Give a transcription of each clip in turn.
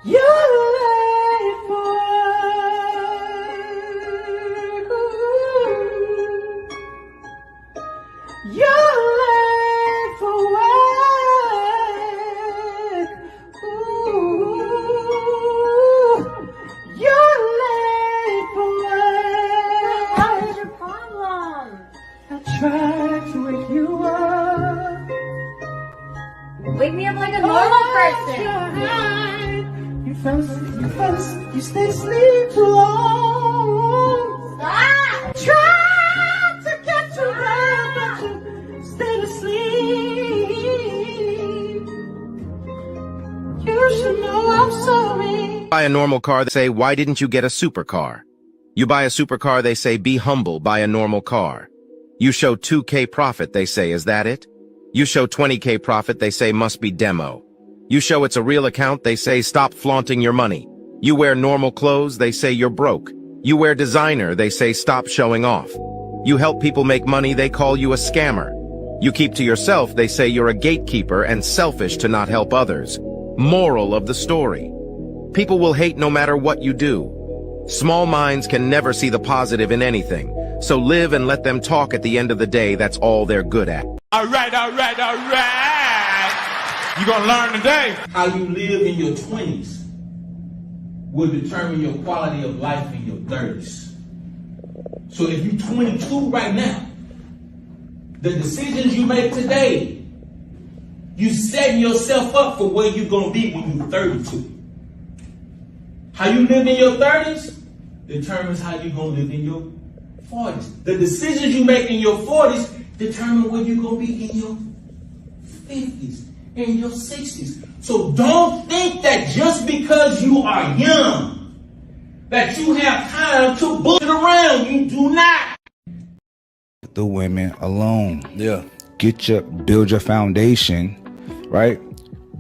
You're late for work. You're late for work. You're late for work. What is your problem? I tried to wake you up. Wake me up like a normal person. You stay asleep too long. Stop! Tried to get to bed, but you stayed asleep. You should know I'm sorry. Buy a normal car, they say, why didn't you get a supercar? You buy a supercar, they say, be humble, buy a normal car. You show 2K profit, they say, is that it? You show 20K profit, they say, must be demo. You show it's a real account, they say, stop flaunting your money. You wear normal clothes, they say you're broke. You wear designer, they say stop showing off. You help people make money, they call you a scammer. You keep to yourself, they say you're a gatekeeper and selfish to not help others. Moral of the story. People will hate no matter what you do. Small minds can never see the positive in anything. So live and let them talk. At the end of the day, that's all they're good at. All right. You're gonna learn today. How you live in your 20s will determine your quality of life in your 30s. So if you're 22 right now, the decisions you make today, you setting yourself up for where you're gonna be when you're 32. How you live in your 30s determines how you're gonna live in your 40s. The decisions you make in your 40s determine where you're gonna be in your 50s. In your 60s. So don't think that just because you are young, that you have time to bullshit around. You do not. The women alone. Yeah. Build your foundation, right?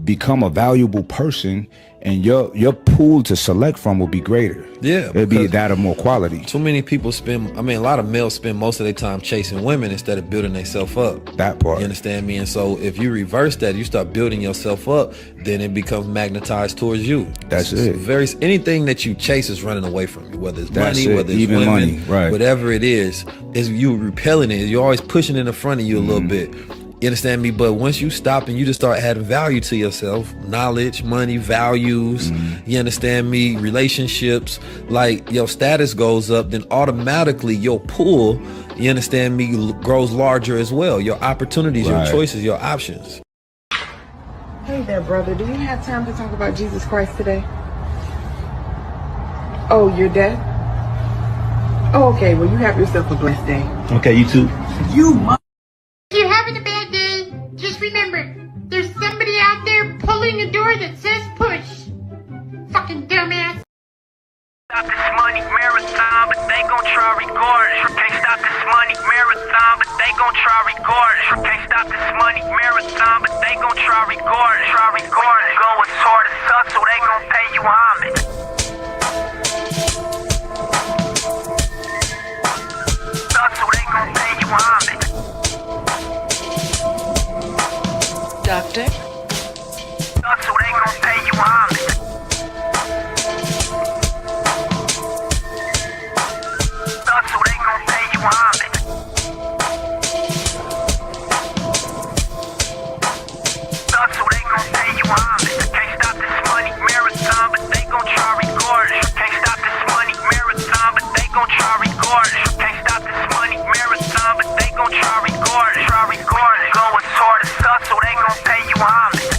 Become a valuable person, and your pool to select from will be greater. Yeah. It'll be that of more quality. Too many people a lot of males spend most of their time chasing women instead of building themselves up. That part. You understand me? And so if you reverse that, you start building yourself up, then it becomes magnetized towards you. That's it. Anything that you chase is running away from you, whether it's money, whether it's even women, money, right? Whatever it is you repelling it. You're always pushing it in front of you a little bit. You understand me? But once you stop and you just start adding value to yourself, knowledge, money, values, you understand me, relationships, like your status goes up, then automatically your pool, you understand me, grows larger as well. Your opportunities, your choices, your options. Hey there, brother. Do you have time to talk about Jesus Christ today? Oh, you're dead? Oh, okay. Well, you have yourself a blessed day. Okay, you too. If you're having a bad day, just remember, there's somebody out there pulling a door that says push. Fucking dumbass. Stop this money marathon, but they gon' try regardless. Can't stop this money marathon, but they gon' try regardless. Can't stop this money marathon, but they gon' try regardless. Go as hard as hustle, they gon' pay you homage. Hustle, they gon' pay you homage. Doctor? Hustle, they gon' pay you homage. Hustle, they gon' pay you homage. Hustle, they gon' pay you homage. Can't stop this money marathon, but they gon' try regardless. Can't stop this money marathon, but they gon' try regardless. Can't stop this money marathon, but they gon' try regardless. Go as hard as hustle, they gon' pay you homage.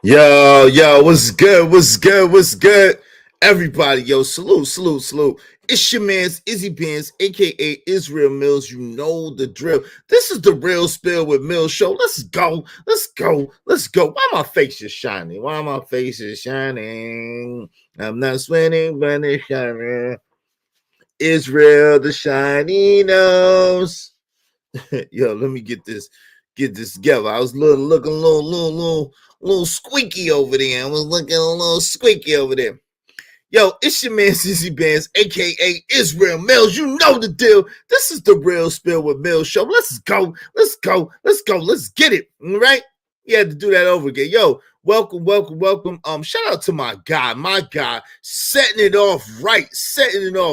Yo, what's good? What's good? Everybody, yo, salute. It's your man's Izzy Benz, aka Israel Mills. You know the drill. This is the Real Spill with Mills show. Let's go. Why my face is shining? I'm not sweating, but it's shining. Israel, the shiny nose. Yo, let me get this together. I was looking a little squeaky over there. Yo, it's your man Sissy Bands, aka Israel Mills. You know the deal. This is the Real Spill with Mills show. Let's go. Let's get it. All right. You had to do that over again. Yo, welcome. Shout out to my guy, setting it off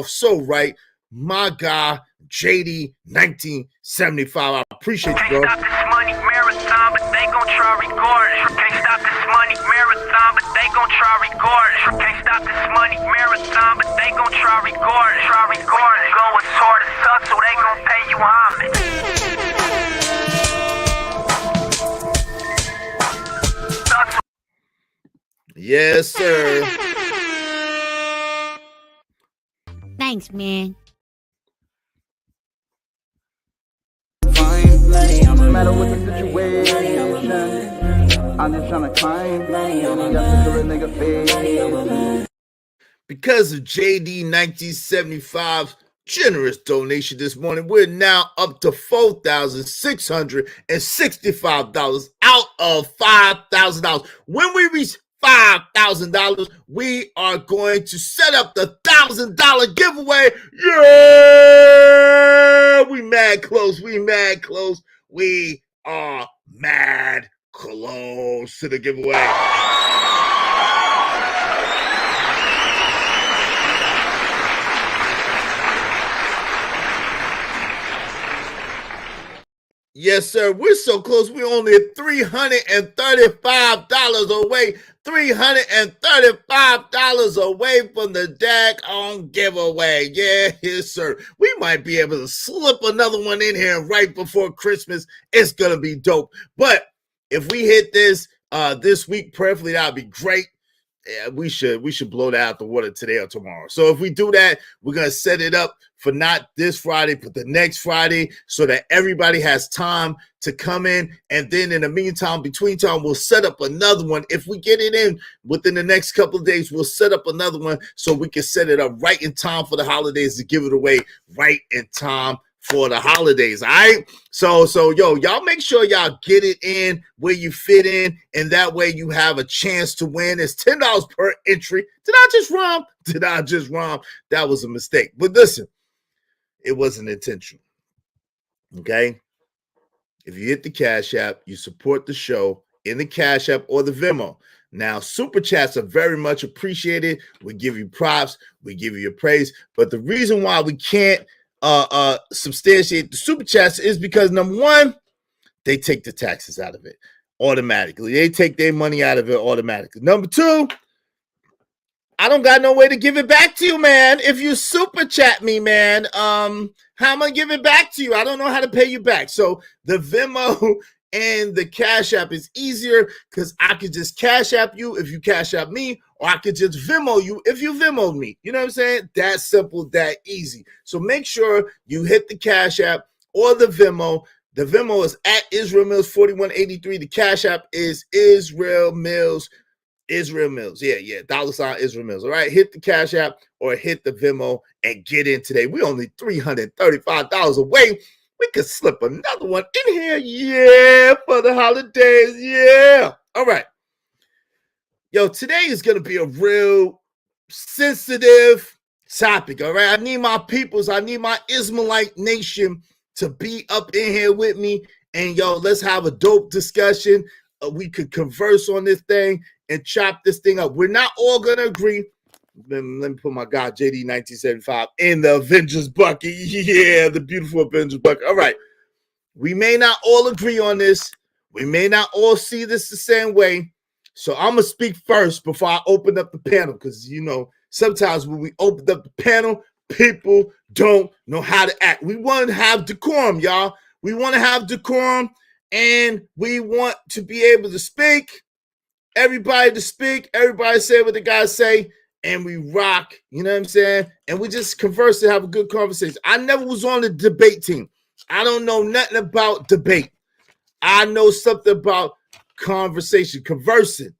so right. My guy, JD 1975. I appreciate you, bro. Can't stop this money marathon, but they gon' try record. Can't stop this money marathon, but they gon' try record. Can't stop this money marathon, but they gon' try record. Go as hard as hustle, they gon' pay you homage. Yes, sir. Thanks, man. No matter what the situation, I'm just trying to climb. Because of JD 1975's generous donation this morning, we're now up to $4,665 out of $5,000. When we reach $5,000, we are going to set up the $1,000 giveaway. Yeah, we mad close. We are mad close to the giveaway. Yes, sir. We're so close. We're only at $335 away. $335 away from the daggone giveaway. Yeah, yes, sir. We might be able to slip another one in here right before Christmas. It's gonna be dope. But if we hit this this week, prayerfully, that'd be great. Yeah, we should blow that out the water today or tomorrow. So if we do that, we're gonna set it up for not this Friday, but the next Friday, so that everybody has time to come in. And then in the meantime, between time, we'll set up another one. If we get it in within the next couple of days, we'll set up another one so we can set it up right in time for the holidays to give it away right in time for the holidays. All right. So yo, y'all make sure y'all get it in where you fit in, and that way you have a chance to win. It's $10 per entry. Did I just rhyme? That was a mistake. But listen, it wasn't intentional. Okay. If you hit the Cash App, you support the show in the Cash App or the Venmo. Now, super chats are very much appreciated. We give you props, we give you your praise. But the reason why we can't substantiate the super chats is because, number one, they take the taxes out of it automatically. They take their money out of it automatically. Number two, I don't got no way to give it back to you, man. If you super chat me, man, how am I give it back to you? I don't know how to pay you back. So the Venmo and the Cash App is easier because I could just Cash App you if you Cash App me, or I could just Venmo you if you Venmo me. You know what I'm saying? That simple, that easy. So make sure you hit the Cash App or the Venmo. The Venmo is at Israel Mills 4183. The Cash App is Israel Mills. Yeah. $ Israel Mills. All right. Hit the Cash App or hit the Venmo and get in today. We're only $335 away. We could slip another one in here. Yeah, for the holidays. Yeah. All right. Yo, today is going to be a real sensitive topic. All right. I need my peoples. I need my Ismailite nation to be up in here with me. And yo, let's have a dope discussion. We could converse on this thing and chop this thing up. We're not all going to agree. Let me put my guy, JD 1975, in the Avengers bucket. Yeah, the beautiful Avengers bucket. All right. We may not all agree on this. We may not all see this the same way. So I'm going to speak first before I open up the panel, because, you know, sometimes when we open up the panel, people don't know how to act. We want to have decorum, y'all. We want to have decorum, and we want to be able to speak everybody to speak, everybody say what they gotta say, and we rock, you know what I'm saying? And we just converse and have a good conversation. I never was on the debate team. I don't know nothing about debate. I know something about conversation, conversing,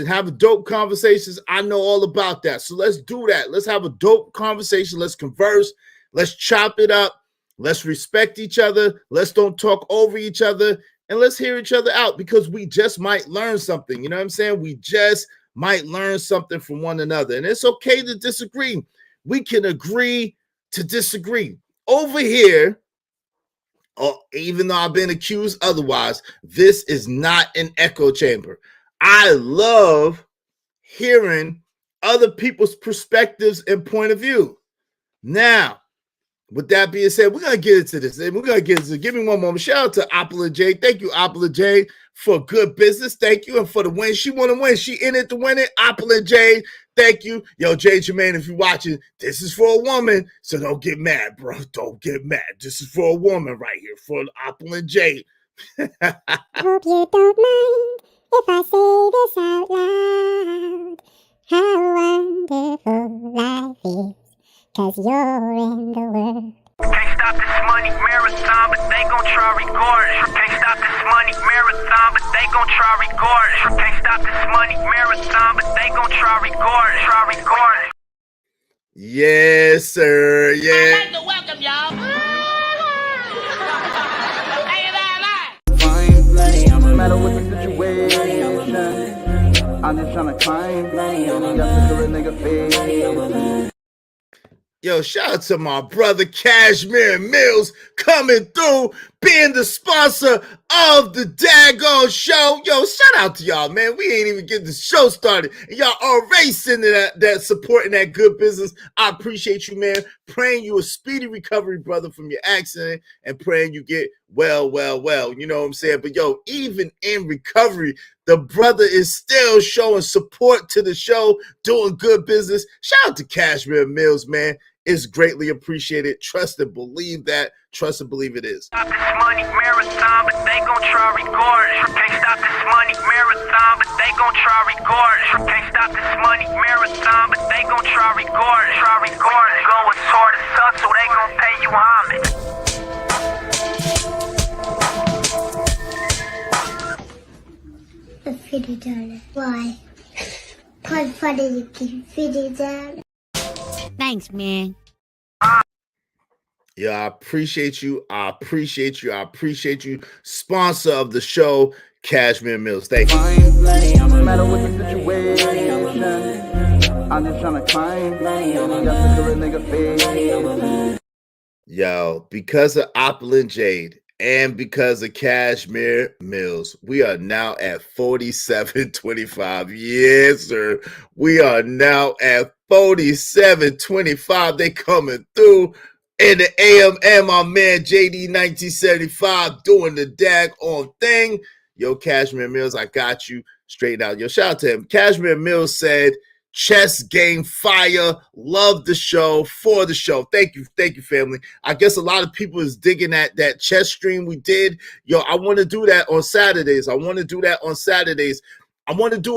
having dope conversations. I know all about that. So let's do that. Let's have a dope conversation. Let's converse. Let's chop it up. Let's respect each other. Let's don't talk over each other. And let's hear each other out, because we just might learn something. You know what I'm saying? We just might learn something from one another. And it's okay to disagree. We can agree to disagree. Over here, even though I've been accused otherwise, this is not an echo chamber. I love hearing other people's perspectives and point of view. Now, with that being said, we're going to get into this. Give me one moment. Shout out to Apple J. Thank you, Apple J, for good business. Thank you. And for the win. She want to win. She in it to win it. Apple J, thank you. Yo, Jay Jermaine, if you're watching, this is for a woman. So don't get mad, bro. Don't get mad. This is for a woman right here, for Apple J. Hope you don't mind if I say this out loud. How wonderful life is, 'cause you're in the world. Can't stop this money marathon, but they gon' try regardless. Can't stop this money marathon, but they gon' try regardless. Can't stop this money marathon, but they gon' try regardless. Try regardless. Yes, sir. Yeah. I'd like to welcome y'all. No matter what the situation, I'm just tryna climb. Got to do a nigga face. Yo, shout out to my brother Cashmere Mills coming through, being the sponsor of the daggone show. Yo, shout out to y'all, man. We ain't even getting the show started, and y'all already sending that supporting that good business. I appreciate you, man. Praying you a speedy recovery, brother, from your accident, and praying you get well. You know what I'm saying? But yo, even in recovery, the brother is still showing support to the show, doing good business. Shout out to Cashmere Mills, man. It's greatly appreciated. Trust and believe that. Trust and believe it is. Stop this money marathon, but they gon' try regardless. Can't stop this money marathon, but they gon' try regardless. Can't stop this money marathon, but they gon' try regardless. Try regardless. Go as hard as hustle, they gon' pay you homage. $50. Why? Quite funny to keep $50. Thanks, man. Yeah, I appreciate you. I appreciate you. Sponsor of the show, Cashmere Mills. Thank you. No matter what the situation, I'm just tryna climb. Got to do a nigga face. Yo, because of Apple and Jade and because of Cashmere Mills, we are now at 47.25. Yes, sir. We are now at 47.25. They coming through in the AM, my man JD 1975 doing the daggone thing. Yo, Cashmere Mills, I got you straight out. Yo, shout out to him. Cashmere Mills said, chess game fire. Love the show, for the show. Thank you, family. I guess a lot of people is digging at that chess stream we did. Yo, I want to do that on Saturdays. I want to do a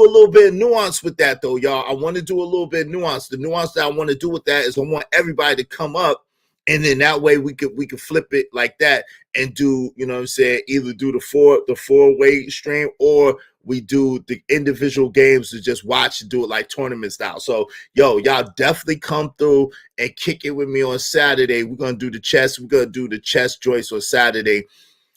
little bit of nuance with that, though, y'all. I want to do a little bit of nuance. The nuance that I want to do with that is I want everybody to come up, and then that way we could flip it like that and do, you know what I'm saying, either do the four-way stream, or we do the individual games to just watch and do it like tournament style. So, yo, y'all definitely come through and kick it with me on Saturday. We're gonna do the chess. We're gonna do the chess joints on Saturday.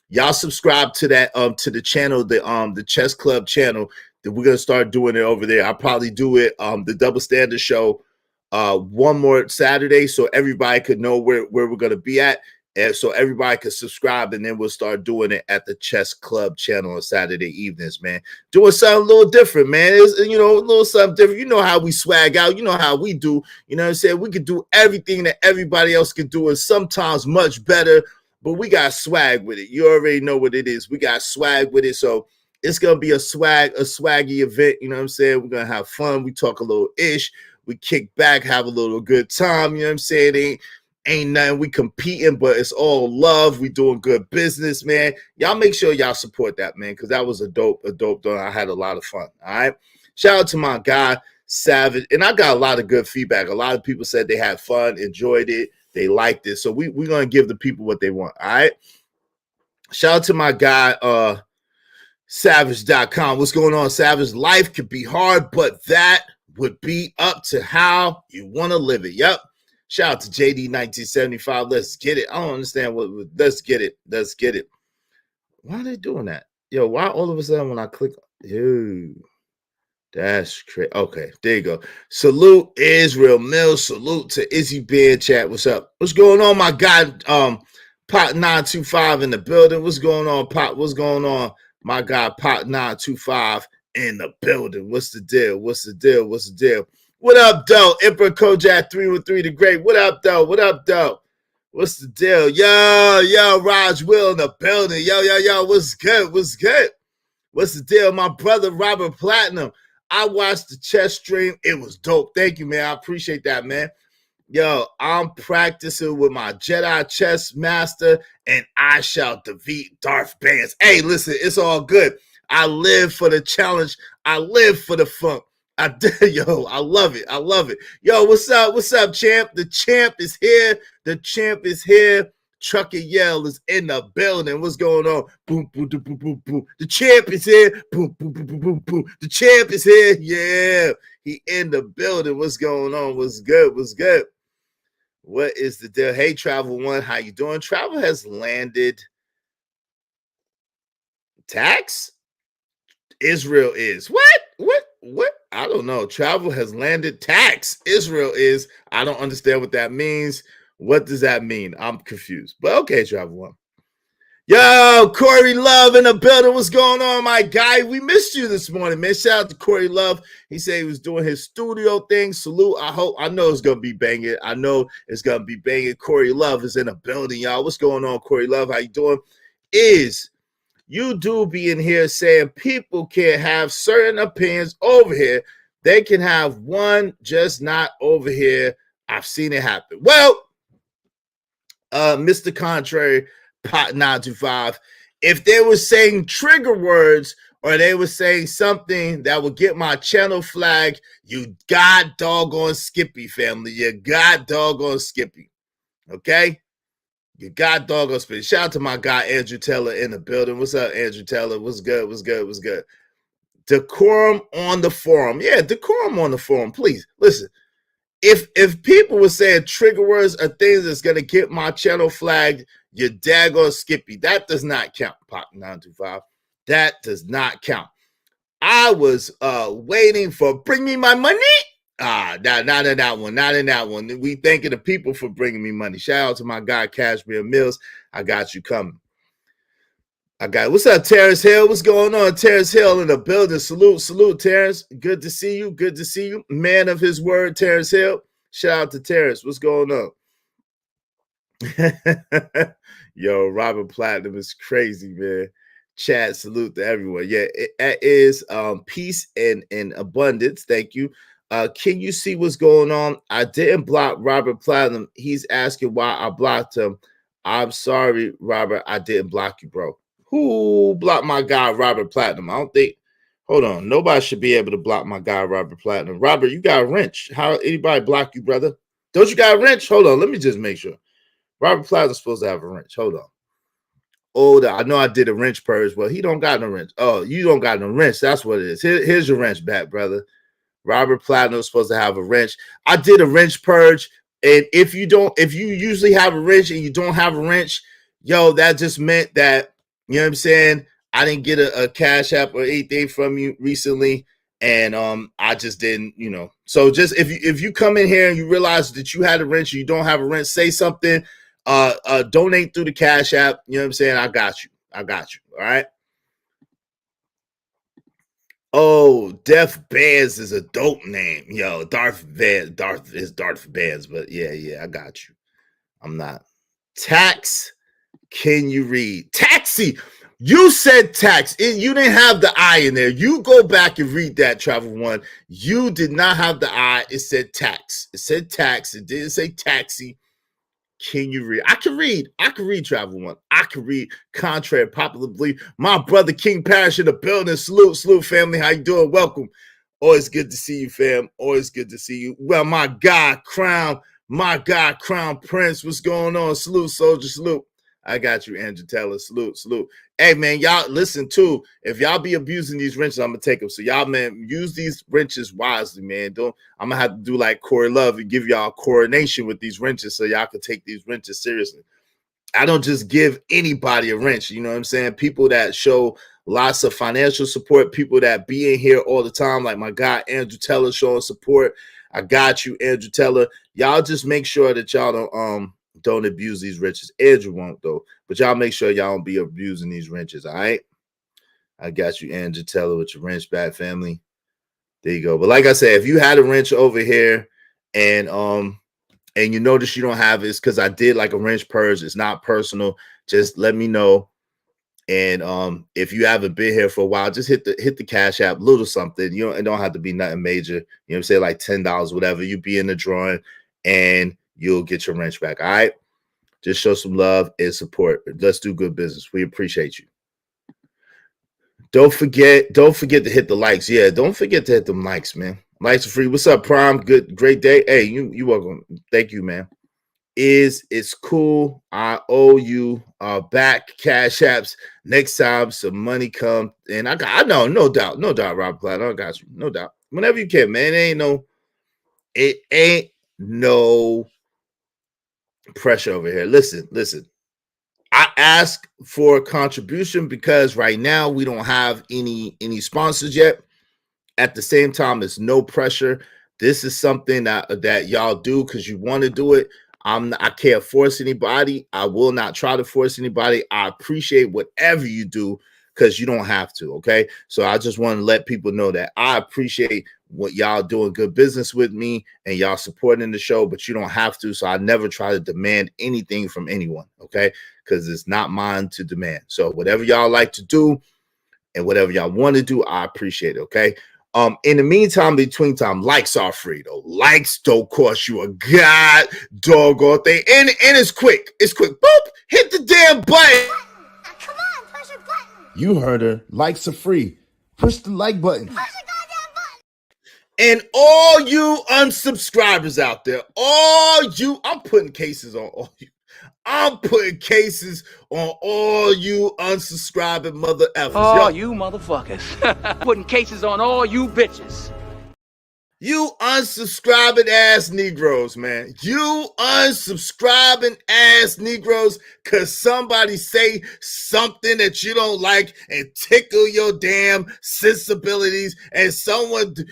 Y'all subscribe to that to the channel, the Chess Club channel. That we're gonna start doing it over there. I'll probably do it the Double Standard show one more Saturday, so everybody could know where we're gonna be at. And so everybody can subscribe, and then we'll start doing it at the Chess Club channel on Saturday evenings, man. Doing something a little different, man. It's, a little something different. You know how we swag out. You know how we do. You know what I'm saying? We could do everything that everybody else could do, and sometimes much better, but we got swag with it. You already know what it is. We got swag with it. So it's going to be a swaggy event. You know what I'm saying? We're going to have fun. We talk a little ish. We kick back, have a little good time. You know what I'm saying? Ain't nothing. We competing, but it's all love. We doing good business, man. Y'all make sure y'all support that, man, because that was a dope though. I had a lot of fun. All right. Shout out to my guy, Savage. And I got a lot of good feedback. A lot of people said they had fun, enjoyed it, they liked it. So we're gonna give the people what they want. All right. Shout out to my guy, Savage.com. What's going on, Savage? Life could be hard, but that would be up to how you want to live it. Yep. Shout out to JD1975. Let's get it. I don't understand what. Let's get it. Let's get it. Why are they doing that? Yo, why all of a sudden when I click, dude, that's crazy. Okay, there you go. Salute Israel Mills. Salute to Izzy Bear Chat. What's up? What's going on, my guy? Pot 925 in the building. What's going on, Pot? What's going on, my guy? Pot 925 in the building. What's the deal? What's the deal? What's the deal? What up, though? Emperor Kojak 313 the Great. What up, though? What up, though? What's the deal? Yo, Raj Will in the building. Yo. What's good? What's good? What's the deal? My brother, Robert Platinum. I watched the chess stream. It was dope. Thank you, man. I appreciate that, man. Yo, I'm practicing with my Jedi chess master, and I shall defeat Darth Bands. Hey, listen, it's all good. I live for the challenge. I live for the funk. Yo, I love it. I love it. Yo, what's up? What's up, champ? The champ is here. The champ is here. Chuck and Yell is in the building. What's going on? Boom, boom, boom, boom, boom, boom. The champ is here. Boom, boom, boom, boom, boom, boom. The champ is here. Yeah, he in the building. What's going on? What's good? What's good? What is the deal? Hey, Travel One, how you doing? Travel has landed tax. Israel is what? I don't know. Travel has landed tax. Israel is. I don't understand what that means. What does that mean? I'm confused. But okay, Travel One. Yo, Corey Love in the building. What's going on, my guy? We missed you this morning, man. Shout out to Corey Love. He said he was doing his studio thing. Salute. I know it's gonna be banging. I know it's gonna be banging. Corey Love is in the building, y'all. What's going on, Corey Love? How you doing? You do be in here saying people can't have certain opinions over here. They can have one, just not over here. I've seen it happen. Well, Mr. Contrary, Pot 925, if they were saying trigger words or they were saying something that would get my channel flag, you got doggone Skippy, family. You got doggone Skippy. Okay? You got doggone Skippy. Shout out to my guy, Andrew Taylor, in the building. What's up, Andrew Taylor? What's good? What's good? What's good? Decorum on the forum. Yeah, decorum on the forum. Please, listen. If people were saying trigger words or things that's going to get my channel flagged, you're daggone Skippy. That does not count, Pop 925. That does not count. I was waiting for bring me my money. Not in that one. Not in that one. We thanking the people for bringing me money. Shout out to my guy, Cashmere Mills. I got you coming. What's up, Terrence Hill? What's going on? Terrence Hill in the building. Salute, Terrence. Good to see you. Good to see you. Man of his word, Terrence Hill. Shout out to Terrence. What's going on? Yo, Robert Platinum is crazy, man. Chat, salute to everyone. Yeah, it is peace and abundance. Thank you. Can you see what's going on? I didn't block Robert Platinum. He's asking why I blocked him. I'm sorry, Robert. I didn't block you, bro. Who blocked my guy, Robert Platinum? I don't think. Hold on. Nobody should be able to block my guy, Robert Platinum. Robert, you got a wrench. How anybody block you, brother? Don't you got a wrench? Hold on. Let me just make sure. Robert Platinum's supposed to have a wrench. Hold on. Oh, I know I did a wrench purge. Well, he don't got no wrench. Oh, you don't got no wrench. That's what it is. Here's your wrench back, brother. Robert Platinum is supposed to have a wrench. I did a wrench purge. And if you usually have a wrench and you don't have a wrench, yo, that just meant that, you know what I'm saying, I didn't get a cash app or anything from you recently. And I just didn't, you know. So just if you come in here and you realize that you had a wrench or you don't have a wrench, say something. Donate through the cash app. You know what I'm saying? I got you. All right. Oh, Def Bands is a dope name. Yo, Darth is Darth Bands, but yeah, I got you. I'm not. Tax, can you read? Taxi. You said tax. You didn't have the I in there. You go back and read that, Travel One. You did not have the I. It said tax. It said tax. It didn't say taxi. Can you read? I can read. I can read Travel One. I can read Contrary Popular Belief. My brother King Parish in the building. Salute, family. How you doing? Welcome. Always good to see you, fam. Always good to see you. Well, my guy, Crown Prince. What's going on? Salute, soldier. Salute. I got you, Andrew Taylor. Salute. Hey, man, y'all listen too. If y'all be abusing these wrenches, I'm gonna take them. So y'all, man, use these wrenches wisely, man. I'm gonna have to do like Corey Love and give y'all a coronation with these wrenches so y'all can take these wrenches seriously. I don't just give anybody a wrench. You know what I'm saying? People that show lots of financial support, people that be in here all the time, like my guy Andrew Teller showing support. I got you, Andrew Teller. Y'all just make sure that y'all don't abuse these wrenches. Andrew won't though, but y'all make sure y'all don't be abusing these wrenches. All right. I got you, Andrew Teller, with your wrench back, family. There you go. But like I said, if you had a wrench over here and you notice you don't have it, it's because I did like a wrench purge. It's not personal. Just let me know. And if you haven't been here for a while, just hit the Cash App, little something. It don't have to be nothing major. You know what I'm saying? Like $10, whatever. You be in the drawing and you'll get your wrench back. All right. Just show some love and support. Let's do good business. We appreciate you. Don't forget to hit the likes. Yeah, don't forget to hit them likes, man. Likes are free. What's up, Prime? Great day. Hey, you welcome. Thank you, man. It's cool. I owe you back Cash Apps next time some money come. And I know, no doubt, Rob Platt. I got you, no doubt. Whenever you can, man. It ain't no pressure over here. Listen. I ask for a contribution because right now we don't have any sponsors yet. At the same time, there's no pressure. This is something that y'all do because you want to do it. I can't force anybody. I will not try to force anybody. I appreciate whatever you do because you don't have to. Okay. So I just want to let people know that I appreciate what y'all doing good business with me and y'all supporting the show, but you don't have to. So I never try to demand anything from anyone. Okay. Because it's not mine to demand. So whatever y'all like to do and whatever y'all want to do, I appreciate it. Okay. In the meantime, between time, likes are free though. Likes don't cost you a god doggone thing. And it's quick. It's quick. Boop. Hit the damn button. Come on, push a button. You heard her. Likes are free. Push the like button. Push the goddamn button. And all you unsubscribers out there, I'm putting cases on all you. I'm putting cases on all you unsubscribing mother effers. Oh, you motherfuckers. Putting cases on all you bitches. You unsubscribing ass Negroes, man. You unsubscribing ass Negroes because somebody say something that you don't like and tickle your damn sensibilities and someone do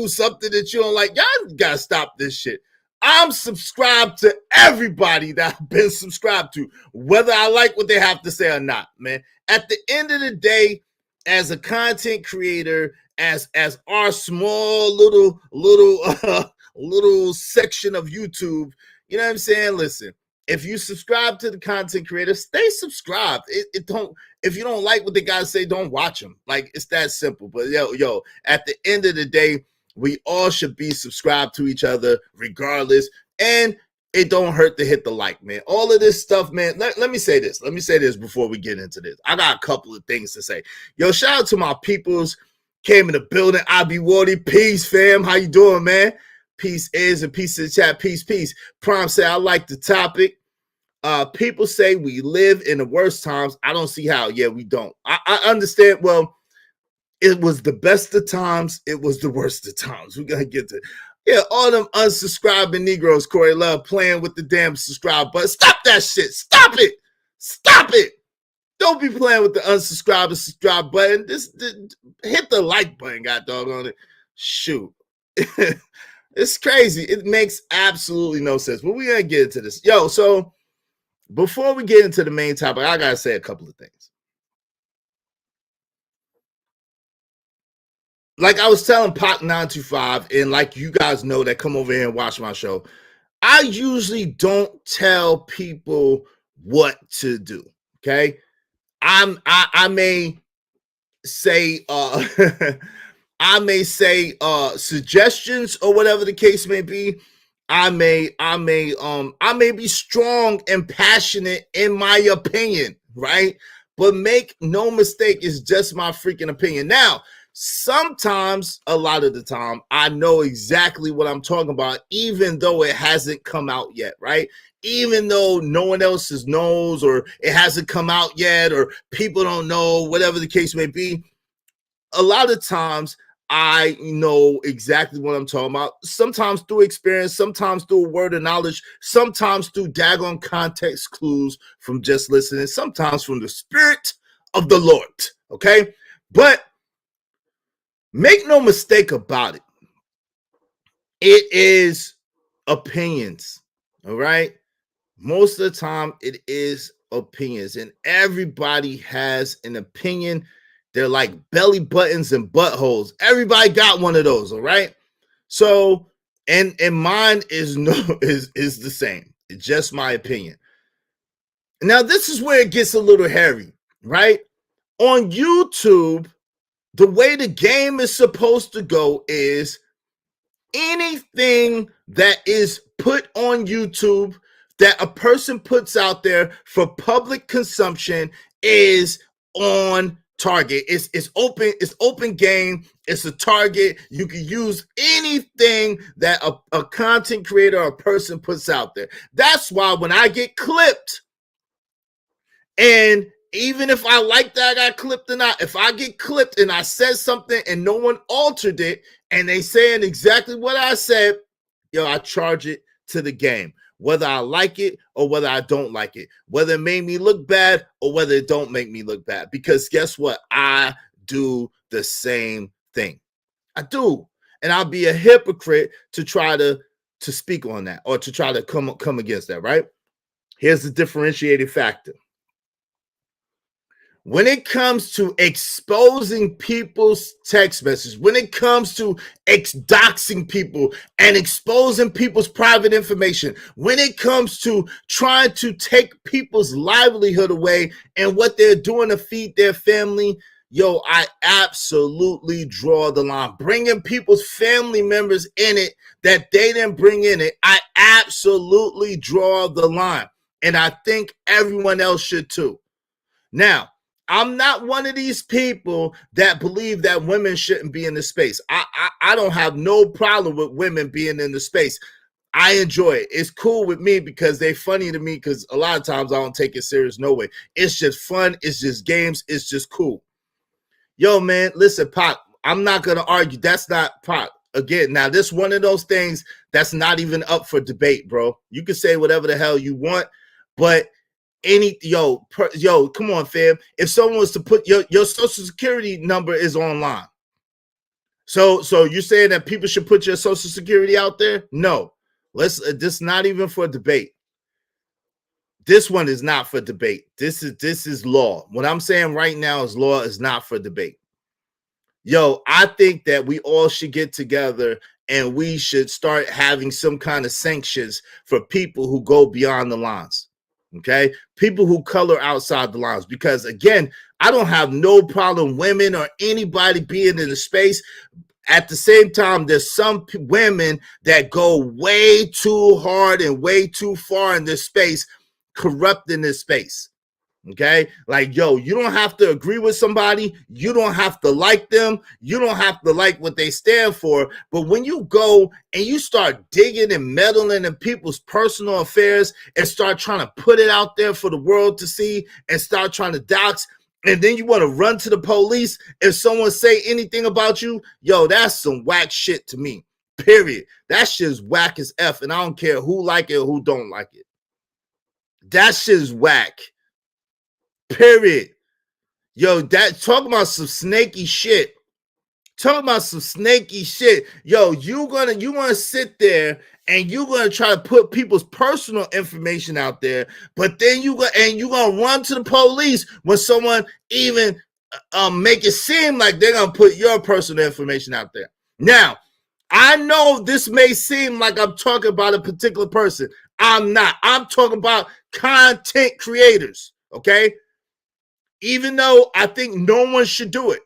something that you don't like. Y'all gotta stop this shit. I'm subscribed to everybody that I've been subscribed to, whether I like what they have to say or not, man. At the end of the day, as a content creator, as our small little section of YouTube, you know what I'm saying? Listen, if you subscribe to the content creator, stay subscribed. If you don't like what they gotta say, don't watch them. Like, it's that simple. But yo, at the end of the day, we all should be subscribed to each other regardless. And it don't hurt to hit the like, man. All of this stuff, man. Let me say this. Let me say this before we get into this. I got a couple of things to say. Yo, shout out to my peoples. Came in the building. I be Wardy. Peace, fam. How you doing, man? Peace is and peace in the chat. Peace. Prime say, I like the topic. People say we live in the worst times. I don't see how. Yeah, we don't. I understand. Well, it was the best of times. It was the worst of times. We're going to get to all them unsubscribing Negroes, Corey Love, playing with the damn subscribe button. Stop that shit. Stop it. Don't be playing with the unsubscribe and subscribe button. Hit the like button, god doggone it. Shoot. It's crazy. It makes absolutely no sense. But we're going to get into this. Yo, so before we get into the main topic, I got to say a couple of things. Like I was telling Pop 925, and like you guys know that come over here and watch my show, I usually don't tell people what to do. Okay. I may say I may say suggestions or whatever the case may be. I may be strong and passionate in my opinion, right? But make no mistake, it's just my freaking opinion. Now, sometimes, a lot of the time, I know exactly what I'm talking about, even though it hasn't come out yet, right? Even though no one else knows, or it hasn't come out yet, or people don't know, whatever the case may be. A lot of times I know exactly what I'm talking about. Sometimes through experience, sometimes through a word of knowledge, sometimes through daggone context clues from just listening, sometimes from the Spirit of the Lord. Okay? But make no mistake about it. It is opinions. All right? Most of the time, it is opinions, and everybody has an opinion. They're like belly buttons and buttholes. Everybody got one of those, all right? So, and mine is is the same. It's just my opinion. Now, this is where it gets a little hairy, right? On YouTube, the way the game is supposed to go is anything that is put on YouTube that a person puts out there for public consumption is on target. It's open game. It's a target. You can use anything that a content creator or a person puts out there. That's why when I get clipped, and even if I like that I got clipped or not, if I get clipped and I said something and no one altered it and they saying exactly what I said, yo, I charge it to the game, whether I like it or whether I don't like it, whether it made me look bad or whether it don't make me look bad. Because guess what? I do the same thing. I do. And I'll be a hypocrite to try to speak on that or to try to come against that, right? Here's the differentiating factor. When it comes to exposing people's text messages, when it comes to doxing people and exposing people's private information, when it comes to trying to take people's livelihood away and what they're doing to feed their family, yo, I absolutely draw the line. Bringing people's family members in it that they didn't bring in it, I absolutely draw the line. And I think everyone else should too. Now, I'm not one of these people that believe that women shouldn't be in the space. I don't have no problem with women being in the space. I enjoy it. It's cool with me because they're funny to me, because a lot of times I don't take it serious no way. It's just fun. It's just games. It's just cool. Yo, man, listen, Pac, I'm not going to argue. That's not Pac. Again, now this one of those things that's not even up for debate, bro. You can say whatever the hell you want, but come on, fam. If someone was to put your social security number is online. So you're saying that people should put your social security out there? No. This is not even for debate. This one is not for debate. This is law. What I'm saying right now is law, is not for debate. Yo, I think that we all should get together and we should start having some kind of sanctions for people who go beyond the lines. Okay, people who color outside the lines, because again, I don't have no problem women or anybody being in the space. At the same time, there's some women that go way too hard and way too far in this space, corrupting this space. Okay, like, yo, you don't have to agree with somebody, you don't have to like them, you don't have to like what they stand for, but when you go and you start digging and meddling in people's personal affairs and start trying to put it out there for the world to see and start trying to dox, and then you want to run to the police if someone say anything about you, yo, that's some whack shit to me, period. That shit's whack as F, and I don't care who like it or who don't like it. That shit's whack. Period. Yo, that talking about some snaky shit. Talking about some snaky shit. Yo, you gonna sit there and you're gonna try to put people's personal information out there, but then you gonna run to the police when someone even make it seem like they're gonna put your personal information out there. Now, I know this may seem like I'm talking about a particular person. I'm not. I'm talking about content creators. Okay. Even though I think no one should do it.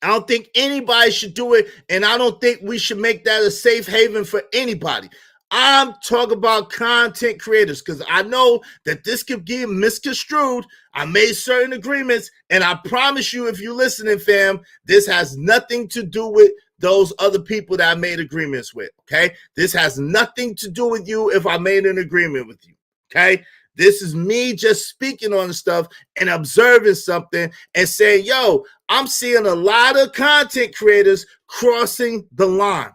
I don't think anybody should do it, and I don't think we should make that a safe haven for anybody. I'm talking about content creators because I know that this could get misconstrued. I made certain agreements, and I promise you, if you're listening, fam, this has nothing to do with those other people that I made agreements with, okay? This has nothing to do with you if I made an agreement with you, okay? This is me just speaking on the stuff and observing something and saying, yo, I'm seeing a lot of content creators crossing the line.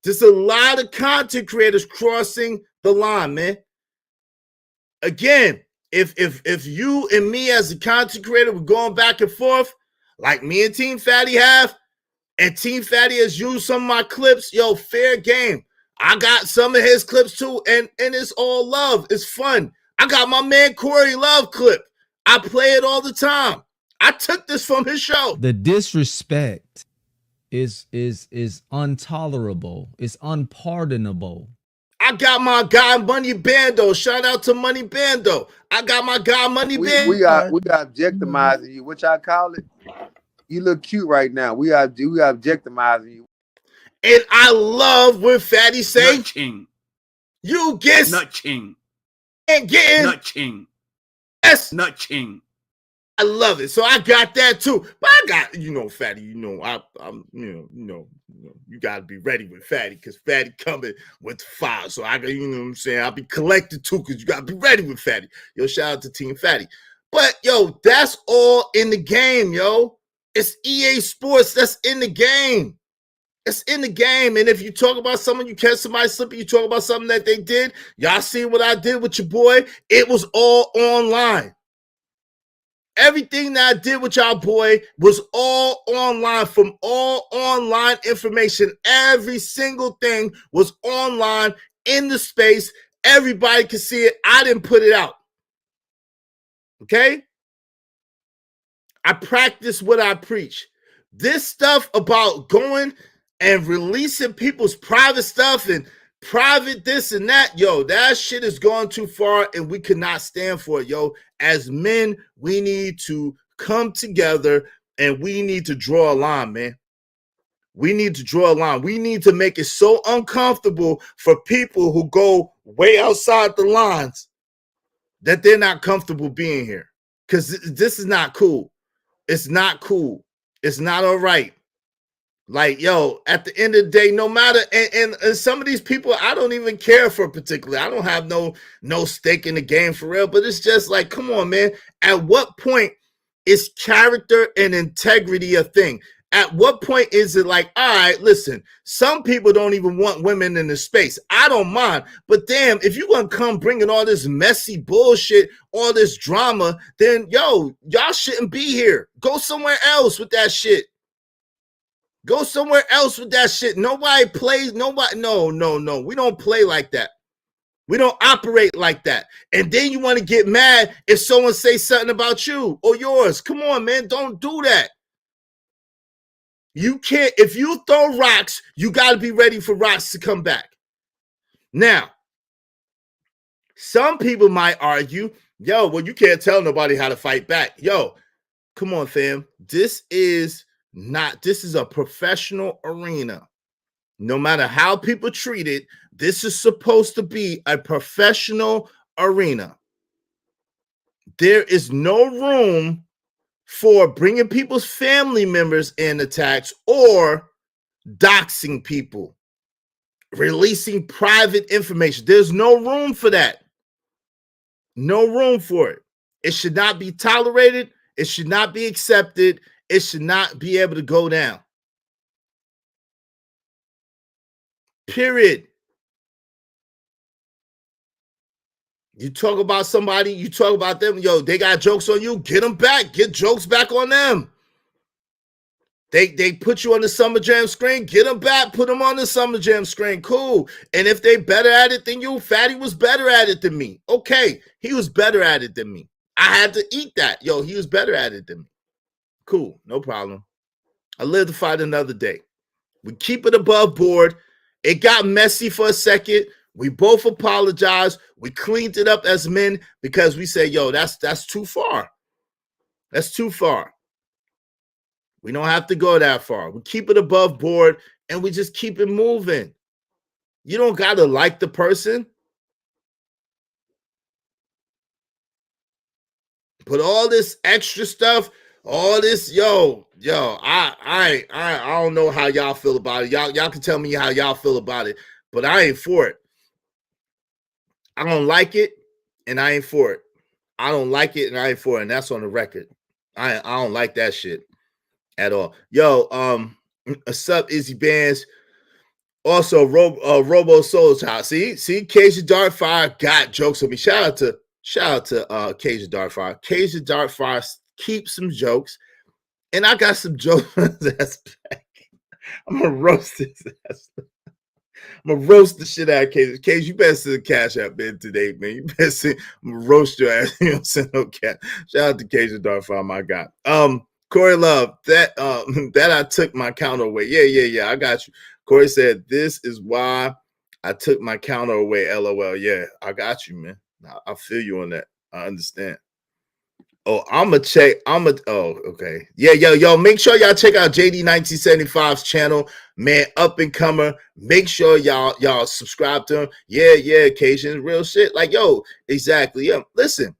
There's a lot of content creators crossing the line, man. Again, if you and me as a content creator were going back and forth, like me and Team Fatty have, and Team Fatty has used some of my clips, yo, fair game. I got some of his clips too, and it's all love. It's fun. I got my man Corey Love clip. I play it all the time. I took this from his show. The disrespect is intolerable. It's unpardonable. I got my guy Money Bando. Shout out to Money Bando. I got my guy Money Bando. We got objectimizing you. What y'all call it? You look cute right now. We are objectimizing you. And I love when Fatty say, Nutching. You get Nutching. And getting Nutching. Yes. Nutching. I love it. So I got that too. But I got, Fatty, I'm you gotta be ready with Fatty because Fatty coming with the fire. So I got, what I'm saying? I'll be collected too because you gotta be ready with Fatty. Yo, shout out to Team Fatty. But yo, that's all in the game, yo. It's EA Sports. That's in the game. It's in the game. And if you talk about someone, you catch somebody slipping, you talk about something that they did, y'all see what I did with your boy? It was all online. Everything that I did with y'all boy was all online, from all online information. Every single thing was online in the space. Everybody could see it. I didn't put it out. Okay? I practice what I preach. This stuff about going and releasing people's private stuff and private this and that, yo, that shit is going too far and we cannot stand for it, yo. As men, we need to come together and we need to draw a line, man. We need to draw a line. We need to make it so uncomfortable for people who go way outside the lines that they're not comfortable being here. Because this is not cool. It's not cool. It's not all right. Like, yo, at the end of the day, no matter, and some of these people, I don't even care for particularly. I don't have no stake in the game for real, but it's just like, come on, man. At what point is character and integrity a thing? At what point is it like, all right, listen, some people don't even want women in the space. I don't mind. But damn, if you're going to come bringing all this messy bullshit, all this drama, then, yo, y'all shouldn't be here. Go somewhere else with that shit. Go somewhere else with that shit. Nobody plays. Nobody. No. We don't play like that. We don't operate like that. And then you want to get mad if someone says something about you or yours. Come on, man. Don't do that. You can't. If you throw rocks, you got to be ready for rocks to come back. Now, some people might argue, yo, well, you can't tell nobody how to fight back. Yo, come on, fam. This is a professional arena. No matter how people treat it, this is supposed to be a professional arena. There is no room for bringing people's family members in attacks or doxing people, releasing private information. There's no room for that. No room for it. It should not be tolerated. It should not be accepted. It should not be able to go down. Period. You talk about somebody, you talk about them, yo, they got jokes on you, get them back. Get jokes back on them. They put you on the Summer Jam screen, get them back, put them on the Summer Jam screen. Cool. And if they better at it than you, Fatty was better at it than me. Okay, he was better at it than me. I had to eat that. Yo, he was better at it than me. Cool, no problem. I live to fight another day. We keep it above board. It got messy for a second. We both apologized. We cleaned it up as men because we said, yo, that's too far. That's too far. We don't have to go that far. We keep it above board and we just keep it moving. You don't gotta like the person. Put all this extra stuff, all this, I don't know how y'all feel about it. Y'all can tell me how y'all feel about it, but I ain't for it. I don't like it, and I ain't for it. I don't like it, and I ain't for it, and that's on the record. I don't like that shit at all. What's up, Izzy Bands? Also, Robo Souls House. See, Cajun Dartfire got jokes on me. Shout out to Cajun Dartfire. Cajun Dartfire keeps some jokes, and I got some jokes. That's back. I'm gonna roast this. I'm gonna roast the shit out of Cajun. Cajun, you better send a cash out, man, today, man. You better send. I'm gonna roast your ass. You don't send no cash. Shout out to Cajun Dartfire, my God. Corey Love, that I took my counter away. Yeah. I got you. Corey said, "This is why I took my counter away." LOL. Yeah, I got you, man. I feel you on that. I understand. Oh, okay. Yeah, yo, make sure y'all check out JD 1975's channel, man, up and comer. Make sure y'all subscribe to him. Yeah, occasion, real shit. Like, yo, exactly. Yeah, listen.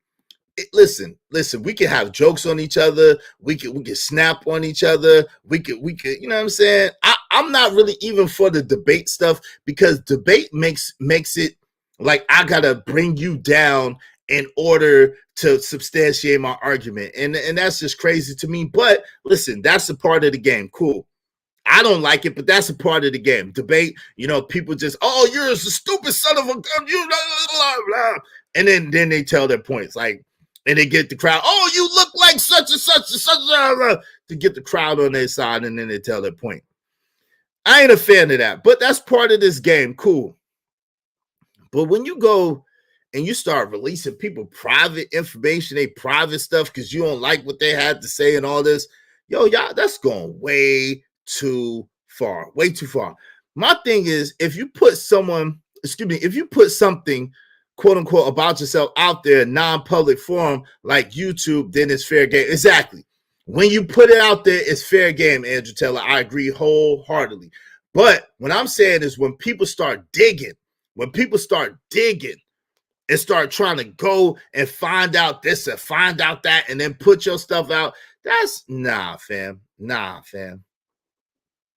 We can have jokes on each other. We can snap on each other. We could, you know what I'm saying? I'm not really even for the debate stuff, because debate makes it like I gotta bring you down in order to substantiate my argument. And that's just crazy to me. But listen, that's a part of the game. Cool. I don't like it, but that's a part of the game. Debate, people just, oh, you're a stupid son of a gun, you blah, blah, blah. And then they tell their points. Like, and they get the crowd, oh, you look like such and such and such, to get the crowd on their side, and then they tell their point. I ain't a fan of that, but that's part of this game. Cool. But when you go and you start releasing people private information, they private stuff, because you don't like what they had to say and all this, y'all, that's going way too far. Way too far. My thing is, if you put something, quote unquote, about yourself out there, non-public forum like YouTube, then it's fair game. Exactly. When you put it out there, it's fair game, Andrew Taylor. I agree wholeheartedly. But what I'm saying is, when people start digging and start trying to go and find out this and find out that, and then put your stuff out, that's nah, fam.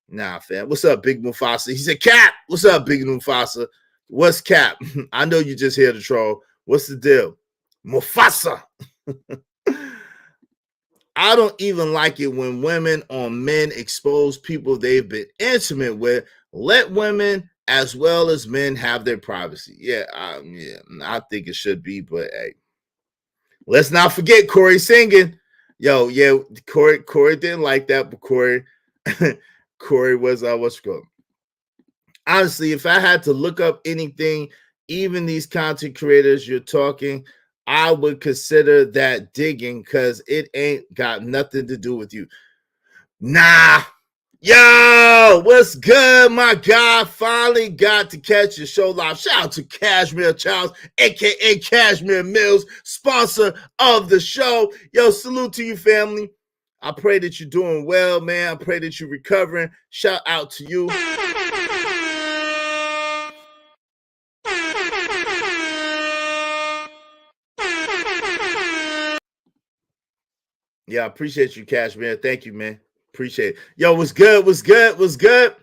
What's up, Big Mufasa? He said, Cap. What's up, Big Mufasa? What's Cap? I know you just here to troll. What's the deal? Mufasa. I don't even like it when women or men expose people they've been intimate with. Let women as well as men have their privacy. Yeah, I think it should be, but hey, let's not forget Corey singing. Yo, yeah, Corey didn't like that, but Corey was what's good. Honestly, if I had to look up anything, even these content creators you're talking, I would consider that digging, because it ain't got nothing to do with you. Nah. Yo, what's good, my guy? Finally got to catch your show live. Shout out to Cashmere Charles, aka Cashmere Mills, sponsor of the show. Yo, salute to you, family. I pray that you're doing well, man. I pray that you're recovering. Shout out to you. Yeah, I appreciate you, Cashmere. Thank you, man. Appreciate it. Yo, what's good? What's good? What's good?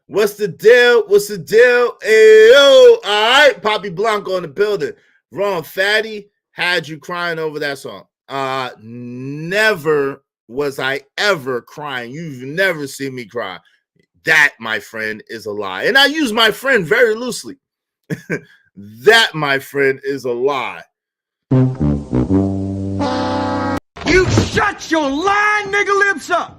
What's the deal? What's the deal? Hey, yo. All right. Poppy Blanco in the building. Ron Fatty had you crying over that song. Never was I ever crying. You've never seen me cry. That, my friend, is a lie. And I use my friend very loosely. That, my friend, is a lie. You shut your lying nigga lips up.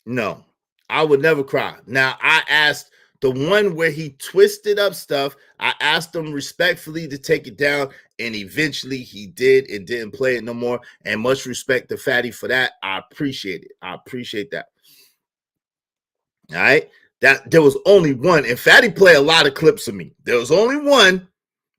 No, I would never cry. Now, I asked the one where he twisted up stuff, I asked him respectfully to take it down, and eventually he did and didn't play it no more. And much respect to Fatty for that. I appreciate it. I appreciate that. All right. That there was only one, and Fatty played a lot of clips of me. There was only one.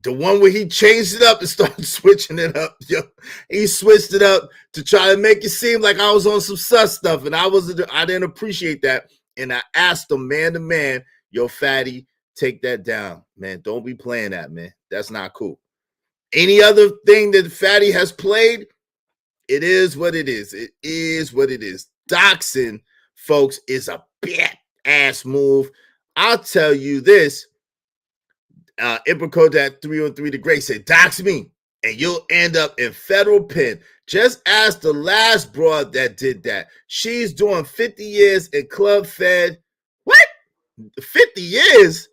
The one where he changed it up and started switching it up. Yo, he switched it up to try to make it seem like I was on some sus stuff, and I didn't appreciate that. And I asked him man to man, yo, Fatty, Take that down, man. Don't be playing that, man. That's not cool. Any other thing that Fatty has played, it is what it is. It is what it is. Doxing, folks, is a bad ass move. I'll tell you this. Emperor Kodak 303 the Great said, dox me, and you'll end up in federal pen. Just ask the last broad that did that. She's doing 50 years in Club Fed. What? 50 years?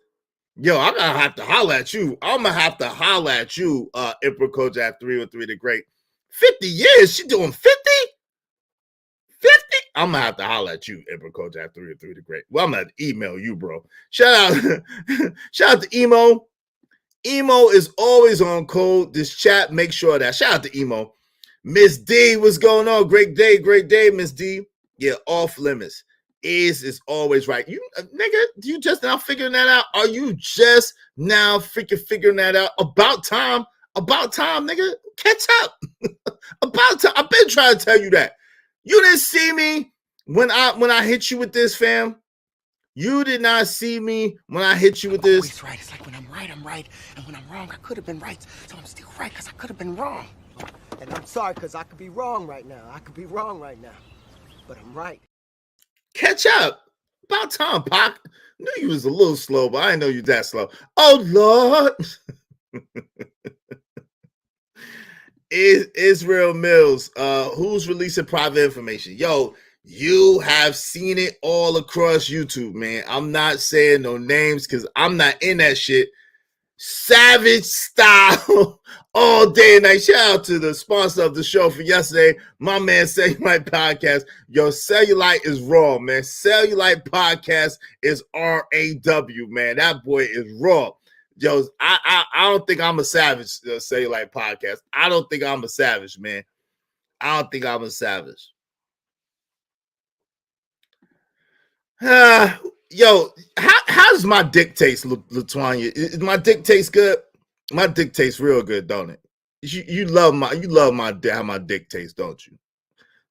Yo, I'm gonna have to holler at you. I'm gonna have to holler at you, Emperor Kojak 303 the Great. 50 years? She doing 50? 50? I'm gonna have to holler at you, Emperor Kojak 303 the Great. Well, I'm gonna email you, bro. Shout out to Emo. Emo is always on code. This chat, make sure that. Shout out to Emo. Miss D, what's going on? Great day, Miss D. Yeah, off limits. Is always right. You nigga, you just now figuring that out? Are you just now freaking figuring that out? About time, nigga. Catch up. About time. I've been trying to tell you that. You didn't see me when I hit you with this, fam. You did not see me when I hit you with this. Always right. It's like when I'm right, and when I'm wrong, I could have been right. So I'm still right because I could have been wrong. And I'm sorry because I could be wrong right now. But I'm right. Catch up. About time, Pac. Knew you was a little slow, but I didn't know you that slow. Oh, Lord. Israel Mills, who's releasing private information? Yo, you have seen it all across YouTube, man. I'm not saying no names because I'm not in that shit. Savage style all day and night. Shout out to the sponsor of the show for yesterday, my man Cellulite Podcast. Yo, Cellulite is raw, man. Cellulite Podcast is RAW, man. That boy is raw. Yo, I don't think I'm a savage, Cellulite Podcast. I don't think I'm a savage, man. I don't think I'm a savage. Yo, how does my dick taste, Latonya? Is my dick taste good? My dick tastes real good, don't it? You love how my dick tastes, don't you?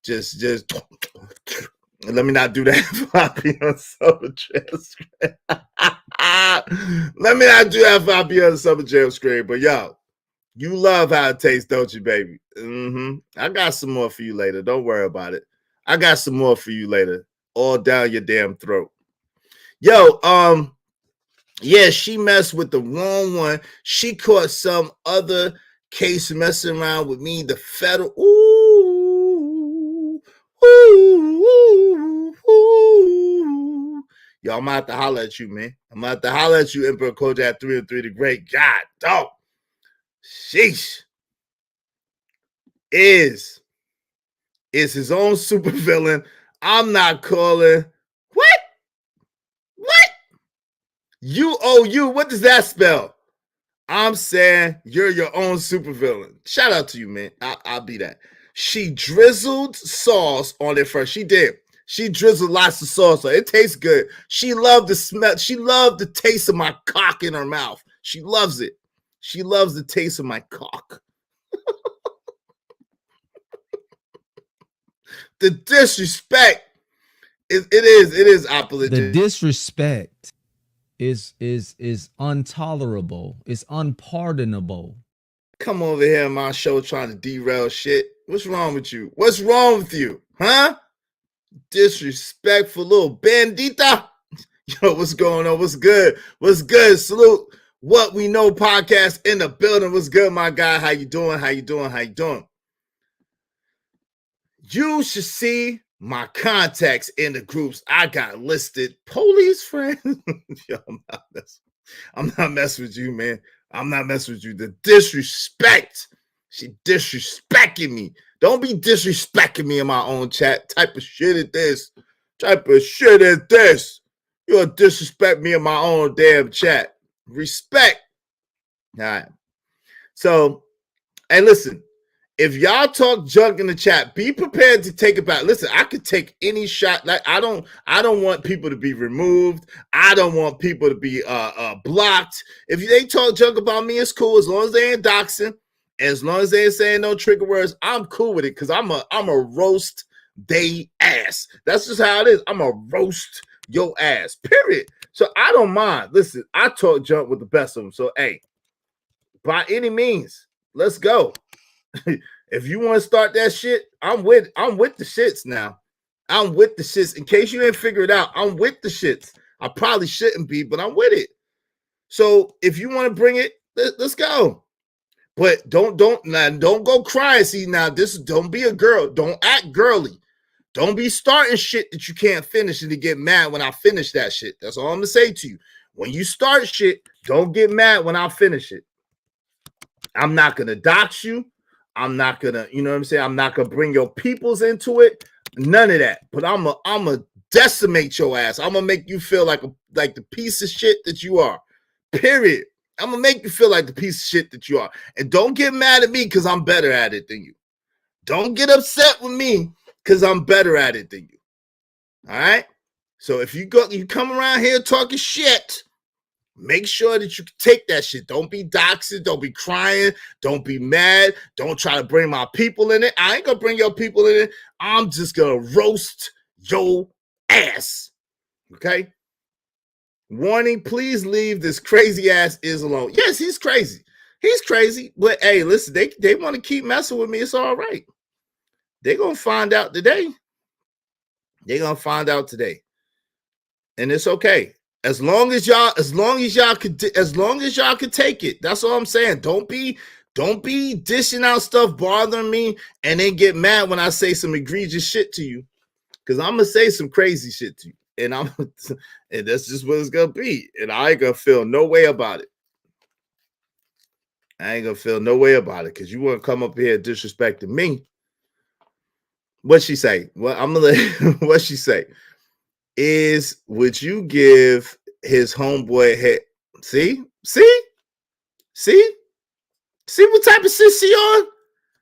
Just let me not do that if I be on Summer Jam screen. Let me not do that if I be on the Summer Jam screen. But yo, you love how it tastes, don't you, baby? I got some more for you later. Don't worry about it. I got some more for you later. All down your damn throat. Yo, yeah, she messed with the wrong one. She caught some other case messing around with me. The federal. Ooh. Yo, I'm gonna have to holler at you, man. I'm gonna have to holler at you, Emperor Kojak 303 the Great. God, dog. Sheesh. Is his own supervillain. I'm not calling. What? You, what does that spell? I'm saying you're your own supervillain. Shout out to you, man. I'll be that. She drizzled sauce on it first. She did. She drizzled lots of sauce on it. It tastes good. She loved the smell. She loved the taste of my cock in her mouth. She loves it. She loves the taste of my cock. The disrespect. It is opulent. The disrespect is intolerable. It's unpardonable. Come over here on my show trying to derail shit. What's wrong with you? What's wrong with you? Huh? Disrespectful little bandita. Yo, what's going on? What's good? What's good? Salute What We Know podcast in the building. What's good, my guy? How you doing? How you doing? How you doing? You should see my contacts in the groups I got listed. Police friends. Yo, I'm not messing with you, man. I'm not messing with you. The disrespect. She disrespecting me. Don't be disrespecting me in my own chat. Type of shit is this. You'll disrespect me in my own damn chat. Respect. All right. So, and listen, if y'all talk junk in the chat, be prepared to take it back. Listen, I could take any shot. Like I don't want people to be removed. I don't want people to be blocked. If they talk junk about me, it's cool as long as they ain't doxing. As long as they ain't saying no trigger words, I'm cool with it because I'm a roast they ass. That's just how it is. I'm a roast your ass. Period. So I don't mind. Listen, I talk junk with the best of them. So hey, by any means, let's go. If you want to start that shit, I'm with the shits now. I'm with the shits. In case you didn't figure it out, I'm with the shits. I probably shouldn't be, but I'm with it. So if you want to bring it, let's go. But don't go crying. See, now don't be a girl. Don't act girly. Don't be starting shit that you can't finish and to get mad when I finish that shit. That's all I'm gonna say to you. When you start shit, don't get mad when I finish it. I'm not gonna dox you. I'm not gonna, you know what I'm saying? I'm not gonna bring your peoples into it. None of that. But I'm a decimate your ass. I'm gonna make you feel like the piece of shit that you are. Period. I'm gonna make you feel like the piece of shit that you are. And don't get mad at me because I'm better at it than you. Don't get upset with me because I'm better at it than you. All right. So if you come around here talking shit, make sure that you can take that shit. Don't be doxing. Don't be crying. Don't be mad. Don't try to bring my people in it. I ain't gonna bring your people in it. I'm just gonna roast your ass. Okay. Warning, please leave this crazy ass is alone. Yes, he's crazy. He's crazy. But hey, listen, they want to keep messing with me. It's all right. They're gonna find out today. They're gonna find out today. And it's okay. As long as y'all could take it. That's all I'm saying. Don't be dishing out stuff bothering me and then get mad when I say some egregious shit to you. Because I'm gonna say some crazy shit to you. And and that's just what it's gonna be. And I ain't gonna feel no way about it. I ain't gonna feel no way about it because you want to come up here disrespecting me. What she say? Well, I'm gonna let what she say is, would you give his homeboy head? See what type of shit she on?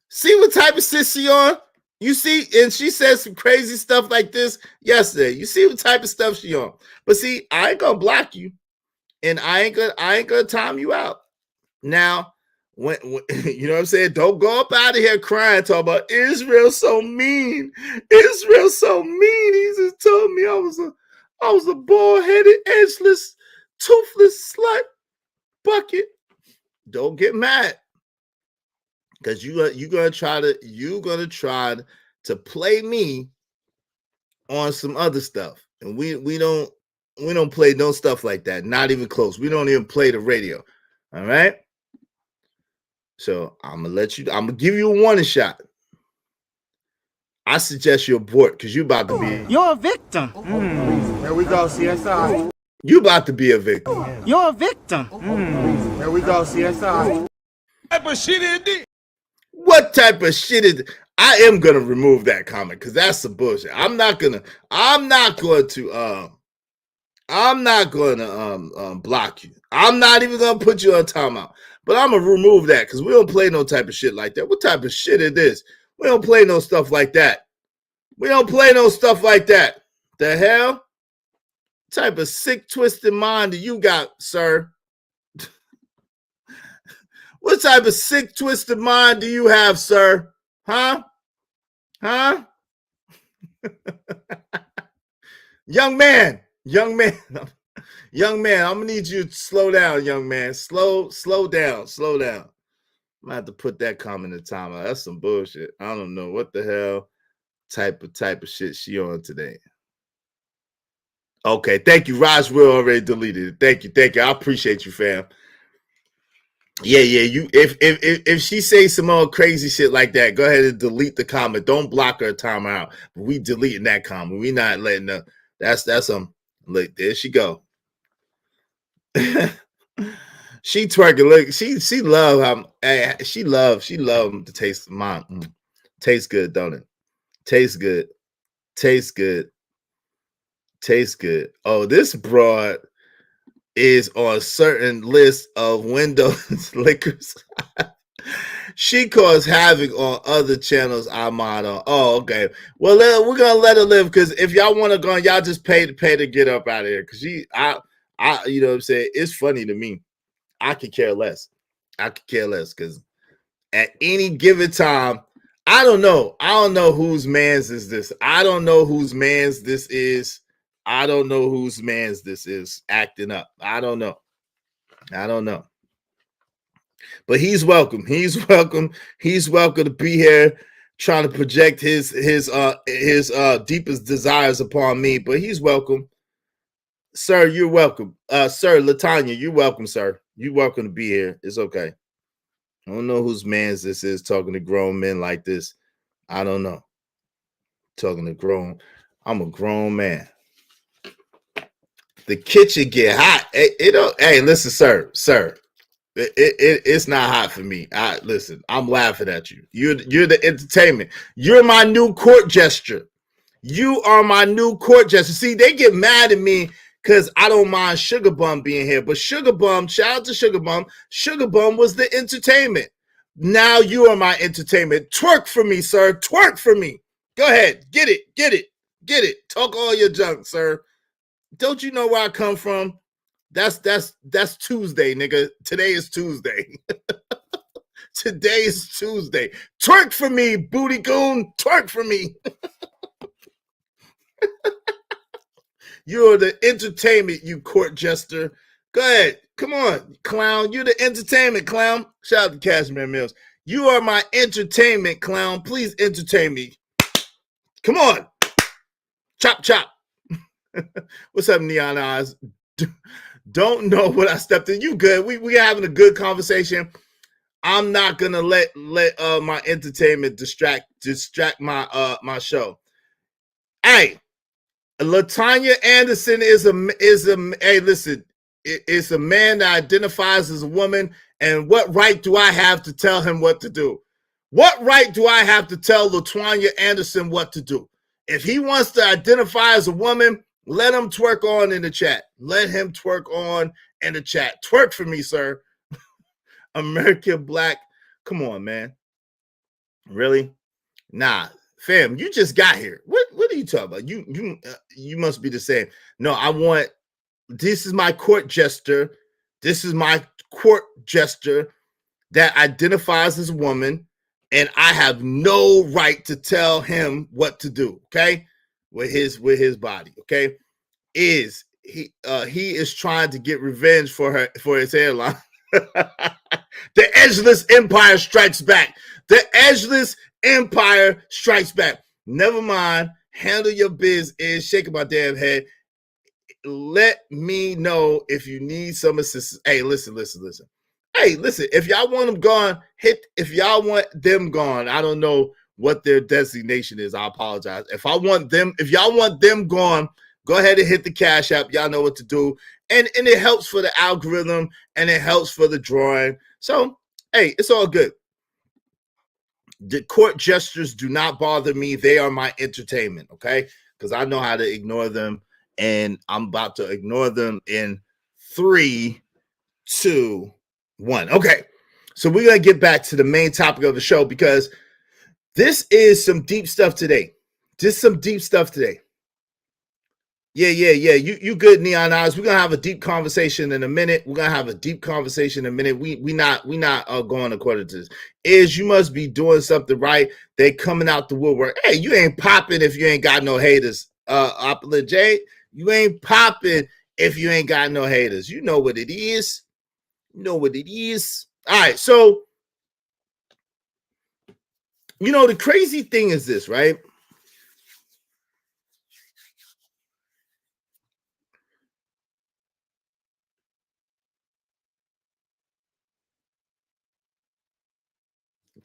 See what type of shit she on? You see, and she said some crazy stuff like this yesterday. You see what type of stuff she on. But see, I ain't gonna block you, and I ain't gonna time you out. Now, when you know what I'm saying, don't go up out of here crying, talk about Israel so mean. Israel so mean. He just told me I was a bald-headed, edgeless, toothless slut bucket. Don't get mad. Because you're gonna try to play me on some other stuff. And we don't play no stuff like that. Not even close. We don't even play the radio. All right. So I'm gonna give you a warning shot. I suggest you abort because you're a victim. Here we go, CSI. You about to be a victim. You're a victim. Here we go, CSI. What type of shit is? I am gonna remove that comment because that's some bullshit. I'm not going to block you. I'm not even gonna put you on timeout. But I'm gonna remove that because we don't play no type of shit like that. What type of shit is this? We don't play no stuff like that. We don't play no stuff like that. The hell? What type of sick, twisted mind do you got, sir? What type of sick, twisted mind do you have, sir? Huh? Young man, I'm gonna need you to slow down, young man. Slow down. I'm gonna have to put that comment in the timeout. That's some bullshit. I don't know what the hell type of shit she on today. Okay, thank you. Roswell already deleted it. Thank you. I appreciate you, fam. Yeah. You if she says some more crazy shit like that, go ahead and delete the comment. Don't block her timeout. We deleting that comment. We not letting her. That's look, there she go. She twerking. Look, she love she love the taste of mine. Tastes good, don't it? Tastes good. Oh, this broad is on a certain list of Windows liquors. She caused havoc on other channels I'm on. Oh, okay. Well, we're gonna let her live because if y'all want to go, y'all just pay to get up out of here. Because I, you know what I'm saying? It's funny to me. I could care less. Because at any given time, I don't know whose man's is this. I don't know whose man's this is. I don't know whose man's this is acting up. I don't know. But he's welcome. He's welcome. He's welcome to be here trying to project his deepest desires upon me. But he's welcome. Sir, you're welcome. Sir, Latanya, you're welcome, sir. You're welcome to be here. It's okay. I don't know whose man's this is talking to grown men like this. I don't know. Talking to grown. I'm a grown man. The kitchen get hot. Hey, listen, sir. It's not hot for me. Listen, I'm laughing at you. You're the entertainment. You're my new court gesture. You are my new court gesture. See, they get mad at me because I don't mind Sugar Bum being here. But Sugar Bum, shout out to Sugar Bum. Sugar Bum was the entertainment. Now you are my entertainment. Twerk for me, sir. Twerk for me. Go ahead. Get it. Talk all your junk, sir. Don't you know where I come from? That's Tuesday, nigga. Today is Tuesday. Today is Tuesday. Twerk for me, booty goon. Twerk for me. You're the entertainment, you court jester. Go ahead. Come on, clown. You're the entertainment, clown. Shout out to Cashmere Mills. You are my entertainment, clown. Please entertain me. Come on. Chop, chop. What's up, Neon Eyes? Don't know what I stepped in. You good. We having a good conversation. I'm not gonna let my entertainment distract my show. Hey, Latanya Anderson is a hey, listen, it's a man that identifies as a woman, and what right do I have to tell him what to do? What right do I have to tell Latanya Anderson what to do? If he wants to identify as a woman, let him twerk on in the chat. Let him twerk on in the chat. Twerk for me, sir. American Black. Come on, man. Really? Nah, fam, you just got here. What are you talking about? You must be the same. No, this is my court jester. This is my court jester that identifies as a woman, and I have no right to tell him what to do, okay? With his body, okay? He is trying to get revenge for his hairline. The edgeless empire strikes back. The edgeless empire strikes back. Never mind. Handle your biz is shaking my damn head. Let me know if you need some assistance. Hey, listen. Hey, listen, if y'all want them gone, if y'all want them gone, I don't know what their designation is. I apologize. If y'all want them gone, go ahead and hit the Cash App. Y'all know what to do. And it helps for the algorithm and it helps for the drawing. So, hey, it's all good. The court gestures do not bother me. They are my entertainment, okay? Because I know how to ignore them. And I'm about to ignore them in 3, 2, 1. Okay. So we're going to get back to the main topic of the show because this is some deep stuff today. Yeah. You good, Neon Eyes. We're gonna have a deep conversation in a minute. We not going according to this. You must be doing something right. They coming out the woodwork. Hey, you ain't popping if you ain't got no haters. Opulent J, you ain't popping if you ain't got no haters. You know what it is. All right, so the crazy thing is this, right?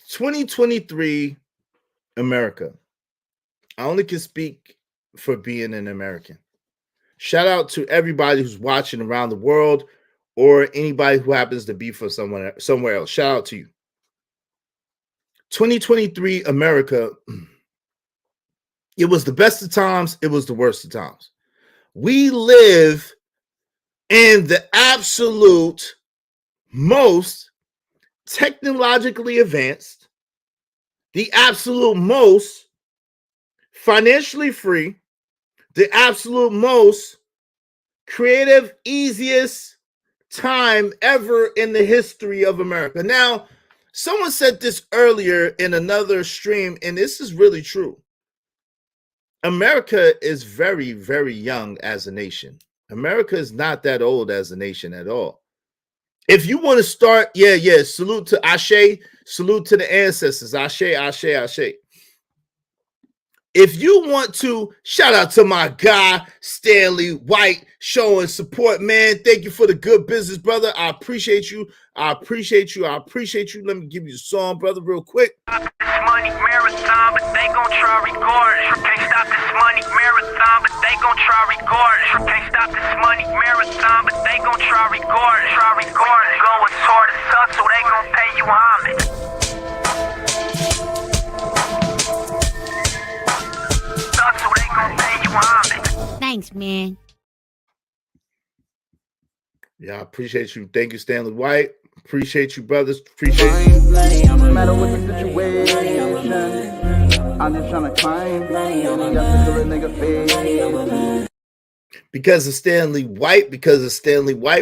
(2023) America. I only can speak for being an American. Shout out to everybody who's watching around the world or anybody who happens to be from somewhere else. Shout out to you. 2023 America, it was the best of times, it was the worst of times. We live in the absolute most technologically advanced, the absolute most financially free, the absolute most creative, easiest time ever in the history of America. Now, someone said this earlier in another stream, and this is really true. America is very, very young as a nation. America is not that old as a nation at all. If you want to start, yeah, salute to Ashe, salute to the ancestors. Ashe, Ashe, Ashe. If you want to, shout out to my guy, Stanley White, showing support, man. Thank you for the good business, brother. I appreciate you. I appreciate you. I appreciate you. Let me give you a song, brother, real quick. This money marathon, but they gon' try record. Can't stop this money marathon, but they gon' try record. Can't stop this money marathon, but they gon' try record. Try record. Go as hard as us, so they gon' pay you homage. Thanks, man. Yeah, I appreciate you. Thank you, Stanley White. Appreciate you, brothers. Appreciate you. No matter what the situation, I'm just trying to climb. Got to do a nigga face. Because of Stanley White,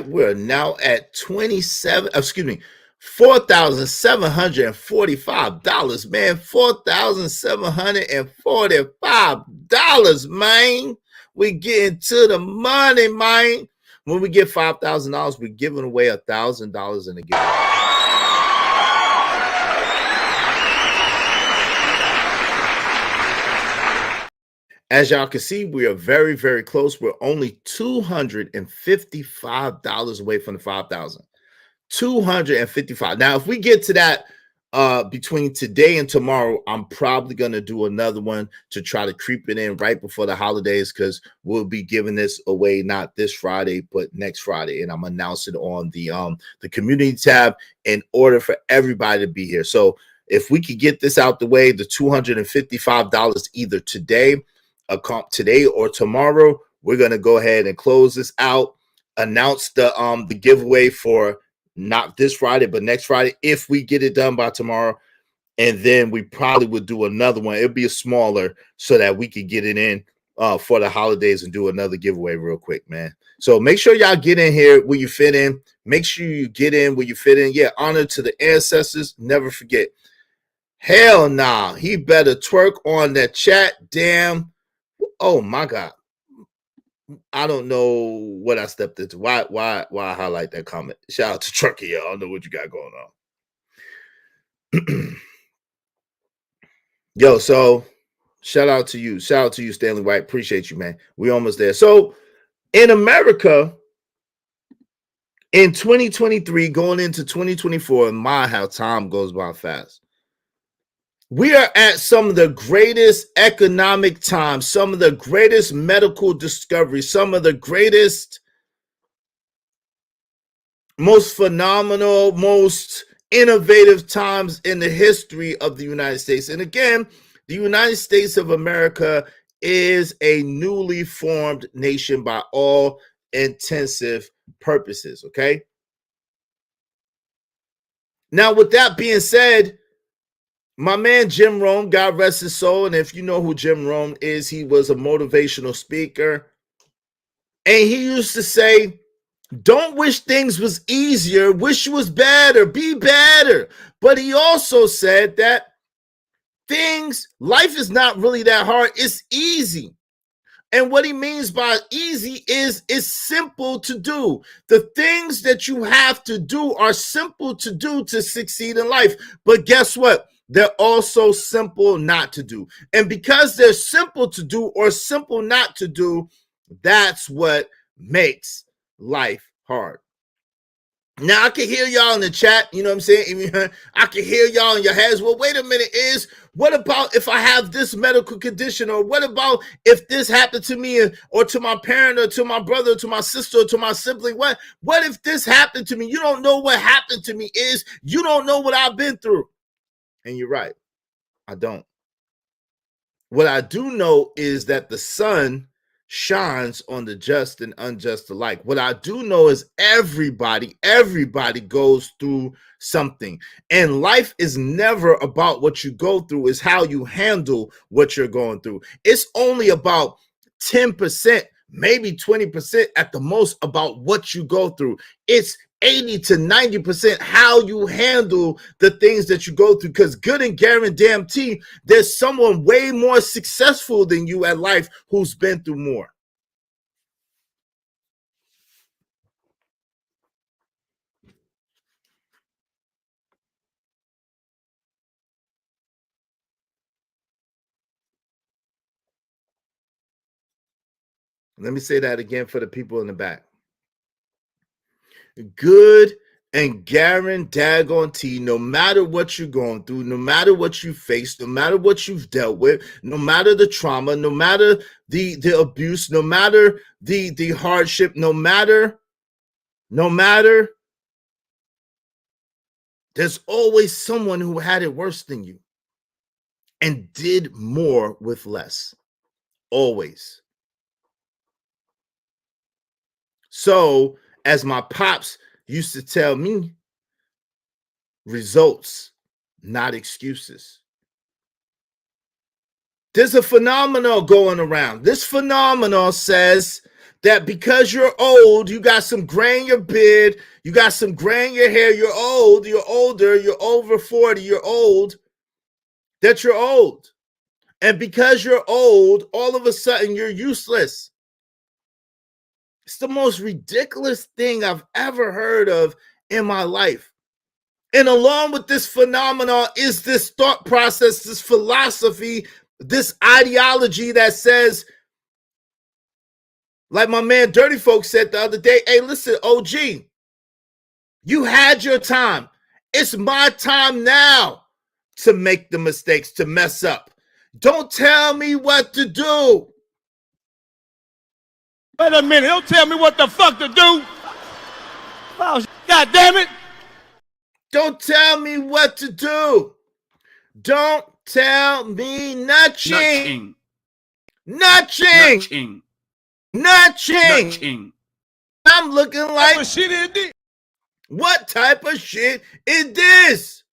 we're now at $4,745, man. $4,745, man. We getting to the money, man. When we get $5,000, we're giving away $1,000 in a giveaway. As y'all can see, we are very, very close. We're only $255 away from the 5,000. 255. Now, if we get to that between today and tomorrow, I'm probably going to do another one to try to creep it in right before the holidays, because we'll be giving this away not this Friday, but next Friday. And I'm announcing it on the community tab in order for everybody to be here. So if we could get this out the way, the $255 either today or tomorrow, we're going to go ahead and close this out, announce the giveaway for not this Friday, but next Friday, if we get it done by tomorrow. And then we probably would do another one. It'll be a smaller so that we could get it in for the holidays and do another giveaway real quick, man. So make sure y'all get in here where you fit in. Make sure you get in where you fit in. Yeah, honor to the ancestors. Never forget. Hell nah. He better twerk on that chat. Damn. Oh my God. I don't know what I stepped into. Why highlight that comment? Shout out to Truckee. I don't know what you got going on. Yo, so shout out to you. Shout out to you, Stanley White. Appreciate you, man. We almost there. So in America, in 2023, going into 2024, how time goes by fast. We are at some of the greatest economic times, some of the greatest medical discoveries, some of the greatest, most phenomenal, most innovative times in the history of the United States. And again, the United States of America is a newly formed nation by all intensive purposes, okay? Now, with that being said, my man Jim Rohn, God rest his soul, and if you know who Jim Rohn is, he was a motivational speaker. And he used to say, don't wish things was easier, wish it was better, be better. But he also said that life is not really that hard, it's easy. And what he means by easy is it's simple to do. The things that you have to do are simple to do to succeed in life. But guess what? They're also simple not to do. And because they're simple to do or simple not to do, that's what makes life hard. Now, I can hear y'all in the chat, you know what I'm saying? I can hear y'all in your heads. Well, wait a minute, what about if I have this medical condition? Or what about if this happened to me or to my parent or to my brother or to my sister or to my sibling? What if this happened to me? You don't know what happened to me you don't know what I've been through. And you're right, I don't. What I do know is that the sun shines on the just and unjust alike. What I do know is everybody goes through something. And life is never about what you go through, it's how you handle what you're going through. It's only about 10%, maybe 20% at the most about what you go through. It's 80 to 90% how you handle the things that you go through. Because good and guarantee there's someone way more successful than you at life who's been through more. Let me say that again for the people in the back. Good and guarantee, no matter what you're going through, no matter what you face, no matter what you've dealt with, no matter the trauma, no matter the abuse, no matter the hardship, no matter, there's always someone who had it worse than you and did more with less. Always. So, as my pops used to tell me, results, not excuses. There's a phenomenon going around. This phenomenon says that because you're old, you got some gray in your beard, you got some gray in your hair, you're old, you're older, you're over 40, you're old, that you're old. And because you're old, all of a sudden you're useless. It's the most ridiculous thing I've ever heard of in my life. And along with this phenomenon is this thought process, this philosophy, this ideology that says, like my man Dirty Folk said the other day, hey, listen, OG, you had your time. It's my time now to make the mistakes, to mess up. Don't tell me what to do. Wait a minute, don't tell me what the fuck to do. Oh, God damn it. Don't tell me what to do. Don't tell me nothing. Nothing. I'm looking like, what shit is this? What type of shit is this?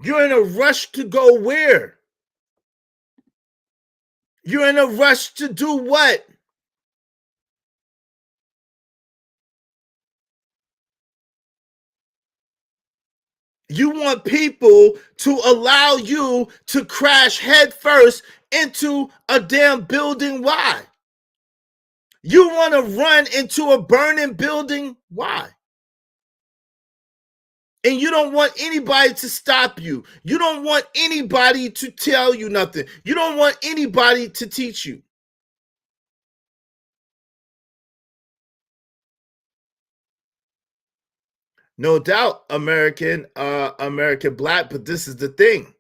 You're in a rush to go where? You're in a rush to do what? You want people to allow you to crash headfirst into a damn building. Why? You want to run into a burning building. Why? And you don't want anybody to stop you. You don't want anybody to tell you nothing. You don't want anybody to teach you. No doubt, American Black, but this is the thing.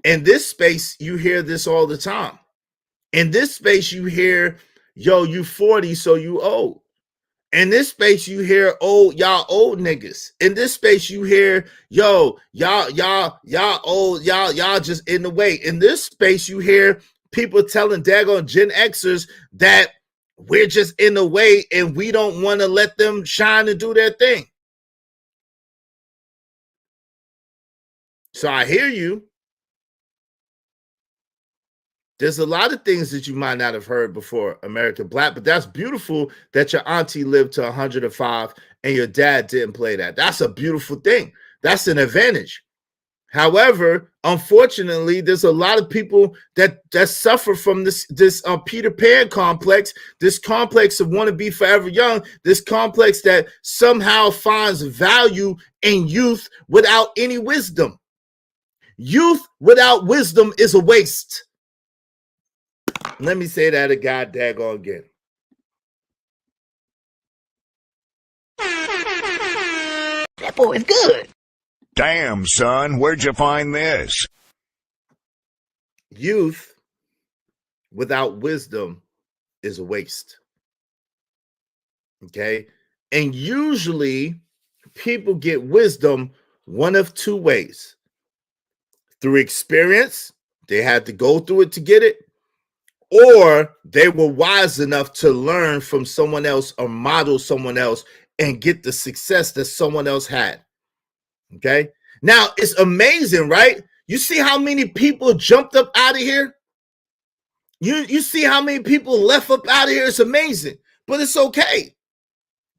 In this space, you hear this all the time. In this space, you hear, yo, you 40, so you old. In this space, you hear, oh, y'all old niggas. In this space, you hear, yo, y'all old, y'all just in the way. In this space, you hear people telling daggone Gen Xers that we're just in the way and we don't want to let them shine and do their thing. So I hear you. There's a lot of things that you might not have heard before, American Black, but that's beautiful that your auntie lived to 105 and your dad didn't play that. That's a beautiful thing. That's an advantage. However, unfortunately, there's a lot of people that suffer from this Peter Pan complex, this complex of want to be forever young, this complex that somehow finds value in youth without any wisdom. Youth without wisdom is a waste. Let me say that a god daggone again. That boy is good. Damn, son, where'd you find this? Youth without wisdom is a waste. Okay? And usually people get wisdom one of two ways. Through experience, they had to go through it to get it, or they were wise enough to learn from someone else or model someone else and get the success that someone else had. Okay. Now it's amazing, right? You see how many people jumped up out of here? You see how many people left up out of here? It's amazing, but it's okay.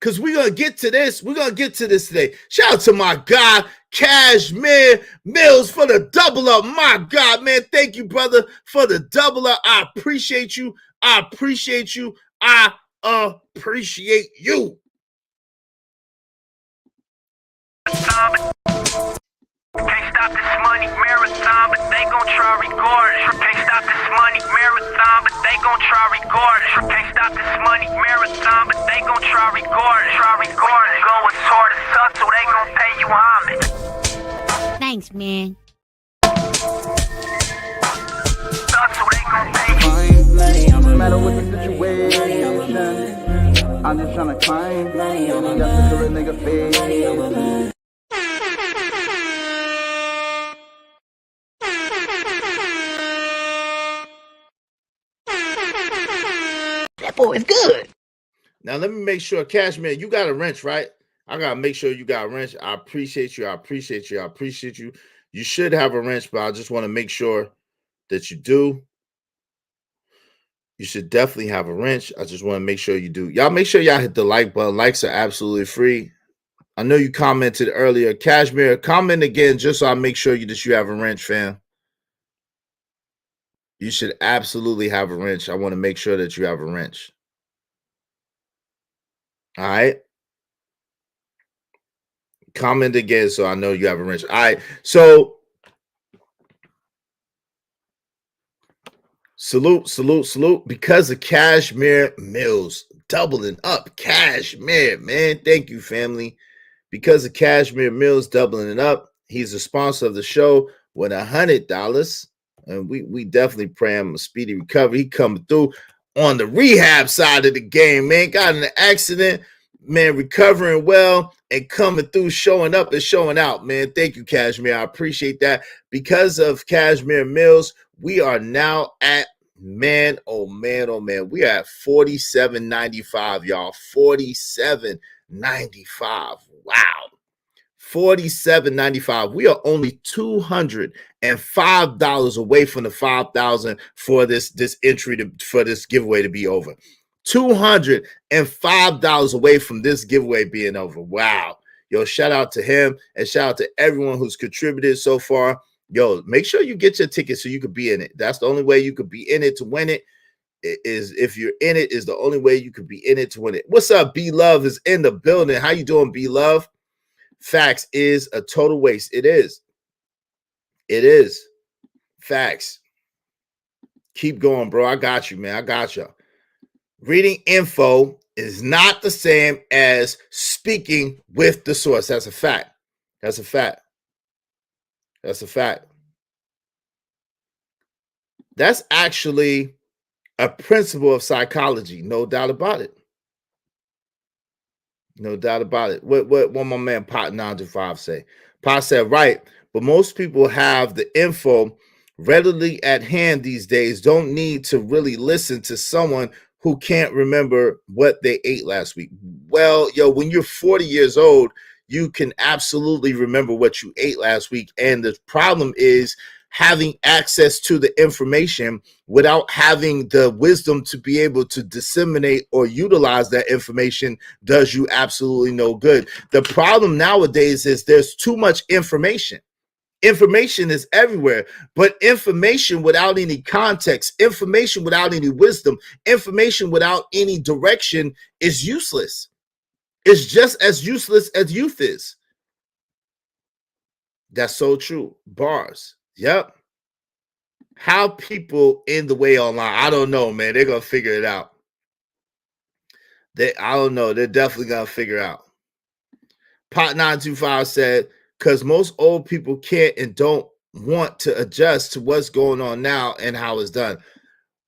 Because we're going to get to this. We're going to get to this today. Shout out to my guy, Cashmere Mills, for the double up. My God, man. Thank you, brother, for the double up. I appreciate you. I appreciate you. I appreciate you. Can't stop this money marathon, but they gon' try record. Can't stop this money marathon, but they gon' try record. Can't stop this money marathon, but they gon' try record. Go as hard as us, so they gon' pay you homage. Thanks, man. No matter what the situation, I'm just tryna climb. Got to a nigga face. That boy is good. Now let me make sure, Cashmere, you got a wrench, right? I gotta make sure you got a wrench. I appreciate you. I appreciate you. I appreciate you. You should have a wrench, but I just want to make sure that you do. You should definitely have a wrench. I just want to make sure you do. Y'all make sure y'all hit the like button. Likes are absolutely free. I know you commented earlier. Cashmere, comment again just so I make sure that you have a wrench, fam. You should absolutely have a wrench. I want to make sure that you have a wrench. All right. Comment again so I know you have a wrench. All right. So salute. Because of Cashmere Mills doubling up. Cashmere, man. Thank you, family. Because of Cashmere Mills doubling it up, he's a sponsor of the show with $100. And we definitely pray him a speedy recovery. He coming through on the rehab side of the game, man. Got in an accident, man, recovering well and coming through, showing up and showing out, man. Thank you, Cashmere. I appreciate that. Because of Cashmere Mills, we are now at, man, oh man, we are at $47.95, y'all. $47.95. Wow. $47.95. We are only $205 away from the $5,000 for this entry for this giveaway to be over. $205 away from this giveaway being over. Wow. Yo, shout out to him and shout out to everyone who's contributed so far. Yo, make sure you get your ticket so you could be in it. That's the only way you could be in it to win it. Is if you're in it is the only way you could be in it to win it. What's up? B Love is in the building. How you doing, B Love? Facts is a total waste. It is. It is. Facts. Keep going, bro. I got you, man. I got you. Reading info is not the same as speaking with the source. That's a fact. That's a fact. That's a fact. That's actually a principle of psychology. No doubt about it. No doubt about it. What my man Pot 925 say? Pot said, right, but most people have the info readily at hand these days. Don't need to really listen to someone who can't remember what they ate last week. Well, yo, when you're 40 years old, you can absolutely remember what you ate last week. And the problem is having access to the information without having the wisdom to be able to disseminate or utilize that information does you absolutely no good. The problem nowadays is there's too much information. Information is everywhere, but information without any context, information without any wisdom, information without any direction is useless. It's just as useless as youth is. That's so true. Bars. Yep. How people in the way online, I don't know, man. They're going to figure it out. I don't know. They're definitely going to figure out. Pot 925 said, because most old people can't and don't want to adjust to what's going on now and how it's done.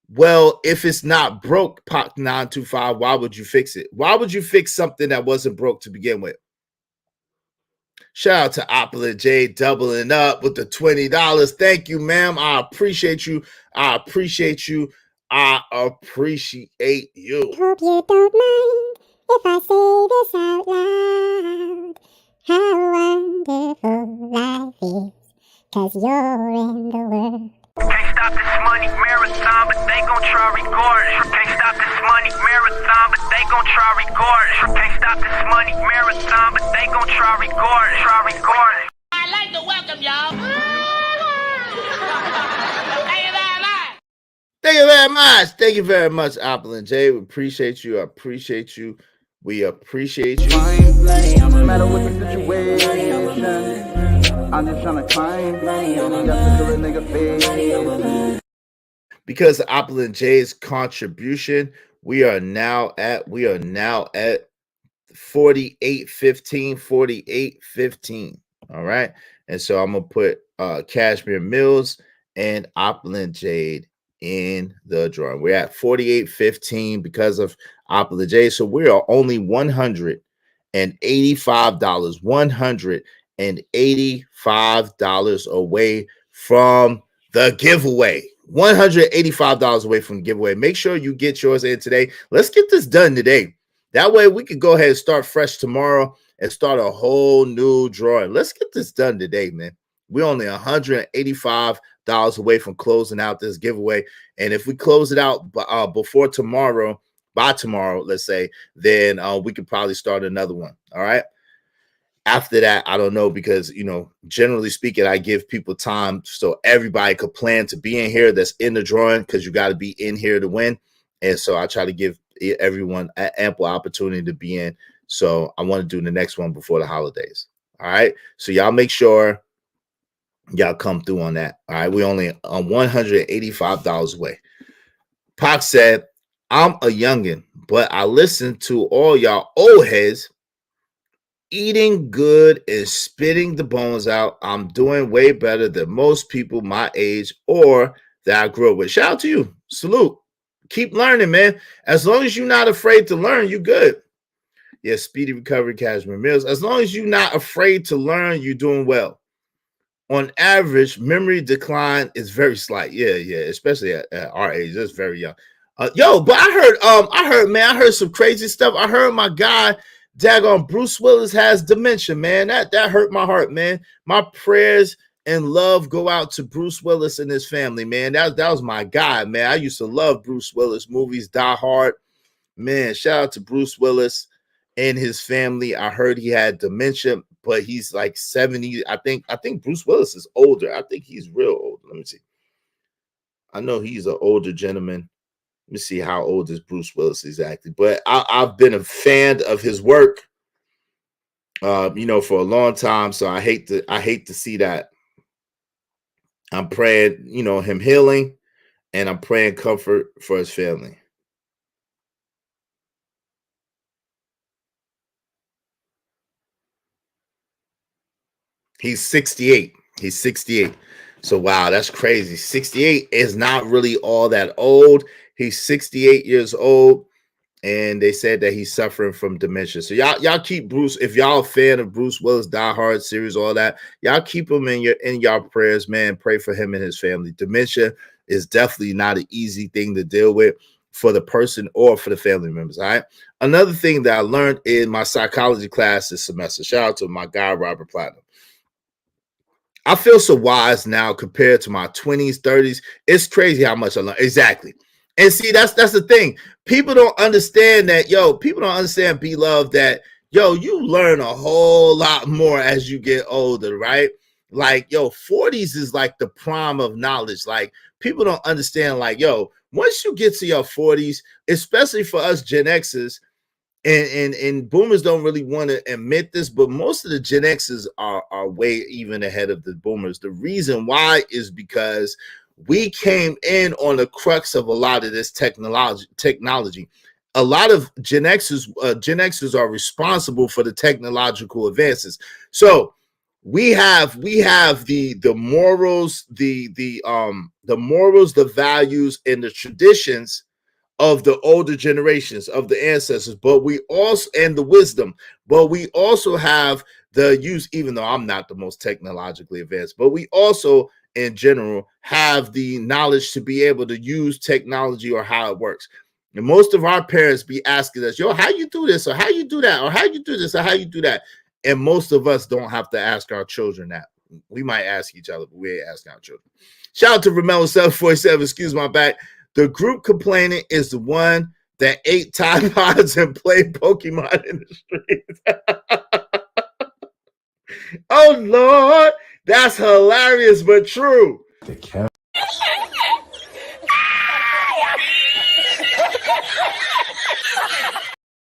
Well, if it's not broke, Pot 925, why would you fix it? Why would you fix something that wasn't broke to begin with? Shout out to Opula J doubling up with the $20. Thank you, ma'am. I appreciate you. I appreciate you. I appreciate you. Hope you don't mind if I say this out loud. How wonderful life is, 'cause you're in the world. Can't stop this money marathon, but they gon' try regardless. Can't stop this money marathon, but they gon' try regardless. Can't stop this money marathon, but they gon' try regardless. Try regardless. I'd like to welcome y'all. Thank you very much. Thank you very much. Thank you very much, Apple and Jay. We appreciate you. I appreciate you. We appreciate you. No matter what the situation, I'm just trying to climb. Got to do a nigga face. Because of Apple and Jay's contribution, we are now at 4815. All right. And so I'm gonna put Cashmere Mills and Apple and Jade in the drawing. We're at 4815 because of Apple and Jade. So we are only $185. $185 away from the giveaway. $185 away from the giveaway. Make sure you get yours in today. Let's get this done today. That way we can go ahead and start fresh tomorrow and start a whole new drawing. Let's get this done today, man. We're only $185 away from closing out this giveaway. And if we close it out before tomorrow, by tomorrow, let's say, then we could probably start another one. All right. After that, I don't know, because, you know, generally speaking, I give people time so everybody could plan to be in here that's in the drawing, because you got to be in here to win. And so I try to give everyone an ample opportunity to be in. So I want to do the next one before the holidays. All right. So y'all make sure y'all come through on that. All right. We only $185 away. Pac said, I'm a youngin', but I listen to all y'all old heads eating good and spitting the bones out. I'm doing way better than most people my age or that I grew up with. Shout out to you. Salute. Keep learning, man. As long as you're not afraid to learn, you're good. Yeah, speedy recovery, Cashmere Mills. As long as you're not afraid to learn, you're doing well. On average, memory decline is very slight. Yeah, especially at our age. That's very young. But I heard some crazy stuff. I heard my guy, daggone Bruce Willis, has dementia, man. That hurt my heart, man. My prayers and love go out to Bruce Willis and his family, man. That was my guy, man. I used to love Bruce Willis movies, Die Hard. Man, shout out to Bruce Willis and his family. I heard he had dementia, but he's like 70. I think Bruce Willis is older. I think he's real old. Let me see. I know he's an older gentleman. Let me see how old is Bruce Willis exactly. But I've been a fan of his work, for a long time. So I hate to see that. I'm praying, him healing, and I'm praying comfort for his family. He's 68. He's 68. So, wow, that's crazy. 68 is not really all that old. He's 68 years old, and they said that he's suffering from dementia. So y'all keep Bruce. If y'all a fan of Bruce Willis, Die Hard series, all that, y'all keep him in y'all prayers, man. Pray for him and his family. Dementia is definitely not an easy thing to deal with for the person or for the family members. All right. Another thing that I learned in my psychology class this semester. Shout out to my guy Robert Platinum. I feel so wise now compared to my 20s, 30s. It's crazy how much I learned. Exactly. And see, that's the thing. People don't understand that, people don't understand, Beloved, that, you learn a whole lot more as you get older, right? Like, 40s is like the prime of knowledge. Like, people don't understand, like, once you get to your 40s, especially for us Gen Xers, and boomers don't really want to admit this, but most of the Gen Xers are way even ahead of the boomers. The reason why is because we came in on the crux of a lot of this technology. A lot of Gen Xers are responsible for the technological advances. So we have the morals, the morals, the values, and the traditions of the older generations, of the ancestors, but we also, and the wisdom, but we also have the use, even though I'm not the most technologically advanced, but we also in general have the knowledge to be able to use technology or how it works. And most of our parents be asking us, yo, how you do this, or how you do that, or how you do this, or how you do that. And most of us don't have to ask our children that. We might ask each other, but we ain't asking our children. Shout out to Ramelo747, excuse my back. The group complaining is the one that ate Tide Pods and played Pokemon in the streets. Oh, Lord, that's hilarious, but true.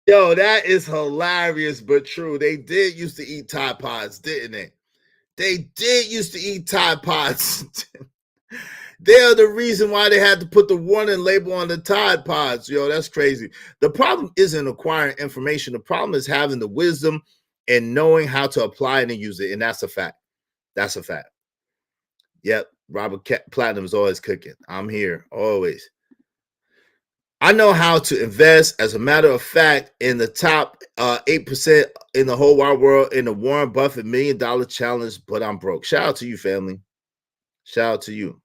Yo, that is hilarious, but true. They did used to eat Tide Pods, didn't they? They did used to eat Tide Pods. They are the reason why they had to put the warning label on the Tide Pods. Yo, that's crazy. The problem isn't acquiring information. The problem is having the wisdom and knowing how to apply it and use it. And that's a fact. That's a fact. Yep. Robert Platinum is always cooking. I'm here always. I know how to invest. As a matter of fact, in the top 8% in the whole wide world in the Warren Buffett $1 Million Challenge, but I'm broke. Shout out to you, family. Shout out to you.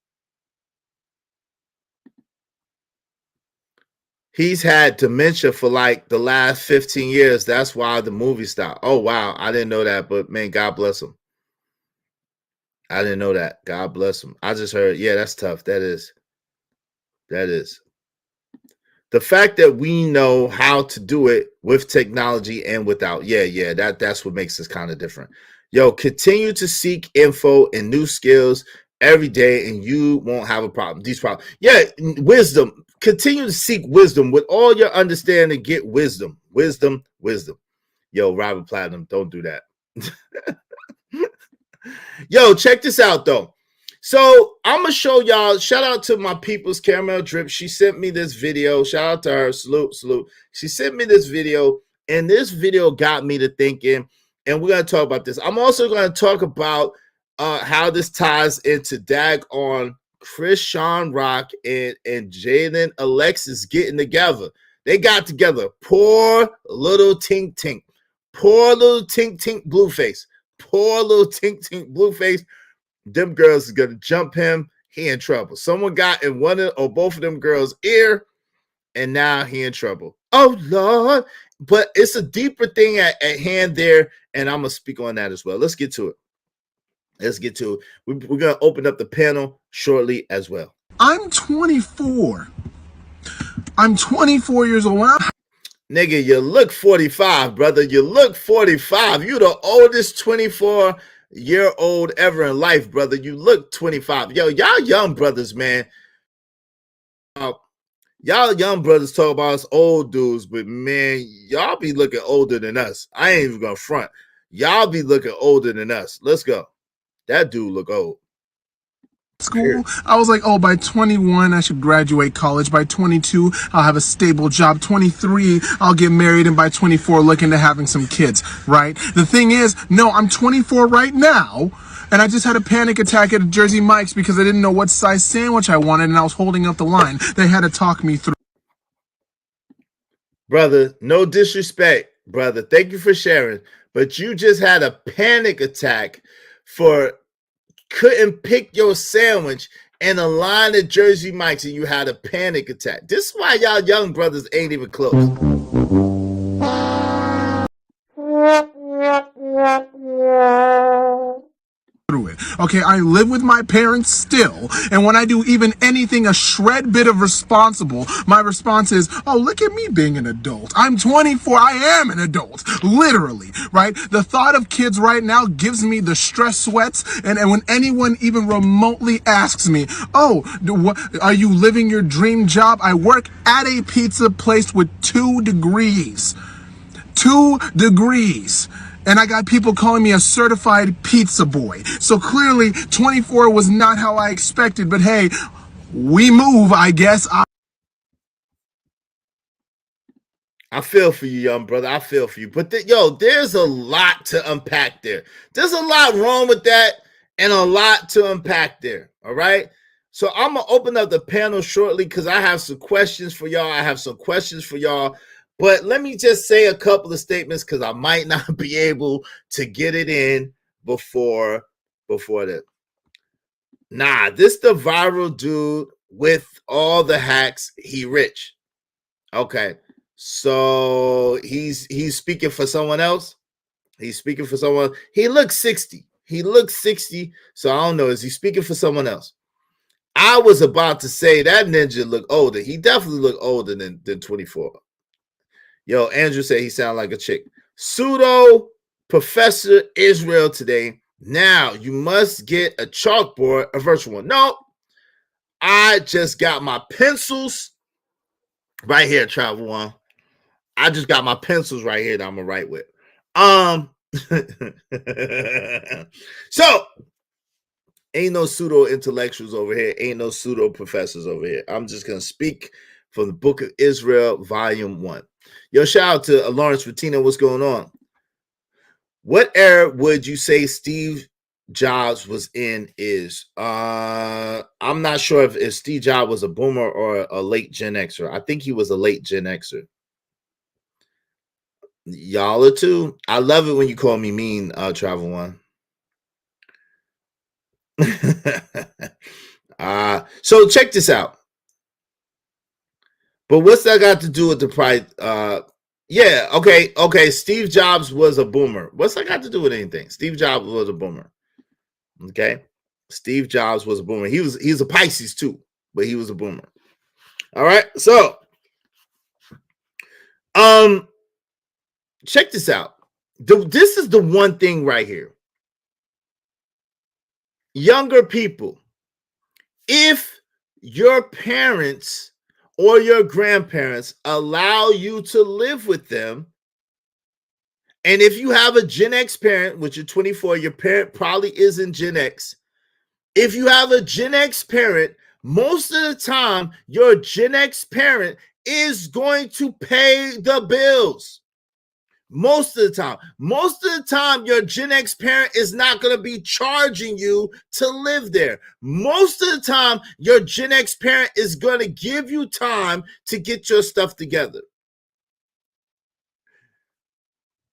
He's had dementia for like the last 15 years. That's why the movie stopped. Oh, wow. I didn't know that, but man, God bless him. I didn't know that. God bless him. I just heard, yeah, that's tough. That is. The fact that we know how to do it with technology and without. Yeah, that's what makes this kind of different. Yo, continue to seek info and new skills every day, and you won't have a problem. These problems. Yeah, wisdom. Continue to seek wisdom with all your understanding. Get wisdom. Wisdom. Yo, Robert Platinum, don't do that. Yo, check this out, though. So I'm going to show y'all, shout out to my people's Caramel Drip. She sent me this video. Shout out to her. Salute. She sent me this video, and this video got me to thinking, and we're going to talk about this. I'm also going to talk about how this ties into daggone Chris Sean Rock and Jaden Alexis getting together. They got together. Poor little Tink Tink. Poor little Tink Tink Blueface. Poor little Tink Tink Blueface. Them girls is gonna jump him. He in trouble. Someone got in one or both of them girls' ear, and now he in trouble. Oh Lord! But it's a deeper thing at hand there, and I'm gonna speak on that as well. Let's get to it. We're gonna open up the panel shortly as well. I'm 24. I'm 24 years old. Nigga, you look 45, brother. You look 45. You the oldest 24-year-old ever in life, brother. You look 25. Yo, y'all young brothers, man. Y'all young brothers talk about us old dudes, but man, y'all be looking older than us. I ain't even gonna front. Y'all be looking older than us. Let's go. That dude look old. School, I was like, oh, by 21, I should graduate college. By 22, I'll have a stable job. 23, I'll get married. And by 24, look into having some kids, right? The thing is, no, I'm 24 right now. And I just had a panic attack at Jersey Mike's because I didn't know what size sandwich I wanted. And I was holding up the line. They had to talk me through. Brother, no disrespect, brother. Thank you for sharing. But you just had a panic attack for couldn't pick your sandwich in a line at Jersey Mike's, and you had a panic attack. This is why y'all young brothers ain't even close. Through it. Okay, I live with my parents still, and when I do even anything a shred bit of responsible, my response is, oh, look at me being an adult. I'm 24, I am an adult, literally, right? The thought of kids right now gives me the stress sweats, and when anyone even remotely asks me, oh, are you living your dream job? I work at a pizza place with 2 degrees. 2 degrees. And I got people calling me a certified pizza boy. So clearly 24 was not how I expected, but hey, we move, I guess. I feel for you, young brother. I feel for you. But there's a lot to unpack there. There's a lot wrong with that and a lot to unpack there. All right. So I'm going to open up the panel shortly because I have some questions for y'all. But let me just say a couple of statements because I might not be able to get it in before that. Nah, this the viral dude with all the hacks. He rich. Okay. So he's speaking for someone else. He's speaking for someone. He looks 60. He looks 60. So I don't know. Is he speaking for someone else? I was about to say that ninja looked older. He definitely looked older than 24. Yo, Andrew said he sounded like a chick. Pseudo Professor Israel today. Now you must get a chalkboard, a virtual one. No, I just got my pencils right here, Travel One. I just got my pencils right here that I'm gonna write with. So ain't no pseudo intellectuals over here, ain't no pseudo professors over here. I'm just gonna speak from the Book of Israel, Volume 1. Yo, shout out to Lawrence Ratina. What's going on? What era would you say Steve Jobs was in? I'm not sure if Steve Jobs was a boomer or a late Gen Xer. I think he was a late Gen Xer. Y'all are too. I love it when you call me mean, Travel One. So check this out. But what's that got to do with the price? Yeah, okay. Steve Jobs was a boomer. What's that got to do with anything? Steve Jobs was a boomer. Okay. Steve Jobs was a boomer. He's a Pisces too, but he was a boomer. All right. So check this out. This is the one thing right here. Younger people, if your parents or your grandparents allow you to live with them, and if you have a Gen X parent, which you're 24, your parent probably isn't Gen X. If you have a Gen X parent, most of the time, your Gen X parent is going to pay the bills. Most of the time, your Gen X parent is not going to be charging you to live there. Most of the time, your Gen X parent is going to give you time to get your stuff together.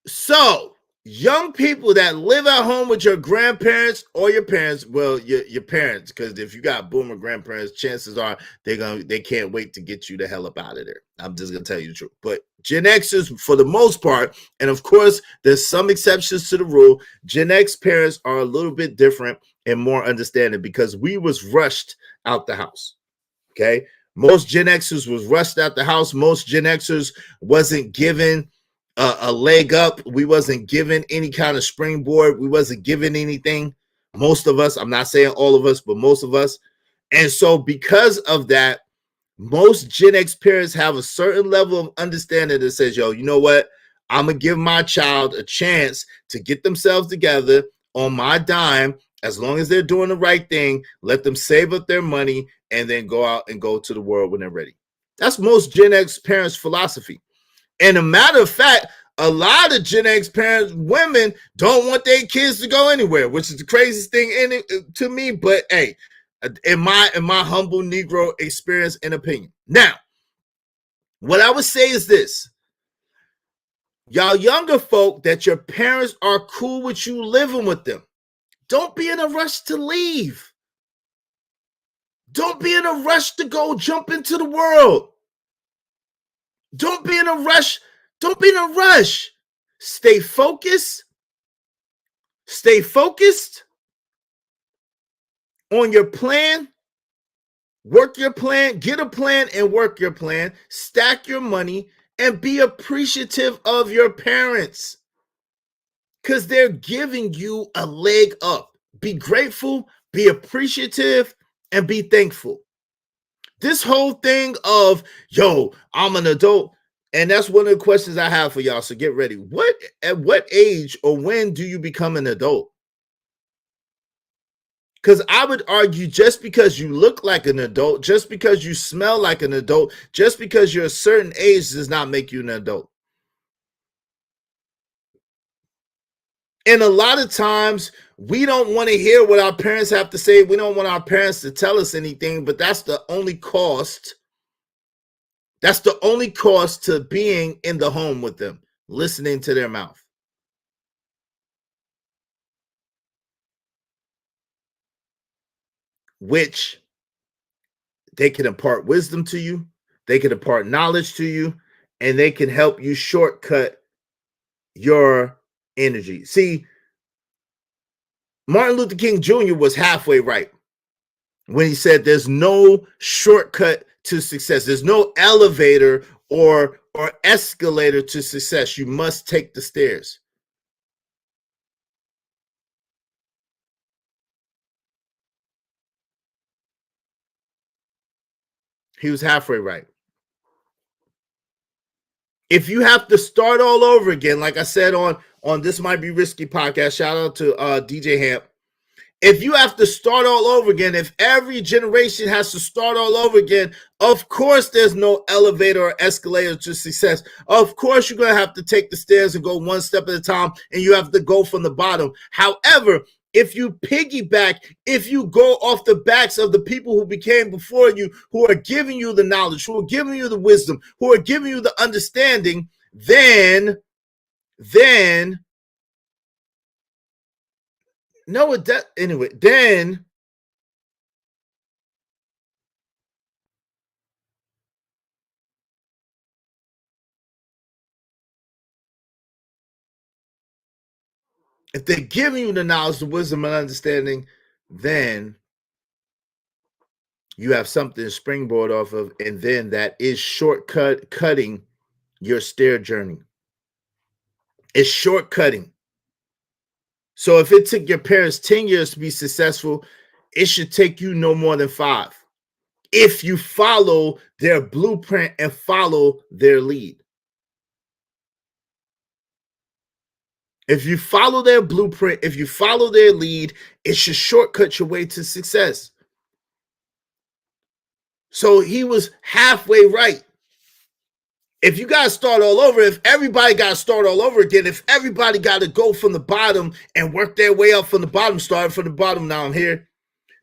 So, young people that live at home with your grandparents or your parents, well, your parents, because if you got boomer grandparents, chances are they can't wait to get you the hell up out of there. I'm just gonna tell you the truth. But Gen Xers, for the most part, and of course, there's some exceptions to the rule. Gen X parents are a little bit different and more understanding because we was rushed out the house. Okay, most Gen Xers was rushed out the house. Most Gen Xers wasn't given a leg up. We wasn't given any kind of springboard. We wasn't given anything. Most of us, I'm not saying all of us, but most of us. And so because of that, most Gen X parents have a certain level of understanding that says, yo, you know what? I'm going to give my child a chance to get themselves together on my dime. As long as they're doing the right thing, let them save up their money and then go out and go to the world when they're ready. That's most Gen X parents' philosophy. And a matter of fact, a lot of Gen X parents, women, don't want their kids to go anywhere, which is the craziest thing in it to me. But hey, in my humble Negro experience and opinion. Now, what I would say is this. Y'all younger folk that your parents are cool with you living with them, don't be in a rush to leave. Don't be in a rush to go jump into the world. Don't be in a rush. Don't be in a rush. Stay focused. Stay focused on your plan. Work your plan. Get a plan and work your plan. Stack your money and be appreciative of your parents because they're giving you a leg up. Be grateful, be appreciative, and be thankful. This whole thing of, yo, I'm an adult. And that's one of the questions I have for y'all. So get ready. At what age or when do you become an adult? Because I would argue just because you look like an adult, just because you smell like an adult, just because you're a certain age does not make you an adult. And a lot of times we don't want to hear what our parents have to say. We don't want our parents to tell us anything, but that's the only cost. That's the only cost to being in the home with them, listening to their mouth. Which they can impart wisdom to you. They can impart knowledge to you, and they can help you shortcut your energy. See, Martin Luther King Jr. was halfway right when he said there's no shortcut to success. There's no elevator or escalator to success. You must take the stairs. He was halfway right. If you have to start all over again, like I said on This Might Be Risky podcast, shout out to DJ Hamp. If you have to start all over again, if every generation has to start all over again, of course there's no elevator or escalator to success. Of course you're going to have to take the stairs and go one step at a time, and you have to go from the bottom. However, if you piggyback, if you go off the backs of the people who became before you, who are giving you the knowledge, who are giving you the wisdom, who are giving you the understanding, then no, it does. Anyway, then if they're giving you the knowledge, the wisdom, and understanding, then you have something to springboard off of, and then that is cutting your stair journey. It's shortcutting. So if it took your parents 10 years to be successful, it should take you no more than 5. If you follow their blueprint and follow their lead. If you follow their blueprint, if you follow their lead, it should shortcut your way to success. So he was halfway right. If you got to start all over, if everybody got to start all over again, if everybody got to go from the bottom and work their way up from the bottom, started from the bottom, now I'm here.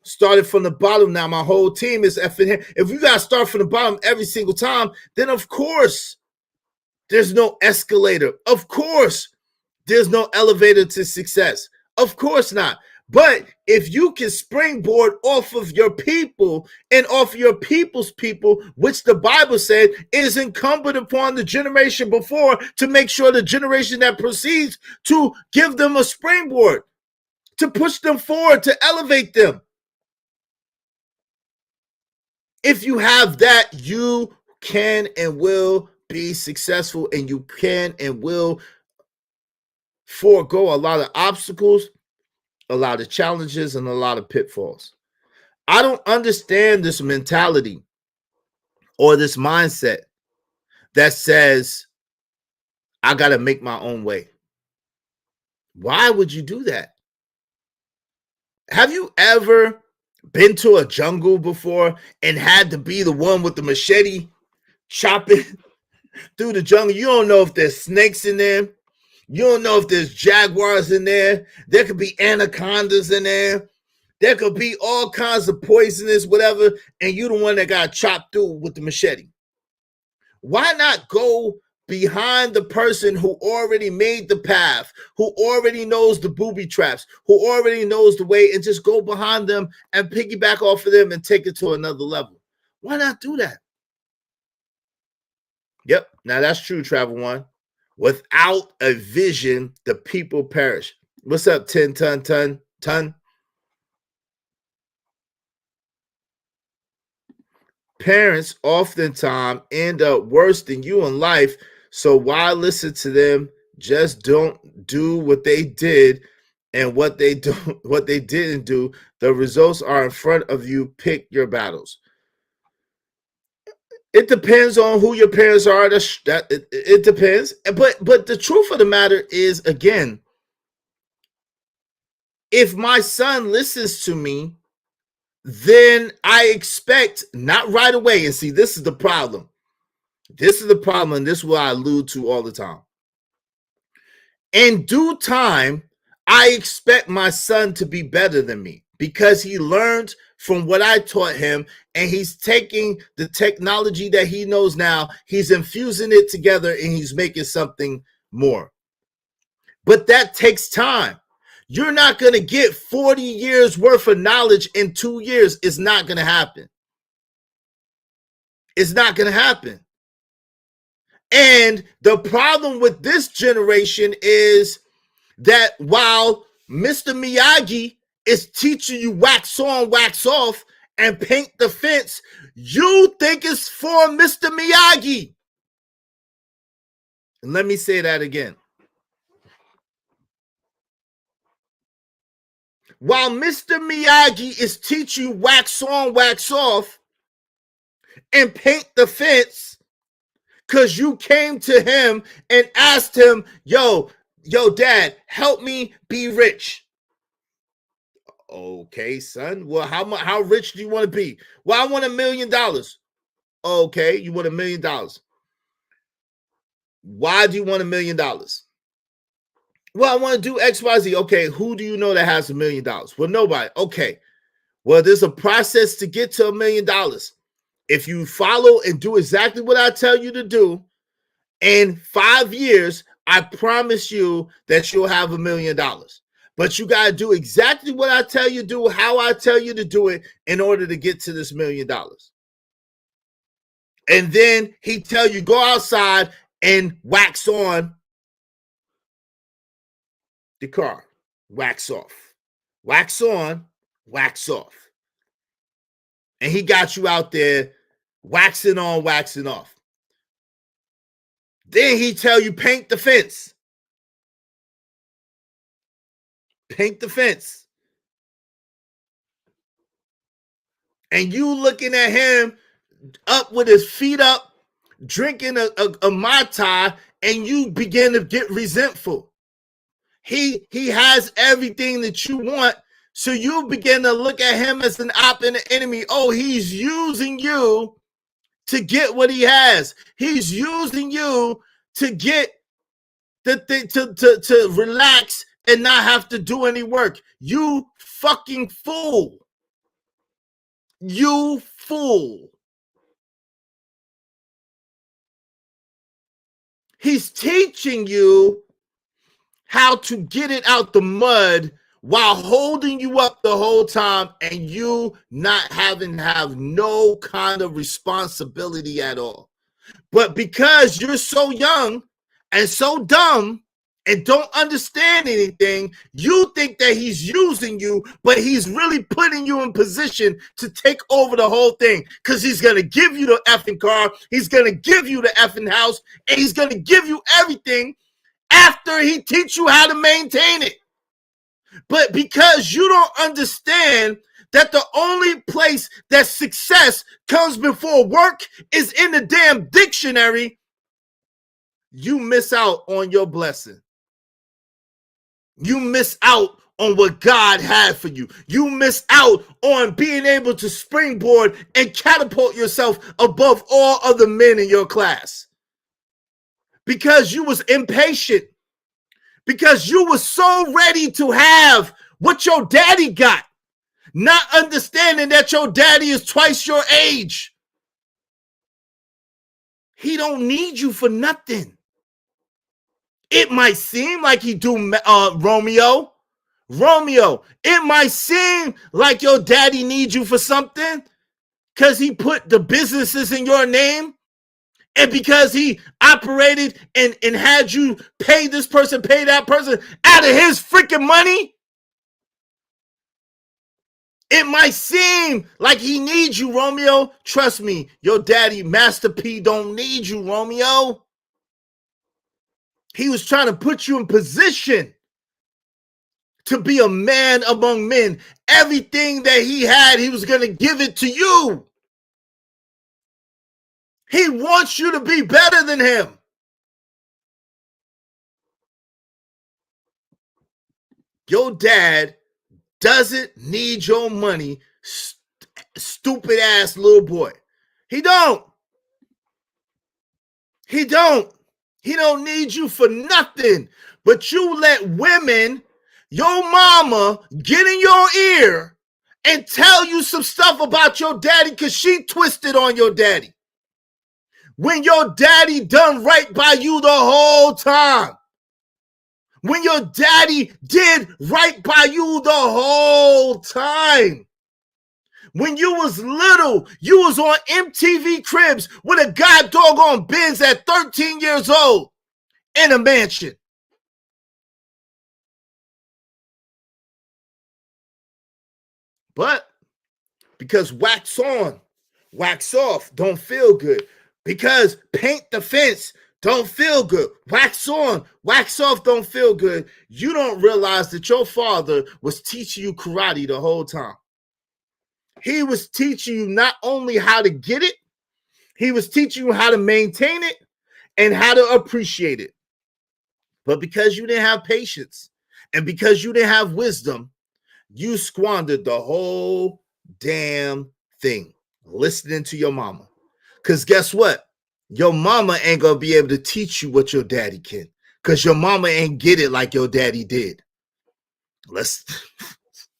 Started from the bottom, now my whole team is effing here. If you got to start from the bottom every single time, then of course there's no escalator. Of course there's no elevator to success. Of course not. But if you can springboard off of your people and off of your people's people, which the Bible said is incumbent upon the generation before to make sure the generation that proceeds to give them a springboard, to push them forward, to elevate them. If you have that, you can and will be successful, and you can and will forego a lot of obstacles, a lot of challenges, and a lot of pitfalls. I don't understand this mentality or this mindset that says, I got to make my own way. Why would you do that? Have you ever been to a jungle before and had to be the one with the machete chopping through the jungle? You don't know if there's snakes in there. You don't know if there's jaguars in there. There could be anacondas in there. There could be all kinds of poisonous, whatever, and you're the one that got chopped through with the machete. Why not go behind the person who already made the path, who already knows the booby traps, who already knows the way, and just go behind them and piggyback off of them and take it to another level? Why not do that? Yep, now that's true, Travel One. Without a vision, the people perish. What's up, 10 ton? Parents oftentimes end up worse than you in life, so why listen to them? Just don't do what they did, and what they didn't do. The results are in front of you. Pick your battles. It depends on who your parents are. It depends. But the truth of the matter is, again, if my son listens to me, then I expect, not right away. And see, this is the problem. This is the problem, and this is what I allude to all the time. In due time, I expect my son to be better than me because he learned from what I taught him, and he's taking the technology that he knows now, he's infusing it together, and he's making something more. But that takes time. You're not going to get 40 years worth of knowledge in 2 years. It's not going to happen. It's not going to happen. And the problem with this generation is that while Mr. Miyagi is teaching you wax on, wax off, and paint the fence, you think it's for Mr. Miyagi. And let me say that again. While Mr. Miyagi is teaching you wax on, wax off, and paint the fence, because you came to him and asked him, yo, dad, help me be rich. Okay, son. Well, how rich do you want to be? Well, I want $1 million. Okay, you want $1 million. Why do you want $1 million? Well, I want to do X, Y, Z. Okay, who do you know that has $1 million? Well, nobody. Okay. Well, there's a process to get to $1 million. If you follow and do exactly what I tell you to do, in 5 years, I promise you that you'll have $1 million. But you got to do exactly what I tell you to do, how I tell you to do it in order to get to this $1 million. And then he tell you, go outside and wax on the car, wax off, wax on, wax off. And he got you out there waxing on, waxing off. Then he tell you paint the fence. Paint the fence. And you looking at him up with his feet up, drinking a Mai Tai, and you begin to get resentful. He has everything that you want, so you begin to look at him as an op and an enemy. Oh, he's using you to get what he has. He's using you to get the thing to relax and not have to do any work. You fucking fool. You fool. He's teaching you how to get it out the mud while holding you up the whole time and you not having to have no kind of responsibility at all. But because you're so young and so dumb and don't understand anything, you think that he's using you, but he's really putting you in position to take over the whole thing, because he's going to give you the effing car, he's going to give you the effing house, and he's going to give you everything after he teach you how to maintain it. But because you don't understand that the only place that success comes before work is in the damn dictionary, you miss out on your blessing. You miss out on what God had for you. You miss out on being able to springboard and catapult yourself above all other men in your class. Because you was impatient. Because you were so ready to have what your daddy got, not understanding that your daddy is twice your age. He don't need you for nothing. It might seem like he do, Romeo. Romeo, it might seem like your daddy needs you for something because he put the businesses in your name. And because he operated and had you pay this person, pay that person out of his freaking money, it might seem like he needs you, Romeo. Trust me, your daddy, Master P, don't need you, Romeo. He was trying to put you in position to be a man among men. Everything that he had, he was going to give it to you. He wants you to be better than him. Your dad doesn't need your money, stupid ass little boy. He don't. He don't. He don't need you for nothing. But you let women, your mama, get in your ear and tell you some stuff about your daddy because she twisted on your daddy. When your daddy done right by you the whole time. When your daddy did right by you the whole time. When you was little, you was on MTV Cribs with a god doggone Benz at 13 years old in a mansion. But because wax on, wax off don't feel good. Because paint the fence don't feel good. Wax on, wax off don't feel good. You don't realize that your father was teaching you karate the whole time. He was teaching you not only how to get it, he was teaching you how to maintain it and how to appreciate it. But because you didn't have patience and because you didn't have wisdom, you squandered the whole damn thing listening to your mama. Because guess what? Your mama ain't going to be able to teach you what your daddy can. Because your mama ain't get it like your daddy did. Let's...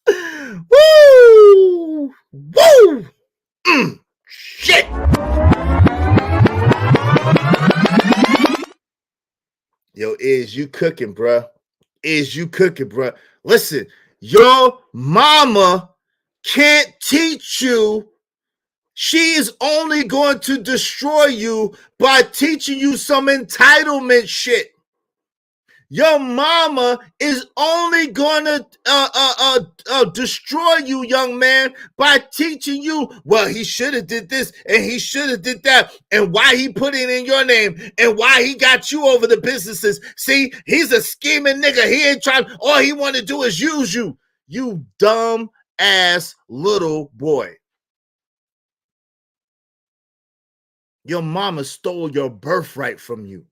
Woo! Woo! Shit! Yo, you cooking, bruh. You cooking, bruh. Listen, your mama can't teach you. She is only going to destroy you by teaching you some entitlement shit. Your mama is only going to destroy you, young man, by teaching you, well, he should have did this and he should have did that and why he put it in your name and why he got you over the businesses. See, he's a scheming nigga. He ain't trying. All he want to do is use you. You dumb ass little boy. Your mama stole your birthright from you.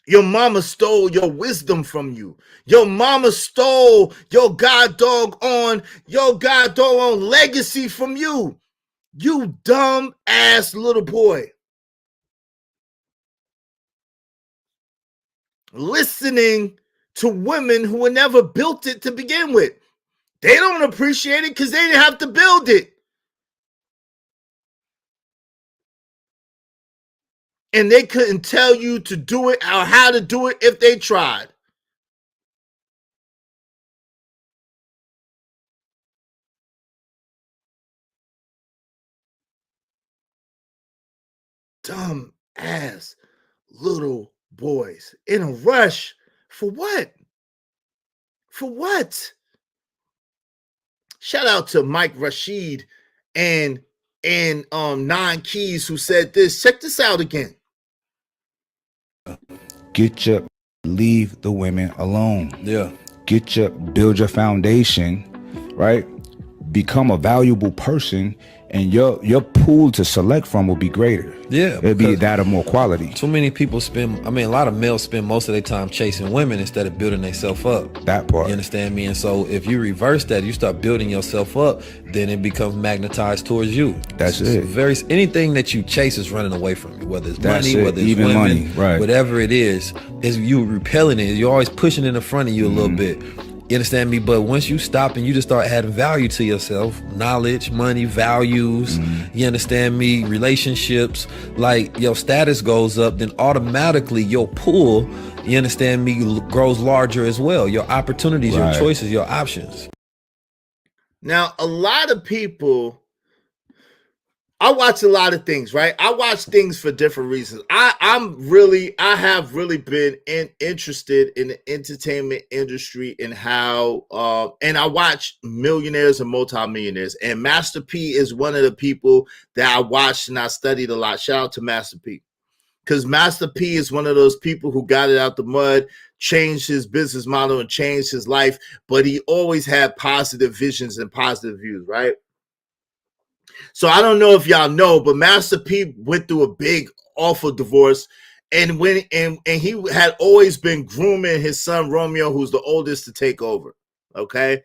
Your mama stole your wisdom from you. Your mama stole your god doggone legacy from you. You dumb ass little boy. Listening to women who were never built it to begin with. They don't appreciate it because they didn't have to build it. And they couldn't tell you to do it or how to do it if they tried. Dumb ass little boys in a rush. For what? For what? Shout out to Mike Rashid and Nine Keys who said this. Check this out again. Leave the women alone. Yeah. Build your foundation, right? Become a valuable person, and your pool to select from will be greater. Yeah. It'll be that of more quality. Too many people a lot of males spend most of their time chasing women instead of building themselves up. That part. You understand me? And so if you reverse that, you start building yourself up, then it becomes magnetized towards you. That's it. Anything that you chase is running away from you, whether it's money, whether it's even women, money, right? Whatever it is you repelling it. You're always pushing it in front of you a little bit. You understand me? But once you stop and you just start adding value to yourself, knowledge, money, values, you understand me, relationships, like your status goes up, then automatically your pool, you understand me, grows larger as well. Your opportunities, your choices, your options. Now, a lot of people, I watch a lot of things, right? I watch things for different reasons. I have really been interested in the entertainment industry and how, and I watch millionaires and multimillionaires. And Master P is one of the people that I watched and I studied a lot. Shout out to Master P. Because Master P is one of those people who got it out the mud, changed his business model and changed his life, but he always had positive visions and positive views, right? So I don't know if y'all know, but Master P went through a big, awful divorce, and he had always been grooming his son Romeo, who's the oldest, to take over. Okay,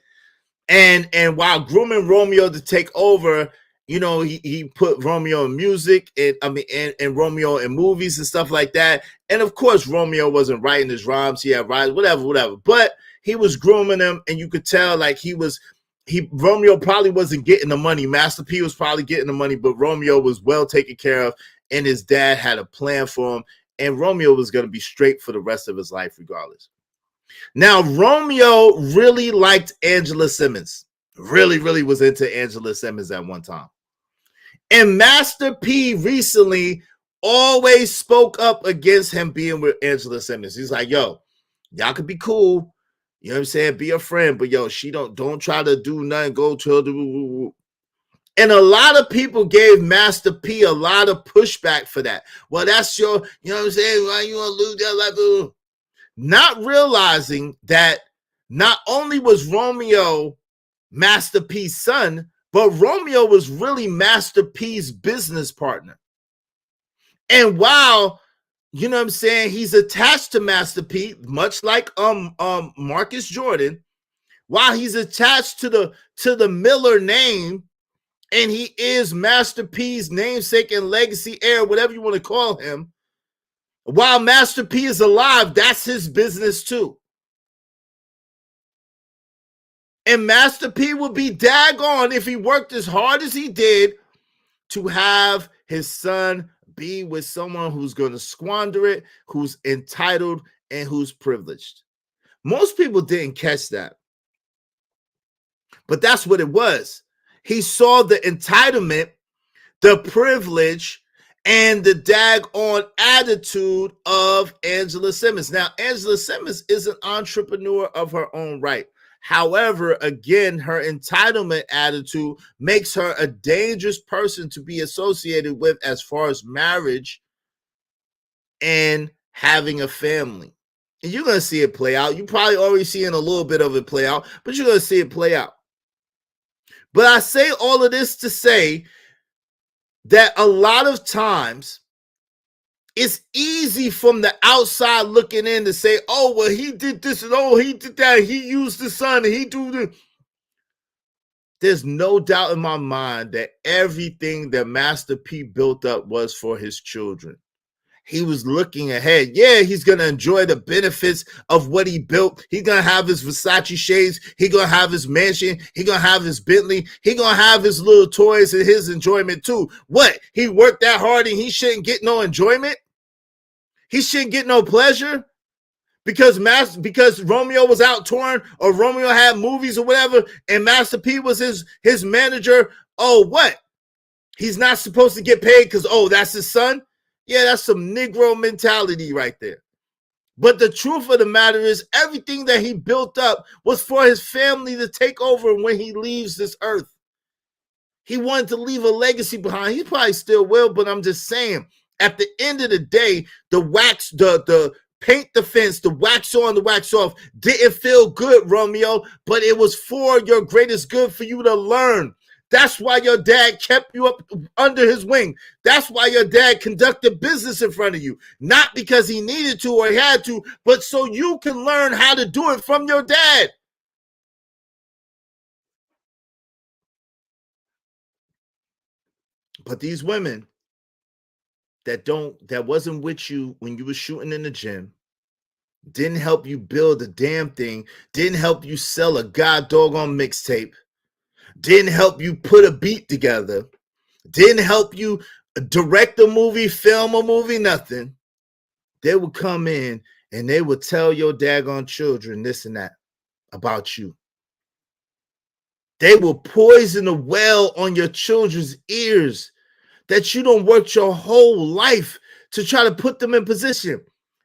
and while grooming Romeo to take over, you know, he put Romeo in music and Romeo in movies and stuff like that. And of course, Romeo wasn't writing his rhymes; he had rhymes, whatever. But he was grooming him, and you could tell like Romeo probably wasn't getting the money. Master P was probably getting the money, but Romeo was well taken care of, and his dad had a plan for him, and Romeo was going to be straight for the rest of his life regardless. Now, Romeo really liked Angela Simmons, really was into Angela Simmons at one time. And Master P recently always spoke up against him being with Angela Simmons. He's like, yo, y'all could be cool. You know what I'm saying? Be a friend, but yo, she don't try to do nothing, go to the. And a lot of people gave Master P a lot of pushback for that. Well, that's your, you know what I'm saying? Why you want to lose that life? Not realizing that not only was Romeo Master P's son, but Romeo was really Master P's business partner. And while, you know what I'm saying, he's attached to Master P, much like Marcus Jordan, while he's attached to the Miller name, and he is Master P's namesake and legacy heir, whatever you want to call him, while Master P is alive, that's his business too. And Master P would be daggone if he worked as hard as he did to have his son be with someone who's going to squander it, who's entitled, and who's privileged. Most people didn't catch that. But that's what it was. He saw the entitlement, the privilege, and the daggone attitude of Angela Simmons. Now, Angela Simmons is an entrepreneur of her own right. However, again, her entitlement attitude makes her a dangerous person to be associated with as far as marriage and having a family. And you're going to see it play out. You probably already seeing a little bit of it play out, but you're going to see it play out. But I say all of this to say that a lot of times it's easy from the outside looking in to say, oh, well, he did this and oh, he did that. He used the son and he do this. There's no doubt in my mind that everything that Master P built up was for his children. He was looking ahead. Yeah, he's going to enjoy the benefits of what he built. He's going to have his Versace shades. He's going to have his mansion. He's going to have his Bentley. He's going to have his little toys and his enjoyment too. What? He worked that hard and he shouldn't get no enjoyment? He shouldn't get no pleasure? Because Romeo was out touring or Romeo had movies or whatever and Master P was his manager. Oh, what? He's not supposed to get paid because, oh, that's his son? Yeah, that's some Negro mentality right there. But the truth of the matter is everything that he built up was for his family to take over when he leaves this earth. He wanted to leave a legacy behind. He probably still will, but I'm just saying, at the end of the day, the paint the fence, the wax on, the wax off didn't feel good, Romeo, but it was for your greatest good for you to learn. That's why your dad kept you up under his wing. That's why your dad conducted business in front of you. Not because he needed to or he had to, but so you can learn how to do it from your dad. But these women that wasn't with you when you were shooting in the gym, didn't help you build a damn thing, didn't help you sell a god doggone mixtape, didn't help you put a beat together, didn't help you direct a movie, film a movie, nothing. They would come in and they would tell your daggone children this and that about you. They will poison the well on your children's ears that you don't work your whole life to try to put them in position.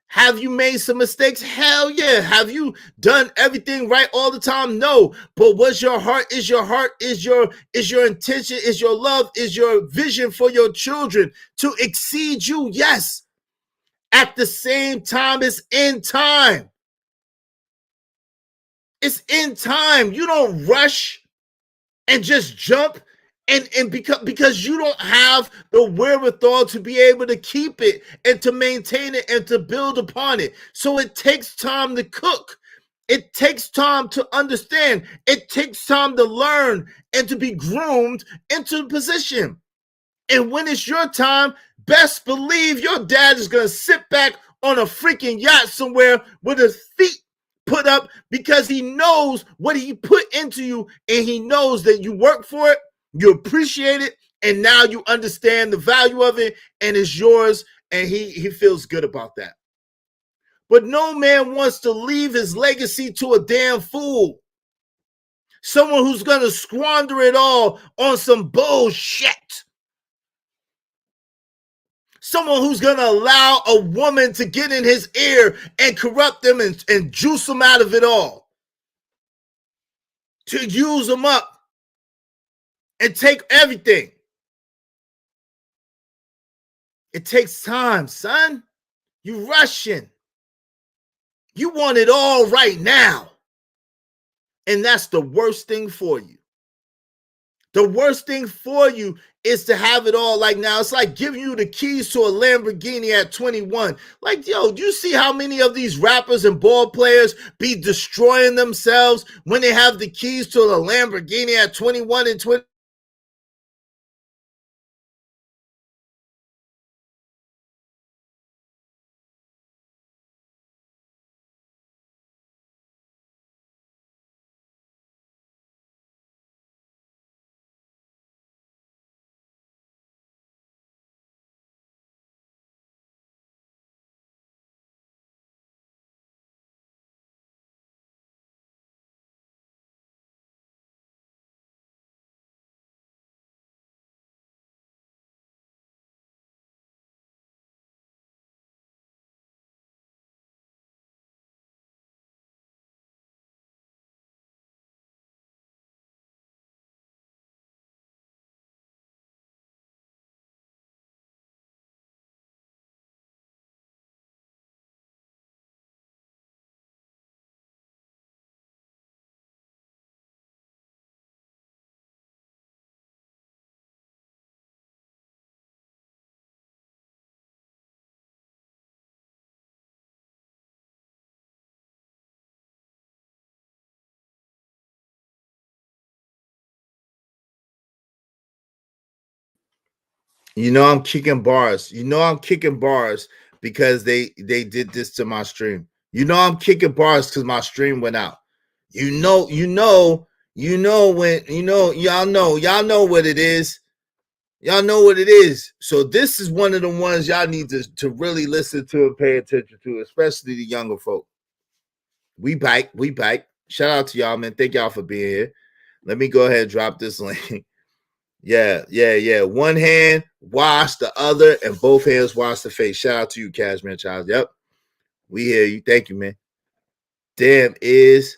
Have you made some mistakes? Hell yeah. Have you done everything right all the time? No. But what's your heart? Is your heart, is your intention, is your love, is your vision for your children to exceed you? Yes. At the same time, it's in time. It's in time. You don't rush and just jump and because you don't have the wherewithal to be able to keep it and to maintain it and to build upon it. So it takes time to cook. It takes time to understand. It takes time to learn and to be groomed into the position. And when it's your time, best believe your dad is going to sit back on a freaking yacht somewhere with his feet put up because he knows what he put into you and he knows that you work for it. You appreciate it, and now you understand the value of it, and it's yours, and he feels good about that. But no man wants to leave his legacy to a damn fool. Someone who's going to squander it all on some bullshit. Someone who's going to allow a woman to get in his ear and corrupt them and juice them out of it all. To use them up and take everything. It takes time, son. You rushing. You want it all right now. And that's the worst thing for you. The worst thing for you is to have it all like now. It's like giving you the keys to a Lamborghini at 21. Like, yo, do you see how many of these rappers and ball players be destroying themselves when they have the keys to a Lamborghini at 21 and 20? You know I'm kicking bars. You know I'm kicking bars because they did this to my stream. You know I'm kicking bars because my stream went out. You know when y'all know what it is. Y'all know what it is. So this is one of the ones y'all need to really listen to and pay attention to, especially the younger folk. We bike. Shout out to y'all, man. Thank y'all for being here. Let me go ahead and drop this link. Yeah. One hand wash the other, and both hands wash the face. Shout out to you, Cashmere Child. Yep. We hear you. Thank you, man. Damn is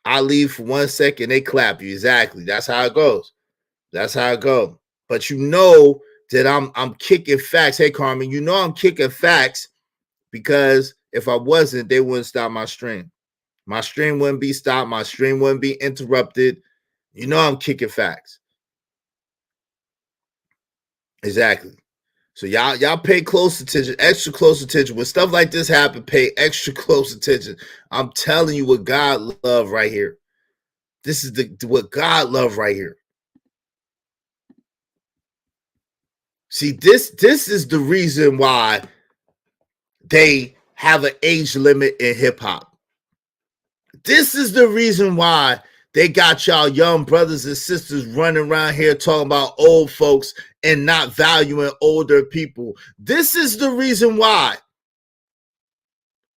I leave for 1 second, they clap you. Exactly. That's how it goes. That's how it goes. But you know that I'm kicking facts. Hey, Carmen, you know I'm kicking facts because if I wasn't, they wouldn't stop my stream. My stream wouldn't be stopped. My stream wouldn't be interrupted. You know I'm kicking facts. Exactly. So y'all pay close attention, extra close attention. When stuff like this happen, pay extra close attention. I'm telling you what God love right here. This is what God love right here. See, this is the reason why they have an age limit in hip hop. This is the reason why they got y'all young brothers and sisters running around here talking about old folks and not valuing older people. This is the reason why.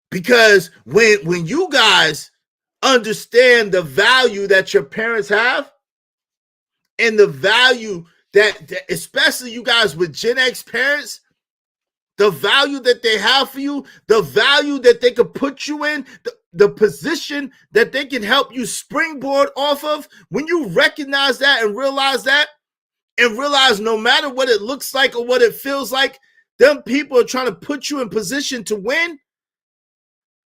Because when you guys understand the value that your parents have and the value that especially you guys with Gen X parents, the value that they have for you, the value that they could put you in, the position that they can help you springboard off of, when you recognize that and realize no matter what it looks like or what it feels like, them people are trying to put you in position to win,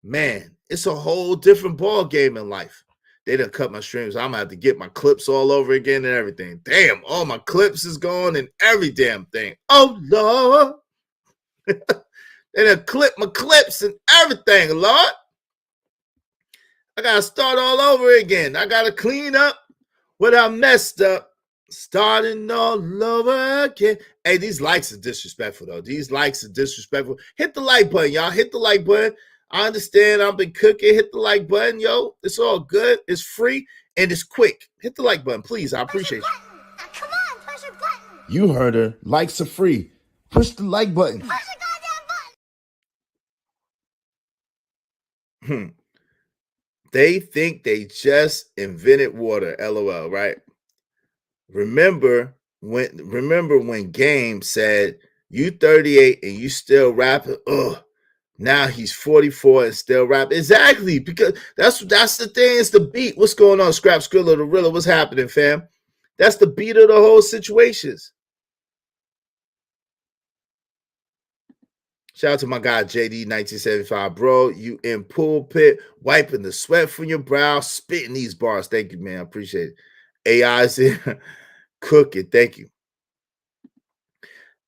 man, it's a whole different ball game in life. They done cut my streams. I'm gonna have to get my clips all over again and everything. Damn, all my clips is gone and every damn thing. Oh, Lord. They done clip my clips and everything, Lord. I gotta start all over again. I gotta clean up what I messed up. Starting all over again. Hey, these likes are disrespectful, though. These likes are disrespectful. Hit the like button, y'all. Hit the like button. I understand I've been cooking. Hit the like button, yo. It's all good. It's free and it's quick. Hit the like button, please. I appreciate you. Come on, push a button. You heard her. Likes are free. Push the like button. Push a goddamn button. They think they just invented water. LOL, right? Remember when Game said, you 38 and you still rapping? Ugh. Now he's 44 and still rap. Exactly, because that's the thing. It's the beat. What's going on, Scrap Skrilla, the Rilla? What's happening, fam? That's the beat of the whole situations. Shout out to my guy JD 1975, bro. You in pulpit, wiping the sweat from your brow, spitting these bars. Thank you, man. I appreciate it. AI's in cooking. Thank you.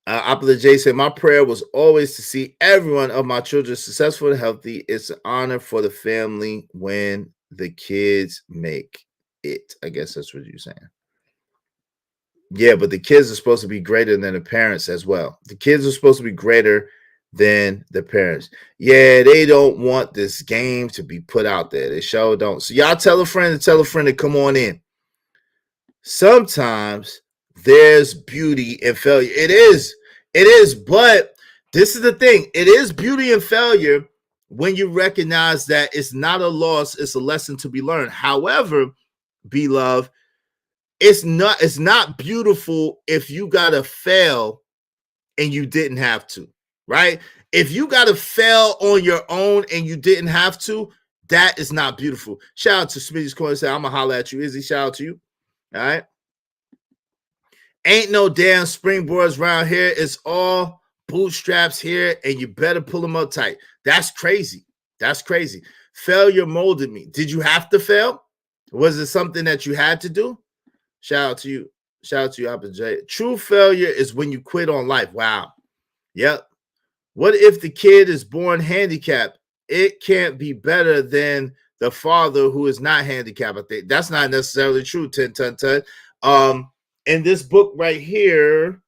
Opula J said, my prayer was always to see everyone of my children successful and healthy. It's an honor for the family when the kids make it. I guess that's what you're saying. Yeah, but the kids are supposed to be greater than the parents as well. The kids are supposed to be greater than the parents. Yeah, they don't want this game to be put out there. They sure don't. So y'all tell a friend to come on in. Sometimes there's beauty in failure. It is, but this is the thing. It is beauty in failure when you recognize that it's not a loss, it's a lesson to be learned. However, beloved, it's not beautiful if you gotta fail and you didn't have to, right? If you gotta fail on your own and you didn't have to, that is not beautiful. Shout out to Smitty's Corner. Say, I'm gonna holler at you. Izzy, shout out to you. All right. Ain't no damn springboards around here. It's all bootstraps here, and you better pull them up tight. That's crazy. That's crazy. Failure molded me. Did you have to fail? Was it something that you had to do? Shout out to you. Shout out to you, Apple J. True failure is when you quit on life. Wow. Yep. What if the kid is born handicapped? It can't be better than the father who is not handicapped. I think that's not necessarily true. In this book right here,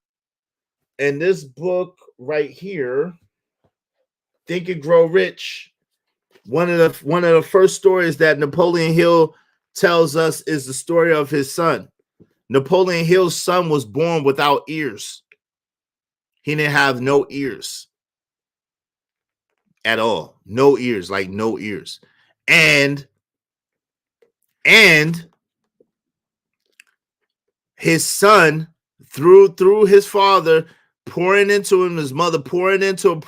Think and Grow Rich, one of the first stories that Napoleon Hill tells us is the story of his son. Napoleon Hill's son was born without ears. He didn't have no ears at all. No ears, like no ears. And his son, through his father pouring into him, his mother pouring into him,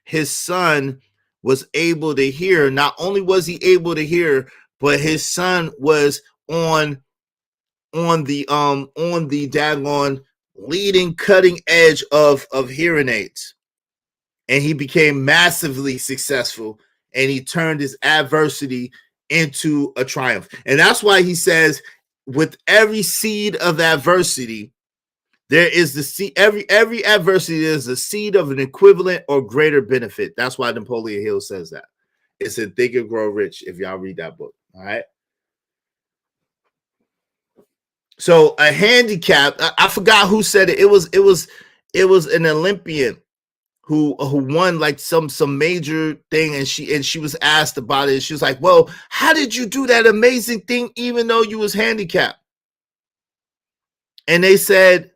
his son was able to hear. Not only was he able to hear, but his son was on the daggone leading cutting edge of hearing aids. And he became massively successful, and he turned his adversity into a triumph. And that's why he says, with every seed of adversity, there is the seed. Every adversity is a seed of an equivalent or greater benefit. That's why Napoleon Hill says that. It's in Think and Grow Rich. If y'all read that book, all right. So a handicap. I forgot who said it. It was an Olympian who won like some major thing, and she was asked about it. She was like, well, how did you do that amazing thing even though you was handicapped? And she said,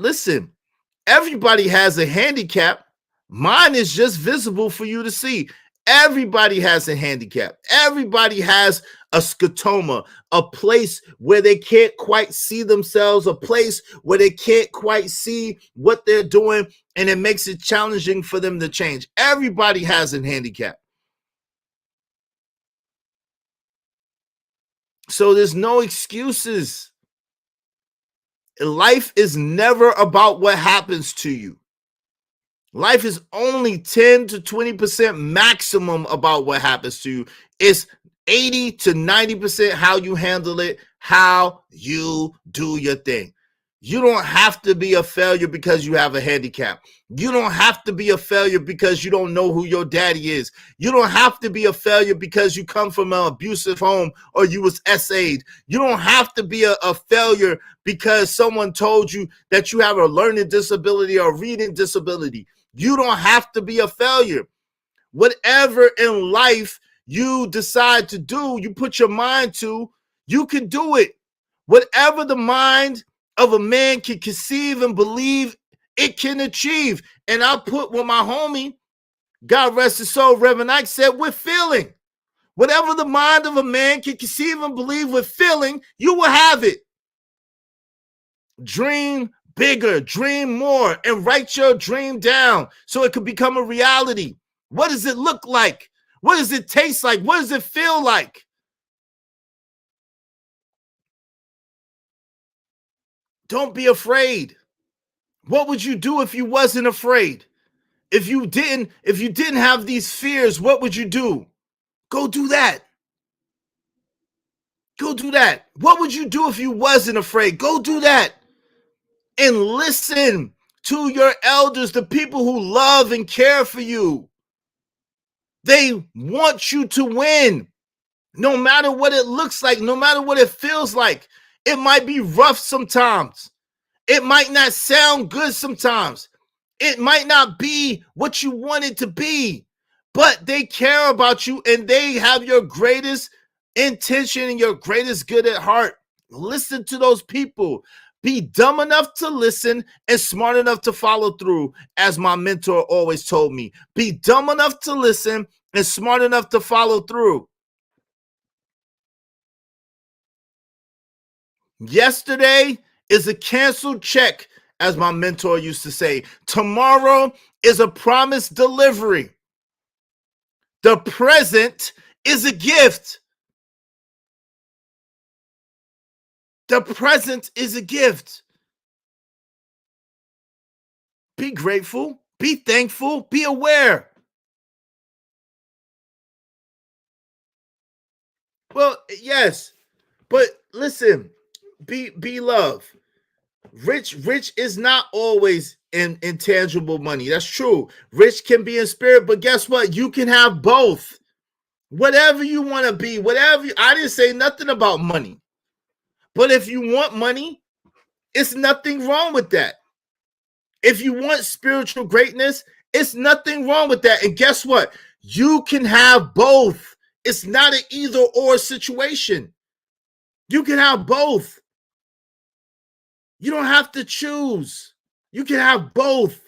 listen, everybody has a handicap. Mine is just visible for you to see. Everybody has a handicap. Everybody has a scotoma, a place where they can't quite see themselves, a place where they can't quite see what they're doing, and it makes it challenging for them to change. Everybody has a handicap. So there's no excuses. Life is never about what happens to you. Life is only 10 to 20% maximum about what happens to you. It's 80 to 90% how you handle it, how you do your thing. You don't have to be a failure because you have a handicap. You don't have to be a failure because you don't know who your daddy is. You don't have to be a failure because you come from an abusive home or you was SA'd. You don't have to be a failure because someone told you that you have a learning disability or reading disability. You don't have to be a failure. Whatever in life you decide to do, you put your mind to, you can do it. Whatever the mind of a man can conceive and believe, it can achieve. And I put with my homie, God rest his soul, Reverend Ike said, with feeling. Whatever the mind of a man can conceive and believe with feeling, you will have it. Dream bigger, dream more, and write your dream down so it can become a reality. What does it look like? What does it taste like? What does it feel like? Don't be afraid. What would you do if you wasn't afraid? If you didn't have these fears, what would you do? Go do that. Go do that. What would you do if you wasn't afraid? Go do that. And listen to your elders, the people who love and care for you. They want you to win. No matter what it looks like, no matter what it feels like. It might be rough sometimes. It might not sound good sometimes. It might not be what you want it to be, but they care about you and they have your greatest intention and your greatest good at heart. Listen to those people. Be dumb enough to listen and smart enough to follow through, as my mentor always told me. Be dumb enough to listen and smart enough to follow through. Yesterday is a canceled check, as my mentor used to say. Tomorrow is a promised delivery. The present is a gift. The present is a gift. Be grateful, be thankful, be aware. Well, yes, but listen, be love. Rich is not always in intangible money. That's true. Rich can be in spirit, but guess what? You can have both. Whatever you want to be, I didn't say nothing about money. But if you want money, it's nothing wrong with that. If you want spiritual greatness, it's nothing wrong with that. And guess what? You can have both. It's not an either or situation. You can have both. You don't have to choose. You can have both.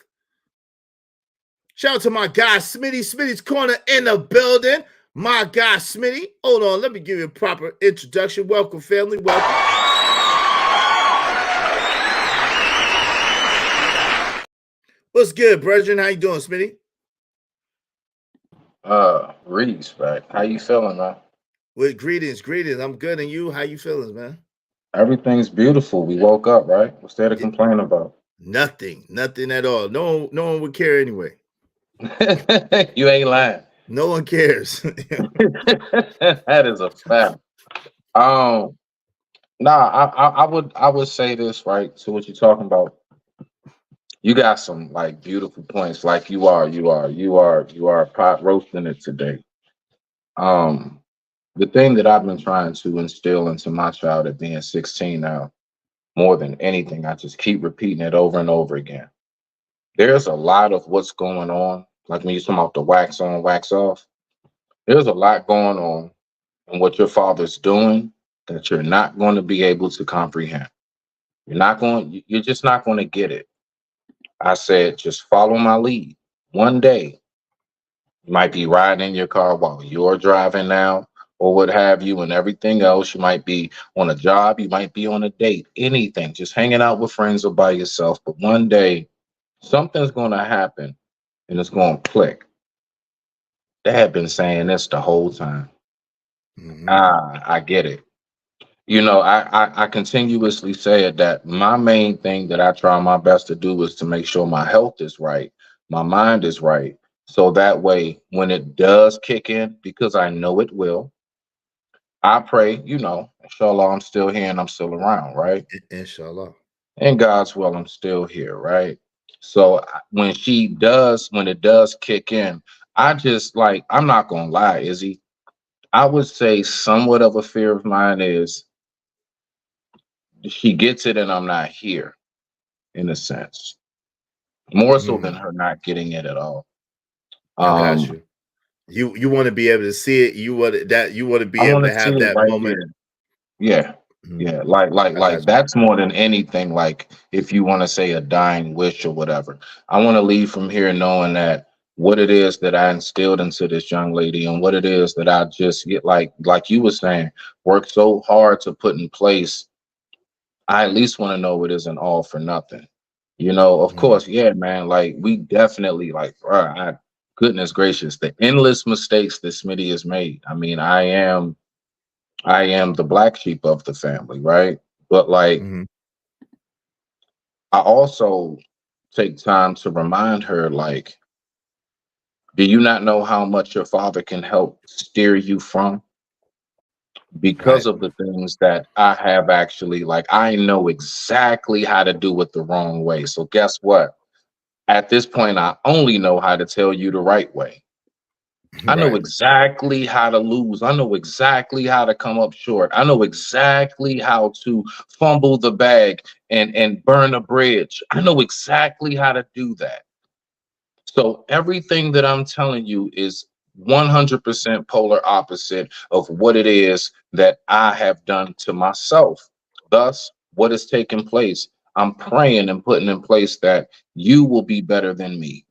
Shout out to my guy, Smitty. Smitty's Corner in the building. My guy, Smitty. Hold on, let me give you a proper introduction. Welcome, family. Welcome. What's good, brethren? How you doing, Smitty? Respect. How you feeling, man? Well, greetings. I'm good, and you? How you feeling, man? Everything's beautiful. We woke up, right? What's there to complain about? Nothing at all. No one would care anyway. You ain't lying. No one cares. That is a fact. I would say this, right? So what you're talking about, you got some like beautiful points. Like you are pot roasting it today. The thing that I've been trying to instill into my child at being 16 now, more than anything, I just keep repeating it over and over again. There's a lot of what's going on, like when you're talking about the wax on, wax off. There's a lot going on in what your father's doing that you're not going to be able to comprehend. You're just not going to get it. I said, just follow my lead. One day, you might be riding in your car while you're driving now, or what have you, and everything else. You might be on a job, you might be on a date, anything, just hanging out with friends or by yourself. But one day, something's going to happen and it's going to click. They have been saying this the whole time. I get it. You know, I continuously say it that my main thing that I try my best to do is to make sure my health is right, my mind is right. So that way, when it does kick in, because I know it will, I pray, inshallah, I'm still here and I'm still around, right? Inshallah. In God's will, I'm still here, right? So when it does kick in, I just I'm not going to lie, Izzy. I would say somewhat of a fear of mine is she gets it and I'm not here, in a sense. More so than her not getting it at all. I got you. You want to be able to see it. You want to be able to have that moment. Here. Yeah. Like that's more than anything. Like if you want to say a dying wish or whatever, I want to leave from here knowing that what it is that I instilled into this young lady and what it is that I just get like you were saying, work so hard to put in place. I at least want to know it isn't all for nothing. You know, of course, yeah, man. Like we definitely like, goodness gracious, the endless mistakes that Smitty has made. I mean, I am the black sheep of the family, right? But like, I also take time to remind her, like, do you not know how much your father can help steer you from? Because of the things that I have actually, like, I know exactly how to do it the wrong way. So guess what? At this point, I only know how to tell you the right way. I know exactly how to lose. I know exactly how to come up short. I know exactly how to fumble the bag and burn a bridge. I know exactly how to do that. So everything that I'm telling you is 100% polar opposite of what it is that I have done to myself. Thus, what is taking place? I'm praying and putting in place that you will be better than me.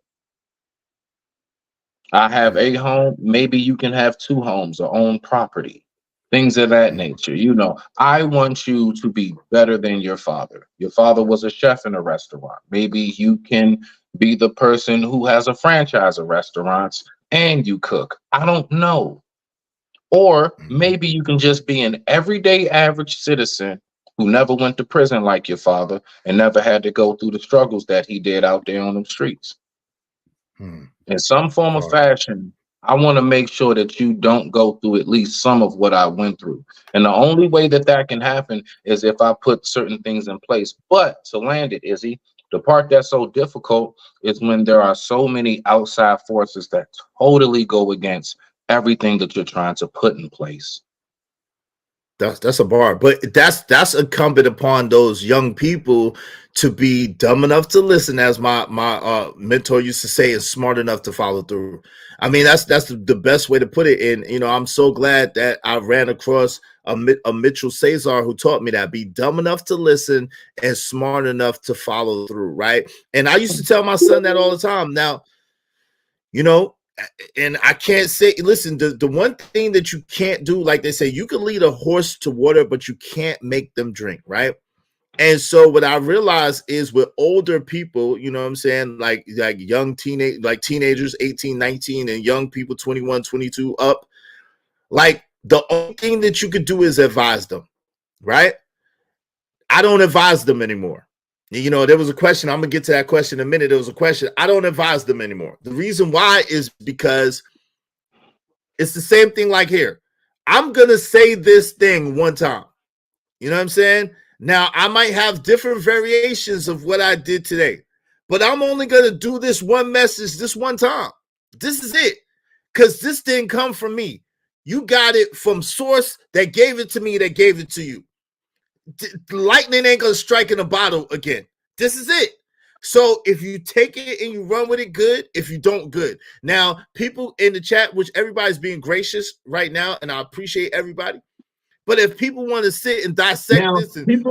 I have a home, maybe you can have two homes or own property, things of that nature. You know, I want you to be better than your father. Your father was a chef in a restaurant. Maybe you can be the person who has a franchise of restaurants and you cook. I don't know. Or maybe you can just be an everyday average citizen who never went to prison like your father and never had to go through the struggles that he did out there on them streets. In some form or fashion, I want to make sure that you don't go through at least some of what I went through. And the only way that that can happen is if I put certain things in place. But to land it, Izzy, the part that's so difficult is when there are so many outside forces that totally go against everything that you're trying to put in place. That's a bar, but that's incumbent upon those young people to be dumb enough to listen, as my mentor used to say, and smart enough to follow through. I mean, that's the best way to put it. And you know, I'm so glad that I ran across a Mitchell Cesar who taught me that: be dumb enough to listen and smart enough to follow through. Right? And I used to tell my son that all the time. Now, you know, and I can't say, listen, the one thing that you can't do, like they say, you can lead a horse to water, but you can't make them drink, right? And so what I realized is with older people, you know what I'm saying, like young teenagers, 18, 19, and young people 21, 22 up, like the only thing that you could do is advise them, right? I don't advise them anymore. You know, there was a question. I'm going to get to that question in a minute. There was a question. I don't advise them anymore. The reason why is because it's the same thing like here. I'm going to say this thing one time. You know what I'm saying? Now, I might have different variations of what I did today, but I'm only going to do this one message this one time. This is it. Because this didn't come from me. You got it from source that gave it to me, that gave it to you. Lightning ain't gonna strike in a bottle again. This is it. So if you take it and you run with it, good. If you don't, good. Now, people in the chat, which everybody's being gracious right now, and I appreciate everybody. But if people want to sit and dissect this, and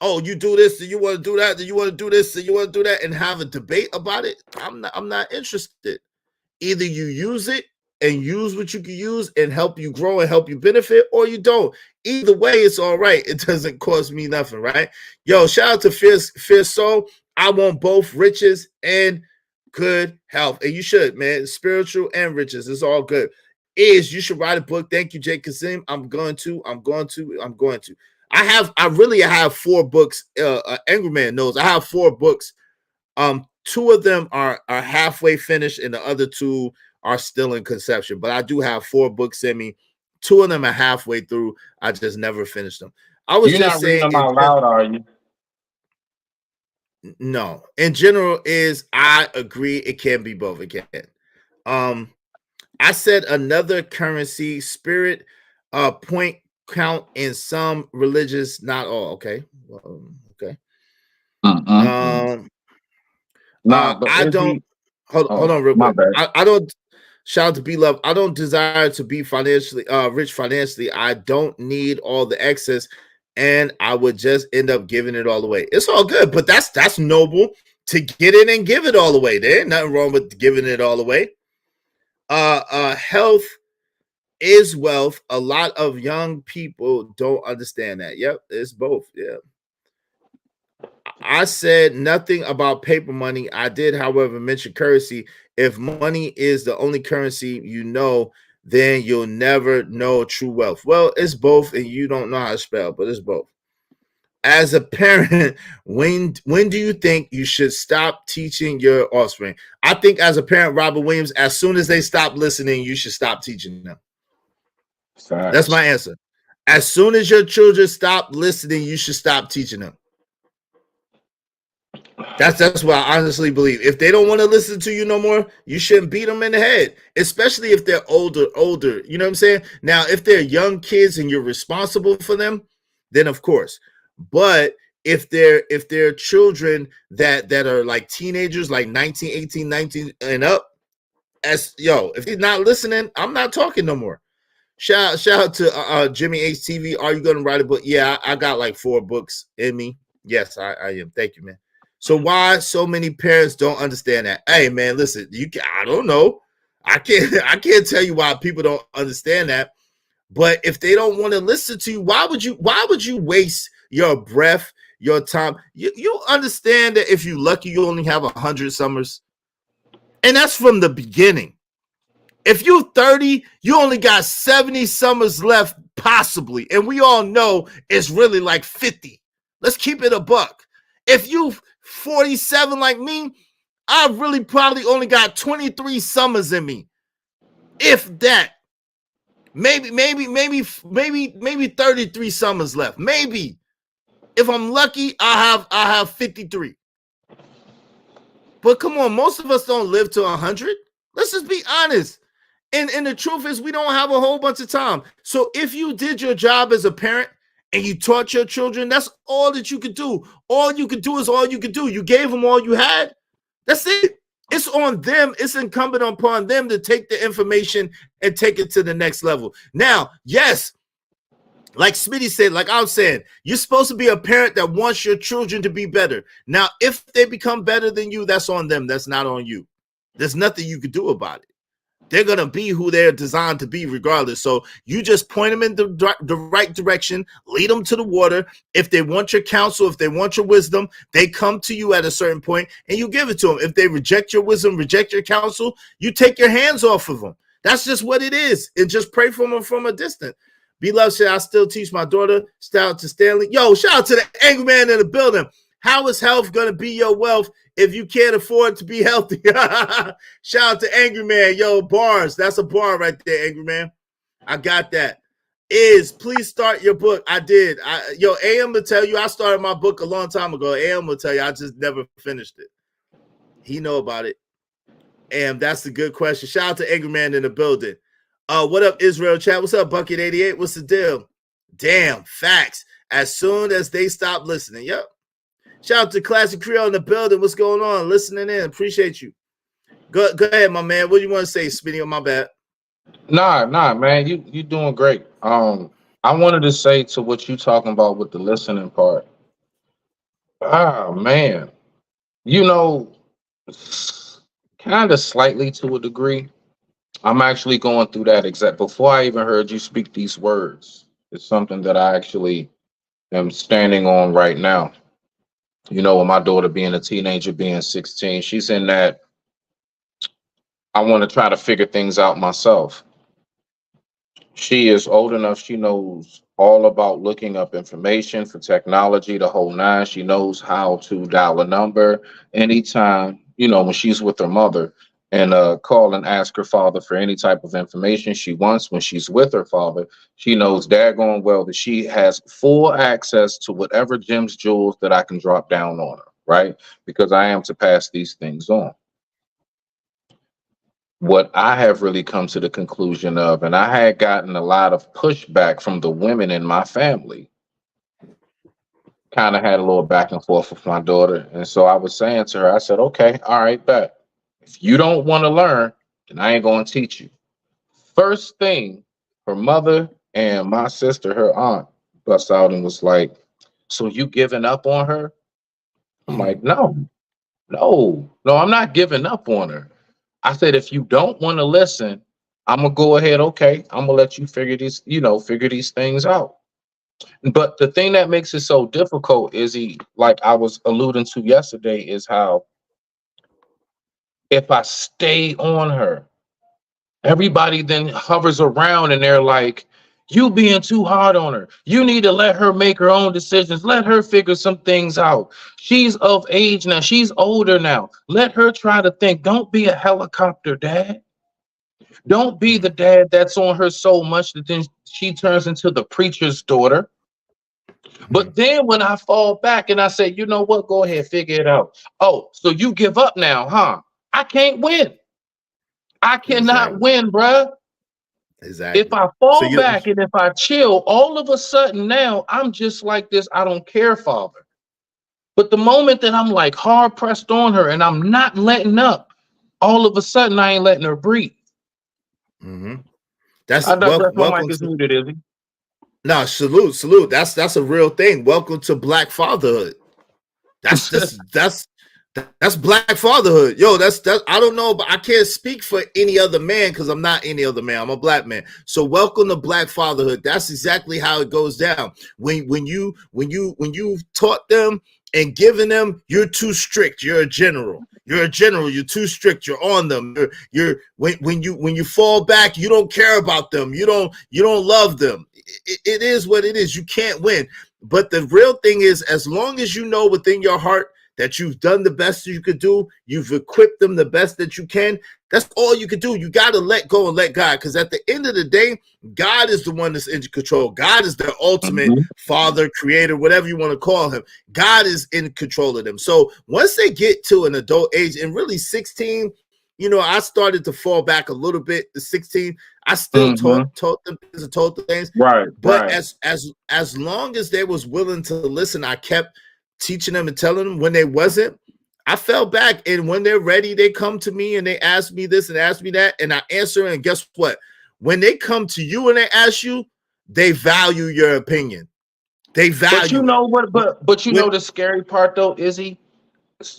oh, you do this, and you want to do that, and you want to do this, and you want to do that, and have a debate about it, I'm not interested. Either you use it and use what you can use and help you grow and help you benefit, or you don't. Either way, it's all right. It doesn't cost me nothing, right? Yo, shout out to Fierce Soul. I want both riches and good health. And you should, man. Spiritual and riches. It's all good. You should write a book. Thank you, Jake Kazim. I'm going to. I really have 4 books. Angry Man knows I have 4 books. 2 of them are halfway finished, and the other 2 are still in conception. But I do have 4 books in me. 2 of them are halfway through. I just never finished them. I was You're just not saying, reading them out loud, are you? No. In general, I agree it can be both. It can. I said another currency, spirit, point count in some religious, not all. Okay. Okay. I don't hold on real quick. I don't shout out to B Love. I don't desire to be financially rich financially. I don't need all the excess, and I would just end up giving it all away. It's all good, but that's noble. to get it and give it all away. There ain't nothing wrong with giving it all away. Health is wealth. A lot of young people don't understand that. Yep, it's both. Yeah. I said nothing about paper money. I did, however, mention currency. If money is the only currency you know, then you'll never know true wealth. Well, it's both, and you don't know how to spell, but it's both. As a parent, when do you think you should stop teaching your offspring? I think as a parent, Robert Williams, as soon as they stop listening, you should stop teaching them. That's my answer. As soon as your children stop listening, you should stop teaching them. That's what I honestly believe. If they don't want to listen to you no more, you shouldn't beat them in the head, especially if they're older. You know what I'm saying? Now, if they're young kids and you're responsible for them, then of course. But if they're children that are like teenagers, like 19, 18, 19 and up, if he's not listening, I'm not talking no more. Shout out to Jimmy HTV. Are you going to write a book? Yeah, I got like 4 books in me. Yes, I am. Thank you, man. So why so many parents don't understand that? Hey, man, listen, I don't know. I can't tell you why people don't understand that. But if they don't want to listen to you, why would you waste your breath, your time? You understand that if you're lucky, you only have 100 summers. And that's from the beginning. If you're 30, you only got 70 summers left, possibly. And we all know it's really like 50. Let's keep it a buck. If you 47 like me, I really probably only got 23 summers in me. If that. Maybe 33 summers left. Maybe. If I'm lucky, I have 53. But come on, most of us don't live to 100. Let's just be honest. And the truth is, we don't have a whole bunch of time. So if you did your job as a parent and you taught your children, that's all that you could do. All you could do is all you could do. You gave them all you had. That's it. It's on them. It's incumbent upon them to take the information and take it to the next level. Now, yes, like Smitty said, like I was saying, you're supposed to be a parent that wants your children to be better. Now, if they become better than you, that's on them. That's not on you. There's nothing you could do about it. They're going to be who they're designed to be regardless. So you just point them in the right direction, lead them to the water. If they want your counsel, if they want your wisdom, they come to you at a certain point and you give it to them. If they reject your wisdom, reject your counsel, you take your hands off of them. That's just what it is. And just pray for them from a distance. Beloved said, I still teach my daughter. Shout out to Stanley. Yo, shout out to the angry man in the building. How is health going to be your wealth if you can't afford to be healthy? Shout out to Angry Man. Yo, bars. That's a bar right there, Angry Man. I got that. Please start your book. I did. AM will tell you I started my book a long time ago. AM will tell you I just never finished it. He know about it. And that's a good question. Shout out to Angry Man in the building. What up, Israel chat? What's up, Bucket 88? What's the deal? Damn, facts. As soon as they stop listening. Yep. Shout out to Classic Creole in the building. What's going on? Listening in. Appreciate you. Go ahead, my man. What do you want to say, Spinny, on my bad? Nah, man. You doing great. I wanted to say to what you talking about with the listening part. Man. Kind of slightly to a degree. I'm actually going through that exact. Before I even heard you speak these words, it's something that I actually am standing on right now. With my daughter being a teenager, being 16, she's in that I want to try to figure things out myself. She is old enough. She knows all about looking up information for technology, the whole nine. She knows how to dial a number anytime, when she's with her mother and call and ask her father for any type of information she wants. When she's with her father, she knows daggone well that she has full access to whatever gems, jewels that I can drop down on her, right? Because I am to pass these things on. What I have really come to the conclusion of, and I had gotten a lot of pushback from the women in my family, kind of had a little back and forth with my daughter. And so I was saying to her, I said, okay, all right, bet. If you don't want to learn, then I ain't going to teach you. First thing, her mother and my sister, her aunt, bust out and was like, so you giving up on her? I'm like, no. No, I'm not giving up on her. I said, if you don't want to listen, I'm gonna go ahead. Okay, I'm gonna let you figure these things out. But the thing that makes it so difficult is like I was alluding to yesterday, is how if I stay on her, everybody then hovers around and they're like, you being too hard on her. You need to let her make her own decisions. Let her figure some things out. She's of age now. She's older now. Let her try to think. Don't be a helicopter dad. Don't be the dad that's on her so much that then she turns into the preacher's daughter. But then when I fall back and I say, you know what, go ahead, figure it out. Oh, so you give up now, huh? I can't win. I cannot win, bruh. Exactly. If I fall back and if I chill, all of a sudden now I'm just like this I don't care father. But the moment that I'm like hard pressed on her and I'm not letting up, all of a sudden I ain't letting her breathe. That's I digress. My welcome mic is to. muted, Izzy. No, salute. That's a real thing. Welcome to Black fatherhood. That's Black fatherhood. Yo, that's I don't know, but I can't speak for any other man because I'm not any other man. I'm a black man. So welcome to Black fatherhood. That's exactly how it goes down. When you taught them and given them, you're too strict. You're a general. You're a general. You're too strict. You're on them. When you fall back, you don't care about them. You don't love them. It is what it is. You can't win. But the real thing is, as long as you know within your heart that you've done the best you could do, you've equipped them the best that you can, that's all you could do. You got to let go and let God, because at the end of the day, God is the one that's in control. God is the ultimate father, creator, whatever you want to call him. God is in control of them. So once they get to an adult age, and really 16, I started to fall back a little bit. The 16, I still taught them things and told them things. Right. But as long as they was willing to listen, I kept teaching them and telling them. When they wasn't, I fell back. And when they're ready, they come to me and they ask me this and ask me that, and I answer. And guess what? When they come to you and they ask you, they value your opinion. They value. But you know what? But you know the scary part though, Izzy.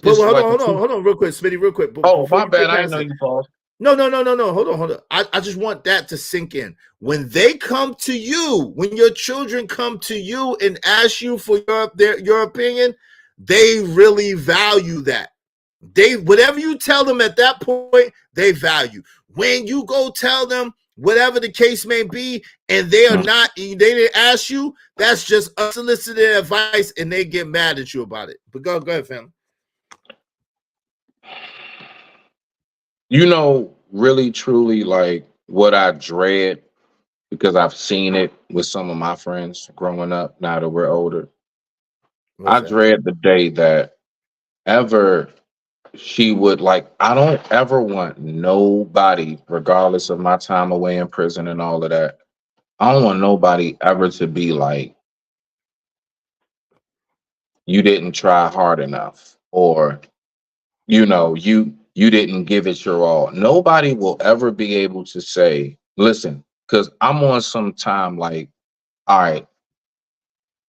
But hold on, real quick, Smitty, real quick. Oh, my bad. I didn't know you paused. No. Hold on. I just want that to sink in. When they come to you, when your children come to you and ask you for your opinion, they really value that. Whatever you tell them at that point, they value. When you go tell them whatever the case may be, and they didn't ask you, that's just unsolicited advice, and they get mad at you about it. But go ahead, family. Really, truly, like what I dread, because I've seen it with some of my friends growing up now that we're older. I dread the day that ever she would I don't ever want nobody, regardless of my time away in prison and all of that, I don't want nobody ever to be like, you didn't try hard enough, or you didn't give it your all. Nobody will ever be able to say, listen, because I'm on some time like, all right,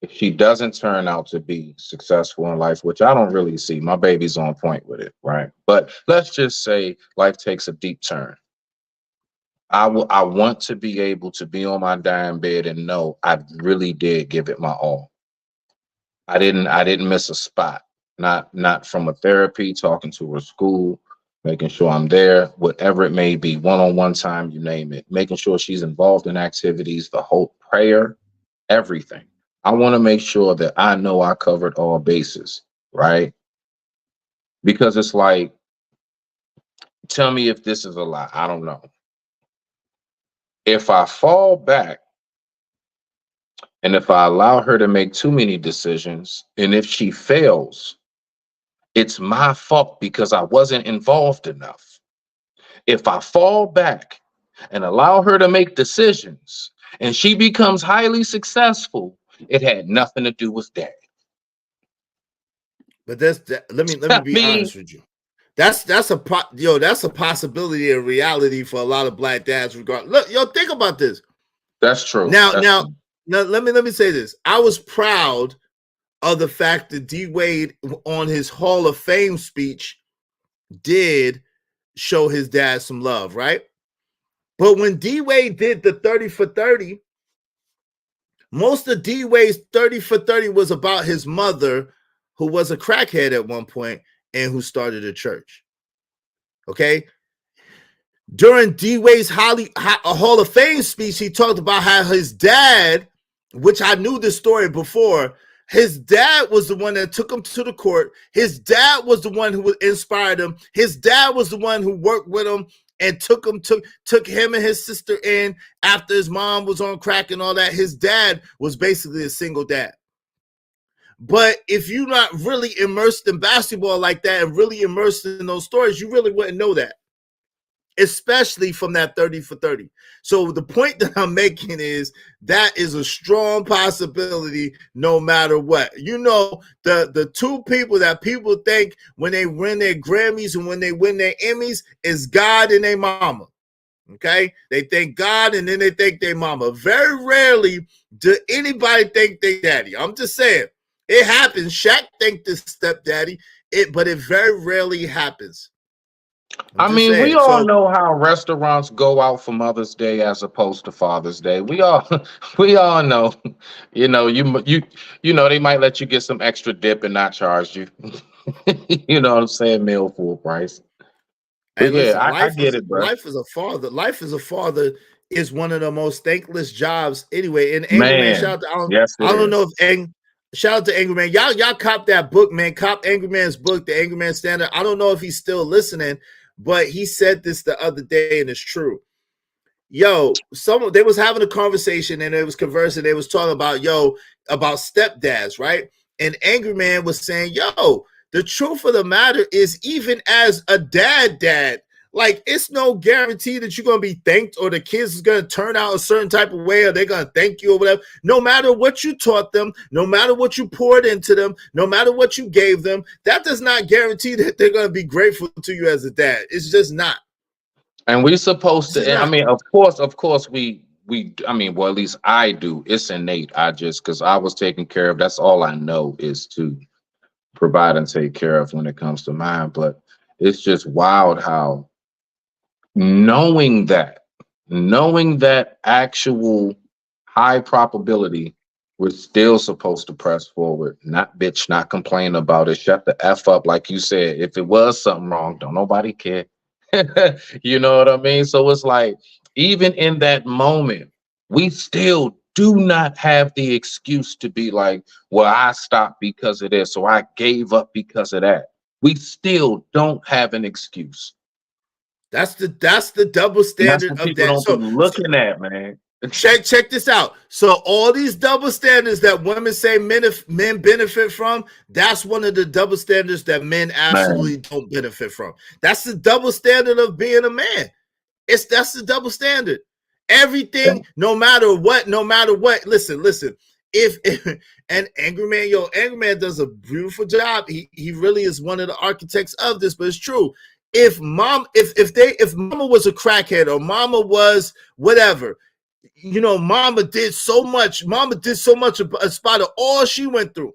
if she doesn't turn out to be successful in life, which I don't really see, my baby's on point with it, right? But let's just say life takes a deep turn. I want to be able to be on my dying bed and know I really did give it my all. I didn't miss a spot. Not from a therapy, talking to her school, making sure I'm there, whatever it may be, one-on-one time, you name it, making sure she's involved in activities, the whole prayer, everything. I want to make sure that I know I covered all bases, right? Because it's like, tell me if this is a lie. I don't know. If I fall back and if I allow her to make too many decisions, and if she fails, it's my fault because I wasn't involved enough. If I fall back and allow her to make decisions and she becomes highly successful, it had nothing to do with that. But let me be honest with you. That's a possibility and reality for a lot of black dads. Look, think about this. That's true. Now, let me say this. I was proud of the fact that D Wade on his Hall of Fame speech did show his dad some love, right? But when D Wade did the 30 for 30, most of D Wade's 30 for 30 was about his mother, who was a crackhead at one point and who started a church. Okay. During D Wade's Hall of Fame speech, he talked about how his dad, which I knew this story before, his dad was the one that took him to the court. His dad was the one who inspired him. His dad was the one who worked with him and took him and his sister in after his mom was on crack and all that. His dad was basically a single dad. But if you're not really immersed in basketball like that and really immersed in those stories, you really wouldn't know that, especially from that 30 for 30. So the point that I'm making is that is a strong possibility no matter what. You know, the two people that people think when they win their Grammys and when they win their Emmys is God and their mama. Okay? They think God and then they think their mama. Very rarely do anybody think their daddy. I'm just saying. It happens. Shaq think this stepdaddy, but it very rarely happens. I mean, saying. We all know how restaurants go out for Mother's Day as opposed to Father's Day. We all know. You know, you know they might let you get some extra dip and not charge you. You know what I'm saying? Meal full price. But hey, yeah, I get it, bro. Life as a father is one of the most thankless jobs anyway. And Angry Man, shout out to I don't know if shout out to Angry Man. Y'all cop that book, man. Cop Angry Man's book, The Angry Man Standard. I don't know if he's still listening, but he said this the other day, and it's true. Yo, they was having a conversation and they was conversing. They was talking about about stepdads, right? And Angry Man was saying, the truth of the matter is, even as a dad, like it's no guarantee that you're gonna be thanked or the kids is gonna turn out a certain type of way or they're gonna thank you or whatever. No matter what you taught them, no matter what you poured into them, no matter what you gave them, that does not guarantee that they're gonna be grateful to you as a dad. It's just not. And we're supposed to. I mean, of course, we. I mean, well, at least I do. It's innate. Because I was taken care of. That's all I know is to provide and take care of when it comes to mine. But it's just wild how knowing that actual high probability, we're still supposed to press forward, not bitch, not complain about it, shut the F up. Like you said, if it was something wrong, don't nobody care. You know what I mean? So it's like, even in that moment, we still do not have the excuse to be like, well, I stopped because of this, or I gave up because of that. We still don't have an excuse. That's the double standard of that. Don't be looking at, man. Check this out. So all these double standards that women say men benefit from, that's one of the double standards that men absolutely don't benefit from. That's the double standard of being a man. That's the double standard. Everything, no matter what. Listen. If and Angry Man does a beautiful job. He really is one of the architects of this, but it's true. If mama was a crackhead or mama was whatever, mama did so much in spite of all she went through.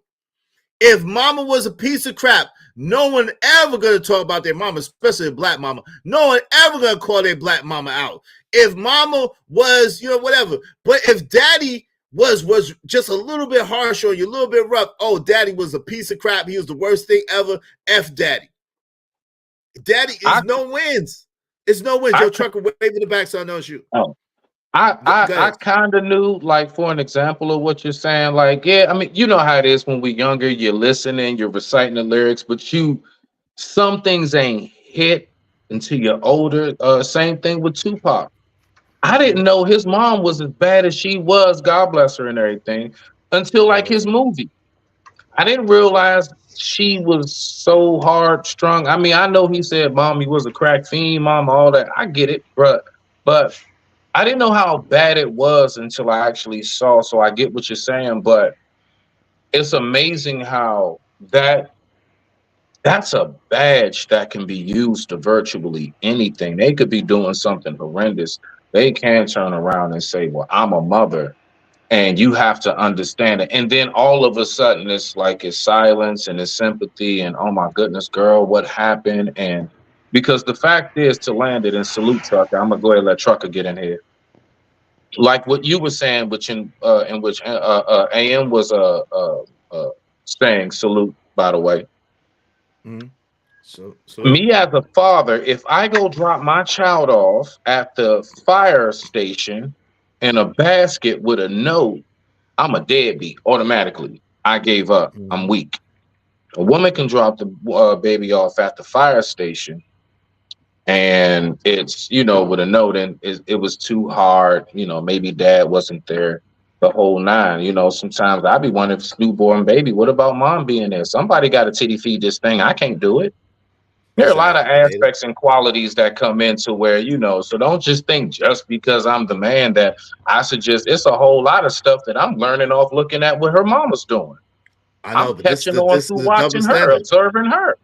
If mama was a piece of crap, no one ever gonna talk about their mama, especially a black mama. No one ever gonna call their black mama out. If mama was, whatever. But if daddy was just a little bit harsh or you a little bit rough, daddy was a piece of crap. He was the worst thing ever. F daddy. Daddy is no wins. It's no wins. Your trucker waving the back so I know you. Oh. I kind of knew, like, for an example of what you're saying, like, yeah, I mean, you know how it is when we're younger, you're listening, you're reciting the lyrics, but some things ain't hit until you're older. Same thing with Tupac. I didn't know his mom was as bad as she was, God bless her and everything, until like his movie. I didn't realize she was so hard strung. I mean, I know he said mommy was a crack fiend, mama, all that. I get it, but I didn't know how bad it was until I actually saw. So I get what you're saying, but it's amazing how that's a badge that can be used to virtually anything. They could be doing something horrendous. They can turn around and say, well, I'm a mother And you have to understand it. And then all of a sudden it's like it's silence and it's sympathy and oh my goodness, girl, what happened? And because the fact is, to land it and salute Trucker, I'm gonna go ahead and let Trucker get in here. Like what you were saying, in which AM was saying salute, by the way. So Me as a father, if I go drop my child off at the fire station in a basket with a note, I'm a deadbeat automatically. I gave up. I'm weak. A woman can drop the baby off at the fire station, and it's with a note, and it was too hard. Maybe dad wasn't there, the whole nine. Sometimes I be wondering if it's newborn baby. What about mom being there? Somebody got to titty feed this thing. I can't do it. There are a lot of aspects and qualities that come into where, so don't just think just because I'm the man that I suggest. It's a whole lot of stuff that I'm learning off looking at what her mama's doing. I know, I'm but catching on through watching her, observing her.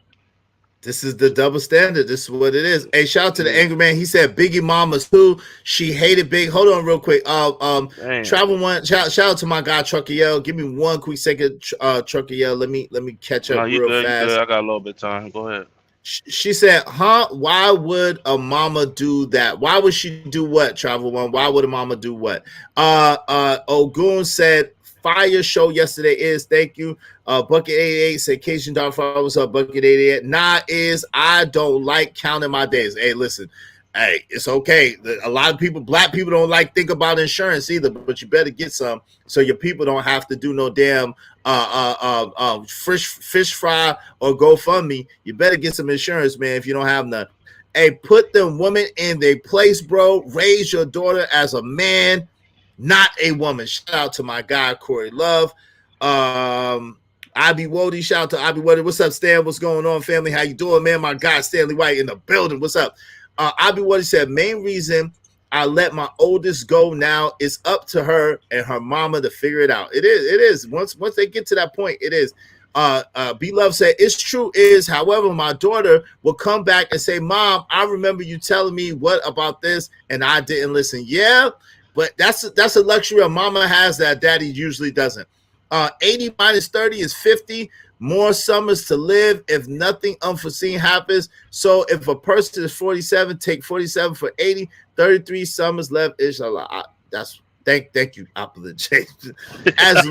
This is the double standard. This is what it is. Hey, shout out to the angry man. He said Biggie Mama's too. She hated Big. Hold on real quick. Travel one. Shout out to my guy Trucker Yell. Give me 1 quick second, Trucker Yell. Let me catch up real fast. You good. I got a little bit of time. Go ahead. She said, why would a mama do that? Why would she do what, Travel One? Why would a mama do what? Ogun said, fire show yesterday is, thank you. Bucket 88 said, Cajun Dog Fire, what's up, Bucket 88? I don't like counting my days. Hey, listen. Hey, it's okay. A lot of people, black people, don't like think about insurance either, but you better get some so your people don't have to do no damn fish fry or GoFundMe. You better get some insurance, man, if you don't have none. Hey, put them women in their place, bro. Raise your daughter as a man, not a woman. Shout out to my guy, Corey Love. Ivy Wody, shout out to Ivy Wody. What's up, Stan? What's going on, family? How you doing, man? My guy, Stanley White in the building. What's up? Ivy Wody said, main reason I let my oldest go now is up to her and her mama to figure it out. It is. Once they get to that point, it is. B Love said, it's true is, however, my daughter will come back and say, Mom, I remember you telling me what about this, and I didn't listen. Yeah, but that's a luxury a mama has that daddy usually doesn't. 80 minus 30 is 50. More summers to live if nothing unforeseen happens. So if a person is 47, take 47 for 80. 33 summers left. Inshallah. Thank you, Apple J. As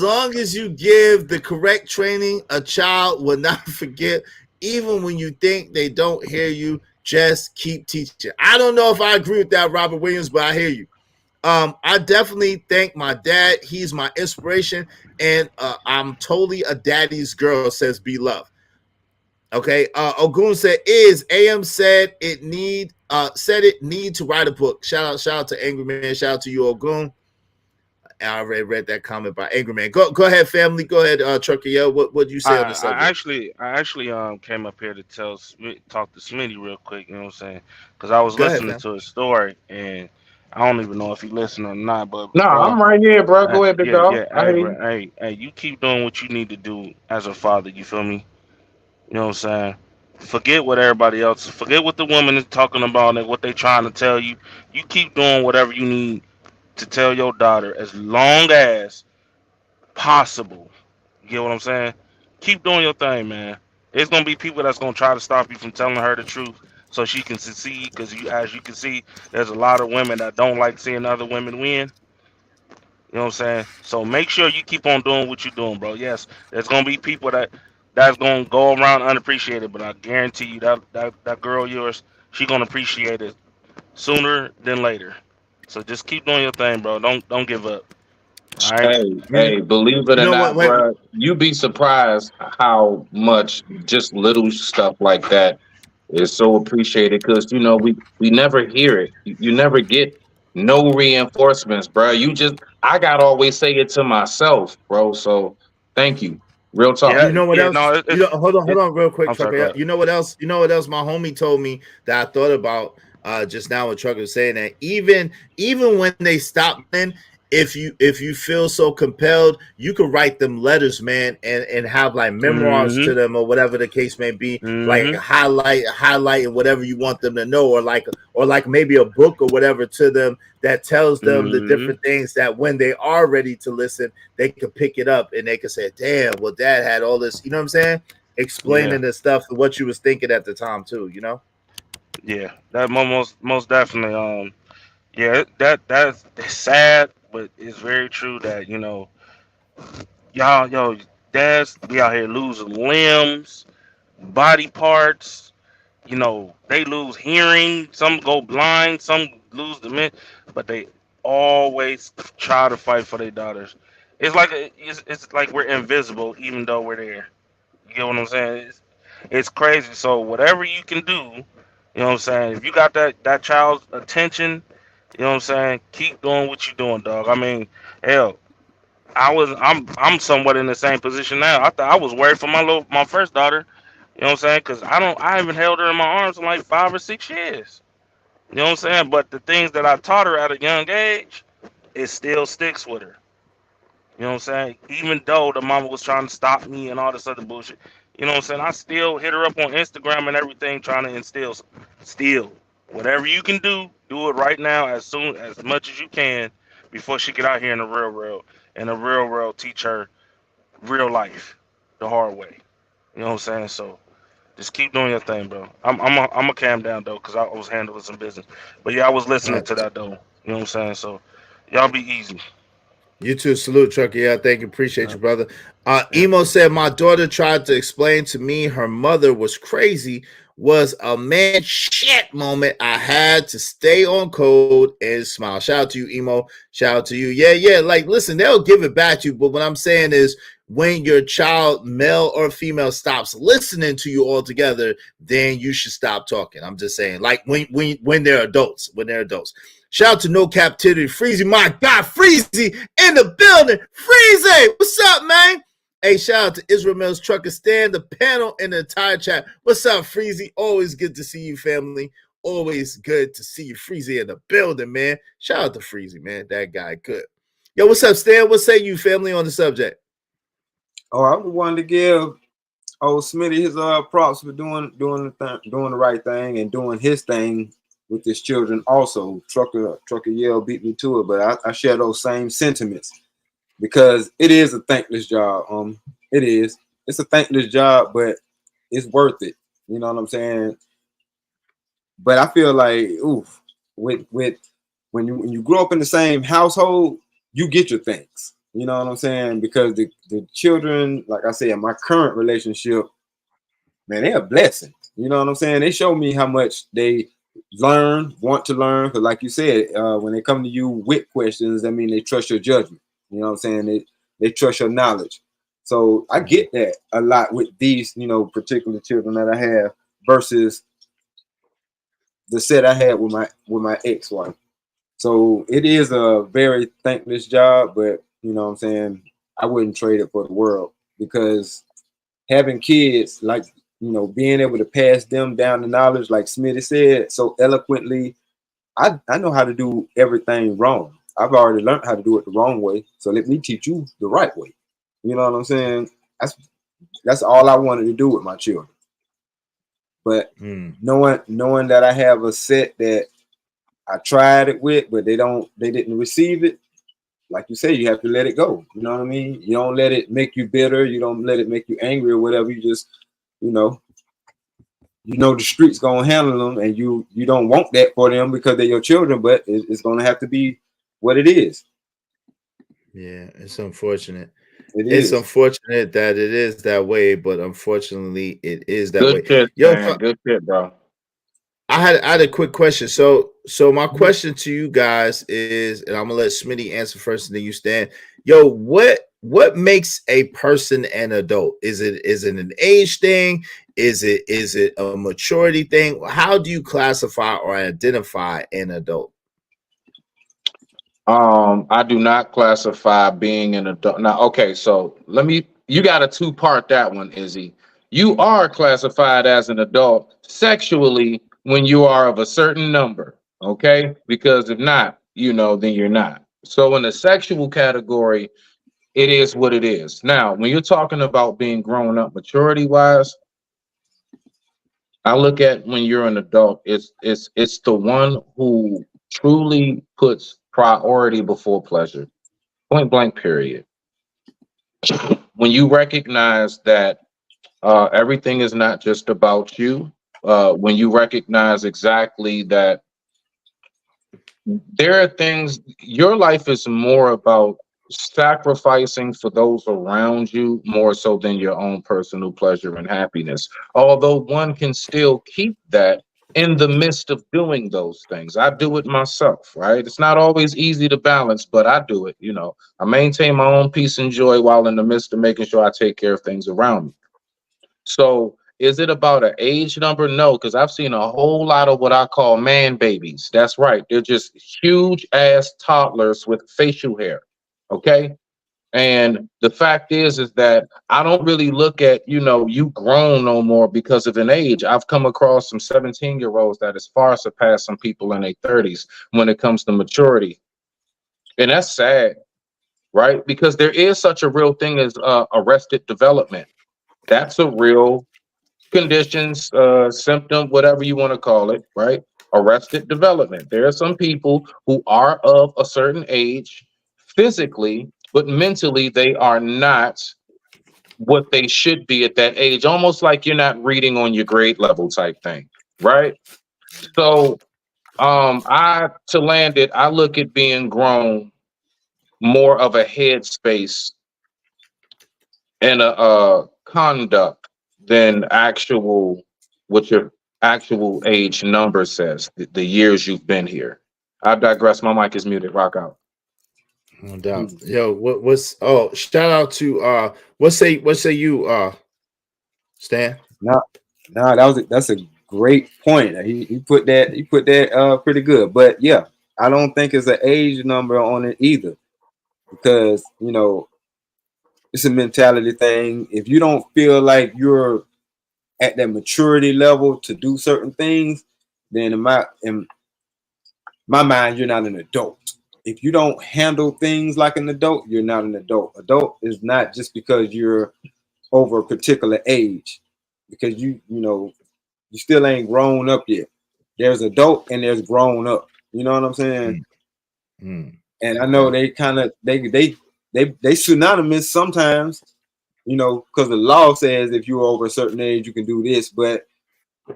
long as you give the correct training, a child will not forget. Even when you think they don't hear you, just keep teaching. I don't know if I agree with that, Robert Williams, but I hear you. I definitely thank my dad. He's my inspiration, and I'm totally a daddy's girl, says B Love. Okay. Ogun said AM said it need to write a book. Shout out to Angry Man. Shout out to you, Ogun. I already read that comment by Angry Man. Go ahead, family. Go ahead, Trucker. Yo, what you say on the subject? I actually came up here to talk to Smitty real quick. You know what I'm saying? Because I was listening to his story, and I don't even know if he listened or not. But no, I'm right here, bro. Go ahead, big dog. Hey, you keep doing what you need to do as a father. You feel me? You know what I'm saying? Forget what everybody else. Forget what the woman is talking about and what they trying to tell you. You keep doing whatever you need to tell your daughter as long as possible. You get what I'm saying? Keep doing your thing, man. There's gonna be people that's gonna try to stop you from telling her the truth so she can succeed. Because as you can see, there's a lot of women that don't like seeing other women win. You know what I'm saying? So make sure you keep on doing what you're doing, bro. Yes, there's gonna be people that's gonna go around unappreciated, but I guarantee you that girl of yours, she gonna appreciate it sooner than later. So just keep doing your thing, bro. Don't give up. All right? Hey, believe it or not, bro, you'd be surprised how much just little stuff like that is so appreciated because we never hear it. You never get no reinforcements, bro. I gotta always say it to myself, bro. So thank you. Real talk. Yeah, you know what else? No, hold on, real quick, Trucker. You know what else? My homie told me that I thought about just now. What Trucker was saying that even when they stop, if you feel so compelled, you can write them letters, man, and have like memoirs to them or whatever the case may be, like highlighting whatever you want them to know, or like maybe a book or whatever to them that tells them the different things that when they are ready to listen, they can pick it up and they can say, damn, well, dad had all this, you know what I'm saying? Explaining the stuff of what you was thinking at the time too, you know? Yeah, that most definitely. Yeah, that's sad, but it's very true that yo, dads be out here losing limbs, body parts. They lose hearing. Some go blind. Some lose the men, but they always try to fight for their daughters. It's like we're invisible, even though we're there. You get what I'm saying? It's crazy. So whatever you can do, you know what I'm saying. If you got that child's attention, you know what I'm saying. Keep doing what you're doing, dog. I mean, hell, I'm somewhat in the same position now. I thought I was worried for my first daughter. You know what I'm saying? Because I haven't held her in my arms in like 5 or 6 years. You know what I'm saying? But the things that I taught her at a young age, it still sticks with her. You know what I'm saying? Even though the mama was trying to stop me and all this other bullshit, you know what I'm saying? I still hit her up on Instagram and everything, trying to instill, still, whatever you can do it right now, as much as you can, before she get out here in the real world, and the real world teach her real life, the hard way. You know what I'm saying? So just keep doing your thing, bro. I'm a calm down though, cause I was handling some business. But yeah, I was listening to that though. You know what I'm saying? So y'all be easy. You too. Salute, Trucker. Yeah, thank you. Appreciate you, brother. Emo said, my daughter tried to explain to me her mother was crazy. Was a man shit moment. I had to stay on code and smile. Shout out to you, Emo. Shout out to you. Yeah. Like, listen, they'll give it back to you. But what I'm saying is, when your child, male or female, stops listening to you altogether, then you should stop talking. I'm just saying, like when they're adults, Shout out to No Captivity, Freezy, my God, Freezy in the building. Freezy, what's up, man? Hey, shout out to Israel Mills Trucker Stand, the panel, and the entire chat. What's up, Freezy? Always good to see you, family. Always good to see you, Freezy, in the building, man. Shout out to Freezy, man. That guy good. Yo, what's up, Stan? What say you, family, on the subject? Oh, I wanted to give old Smitty his props for doing the right thing and doing his thing with his children. Also, Trucker Yell beat me to it, but I share those same sentiments because it is a thankless job. It's a thankless job, but it's worth it. You know what I'm saying? But I feel like, with when you grow up in the same household, you get your things. You know what I'm saying? Because the children, like I said, my current relationship, man, they're a blessing. You know what I'm saying? They show me how much they want to learn. Because like you said, when they come to you with questions, that means they trust your judgment. You know what I'm saying? They trust your knowledge. So I get that a lot with these, particular children that I have versus the set I had with my ex-wife. So it is a very thankless job, but you know what I'm saying, I wouldn't trade it for the world, because having kids, like, being able to pass them down the knowledge, like Smitty said so eloquently, I know how to do everything wrong. I've already learned how to do it the wrong way. So let me teach you the right way. You know what I'm saying? That's all I wanted to do with my children. But knowing that I have a set that I tried it with, but they didn't receive it. Like you say, you have to let it go. You know what I mean? You don't let it make you bitter. You don't let it make you angry or whatever. You just, the streets gonna handle them, and you don't want that for them because they're your children. But it's gonna have to be what it is. Yeah, it's unfortunate. It's unfortunate that it is that way, but unfortunately, it is that way. Good shit, man. Good shit, bro. I had a quick question. So my question to you guys is, and I'm gonna let Smitty answer first, and then you stand. Yo, what makes a person an adult? Is it an age thing? Is it a maturity thing? How do you classify or identify an adult? I do not classify being an adult. Now, okay, so you got a two-part that one, Izzy. You are classified as an adult sexually when you are of a certain number, okay? Because if not, then you're not. So in the sexual category, it is what it is. Now, when you're talking about being grown up maturity wise, I look at when you're an adult, it's the one who truly puts priority before pleasure. Point blank, period. When you recognize that everything is not just about you, when you recognize exactly that there are things, your life is more about sacrificing for those around you more so than your own personal pleasure and happiness. Although one can still keep that in the midst of doing those things. I do it myself, right? It's not always easy to balance, but I do it. You know, I maintain my own peace and joy while in the midst of making sure I take care of things around me. So is it about an age number? No, because I've seen a whole lot of what I call man babies. That's right. They're just huge ass toddlers with facial hair. Okay. And the fact is that I don't really look at, you know, you grown no more because of an age. I've come across some 17-year-olds that has far surpassed some people in their 30s when it comes to maturity. And that's sad, right? Because there is such a real thing as arrested development. That's a real conditions, symptom, whatever you want to call it, right? Arrested development. There are some people who are of a certain age physically, but mentally they are not what they should be at that age. Almost like you're not reading on your grade level type thing, right? So, I to land it, I look at being grown more of a headspace and a conduct than actual what your actual age number says, the years you've been here. I digress. My mic is muted. Rock out. No doubt. Yo, what's shout out to what say you Stan? No, that's a great point. He put that pretty good. But yeah, I don't think it's an age number on it either, because you know it's a mentality thing. If you don't feel like you're at that maturity level to do certain things, then in my mind, you're not an adult. If you don't handle things like an adult, you're not an adult. Adult is not just because you're over a particular age, because you still ain't grown up yet. There's adult and there's grown up. You know what I'm saying? And I know they kind of they synonymous sometimes, you know, because the law says if you're over a certain age you can do this, but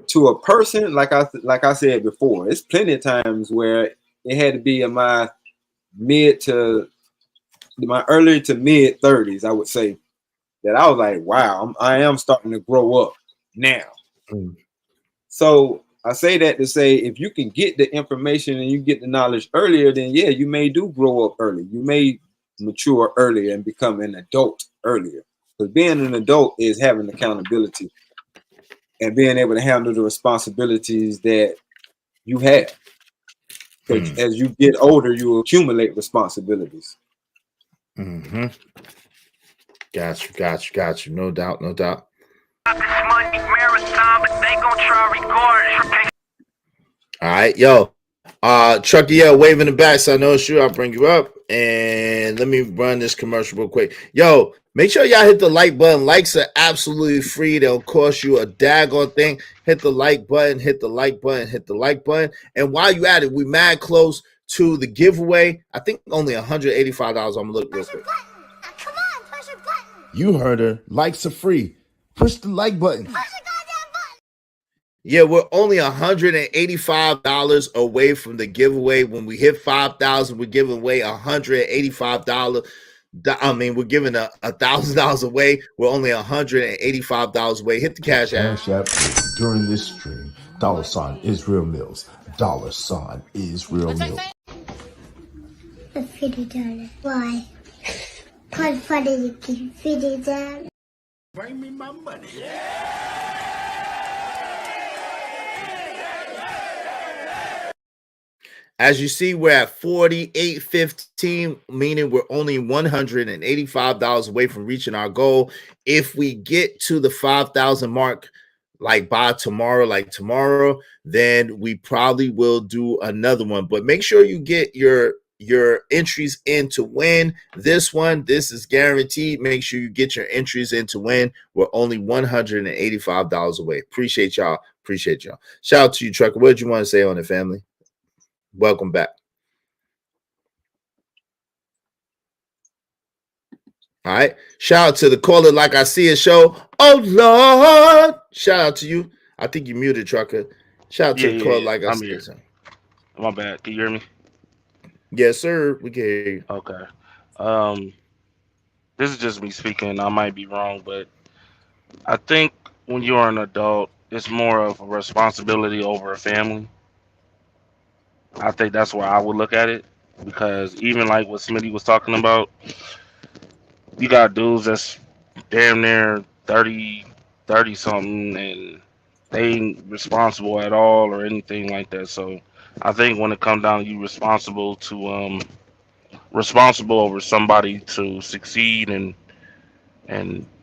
to a person, like I said before, it's plenty of times where it had to be in my early to mid 30s, I would say, that I was like, wow, I am starting to grow up now. So I say that to say, if you can get the information and you get the knowledge earlier, then yeah, you may do grow up early. You may mature earlier and become an adult earlier. Because being an adult is having accountability and being able to handle the responsibilities that you have. Because as you get older, you accumulate responsibilities. Got you. No doubt. All right, yo. Trucky L waving the back, so I know it's you. I'll bring you up. And let me run this commercial real quick. Yo, make sure y'all hit the like button. Likes are absolutely free. They'll cost you a daggone thing. Hit the like button, hit the like button. And while you at it, we mad close to the giveaway. I think only $185. I'm gonna look real quick. Come on, push a button. You heard her. Likes are free. Push the like button. Yeah, we're only $185 away from the giveaway. When we hit 5,000, we're giving away $185. I mean, we're giving $1,000 away. We're only $185 away. Hit the cash app. During this stream, $ Israel Mills. $ Israel Mills. $50. Why? Quite funny to keep $50. Bring me my money. As you see, we're at $48.15, meaning we're only $185 away from reaching our goal. If we get to the 5,000 mark, by tomorrow, then we probably will do another one. But make sure you get your your entries in to win this one. This is guaranteed. Make sure you get your entries in to win. We're only $185 away. Appreciate y'all. Appreciate y'all. Shout out to you, Trucker. What did you want to say on it, family? Welcome back. All right. Shout out to the Call It Like I See It show. Oh, Lord. Shout out to you. I think you muted, Trucker. Shout out to the Call It Like I I'm See here. It show. My bad. Can you hear me? Yes, sir. We can hear you. Okay. This is just me speaking. I might be wrong, but I think when you're an adult, it's more of a responsibility over a family. I think that's where I would look at it, because even like what Smitty was talking about, you got dudes that's damn near 30 something, and they ain't responsible at all or anything like that. So I think when it comes down to you responsible over somebody to succeed and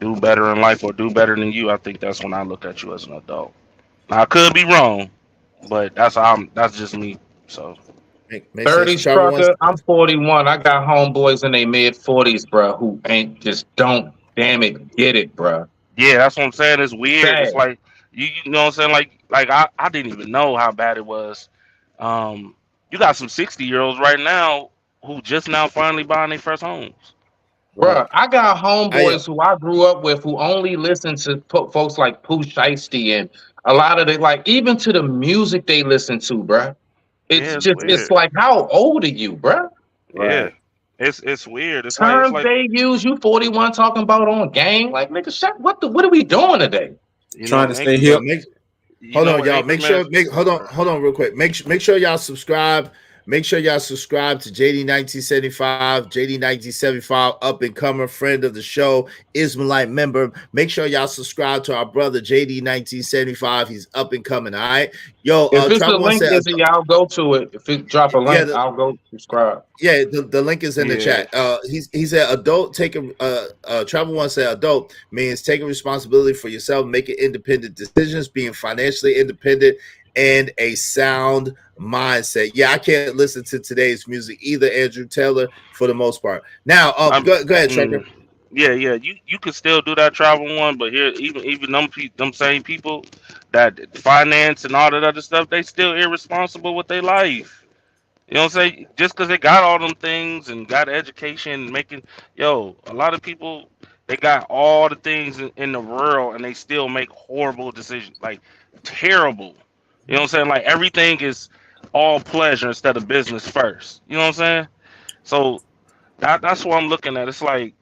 do better in life or do better than you, I think that's when I look at you as an adult. Now, I could be wrong, but that's just me. So Makes sense. 30s Travel once. trucker. I'm 41. I got homeboys in their mid 40s, bro, who ain't just don't damn it get it, bro. yeah, that's what I'm saying. It's weird. It's Sad. like you know what I'm saying? Like I didn't even know how bad it was. You got some 60-year-olds right now who just now finally buying their first homes. Bro, I got I homeboys who I grew up with who only listen to folks like Pooh Shiesty and a lot of the, like, even to the music they listen to, bro. It's Yeah, it's just, it's weird. like, how old are you, bro? Yeah, it's weird. It's Terms like they use, you 41 talking about on gang. Like, nigga, shut, what are we doing today? you Trying know, to stay Yeah, hip. hold on, what y'all. Anchor Man. Hold on real quick. Make sure y'all subscribe. Make sure y'all subscribe to JD1975. JD1975, up and coming friend of the show, Israelite member. Make sure y'all subscribe to our brother JD1975. He's up and coming. All right. Yo, If it's a Travel One link, said, is it, I'll go to it. If it drop a yeah, link, I'll go subscribe. yeah, the link is in the Yeah. chat. He said adult taking Travel One said adult means taking responsibility for yourself, making independent decisions, being financially independent, and a sound mindset. Yeah, I can't listen to today's music either, Andrew Taylor, for the most part. Now, go ahead, Trucker. Yeah. You could still do that travel one, but here, even them same people that finance and all that other stuff, they still irresponsible with their life. You know what I'm saying? Just because they got all them things and got education, making a lot of people, they got all the things in the world and they still make horrible decisions, like terrible. You know what I'm saying? Like everything is all pleasure instead of business first. You know what I'm saying? So that's what I'm looking at. It's like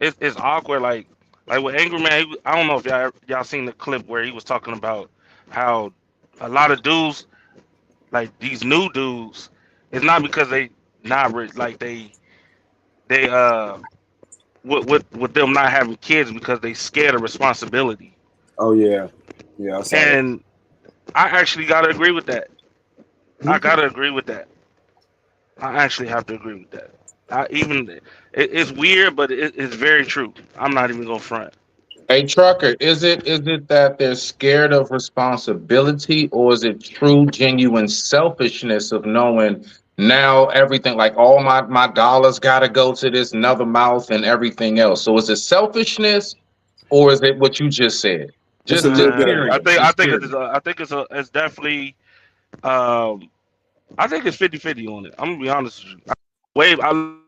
it's awkward. Like with Angry Man, I don't know if y'all seen the clip where he was talking about how a lot of dudes, like these new dudes, it's not because they not rich, like they with them not having kids because they scared of responsibility. Oh yeah, yeah. I saw that. And I actually gotta agree with that. I gotta agree with that. I actually have to agree with that. It's weird, but it's very true. I'm not even gonna front. Hey, trucker, is it that they're scared of responsibility, or is it true, genuine selfishness of knowing now everything, like all my dollars got to go to this another mouth and everything else? So is it selfishness, or is it what you just said? It's a Just little bit of curious. I Just think curious. it's definitely I think it's 50-50 on it. I'm gonna be honest with you.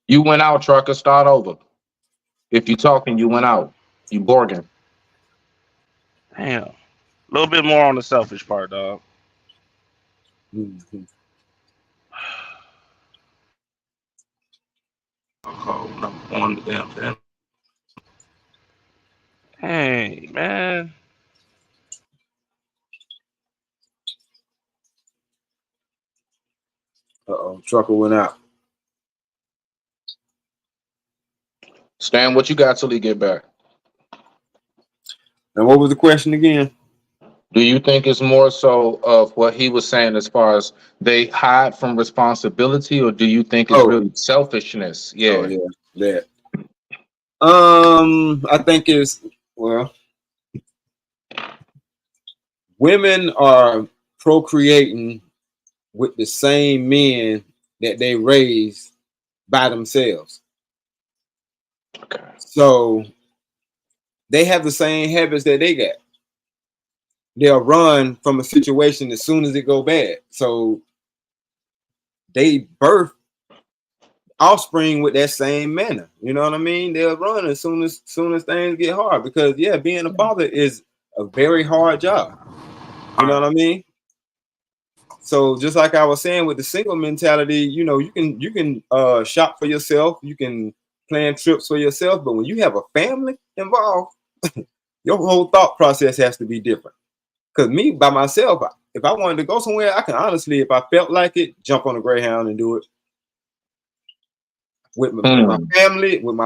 You went out, trucker. Start over. If you talking, you went out. You Borgin. Damn. A little bit more on the selfish part, dog. Mm-hmm. On the damn thing. Hey, man. Trucker went out. Stan, what you got till he get back? And what was the question again? Do you think it's more so of what he was saying as far as they hide from responsibility, or do you think it's really selfishness? Yeah. Oh yeah, that. I think it's, well, women are procreating with the same men that they raised by themselves. Okay. So they have the same habits that they got. They'll run from a situation as soon as it go bad. So they birth offspring with that same manner. You know what I mean? They'll run as soon as things get hard, because being a father is a very hard job. You know what I mean? So just like I was saying with the single mentality, you can shop for yourself, you can plan trips for yourself, but when you have a family involved, your whole thought process has to be different. Because me by myself, if I wanted to go somewhere, I can honestly, if I felt like it, jump on a Greyhound and do it. With my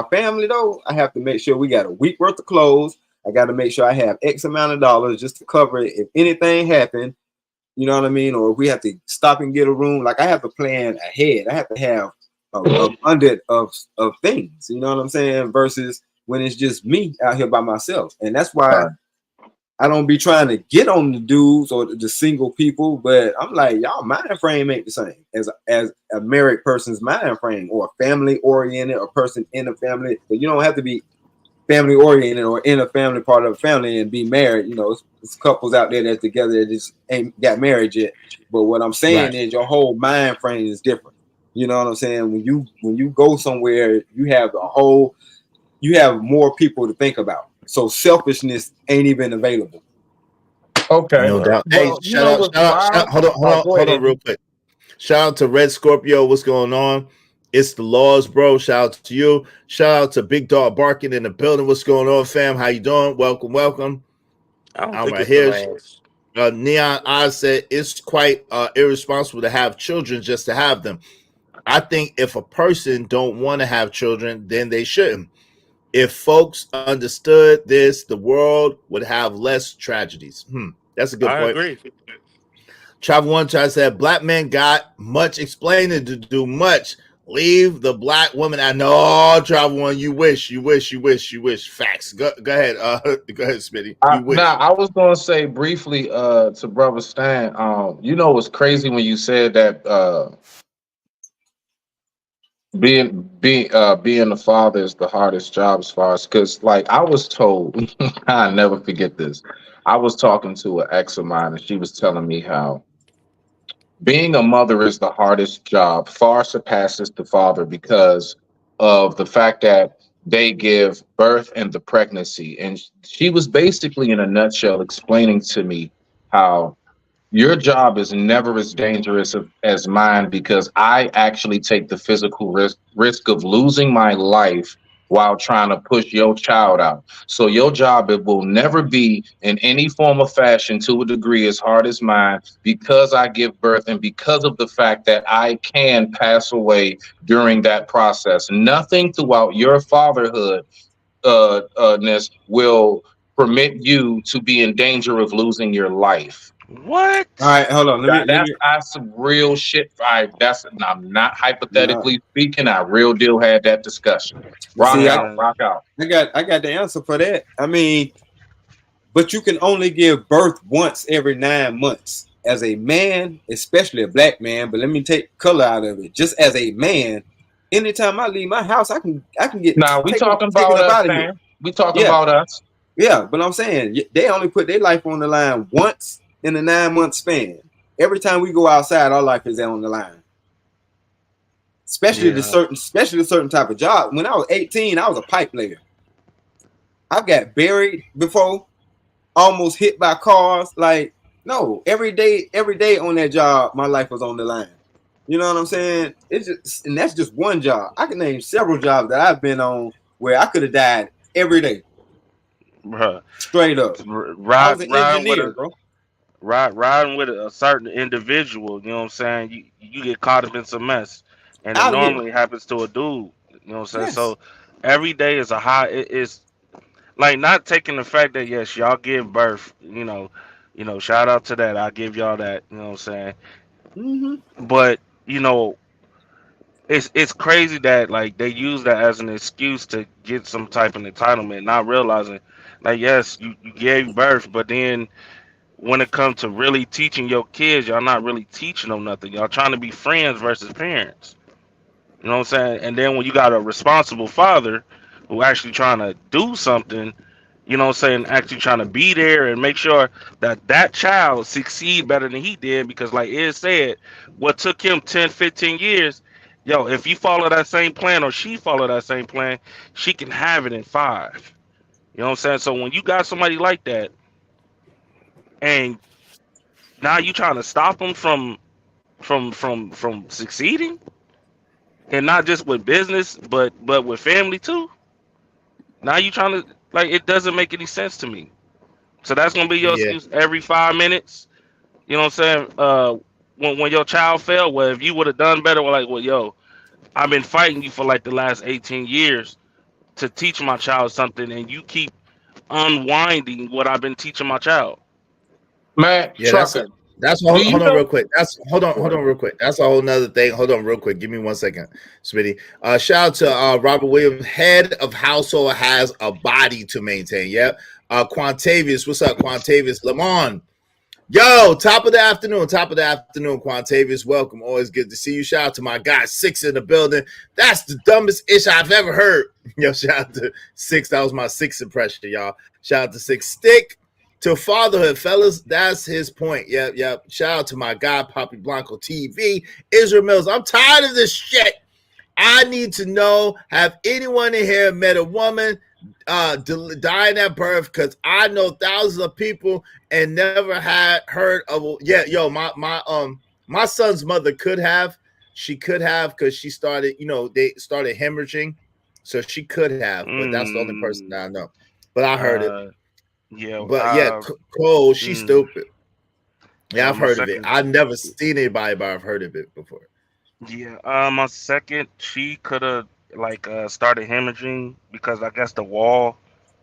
family though, I have to make sure we got a week worth of clothes. I got to make sure I have X amount of dollars just to cover it if anything happened. You know what I mean? Or if we have to stop and get a room, like I have to plan ahead. I have to have abundant of things. You know what I'm saying? Versus when it's just me out here by myself, and that's why I don't be trying to get on the dudes or the single people. But I'm like, y'all mind frame ain't the same as a married person's mind frame, or a family oriented, or person in a family. But you don't have to be family oriented or in a family, part of a family, and be married. It's couples out there that's together that just ain't got married yet. But what I'm saying is your whole mind frame is different. You know what I'm saying? When you go somewhere, you have more people to think about. So selfishness ain't even available. Okay. No doubt. Hey, Well, shout out. Hold on real quick. Shout out to Red Scorpio. What's going on? It's the laws, bro. Shout out to you. Shout out to Big Dog Barking in the building. What's going on, fam? How you doing? Welcome. I don't I'm think right it's here. the last. Neon Oz said it's quite irresponsible to have children just to have them. I think if a person don't want to have children, then they shouldn't. If folks understood this, the world would have less tragedies. That's a good I point. agree. Travel One Try said, black men got much explaining to do. Much. Leave the black woman. I know, Travel One. You wish. Facts. Go ahead. Go ahead, Smitty. You wish. Now, I was gonna say briefly to Brother Stan. What's crazy when you said that being a father is the hardest job, as far as, because like I was told, I never forget this. I was talking to an ex of mine, and she was telling me how being a mother is the hardest job, far surpasses the father, because of the fact that they give birth and the pregnancy. And she was basically, in a nutshell, explaining to me how your job is never as dangerous as mine, because I actually take the physical risk of losing my life while trying to push your child out. So your job, it will never be in any form or fashion to a degree as hard as mine, because I give birth and because of the fact that I can pass away during that process. Nothing throughout your fatherhood will permit you to be in danger of losing your life. What? All right, hold on. That's some real shit. I'm not hypothetically speaking. I real deal had that discussion. Rock out. I got the answer for that. I mean, but you can only give birth once every 9 months. As a man, especially a black man, but let me take color out of it. Just as a man, anytime I leave my house, I can get taken up out of here. We talking about us. Yeah, but I'm saying they only put their life on the line once in a 9 month span. Every time we go outside, our life is on the line. Especially the certain type of job. When I was 18, I was a pipe layer. I got buried before, almost hit by cars. Like, no, every day on that job, my life was on the line. You know what I'm saying? And that's just one job. I can name several jobs that I've been on where I could have died every day. Bruh. Straight up. I was an engineer, bro. Riding with a certain individual, you know what I'm saying? You get caught up in some mess. And it normally happens to a dude. You know what I'm saying? Yes. So every day is it's like, not taking the fact that yes, y'all give birth, shout out to that. I'll give y'all that, you know what I'm saying? Mm-hmm. But, it's crazy that like they use that as an excuse to get some type of entitlement, not realizing like, yes, you gave birth, but then when it comes to really teaching your kids, y'all not really teaching them nothing. Y'all trying to be friends versus parents. You know what I'm saying? And then when you got a responsible father who actually trying to do something, you know what I'm saying, actually trying to be there and make sure that that child succeed better than he did, because like Ed said, what took him 10, 15 years, yo, if you follow that same plan or she follow that same plan, she can have it in 5. You know what I'm saying? So when you got somebody like that and now you trying to stop them from succeeding, and not just with business but with family too. Now you trying to, like, it doesn't make any sense to me. So that's gonna be your Yeah. excuse every 5 minutes. You know what I'm saying? When your child failed, well, if you would have done better, well, like, well, yo, I've been fighting you for like the last 18 years to teach my child something, and you keep unwinding what I've been teaching my child. Man, Yeah, trucker, that's do hold you on know? real quick. Hold on real quick. That's a whole nother thing. Hold on real quick. Give me 1 second, Smitty. Shout out to Robert Williams, head of household has a body to maintain. Yep. Quantavious, what's up, Quantavious? Lamont. Yo, top of the afternoon, Quantavious. Welcome. Always good to see you. Shout out to my guy, Six in the building. That's the dumbest ish I've ever heard. Yo, shout out to Six. That was my Six impression, y'all. Shout out to Six. Stick to fatherhood, fellas. That's his point. Yep. Shout out to my guy, Poppy Blanco TV, Israel Mills. I'm tired of this shit. I need to know, have anyone in here met a woman dying at birth? Because I know thousands of people and never had heard of. My son's mother could have. She could have, because she started, they started hemorrhaging, so she could have. But that's the only person that I know. But I heard it. Yeah. But yeah, Cole, she's stupid. Yeah, I've My heard of it. second, I've never seen anybody, but I've heard of it before. yeah. My second, she could have like started hemorrhaging because I guess the wall,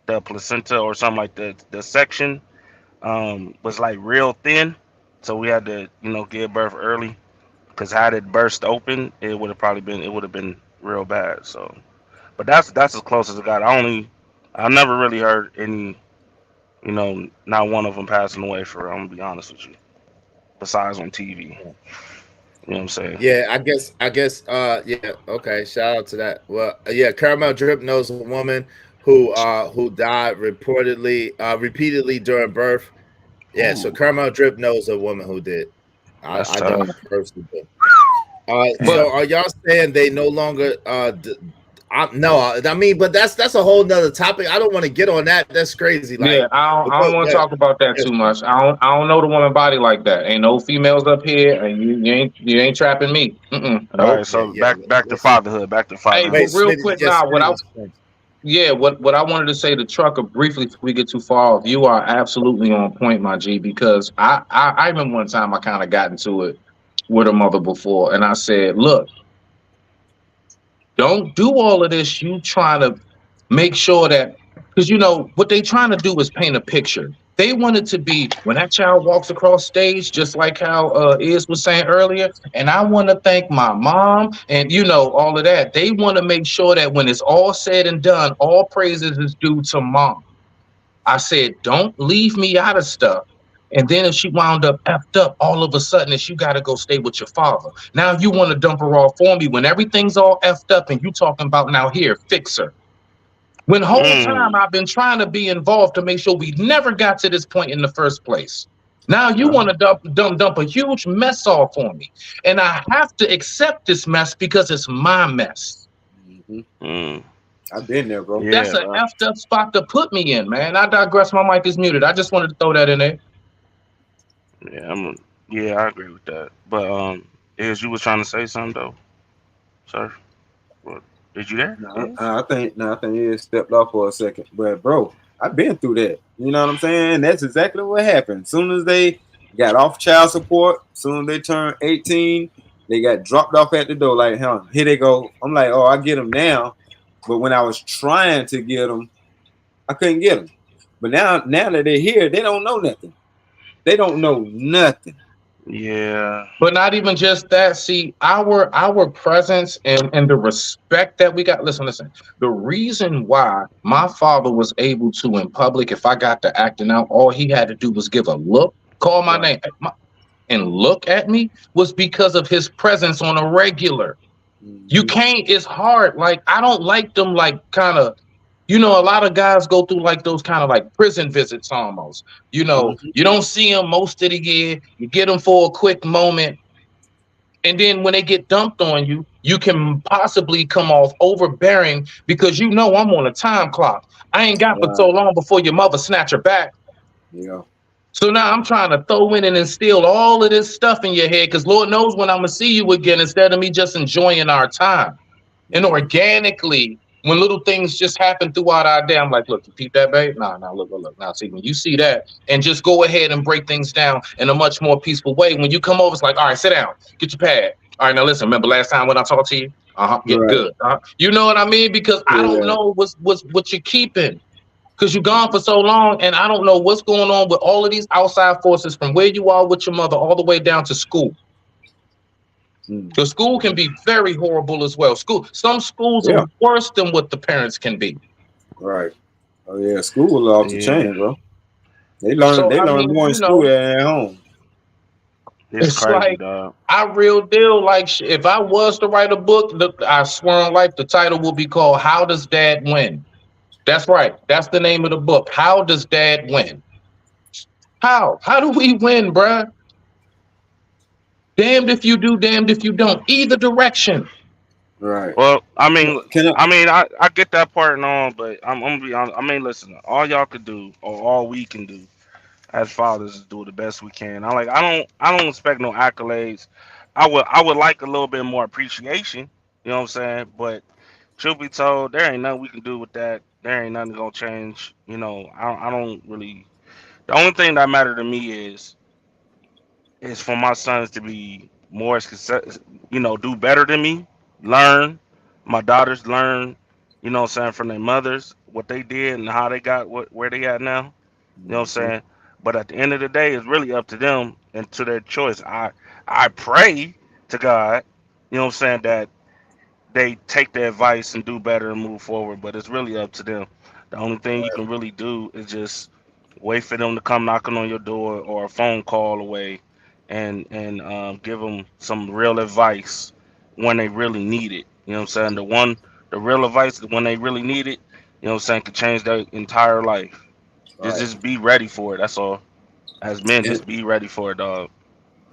the placenta or something like the section was like real thin, so we had to give birth early, because had it burst open, it would have been real bad. So, but that's as close as it got. I never really heard any, not one of them passing away for real. I'm gonna be honest with you. Besides on TV, you know what I'm saying? Yeah, I guess, yeah, okay, shout out to that. Well, yeah, Caramel Drip knows a woman who died repeatedly during birth. Yeah, so Ooh, Caramel Drip knows a woman who did. that's I tough. don't personally do. So are y'all saying they no longer no, I mean, but that's a whole nother topic. I don't want to get on that. That's crazy. Like, Yeah, I don't want to talk about that too much. I don't know the woman body like that. Ain't no females up here, and you ain't trapping me. All Nope. right, so back to fatherhood. Back to Hey, fatherhood. but real quick now, what I wanted to say to Trucker briefly before we get too far off, you are absolutely on point, my G, because I remember one time I kind of got into it with a mother before, and I said, look, don't do all of this. You trying to make sure that, because what they trying to do is paint a picture. They want it to be when that child walks across stage, just like how Iz was saying earlier. And I want to thank my mom and all of that. They want to make sure that when it's all said and done, all praises is due to mom. I said, don't leave me out of stuff. And then if she wound up effed up, all of a sudden, you got to go stay with your father. Now you want to dump her off for me when everything's all effed up and you talking about now here, fix her. When the whole time I've been trying to be involved to make sure we never got to this point in the first place. Now you want to dump a huge mess off on me. And I have to accept this mess because it's my mess. I've been there, bro. That's an effed up spot to put me in, man. I digress. My mic is muted. I just wanted to throw that in there. Yeah, I agree with that. But Iz, you was trying to say something though, sir? What? Is you there? I think he stepped off for a second. But bro, I've been through that. You know what I'm saying? That's exactly what happened. As soon as they got off child support, as soon as they turned 18, they got dropped off at the door. Like, here they go. I'm like, oh, I get them now. But when I was trying to get them, I couldn't get them. But now that they're here, they don't know nothing. They don't know nothing. Yeah. But not even just that. See, our presence and the respect that we got. Listen. The reason why my father was able to, in public, if I got to acting out, all he had to do was give a look call my name, and look at me was because of his presence on a regular. You can't, it's hard. Like, I don't like them, like, kind of, you know, a lot of guys go through like those kind of like prison visits almost. You know, you don't see them most of the year. You get them for a quick moment. And then when they get dumped on you, you can possibly come off overbearing because you know I'm on a time clock. I ain't got but so long before your mother snatch her back. Yeah. So now I'm trying to throw in and instill all of this stuff in your head because Lord knows when I'm going to see you again instead of me just enjoying our time. And organically, when little things just happen throughout our day, I'm like, look, you peep that, babe? Nah, look. Now, see, when you see that, and just go ahead and break things down in a much more peaceful way. When you come over, it's like, all right, sit down, get your pad. All right, now listen, remember last time when I talked to you? Get good. You know what I mean? Because I don't know what you're keeping. Because you're gone for so long, and I don't know what's going on with all of these outside forces from where you are with your mother all the way down to school. Because school can be very horrible as well. Some schools are worse than what the parents can be. Right. Oh yeah, school is off the chain, bro. They learn more in school than at home. It's crazy, like, dog. I real deal, like, if I was to write a book, I swear on life, the title will be called How Does Dad Win? That's right. That's the name of the book. How does Dad win? How? How do we win, bruh? Damned if you do, damned if you don't. Either direction. Right. Well, I get that part and all, but I'm gonna be honest. I mean, listen, all y'all could do, or all we can do as fathers, is do the best we can. I don't expect no accolades. I would like a little bit more appreciation. You know what I'm saying? But truth be told, there ain't nothing we can do with that. There ain't nothing gonna change. You know, I don't really. The only thing that matter to me is for my sons to be more success, you know, do better than me, learn. My daughters learn, you know what I'm saying, from their mothers, what they did and how they got where they at now. You know what I'm saying? But at the end of the day, it's really up to them and to their choice. I pray to God, you know what I'm saying, that they take the advice and do better and move forward, but it's really up to them. The only thing you can really do is just wait for them to come knocking on your door or a phone call away, and give them some real advice when they really need it. You know what I'm saying? The real advice when they really need it, you know what I'm saying, could change their entire life. Just be ready for it. That's all. As men, just be ready for it, dog.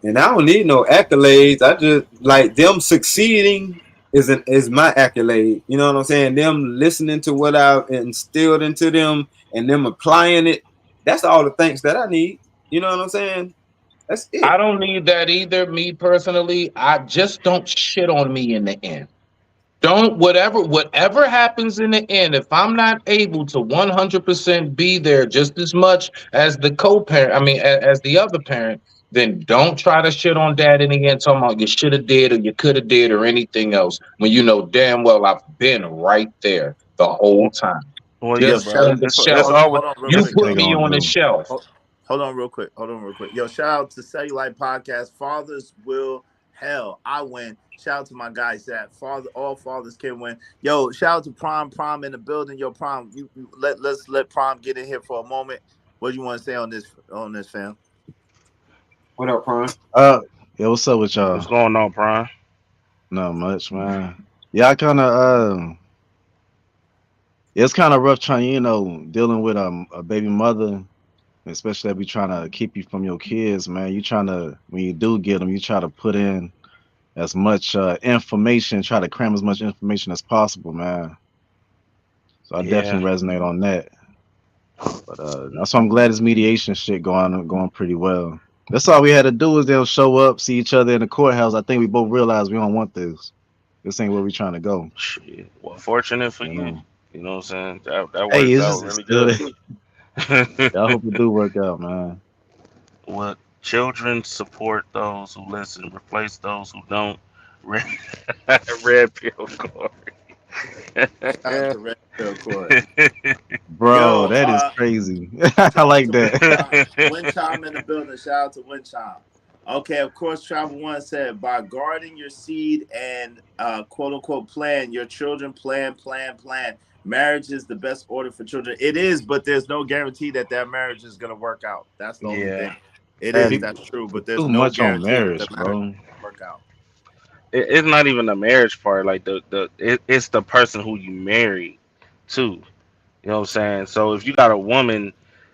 And I don't need no accolades. I just like them succeeding is my accolade. You know what I'm saying? Them listening to what I've instilled into them and them applying it. That's all the thanks that I need. You know what I'm saying? That's it. I don't need that either, me personally. I just don't shit on me in the end. Don't whatever happens in the end, if I'm not able to 100% be there just as much as the co-parent, I mean, as the other parent, then don't try to shit on dad in the end, talking about you should have did or you could have did or anything else when you know damn well I've been right there the whole time. Well, just yeah, bro. on the shelf. Hold on real You quick. put me on the shelf. Hold on real quick. Yo, shout out to Cellulite Podcast. Fathers will hell. I win. Shout out to my guys that all fathers can win. Yo, shout out to Prom in the building. Yo, Prom, let's let Prom get in here for a moment. What do you want to say on this, fam? What up, Prom? Yeah, what's up with y'all? What's going on, Prom? Not much, man. Yeah, I kind of it's kind of rough trying, dealing with a baby mother, especially that be trying to keep you from your kids, man. You trying to, when you do get them, you try to put in as much information, try to cram as much information as possible, man. So I definitely resonate on that. But that's why I'm glad this mediation shit going pretty well. That's all we had to do is they'll show up, see each other in the courthouse. I think we both realized we don't want this. This ain't where we trying to go. Shit. Well, fortunate for you. You know what I'm saying? That works out really good. good. I hope it do work out, man. Well, children support those who listen, replace those who don't. Red pill Corey. Red pill Corey. Bro, that is crazy. I like that. Wind Chime in the building. Shout out to Wind Chime. Okay, of course, Travel One said, by guarding your seed and quote unquote plan, your children plan. Marriage is the best order for children. It is, but there's no guarantee that marriage is going to work out. That's the only thing. It And is. people, That's true. But there's Too no much on guarantee that the marriage, marriage bro. will work out. it's not even the marriage part. Like it's the person who you marry too. You know what I'm saying? So if you got a woman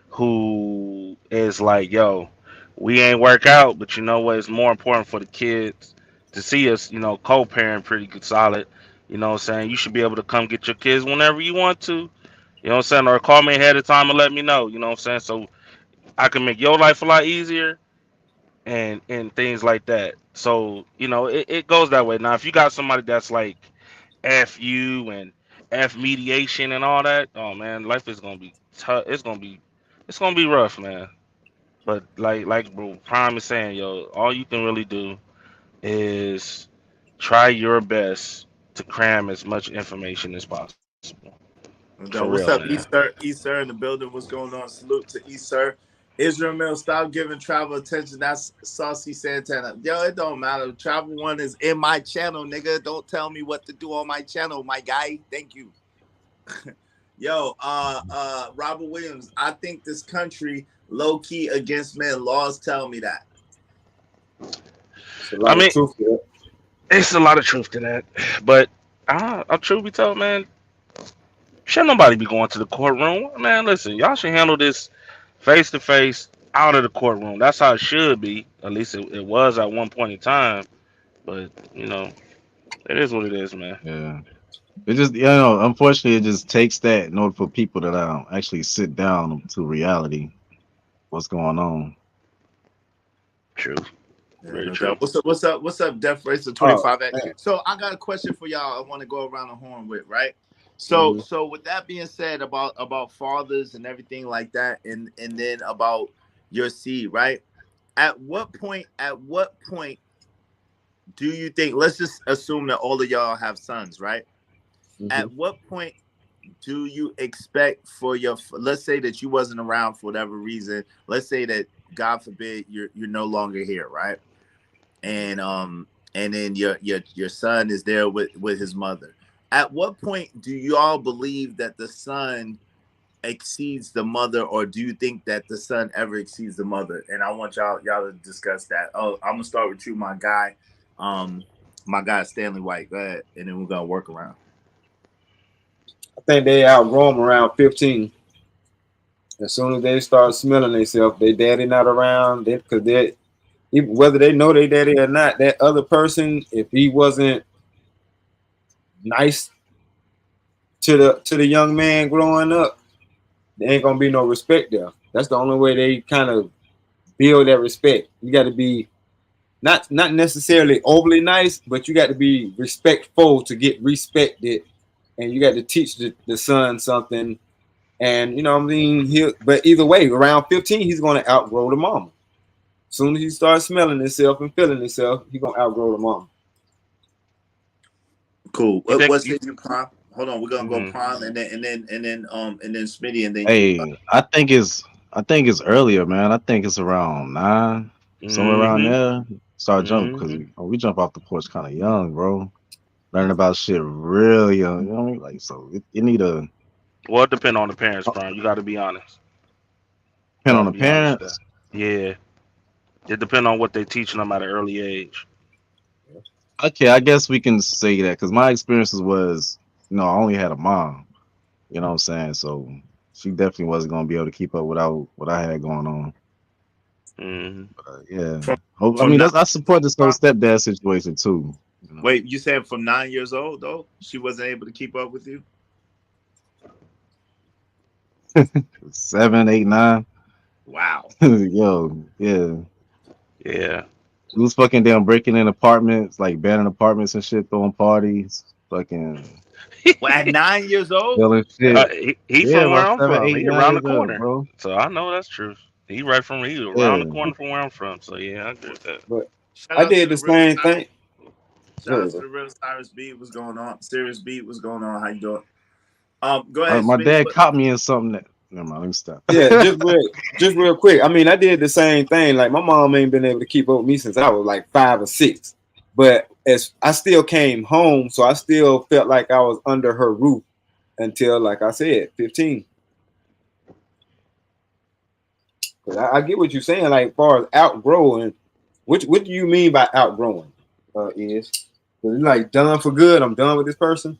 who is like, yo, we ain't work out, but you know what? It's more important for the kids to see us, co-parent pretty good, solid. You know what I'm saying? You should be able to come get your kids whenever you want to. You know what I'm saying? Or call me ahead of time and let me know. You know what I'm saying? So I can make your life a lot easier and things like that. So, it goes that way. Now, if you got somebody that's like F you and F mediation and all that, oh man, life is gonna be tough. It's gonna be rough, man. But like bro Prime is saying, yo, all you can really do is try your best to cram as much information as possible. For real, What's man. up, Easter? Easter in the building. What's going on? Salute to Easter. Israel Mill, stop giving travel attention. That's Saucy Santana. Yo, it don't matter. Travel One is in my channel, nigga. Don't tell me what to do on my channel, my guy. Thank you. Yo, Robert Williams, I think this country low key against men. Laws tell me that. It's a I lot of mean, truth to that. it's a lot of truth to that, but I'll truth be told, man, should nobody be going to the courtroom, man. Listen, y'all should handle this face to face out of the courtroom. That's how it should be. At least it was at one point in time. But it is what it is, man. Yeah. It just, unfortunately, it just takes that in order for people to actually sit down to reality, what's going on. True. Yeah, Very no true. doubt. What's up, Death Racer Oh 25X? man. So I got a question for y'all. I want to go around the horn with, right? So Mm-hmm. so with that being said about fathers and everything like that, and then about your seed, right? At what point do you think, let's just assume that all of y'all have sons, right? Mm-hmm. At what point do you expect for let's say that you wasn't around for whatever reason, let's say that God forbid you're no longer here, right? And then your son is there with his mother. At what point do y'all believe that the son exceeds the mother, or do you think that the son ever exceeds the mother? And I want y'all to discuss that. Oh, I'm gonna start with you, my guy Stanley White. Go ahead, and then we're gonna work around. I think they outgrow them around 15. As soon as they start smelling themselves, their daddy not around, because whether they know their daddy or not, that other person, if he wasn't nice to the young man growing up, there ain't gonna be no respect there. That's the only way they kind of build that respect. You got to be not necessarily overly nice, but you got to be respectful to get respected, and you got to teach the son something. And I mean, but either way, around 15, he's going to outgrow the mama. As soon as he starts smelling himself and feeling himself, he's going to outgrow the mama. Cool. You think What say you? you, Prime? Hold on, we're gonna go Mhm. Prime, and then Smitty, and then you. Hey, I think it's earlier, man. I think it's around 9, somewhere around Mhm. there. Start jumping because Mhm. we jump off the porch kind of young, bro. Learning about shit real young. You know what I mean? Like, so it need a Well, it depend on the parents, Prime. You got to be honest. You depend got on to the be honest there. parents. Yeah, it depend on what they teaching them at an early age. Okay, I guess we can say that because my experiences was, I only had a mom. You know what I'm saying? So she definitely wasn't gonna be able to keep up without what I had going on. Mhm. Yeah. From I from mean, nine, I support this whole stepdad situation too. wait, you said from 9 years old though she wasn't able to keep up with you. 7, 8, 9. Wow. Yo, yeah. Yeah. She was fucking down breaking in apartments, like banning apartments and shit, throwing parties, fucking Well, at 9 years old. stealing shit. He Yeah, from where about I'm 7, from. 8, He 9 around the years old, corner, bro. so I know that's true. He around the Yeah. corner from where I'm from. So yeah, I agree with that. But Shout I out to did the the real same Cyrus. thing. Shout out to the real Cyrus B. What's going on? Serious B. What's going on? How you doing? Go ahead, My Smitty. dad caught me in something that. Never mind, let me stop. Yeah, just real quick. I mean, I did the same thing. Like my mom ain't been able to keep up with me since I was like 5 or 6. But as I still came home, so I still felt like I was under her roof until, like I said, 15. I get what you're saying, like as far as outgrowing. What do you mean by outgrowing? Is like done for good? I'm done with this person.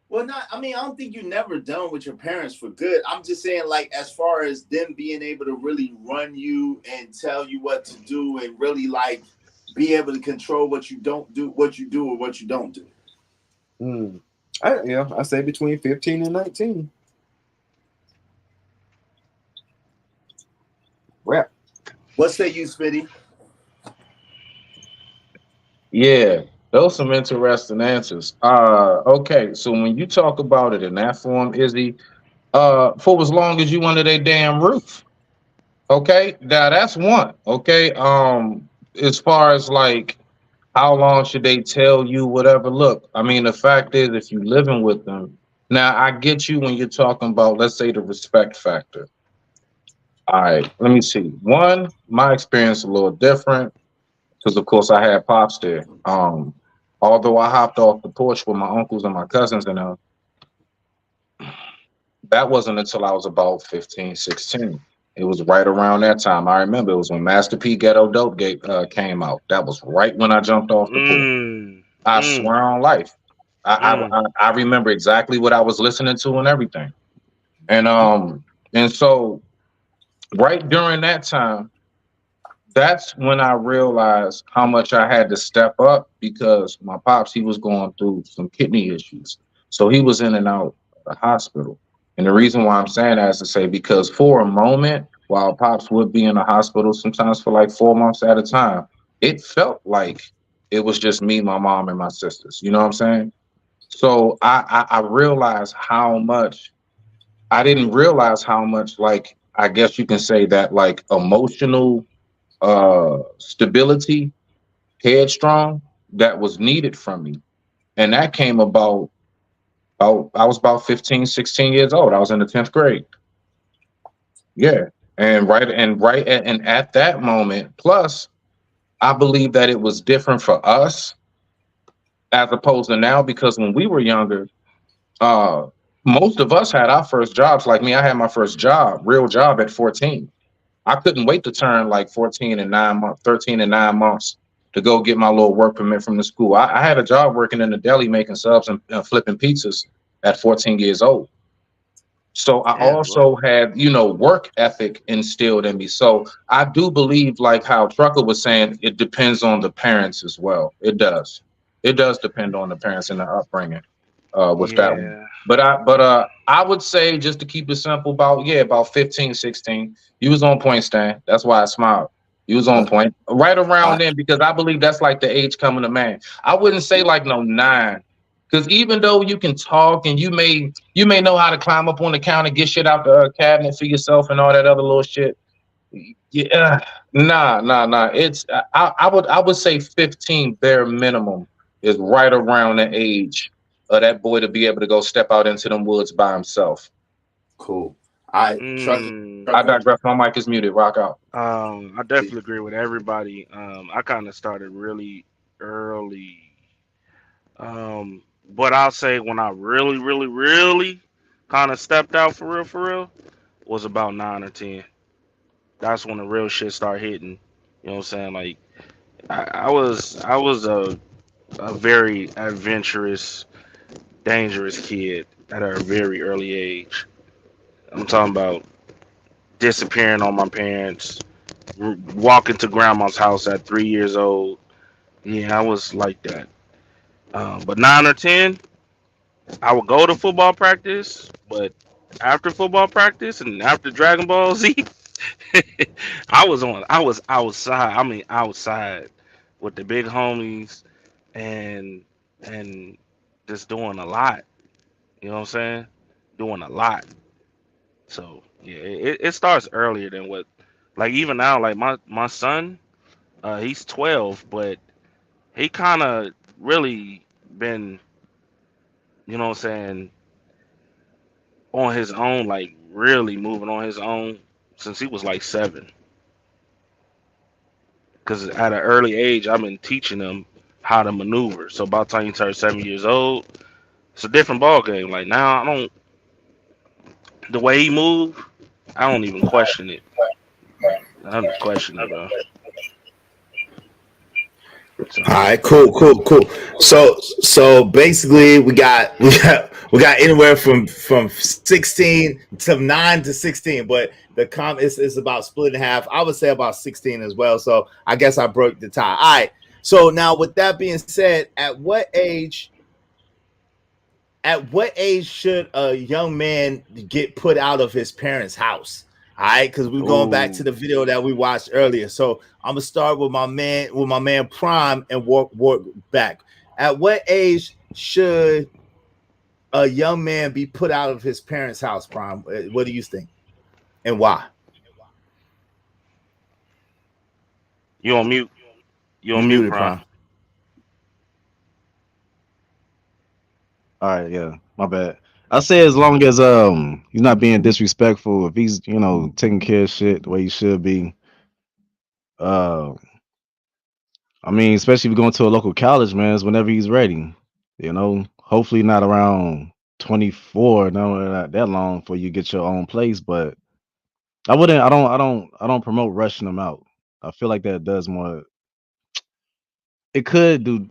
Well, I don't think you're never done with your parents for good. I'm just saying, like, as far as them being able to really run you and tell you what to do and really like be able to control what you don't do, what you do, or what you don't do. I say between 15 and 19. Well, what say you, Spitty? Yeah, those some interesting answers. Okay, so when you talk about it in that form, Izzy, for as long as you under their damn roof. Okay, now that's one. Okay, as far as like how long should they tell you whatever? Look, I mean, the fact is, if you living with them, now I get you when you're talking about, let's say, the respect factor. All right, let me see. One, my experience a little different because, of course, I had pops there. Although I hopped off the porch with my uncles and my cousins and that wasn't until I was about 15, 16. It was right around that time. I remember it was when Master P Ghetto Dope came out. That was right when I jumped off the porch. I swear on life. I remember exactly what I was listening to and everything. And so right during that time, that's when I realized how much I had to step up because my pops, he was going through some kidney issues. So he was in and out of the hospital. And the reason why I'm saying that is to say, because for a moment, while pops would be in the hospital, sometimes for like 4 months at a time, it felt like it was just me, my mom, and my sisters. You know what I'm saying? So I realized how much, I didn't realize how much, like, I guess you can say that like emotional stability, headstrong, that was needed from me. And that came about I was about 15, 16 years old. I was in the 10th grade. Yeah. And at that moment, plus I believe that it was different for us as opposed to now, because when we were younger, most of us had our first jobs. Like me, I had my first real job at 14. I couldn't wait to turn like 13 and 9 months to go get my little work permit from the school. I had a job working in the deli making subs and flipping pizzas at 14 years old. So I also had, work ethic instilled in me. So I do believe, like how Trucker was saying, it depends on the parents as well. It does. It does depend on the parents and the upbringing with that one. But I would say, just to keep it simple, about 15, 16. You was on point, Stan. That's why I smiled. You was on point right around then, because I believe that's like the age coming to man. I wouldn't say like no 9. Because even though you can talk and you may know how to climb up on the counter, get shit out the cabinet for yourself and all that other little shit. Yeah, nah. It's I would say 15 bare minimum is right around the age of that boy to be able to go step out into them woods by himself. Cool. I digress. My mic is muted. Rock out. I definitely agree with everybody. I kind of started really early. But I'll say when I really kind of stepped out for real, was about 9 or 10. That's when the real shit started hitting. You know what I'm saying? Like I was a very adventurous, dangerous kid at a very early age. I'm talking about disappearing on my parents, walking to grandma's house at 3 years old. Yeah, I was like that. But 9 or 10, I would go to football practice, but after football practice and after Dragon Ball Z, I was outside. I mean, outside with the big homies and just doing a lot. You know what I'm saying? Doing a lot. So yeah, it starts earlier than what. Like even now, like my son, he's 12, but he kind of really been, you know what I'm saying, on his own, like really moving on his own since he was like 7. Because at an early age, I've been teaching him how to maneuver. So by the time you turn 7 years old, it's a different ball game. Like now, the way he move, I don't even question it. I'm questioning, bro. So, All right, cool. So basically, we got anywhere from 16 to 9 to 16, but the is about split in half. I would say about 16 as well. So I guess I broke the tie. All right. So now, with that being said, at what age should a young man get put out of his parents' house? All right, because we're going back to ooh, the video that we watched earlier. So I'm gonna start with my man Prime and work back. At what age should a young man be put out of his parents' house, Prime? What do you think, and why? you on mute? You You on mute, muted, Prime? Prime. All right, yeah, my bad. I say as long as he's not being disrespectful, if he's taking care of shit the way he should be. Uh, I mean, especially if you're going to a local college, man, it's whenever he's ready. Hopefully not around 24, no, not that long before you get your own place. But I wouldn't. I don't promote rushing them out. I feel like that does more. It could do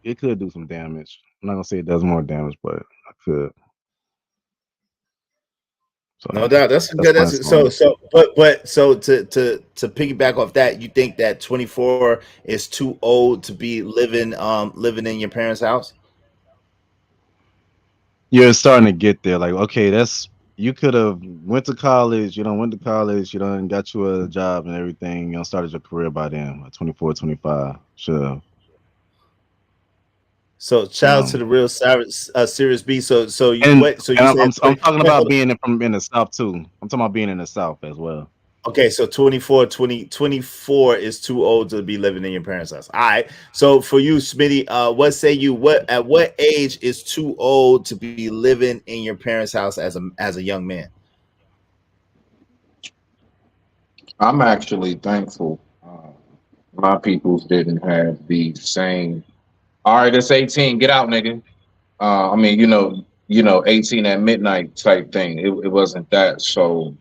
some damage. I'm not gonna say it does more damage, but I could. No So doubt. That's that's good. my That's installment. so to piggyback off that, you think that 24 is too old to be living in your parents' house? You're starting to get there. Like, okay, that's you could have went to college. Went to college. Got you a job and everything. Started your career by then, like 24, 25. Sure. So You shout out know. to the real serious B. So you And what? So and you I'm said I'm talking wait, about hold on. being in the South too. I'm talking about being in the South as well. Okay, so 24 is too old to be living in your parents' house. All right. So for you, Smitty, what say you? At what age is too old to be living in your parents' house as a young man? I'm actually thankful. My peoples didn't have the same. All right, it's 18. Get out, nigga. I mean, 18 at midnight type thing. It wasn't that. So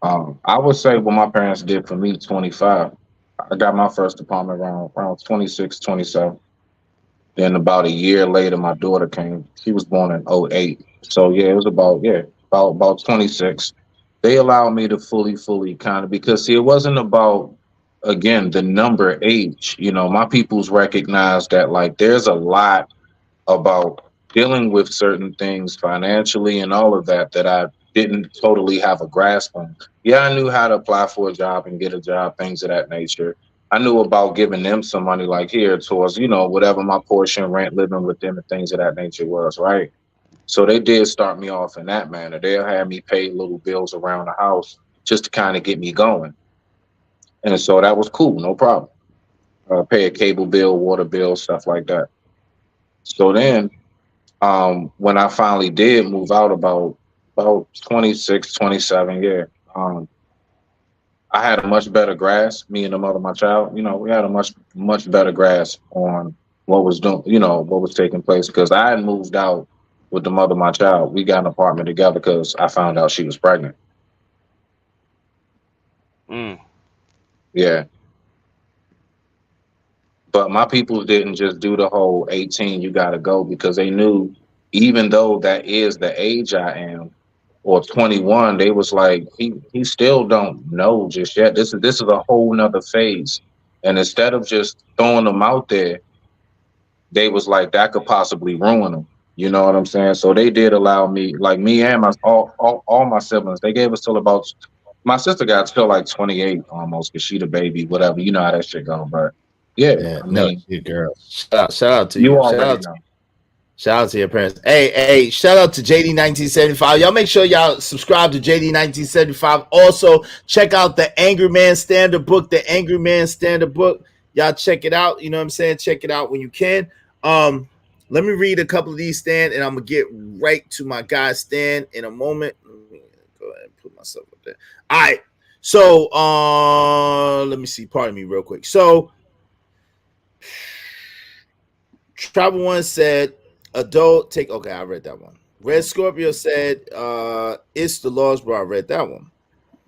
I would say what my parents did for me, 25. I got my first apartment around 26, 27. Then about a year later, my daughter came. She was born in '08. So yeah, it was about 26. They allowed me to fully kind of, because see, it wasn't about, again, the number age. My people's recognized that, like, there's a lot about dealing with certain things financially and all of that that I didn't totally have a grasp on. Yeah, I knew how to apply for a job and get a job, things of that nature. I knew about giving them some money, like here, towards, whatever my portion, rent, living with them, and things of that nature was, right? So they did start me off in that manner. They'll have me pay little bills around the house just to kind of get me going. And so that was cool, no problem. Pay a cable bill, water bill, stuff like that. So then when I finally did move out about 26, 27, yeah. I had a much better grasp, me and the mother of my child, we had a much better grasp on what was taking place, because I had moved out with the mother of my child. We got an apartment together because I found out she was pregnant. mm. Yeah. But my people didn't just do the whole 18, you got to go, because they knew, even though that is the age I am, or 21, they was like, he still don't know just yet. This is a whole nother phase. And instead of just throwing them out there, they was like, that could possibly ruin them. You know what I'm saying? So they did allow me, like me and all my siblings, they gave us till about, my sister got till like 28 almost, because she the baby, whatever. You know how that shit go. But yeah, Yeah, I no, mean, you girl. Shout out to you you. already know. Shout out to your parents. Hey, shout out to JD1975. Y'all make sure y'all subscribe to JD1975. Also, check out the Angry Man Standard book, Y'all check it out. You know what I'm saying? Check it out when you can. Let me read a couple of these, Stan, and I'm going to get right to my guy, Stan, in a moment. Let me go ahead and put myself up there. All right. So, let me see. Pardon me real quick. So, Travel One said, adult take. Okay, I read that one. Red Scorpio said, it's the laws, bro. I read that one.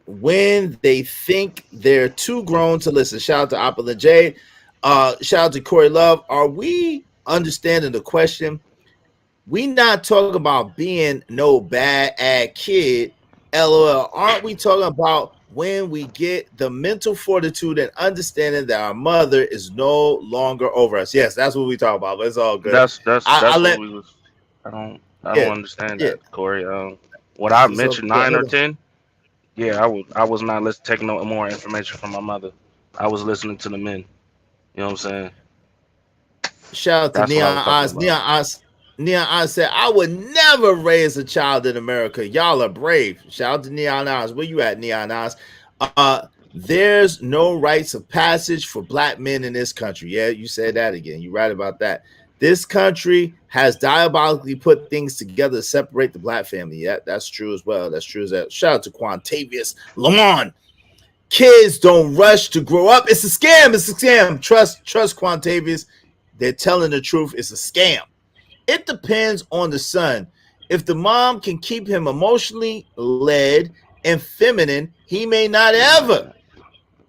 when they think they're too grown to listen. Shout out to Apple and Jade. Shout out to Corey Love. Are we understanding the question? We not talking about being no bad kid. LOL. Aren't we talking about when we get the mental fortitude and understanding that our mother is no longer over us? Yes, that's what we talk about. But it's all good. That's what we was. I don't understand Yeah. that, Corey. What I So mentioned yeah, 9 or 10. Yeah, I was not taking no more information from my mother. I was listening to the men. You know what I'm saying? shout out to That's what I Neon was talking Eyes. about. Neon Eyes said, I would never raise a child in America. Y'all are brave. Shout out to Neon Eyes. Where you at, Neon Eyes? There's no rites of passage for black men in this country. Yeah, you said that again. You're right about that. This country has diabolically put things together to separate the black family. Yeah, that's true as well. That's true as that. Shout out to Quantavious Lamont. Kids don't rush to grow up. It's a scam. It's a scam. Trust Quantavious. They're telling the truth. It's a scam. It depends on the son. If the mom can keep him emotionally led and feminine, he may not ever.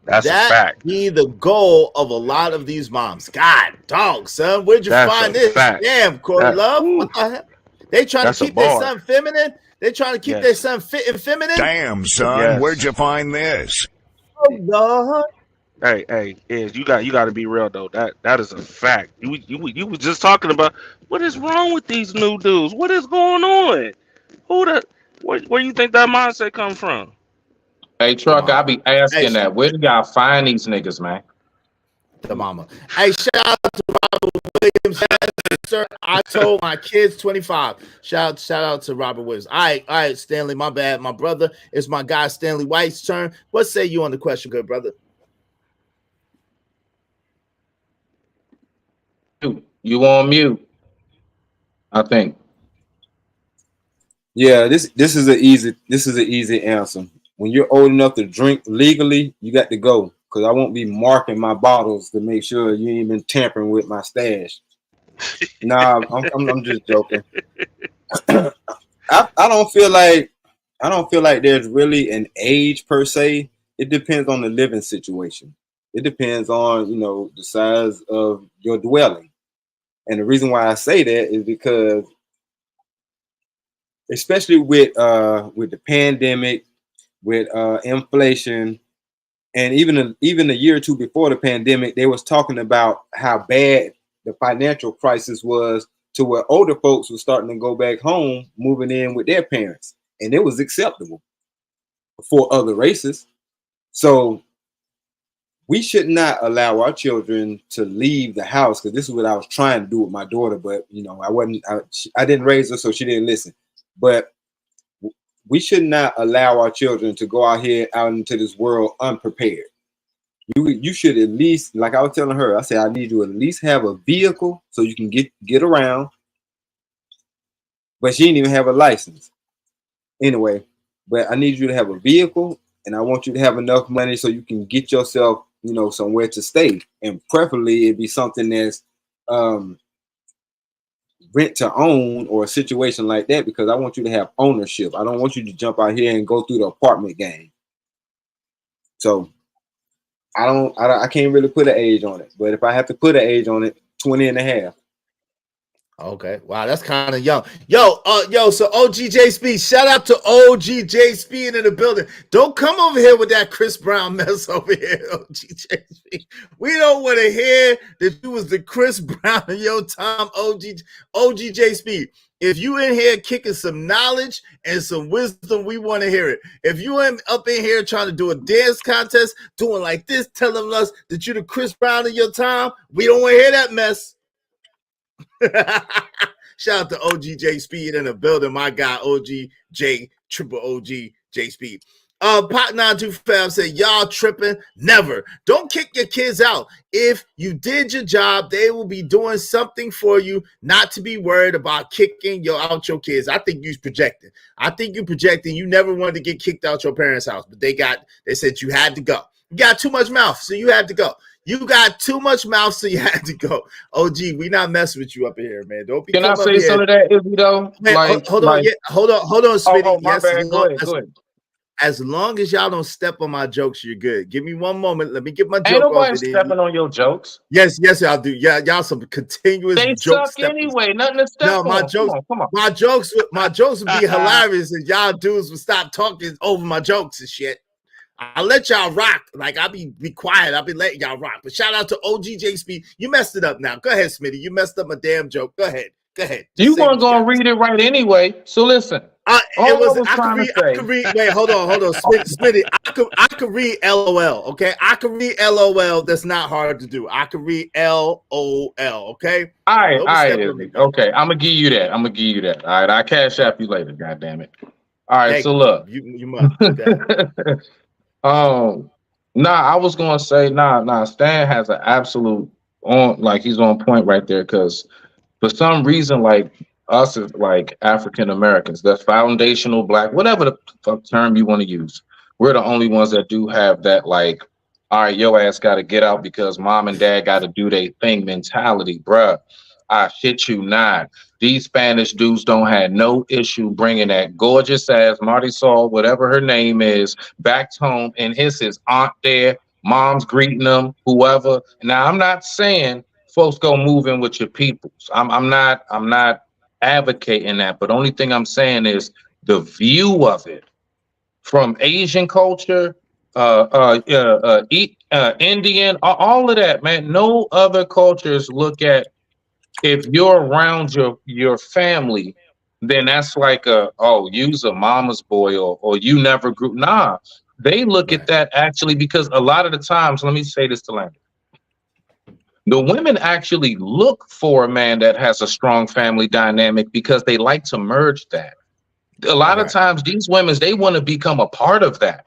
That's a fact. Be the goal of a lot of these moms. God, dog, son, where'd you find this? Damn, Corey Love. What the hell? They trying to keep their son feminine. They trying to keep their son fit and feminine. Damn, son, where'd you find this? Oh, Lord. Hey, you got to be real though. That is a fact. You was just talking about what is wrong with these new dudes? What is going on? Where you think that mindset come from? Hey, Truck, I be asking that. Where do y'all find these niggas, man? The mama. Hey, shout out to Robert Williams. Sir, I told my kids 25. Shout out to Robert Williams. All right, Stanley, my bad. My brother, it's my guy Stanley White's turn. What say you on the question, good brother? You on mute, I think. Yeah, this is an easy answer. When you're old enough to drink legally, you got to go, because I won't be marking my bottles to make sure you ain't been tampering with my stash. Nah, I'm just joking. I don't feel like there's really an age per se. It depends on the living situation. It depends on, the size of your dwelling. And the reason why I say that is because, especially with the pandemic, with inflation, and even a year or two before the pandemic, they was talking about how bad the financial crisis was, to where older folks were starting to go back home, moving in with their parents, and it was acceptable for other races. So we should not allow our children to leave the house, because this is what I was trying to do with my daughter, but I didn't raise her, so she didn't listen. But we should not allow our children to go out into this world unprepared. You should at least, like I was telling her, I said, I need you to at least have a vehicle so you can get around. But she didn't even have a license. Anyway, but I need you to have a vehicle, and I want you to have enough money so you can get yourself, somewhere to stay. And preferably it'd be something that's rent to own, or a situation like that, because I want you to have ownership. I don't want you to jump out here and go through the apartment game. So I can't really put an age on it, but if I have to put an age on it, 20 and a half. Okay. Wow, that's kind of young. So OGJ Speed, shout out to OGJ Speed in the building. Don't come over here with that Chris Brown mess over here, OGJ Speed. We don't want to hear that you was the Chris Brown of your time, OGJ Speed. If you in here kicking some knowledge and some wisdom, we want to hear it. If you ain't up in here trying to do a dance contest, doing like this, telling us that you the Chris Brown of your time, we don't want to hear that mess. Shout out to OGJ Speed in the building, my guy OGJ Triple OGJ Speed. Pot 925 said, y'all tripping? Never. Don't kick your kids out. If you did your job, they will be doing something for you. Not to be worried about kicking out your kids. I think you're projecting. You never wanted to get kicked out your parents' house, but they said you had to go. You got too much mouth, so you had to go. You got too much mouth, so you had to go. OG, we not messing with you up in here, man. Don't be. Can I say some of that, Izzy, though? Man, hold on, Smitty. Oh, my bad. Go ahead. As long as y'all don't step on my jokes, you're good. Give me one moment. Let me get my Ain't joke off. nobody stepping on your jokes. Yes, y'all do. Yeah, y'all some continuous They joke suck steppers. anyway. Nothing to step No, on. my jokes, Come on. my jokes would be hilarious if y'all dudes would stop talking over my jokes and shit. I'll let y'all rock. Like I'll be quiet. I'll be letting y'all rock. But shout out to OGJ Speed. You messed it up now. Go ahead, Smitty. You messed up my damn joke. Go ahead. Just You say weren't what gonna read it right anyway. So listen. I trying to could read. Wait, hold on. Smitty. I could read LOL. Okay, I could read LOL. That's not hard to do. I could read LOL. Okay. All right, Don't be stepping on me. okay. I'm gonna give you that. All right, I cash app you later. God damn it. All right, Thank so you. look. You must. Okay. I was gonna say, Stan has an absolute he's on point right there because for some reason, like us as like African Americans, that's foundational black, whatever the fuck term you want to use, we're the only ones that do have that like, all right, your ass got to get out because mom and dad got to do their thing mentality, bruh. I shit you not. These Spanish dudes don't have no issue bringing that gorgeous ass Marty Saul, whatever her name is, back home, and his aunt there, mom's greeting them, whoever. Now I'm not saying folks go move in with your peoples. I'm not advocating that, but only thing I'm saying is the view of it from Asian culture, Indian, all of that, man. No other cultures look at if you're around your family, then that's like you's a mama's boy or you never grew. Nah, they look at that actually because a lot of the times, let me say this to Landon. The women actually look for a man that has a strong family dynamic because they like to merge that. A lot of times these women, they want to become a part of that.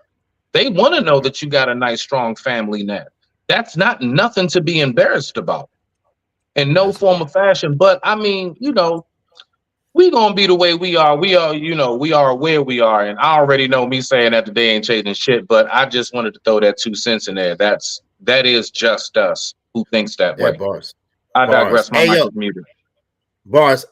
They want to know that you got a nice, strong family net. That's not nothing to be embarrassed about in no form of fashion. But I mean, we gonna be the way we are. We are where we are. And I already know me saying that today ain't changing shit, but I just wanted to throw that 2 cents in there. That is just us who thinks that way. Bars. I digress. My Hey, mic yo. is muted. Bars.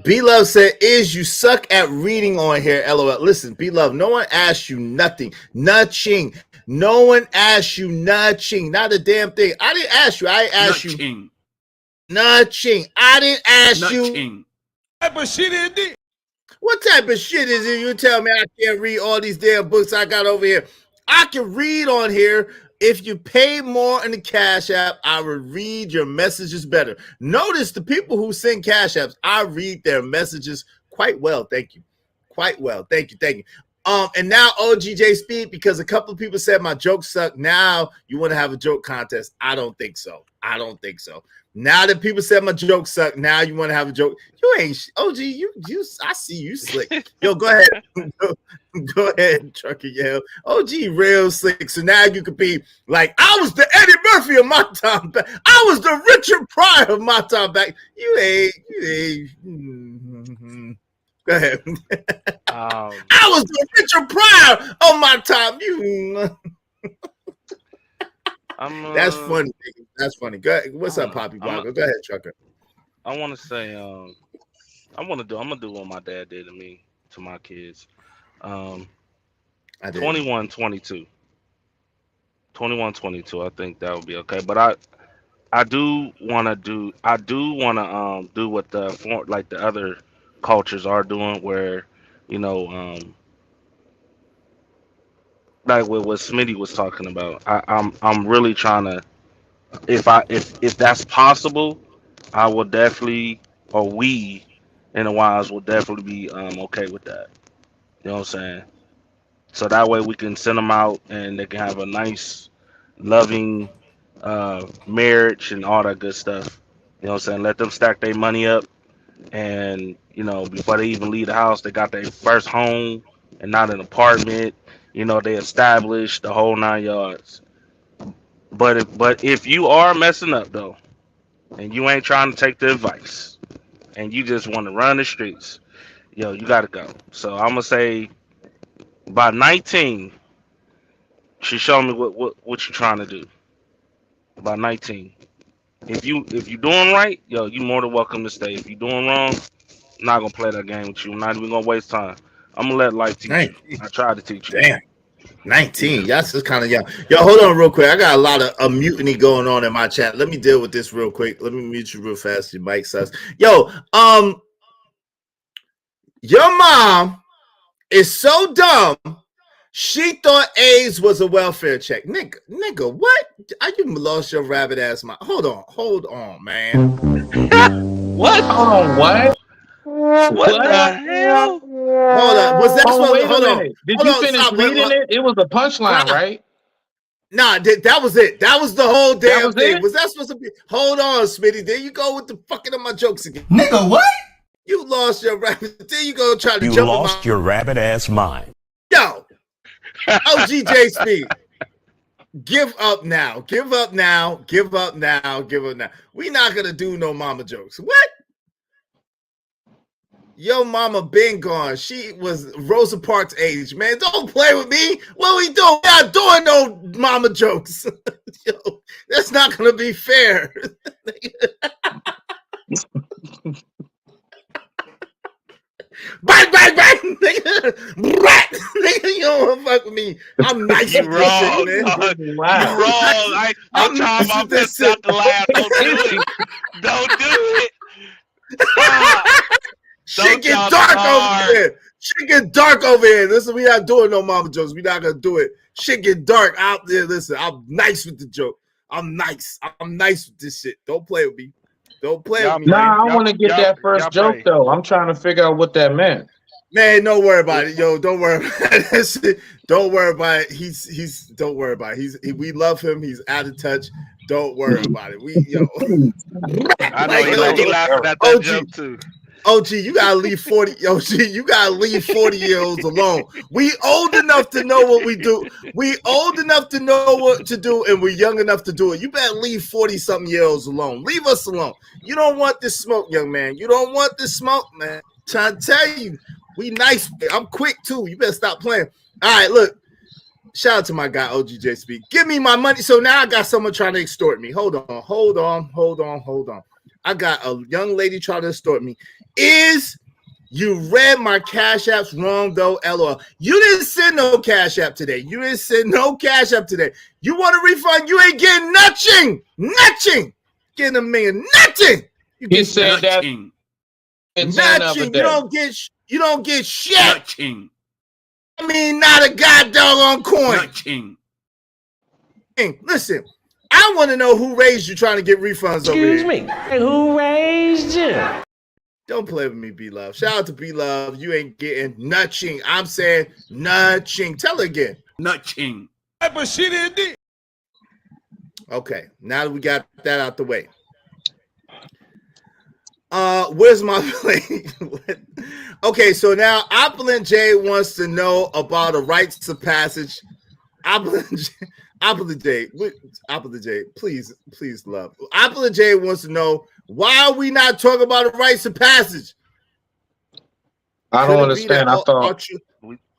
B-Love said, is you suck at reading on here, LOL. Listen, B-Love, no one asked you nothing. Nothing. No one asked you nothing. Not a damn thing. I didn't ask you. I asked you. Nothing. I didn't ask you. What type of shit is this? What type of shit is it? You tell me I can't read all these damn books I got over here. I can read on here. If you pay more in the Cash App, I will read your messages better. Notice the people who send Cash Apps, I read their messages quite well. Thank you. Quite well. Thank you. And now OGJ Speed, because a couple of people said my jokes suck. Now you want to have a joke contest. I don't think so. Now that people said my jokes suck, now you want to have a joke. You ain't OG. You. I see you slick. Yo, go ahead. Go ahead, Trucker Yell. OG real slick. So now you could be like, I was the Eddie Murphy of my time back. I was the Richard Pryor of my time back. You ain't. Go ahead. I was the Richard Pryor of my time. You. That's funny. That's funny. Go ahead. What's up, Poppy Blanco? Go ahead, Trucker. I want to say, I'm gonna do what my dad did to me, to my kids. 21, 22. 21, 22. I think that would be okay. But I do want to do what the other cultures are doing, where like what Smitty was talking about. I'm really trying to, if that's possible, I will definitely, or we in the Wilds will definitely be okay with that. You know what I'm saying? So that way we can send them out and they can have a nice, loving marriage and all that good stuff. You know what I'm saying? Let them stack their money up, and before they even leave the house, they got their first home and not an apartment. They established the whole 9 yards. But if you are messing up though, and you ain't trying to take the advice, and you just want to run the streets, you gotta go. So I'm gonna say by 19, she showed me what you're trying to do. By 19, if you doing right, you more than welcome to stay. If you doing wrong, I'm not gonna play that game with you. I'm not even gonna waste time. I'm gonna let life teach you. I try to teach you. Damn. 19. That's just kind of young. Yo, hold on real quick. I got a lot of mutiny going on in my chat. Let me deal with this real quick. Let me mute you real fast. Your mic sus. Yo, your mom is so dumb. She thought AIDS was a welfare check. Nigga, what? You lost your rabbit ass mind. Hold on, man. What? Hold on, what? What the hell? Hold on. Was that wait a minute. Did you finish reading it? It was a punchline, right? Nah, that was it. That was the whole damn thing. It? Was that supposed to be? Hold on, Smitty. There you go with the fucking of my jokes again. Nigga, what? You lost your rabbit. There you go trying to You jump lost your rabbit ass mind. Yo, OGJ Speed. Give up now. Give up now. Give up now. Give up now. We not gonna do no mama jokes. What? Yo, mama been gone. She was Rosa Parks' age, man. Don't play with me. What we doing? We're not doing no mama jokes. Yo, that's not gonna be fair. Bang, bang, bang, nigga. Rat. Nigga, you don't want to fuck with me. I'm nice with this shit, man. Wow. You're wrong. I'm trying my best not to laugh. Don't do it. Don't do it. Stop. Shit get dark over here. Shit get dark over here. Listen, we not doing no mama jokes. We not gonna do it. Shit get dark out there. Listen, I'm nice with the joke. I'm nice. I'm nice with this shit. Don't play with me. Don't play with me. Nah, I want to get that first joke though. I'm trying to figure out what that meant. Man, don't worry about it, yo. Don't worry about it. Don't worry about it. He's don't worry about it. We love him. He's out of touch. Don't worry about it. I know he laughing at that joke too. OG, you gotta leave 40. OG, you gotta leave 40-year-olds alone. We old enough to know what we do. We old enough to know what to do, and we're young enough to do it. You better leave 40-something-year-olds alone. Leave us alone. You don't want this smoke, young man. You don't want this smoke, man. Trying to tell you, we nice. I'm quick too. You better stop playing. All right, look. Shout out to my guy OGJ Speak. Give me my money. So now I got someone trying to extort me. Hold on. I got a young lady trying to extort me. You read my Cash Apps wrong though, LOL. You didn't send no Cash App today. You want a refund? You ain't getting nothing. Getting a million. Nothing. He said that. Nothing. You don't get shit. Nothing. I mean, not a goddamn coin. Nothing. Listen, I want to know who raised you trying to get refunds over here. Excuse me. Who raised you? Don't play with me, B-Love. Shout out to B-Love. You ain't getting nothing. I'm saying nothing. Tell her again. Nothing. But she didn't. Okay, now that we got that out the way. Where's my plate? Okay, so now Opulent J wants to know about a rites of passage. Opulent J, please, love. Opulent J wants to know, why are we not talking about a rites of passage? I don't understand.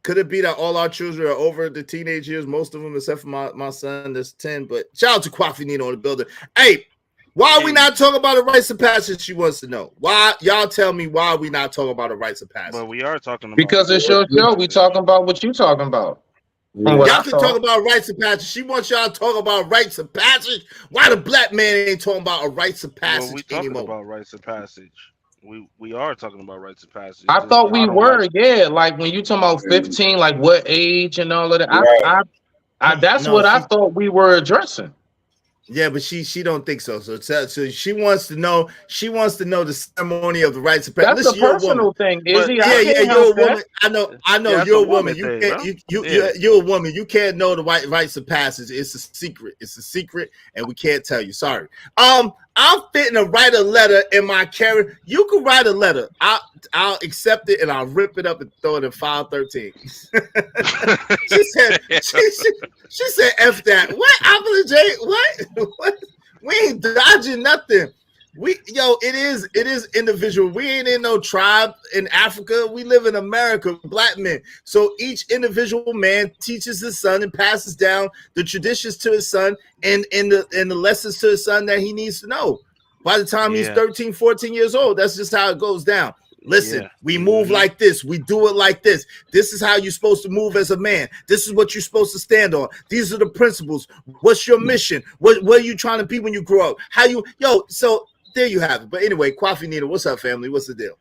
Could it be that all our children are over the teenage years? Most of them, except for my son, that's 10. But shout out to Quafinino in the building. Hey, why are we not talking about a rites of passage? She wants to know. Why? Y'all tell me why we not talking about a rites of passage. But we are talking about because it's your show. We talking about what you talking about. Y'all can talk about rites of passage. She wants y'all to talk about rites of passage. Why the black man ain't talking about a rites of passage we talking anymore? about rites of passage. We are talking about rites of passage. I thought we were, like when you talking about 15, like what age and all of that. Right. That's what I thought we were addressing. Yeah, but she don't think so. So she wants to know. She wants to know the ceremony of the rites of passage. That's a personal thing, Izzy. Yeah, you're a woman. I know. Yeah, you're a woman. You're a woman. You can't know the rites of passage. It's a secret. And we can't tell you. Sorry. I'm fitting to write a letter in my carrier. You can write a letter. I'll accept it and I'll rip it up and throw it in file 13. She said F that. What? What? We ain't dodging nothing. It is individual. We ain't in no tribe in Africa. We live in America, black men. So each individual man teaches his son and passes down the traditions to his son and the lessons to his son that he needs to know. By the time he's 13, 14 years old, that's just how it goes down. Listen, Yeah. we move like this. We do it like this. This is how you're supposed to move as a man. This is what you're supposed to stand on. These are the principles. What's your mission? What are you trying to be when you grow up? How you, so there you have it. But anyway, Coffee Nina, what's up, family? What's the deal?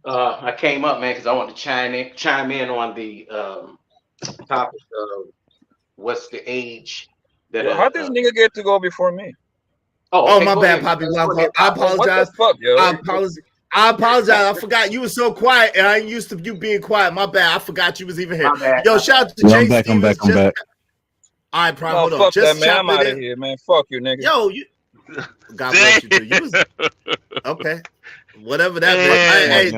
I came up, man, because I want to chime in on the topic of what's the age that Yo, how this nigga get to go before me? okay, my go bad, ahead. Poppy Go Blanco. ahead, I Pop. apologize. What the fuck, yo? I apologize. I forgot you were so quiet, and I ain't used to you being quiet. My bad. I forgot you was even here. My bad. Yo, shout out to Yeah, Jay I'm back. Stevens. I'm back. All right, Prime. No, Hold on. fuck Just that, man. I'm out of in. here, man. Fuck you, nigga. Yo, you. God bless you, too. You was okay. Whatever that means. Hey,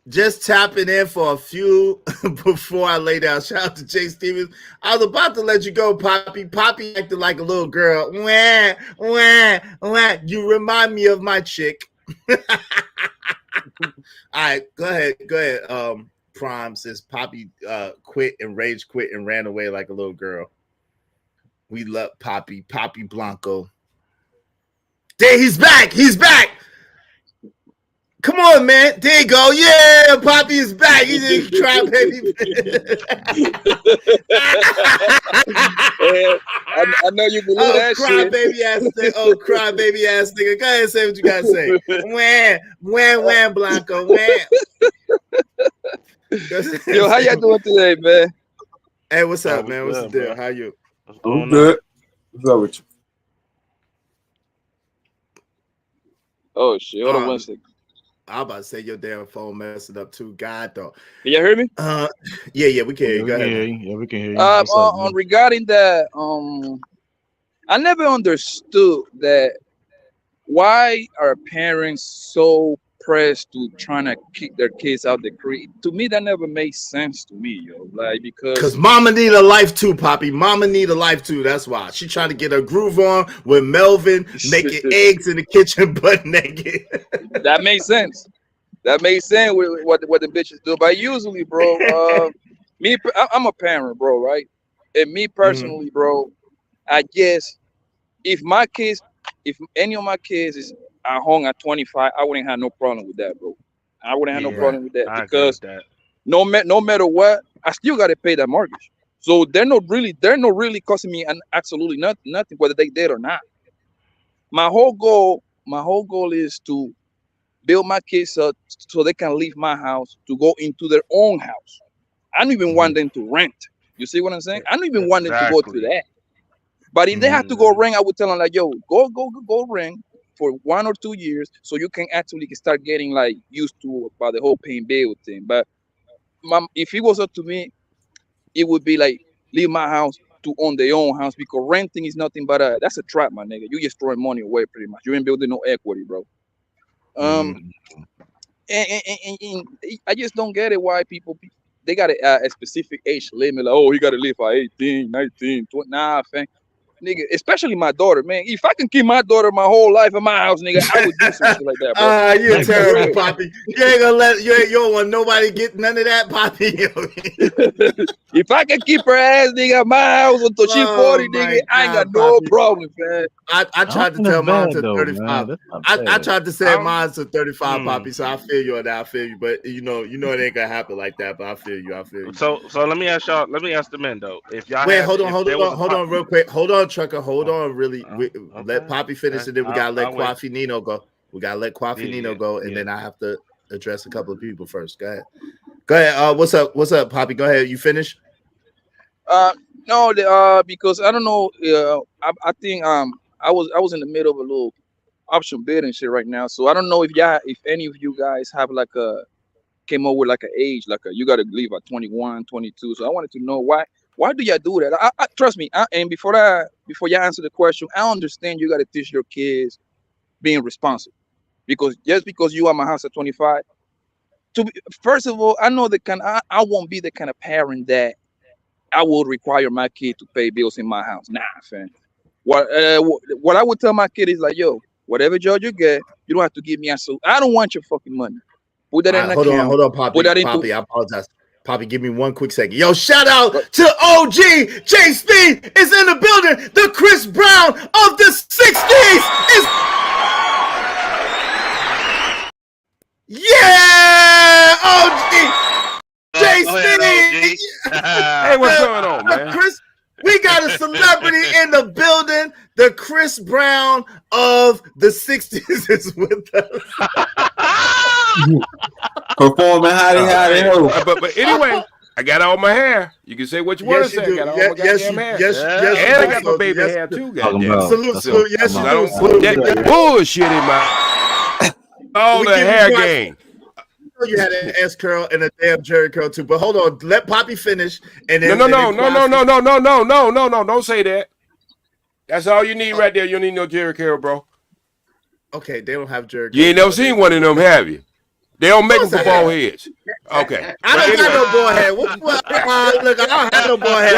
just tapping in for a few before I lay down. Shout out to Jay Stevens. I was about to let you go, Poppy. Poppy acted like a little girl. Wah, wah, wah. You remind me of my chick. All right, go ahead. Prime says Poppy quit and ran away like a little girl. We love Poppy Blanco. There, he's back. Come on, man. There you go. Yeah, Poppy is back. He's in cry, baby. I know you believe that cry, shit. baby ass nigga. Cry, baby ass nigga. Go ahead and say what you got to say. Wham, Blanco. Wham. Yo, how y'all doing today, man? Hey, what's up, man? What's the deal? How you? I'm good. What's up with you? Oh, shit. Hold on one second. I'm about to say your damn phone messing up too. God, though. Can y'all hear me? Yeah, we can hear you. Go ahead. Yeah, we can hear you. Regarding that, I never understood that why are parents so pressed to trying to kick their kids out the crib. To me, that never made sense to me, yo. Like, because mama need a life too, Poppy. Mama need a life too. That's why she trying to get her groove on with Melvin making eggs in the kitchen butt naked. That makes sense. That makes sense with what the bitches do. But usually, bro, I'm a parent, bro, right? And me personally, bro, I guess if any of my kids is at home at 25, I wouldn't have no problem with that, bro. I wouldn't have no problem with that because no matter what, I still gotta pay that mortgage. So they're not really costing me absolutely nothing, whether they did or not. My whole goal is to build my kids up so they can leave my house to go into their own house. I don't even want them to rent. You see what I'm saying? I don't even want them to go to that. But if they have to go rent, I would tell them like, yo, go rent for 1 or 2 years so you can actually start getting like used to about the whole paying bill thing. But if it was up to me, it would be like leave my house to own their own house, because renting is nothing but that's a trap, my nigga. You just throwing money away pretty much. You ain't building no equity, bro. And I just don't get it why people they got a specific age limit. Like, oh, he got to live for 18, 19, 20. Nah, fam. Nigga, especially my daughter, man. If I can keep my daughter my whole life in my house, nigga, I would do some shit like that, bro. You're terrible, Poppy. You ain't gonna you don't want nobody get none of that, Poppy. If I can keep her ass, nigga, at my house until she's 40, nigga, I ain't got no problem, man. I tried to tell mine to 35. I tried to say mine to 35, Poppy. So I feel you on that. I feel you, but you know it ain't gonna happen like that. But I feel you. So let me ask y'all. Let me ask the men though. If y'all hold on, real quick. Hold on, Trucker. Hold on, really. Let Poppy finish, and then we gotta let Coffee Nino go. We gotta let Coffee Nino go, and then I have to address a couple of people first. Go ahead. What's up, Poppy? Go ahead. You finish? No, because I don't know. I think I was in the middle of a little option bidding shit right now, so I don't know if any of you guys have like came up with like an age, like you got to leave at 21, 22. So I wanted to know why do y'all do that? I trust me. And before y'all answer the question, I understand you got to teach your kids being responsible, because just because you are my house at 25, first of all, I know I won't be the kind of parent that I would require my kid to pay bills in my house. Nah, fam. What I would tell my kid is like, yo, whatever job you get, you don't have to give me I don't want your fucking money. Put that in the account. Hold on, Poppy. Poppy, I apologize. Poppy, give me 1 quick second. Yo, shout out to OG J Speed is in the building. The Chris Brown of the 60s is. Yeah, OG. JC. Hey, what's going on, man? Chris, we got a celebrity in the building. The Chris Brown of the 60s is with us. Performing howdy. But anyway, I got all my hair. You can say what you want to say. I got all my goddamn hair. And I got my baby hair too. Goddamn. Salute. Yes, you I don't do. put that bullshit in my all the hair game. You had an S curl and a damn Jerry curl too, but hold on, let Poppy finish. And then No. Don't say that. That's all you need right there. You don't need no Jerry curl, bro. Okay, they don't have Jerry. You ain't never seen one of them, have you? They don't make them for bald heads. Okay. I don't got no bald head. Look, I don't have no bald head.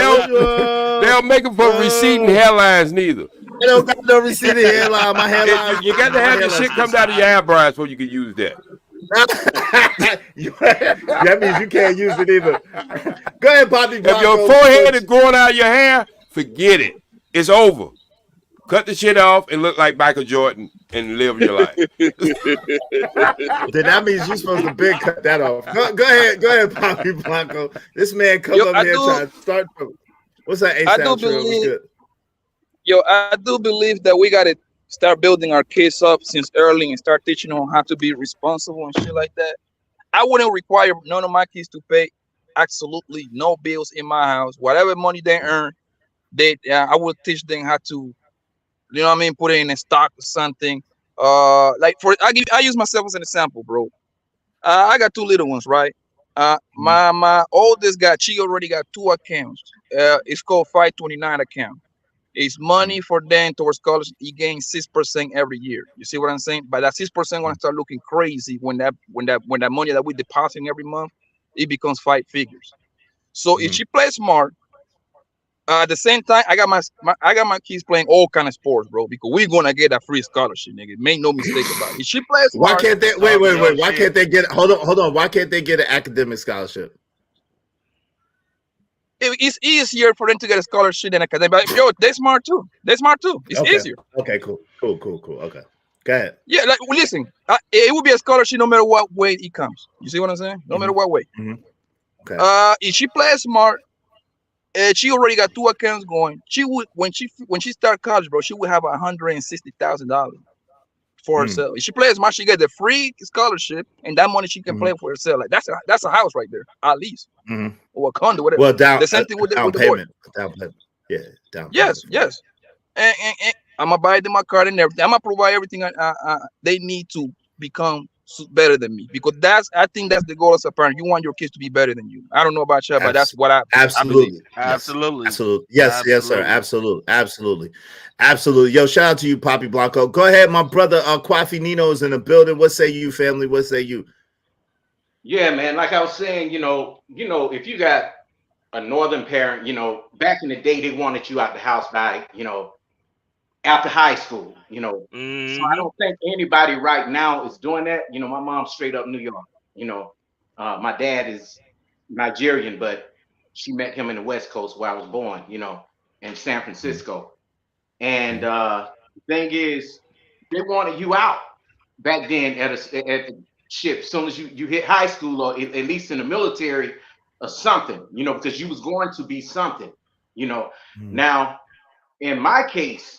They don't make them for receding hairlines neither. I don't got no receding hairline. My hairline. You got to have the shit come down to your eyebrows before you can use that. That means you can't use it either. Go ahead, Poppy. If your forehead is growing out of your hair, forget it. It's over. Cut the shit off and look like Michael Jordan and live your life. Then that means you're supposed to big cut that off. Go ahead, Poppy Blanco. This man comes up here trying to start. What's that? I do believe that we gotta start building our kids up since early and start teaching them how to be responsible and shit like that. I wouldn't require none of my kids to pay absolutely no bills in my house. Whatever money they earn, I would teach them how to, you know what I mean, put it in a stock or something. I use myself as an example, bro. I got two little ones, right? My oldest she already got 2 accounts. It's called 529 account. It's money for them towards college. You gain 6% every year. You see what I'm saying? But that 6% gonna start looking crazy when that money that we depositing every month, it becomes 5 figures. So if she plays smart, at the same time, I got my kids playing all kind of sports, bro, because we're gonna get a free scholarship, nigga. Make no mistake about it. If she plays smart, why can't they wait? Why can't they get hold on? Why can't they get an academic scholarship? It's easier for them to get a scholarship than academic. But yo, they're smart too. It's easier. Okay, cool. Okay, go ahead. Yeah, listen, it will be a scholarship no matter what way it comes. You see what I'm saying? No matter what way. Okay. If she plays smart, she already got 2 accounts going. She would when she start college, bro, she would have $160,000 for herself. If she plays smart, she get the free scholarship, and that money she can play for herself. Like that's a house right there, at least, or a condo, whatever. Well, the same thing with the boy. Down payment. Yeah, down. Yes. And I'm gonna buy them a car and everything. I'm gonna provide everything they need to become better than me, because I think that's the goal as a parent. You want your kids to be better than you. I don't know about you, but that's what I absolutely. Yes, sir. Absolutely. Yo, shout out to you, Poppy Blanco. Go ahead, my brother. Kwafi Nino is in the building. What say you, family? What say you? Yeah, man. Like I was saying, you know, if you got a northern parent, back in the day, they wanted you out the house by, after high school, So I don't think anybody right now is doing that. My mom's straight up New York. My dad is Nigerian, but she met him in the West Coast where I was born, in San Francisco. And the thing is, they wanted you out back then at a ship. As soon as you hit high school, or at least in the military or something, because you was going to be something, Now, in my case,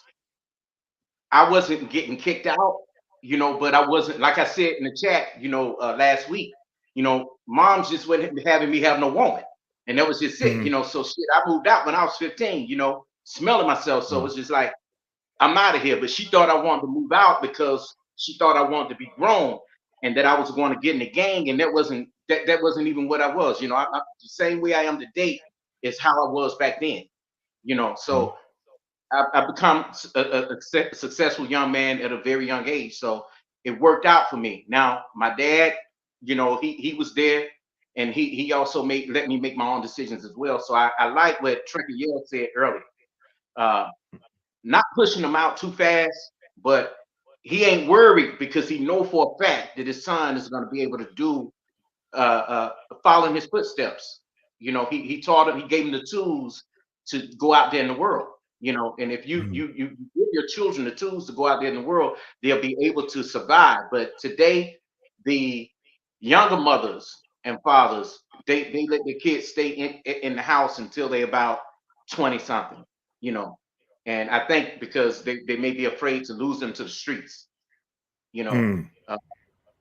I wasn't getting kicked out, but I wasn't, like I said in the chat, last week, moms just wasn't having me have no woman. And that was just it, so shit, I moved out when I was 15, smelling myself. So it's just like, I'm out of here. But she thought I wanted to move out because she thought I wanted to be grown and that I was going to get in the gang. And that wasn't even what I was, I the same way I am today is how I was back then, so I've become a successful young man at a very young age. So it worked out for me. Now, my dad, he was there, and he also let me make my own decisions as well. So I like what Trinket Yale said earlier. Not pushing him out too fast, but he ain't worried because he know for a fact that his son is going to be able to do follow in his footsteps. He taught him, he gave him the tools to go out there in the world. And if you give your children the tools to go out there in the world, they'll be able to survive. But today, the younger mothers and fathers, they let their kids stay in the house until they about 20 something, you know. And I think because they may be afraid to lose them to the streets, you know. Uh,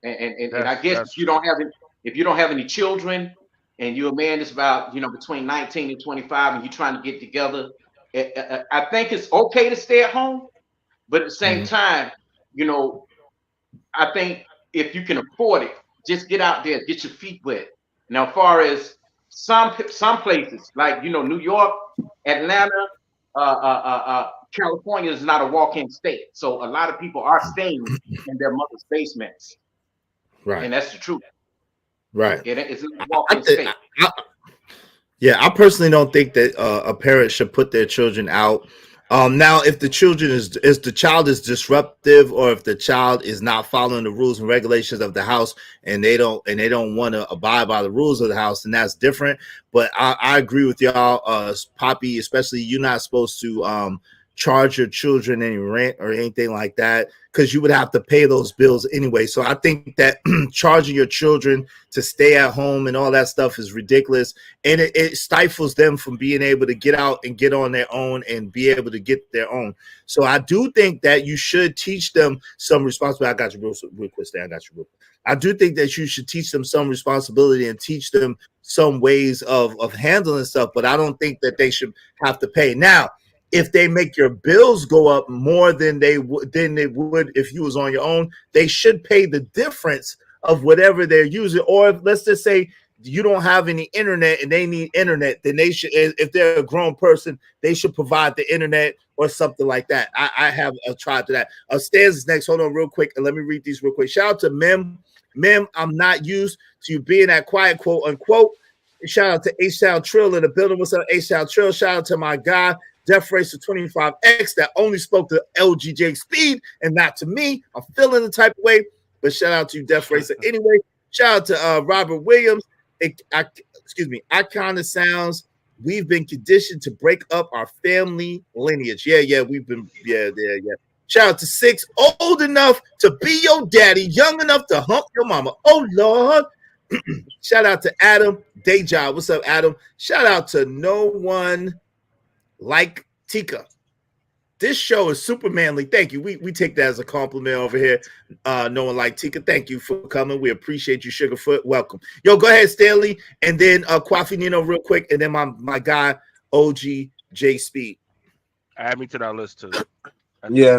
and I guess That's if you don't have any children and you're a man that's about, you know, between 19 and 25 and you're trying to get together, I think it's okay to stay at home, but at the same time, you know, I think if you can afford it, just get out there, get your feet wet. Now, as far as some places like, you know, New York, Atlanta, California is not a walk-in state, so a lot of people are staying in their mother's basements, Right. and that's the truth. Right. It's not a walk-in state. Yeah, I personally don't think that a parent should put their children out. Now, if the child is disruptive, or if the child is not following the rules and regulations of the house, and they don't want to abide by the rules of the house, then that's different. But I agree with y'all, Poppy, especially you're not supposed to charge your children any rent or anything like that, because you would have to pay those bills anyway. So I think that charging your children to stay at home and all that stuff is ridiculous, and it stifles them from being able to get out and get on their own and be able to get their own. So I do think that you should teach them some responsibility. I got you real quick, Stan. I got you real quick. I do think that you should teach them some responsibility and teach them some ways of handling stuff, but I don't think that they should have to pay. Now, if they make your bills go up more than they would if you was on your own, they should pay the difference of whatever they're using. Or let's just say you don't have any internet and they need internet, then they should, if they're a grown person, they should provide the internet or something like that. I have tried to that. Stans is next. Hold on real quick, and let me read these real quick. Shout out to Mem. I'm not used to you being that quiet, quote unquote. Shout out to H-Sound Trill in the building. What's up, H-Sound Trill? Shout out to my guy, Death Racer 25X, that only spoke to LGJ Speed and not to me. I'm feeling the type of way, but shout out to you, Death Racer. Anyway, shout out to Robert Williams. Icon sounds. We've been conditioned to break up our family lineage. Yeah. Shout out to Six, old enough to be your daddy, young enough to hump your mama. Oh, Lord. Shout out to Adam Day Job. What's up, Adam? Shout out to No One Like Tika. This show is super manly. Thank you. We take that as a compliment over here. No One Like Tika. Thank you for coming. We appreciate you, Sugarfoot. Welcome. Yo, go ahead, Stanley. And then Kwafi Nino real quick. And then my guy, OG J Speed. Add me to that list too. Yeah,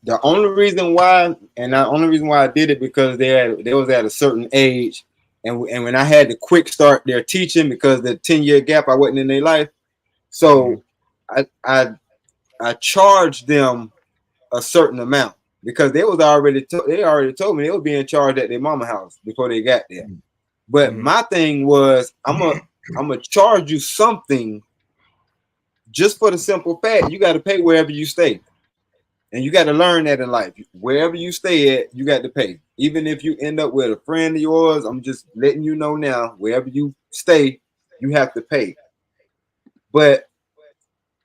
the only reason why I did it because they was at a certain age, and when I had to quick start their teaching because the 10-year gap I wasn't in their life, so I charged them a certain amount because they already told me they were being charged at their mama house before they got there. But my thing was I'm gonna charge you something just for the simple fact you got to pay wherever you stay. And you got to learn that in life. Wherever you stay at, you got to pay. Even if you end up with a friend of yours, I'm just letting you know now, wherever you stay, you have to pay. But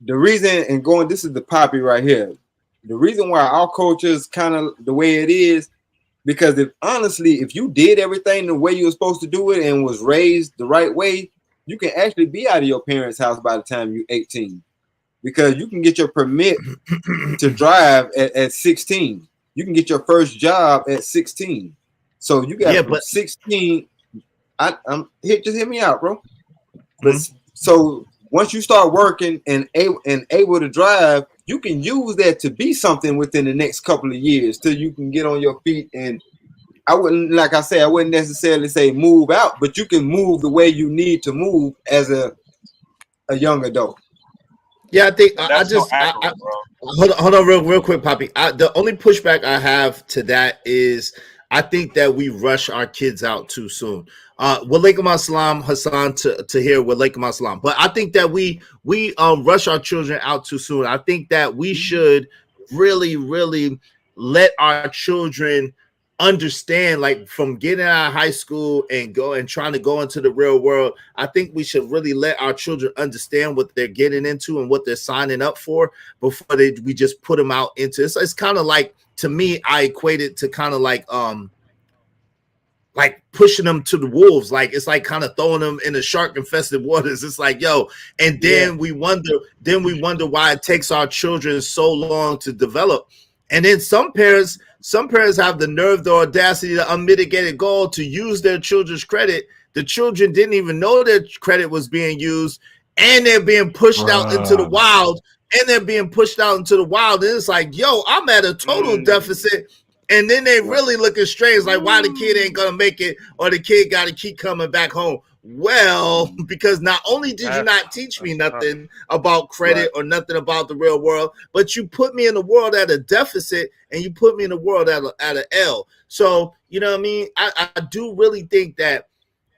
the reason, and going, this is the Poppy right here. The reason why our culture is kind of the way it is, because if you did everything the way you were supposed to do it and was raised the right way, you can actually be out of your parents' house by the time you're 18. Because you can get your permit to drive at 16. You can get your first job at 16. So you got 16. Just hear me out, bro. But so once you start working and able to drive, you can use that to be something within the next couple of years till you can get on your feet. And I wouldn't necessarily say move out, but you can move the way you need to move as a young adult. Yeah, I think hold on real quick, Poppy. The only pushback I have to that is I think that we rush our kids out too soon. Walaikum assalam, Hassan, to hear Walaikum assalam. But I think that we rush our children out too soon. I think that we should really, really let our children understand, like from getting out of high school and trying to go into the real world. I think we should really let our children understand what they're getting into and what they're signing up for before we just put them out into it's kind of like, to me, I equate it to kind of like like pushing them to the wolves. Like it's like kind of throwing them in the shark infested waters. It's like, yo, and then we wonder why it takes our children so long to develop. And then some parents have the nerve, the audacity, the unmitigated goal to use their children's credit. The children didn't even know their credit was being used, and they're being pushed out into the wild. And it's like, yo, I'm at a total deficit. And then they really looking strange, like why the kid ain't gonna make it, or the kid got to keep coming back home. Well, because not only did you not teach me nothing about credit or nothing about the real world, but you put me in the world at a deficit, and you put me in the world at an L. So, you know what I mean? I do really think that,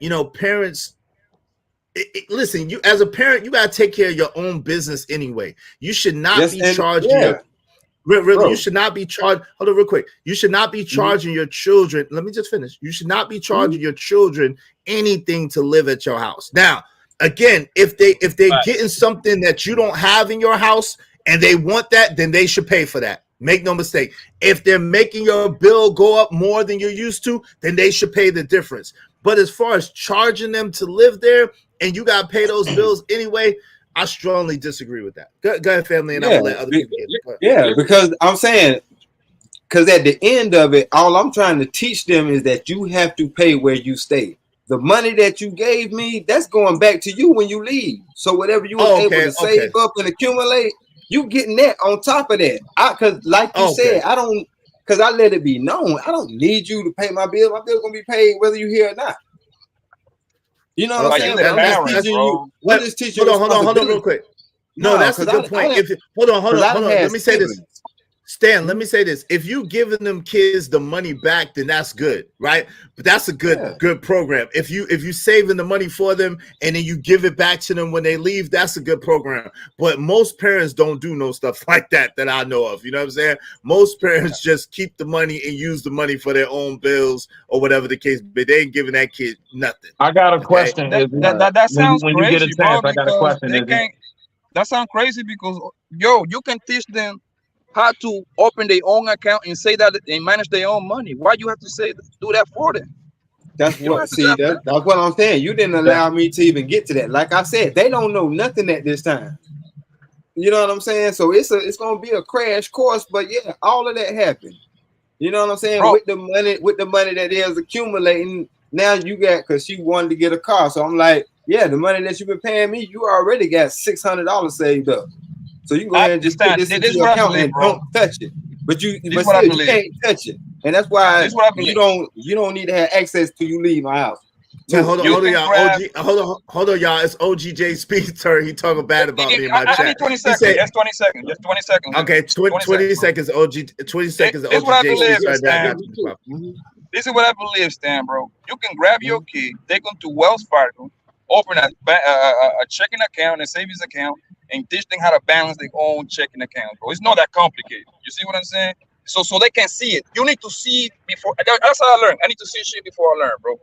you know, parents. Listen, you as a parent, you gotta take care of your own business anyway. You should not be charging your. Really, you should not be charged. Hold on, real quick. You should not be charging your children. Let me just finish. You should not be charging your children anything to live at your house. Now, again, if they're getting something that you don't have in your house and they want that, then they should pay for that. Make no mistake. If they're making your bill go up more than you're used to, then they should pay the difference. But as far as charging them to live there and you gotta pay those bills anyway, I strongly disagree with that. Go ahead, family, and I'm gonna let other people get. Yeah, because I'm saying, because at the end of it, all I'm trying to teach them is that you have to pay where you stay. The money that you gave me, that's going back to you when you leave. So whatever you were able to save up and accumulate, you getting that on top of that. Because like you said, I let it be known, I don't need you to pay my bill. My bill's gonna be paid whether you're here or not. You know what I'm saying? I'm just teaching you. I'm just teaching you. Hold on, real quick. No, that's a good point. Hold on. Let me say this. Stan, let me say this. If you giving them kids the money back, then that's good, right? But that's a good program. If you saving the money for them and then you give it back to them when they leave, that's a good program. But most parents don't do no stuff like that I know of. You know what I'm saying? Most parents just keep the money and use the money for their own bills or whatever the case, but they ain't giving that kid nothing. I got a question. That sounds when crazy, you get a chance, bro, I got a question. That sounds crazy because, yo, you can teach them how to open their own account and say that they manage their own money. Why you have to do that for them? That's what I'm saying. You didn't allow me to even get to that. Like I said, they don't know nothing at this time. You know what I'm saying? So it's gonna be a crash course, but yeah, all of that happened. You know what I'm saying? Bro, with the money that is accumulating, now you got, because she wanted to get a car. So I'm like, yeah, the money that you've been paying me, you already got $600 saved up. So you can go ahead and just put this into your account and don't touch it. But you can't touch it. And that's why you don't need to have access till you leave my house. Man, hold on, y'all. Hold on, y'all. It's OGJ Speed's turn. He talking bad about me in my chat. I need 20 seconds. Just 20 seconds. Just 20 seconds. Okay, 20 seconds. 20 seconds. This is what I believe, Stan. This is what I believe, Stan, bro. You can grab your kid, take them to Wells Fargo, open a checking account and savings account, and teach them how to balance their own checking account, bro. It's not that complicated. You see what I'm saying? So they can see it. You need to see it before. That's how I learn. I need to see shit before I learn, bro.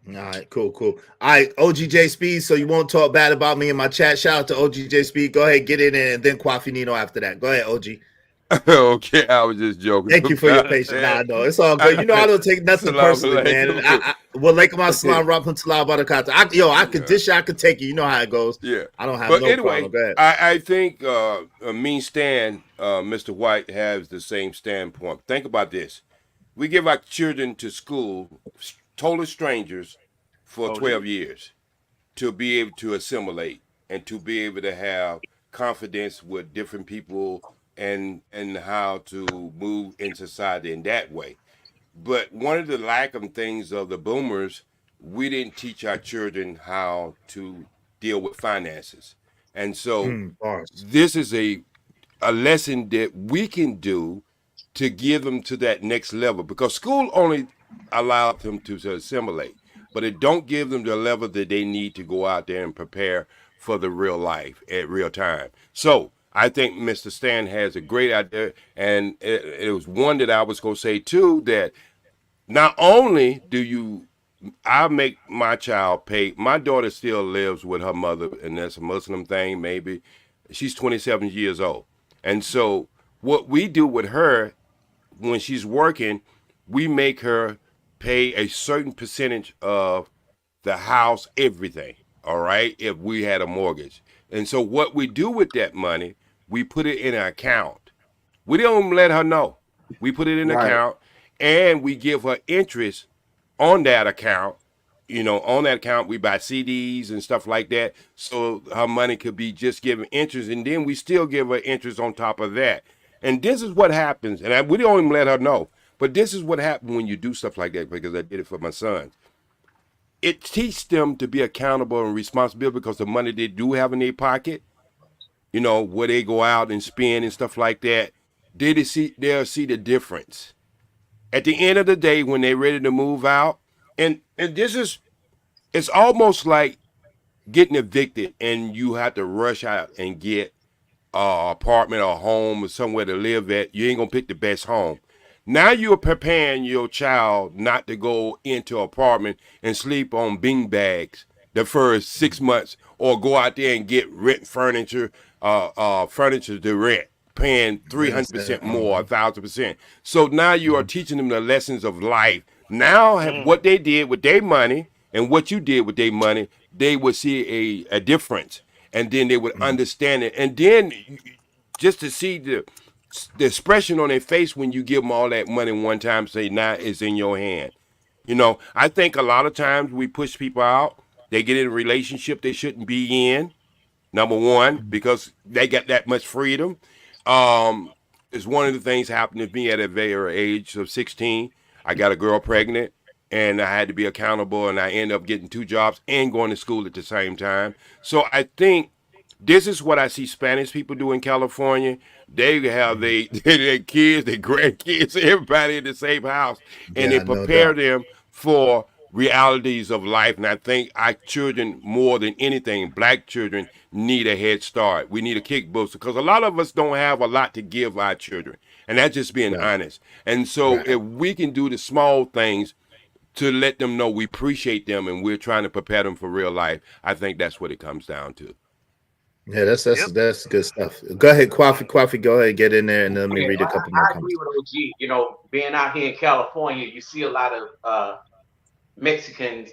All right, cool. All right, OGJ Speed, so you won't talk bad about me in my chat. Shout out to OGJ Speed. Go ahead, get in there, and then Quafinino after that. Go ahead, OG. Okay, I was just joking. Thank you for your patience. Nah, no, it's all good. You know I don't take nothing personally, man. Well, like my salam rahmatullah barakatuh. I could dish it, I could take it. You know how it goes. Yeah. I don't have problem. Go ahead. I think me Stan, Mr. White has the same standpoint. Think about this. We give our children to school, total strangers, for 12 years to be able to assimilate and to be able to have confidence with different people and how to move in society in that way. But one of the lacking things of the boomers, we didn't teach our children how to deal with finances. And so this is a lesson that we can do to give them to that next level, because school only allowed them to assimilate, but it don't give them the level that they need to go out there and prepare for the real life at real time. So I think Mr. Stan has a great idea, and it was one that I was going to say too, that not only do I make my child pay, my daughter still lives with her mother, and that's a Muslim thing maybe. She's 27 years old. And so what we do with her when she's working, we make her pay a certain percentage of the house, everything. All right, if we had a mortgage, and so what we do with that money, we put it in an account. We don't let her know. We put it in an Right. account, and we give her interest on that account. On that account, we buy CDs and stuff like that, so her money could be just given interest, and then we still give her interest on top of that. And this is what happens, and we don't even let her know, but this is what happens when you do stuff like that, because I did it for my sons. It teaches them to be accountable and responsible, because the money they do have in their pocket, where they go out and spend and stuff like that, they'll see the difference. At the end of the day, when they're ready to move out, and it's almost like getting evicted and you have to rush out and get an apartment or a home or somewhere to live at. You ain't gonna pick the best home. Now you're preparing your child not to go into an apartment and sleep on bean bags the first 6 months, or go out there and get rent furniture to rent, paying 300% more, 1,000%. So now you are teaching them the lessons of life. Now, what they did with their money and what you did with their money, they would see a difference, and then they would understand it. And then just to see the expression on their face when you give them all that money one time, say, now it's in your hand. I think a lot of times we push people out. They get in a relationship they shouldn't be in. Number one, because they got that much freedom. It's one of the things happened to me at a very age of 16. I got a girl pregnant, and I had to be accountable, and I ended up getting 2 jobs and going to school at the same time. So I think this is what I see Spanish people do in California. They have their kids, their grandkids, everybody in the same house, and they prepare them for realities of life. And I think our children, more than anything, black children, need a head start. We need a kick booster, because a lot of us don't have a lot to give our children, and that's just being honest. And so if we can do the small things to let them know we appreciate them and we're trying to prepare them for real life, I think that's what it comes down to. Yeah, that's good stuff. Go ahead, Kwafi, go ahead, get in there, and let me read a couple more I agree with OG. Being out here in California, you see a lot of Mexican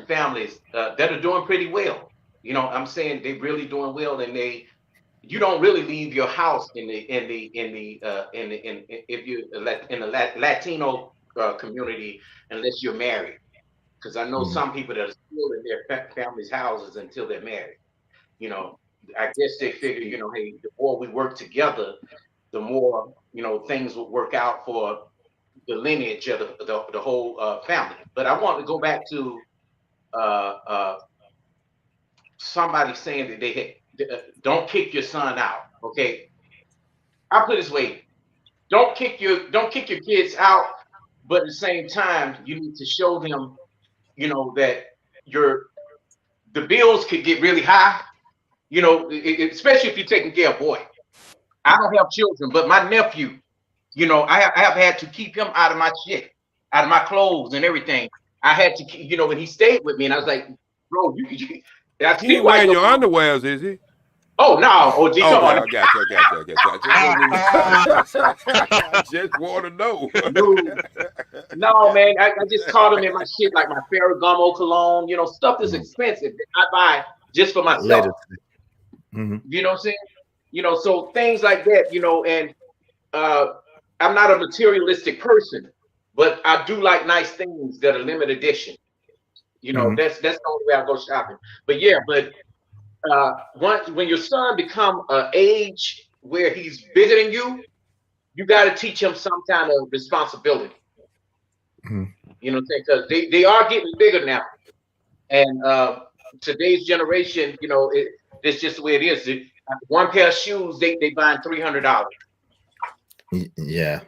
families that are doing pretty well. I'm saying they're really doing well, and you don't really leave your house in the Latino community unless you're married, because I know some people that are still in their families' houses until they're married. I guess they figure, hey, the more we work together, the more things will work out for the lineage of the whole family. But I want to go back to somebody saying that they don't kick your son out. Okay, I'll put it this way: don't kick your kids out, but at the same time, you need to show them, that the bills could get really high. Especially if you're taking care of boy. I don't have children, but my nephew, I have had to keep him out of my shit, out of my clothes and everything. I had to, when he stayed with me, and I was like, bro, He ain't wearing your underwears, is he? Oh, no. OG, come on. I got you. I just want to know. No, man, I just caught him in my shit, like my Ferragamo cologne, stuff that's expensive that I buy just for myself. You know what I'm saying? So things like that, and I'm not a materialistic person, but I do like nice things that are limited edition. That's the only way I go shopping. But yeah, when your son become an age where he's bigger than you, you got to teach him some kind of responsibility. You know what I'm saying? Because they are getting bigger now, and today's generation, it's just the way it is. One pair of shoes, they buying $300. Yeah,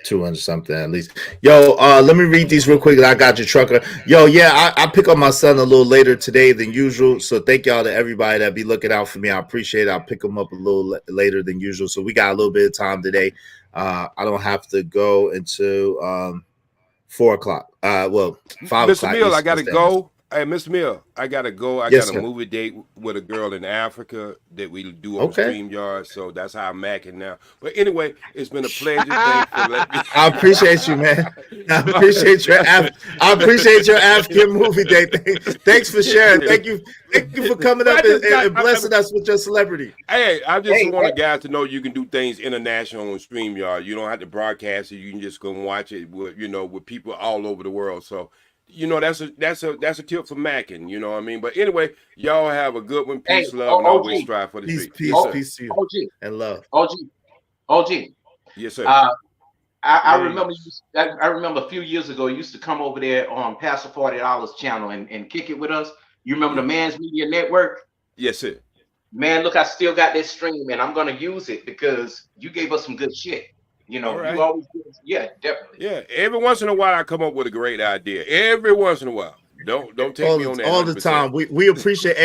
200 something at least. Yo, let me read these real quick. I got you, trucker. Yo, yeah, I pick up my son a little later today than usual. So thank y'all to everybody that be looking out for me. I appreciate it. I'll pick him up a little later than usual. So we got a little bit of time today. I don't have to go until 4 o'clock. 5 o'clock. Mr. Mill, I gotta go. Hey, Mr. Mill, I gotta go. I Yes, got a sir. movie date with a girl in Africa that we do on Okay. StreamYard, so that's how I'm macking now. But anyway, it's been a pleasure. Thanks for letting me. I appreciate you, man. I appreciate your I appreciate your African movie day. Thanks for sharing. Thank you for coming But up I just got. and blessing us with your celebrity. Hey, I just Hey, want the guys to know you can do things international on StreamYard. You don't have to broadcast it. You can just go and watch it with with people all over the world. So, that's a tip for macking. You know what I mean? But anyway, y'all have a good one. hey, Peace, love, and always OG, strive for the Peace, streets. Yes, peace, sir. peace to you, OG, and love. OG. Yes, sir. I Hey, remember I remember a few years ago you used to come over there on Pastor $40 channel and kick it with us. You remember the Man's Media Network? Yes, sir. Man, look, I still got this stream and I'm gonna use it because you gave us some good shit. All You right. always give us, yeah, definitely. Yeah. Every once in a while, I come up with a great idea. Every once in a while. Don't take me on that All the 100%. time. We appreciate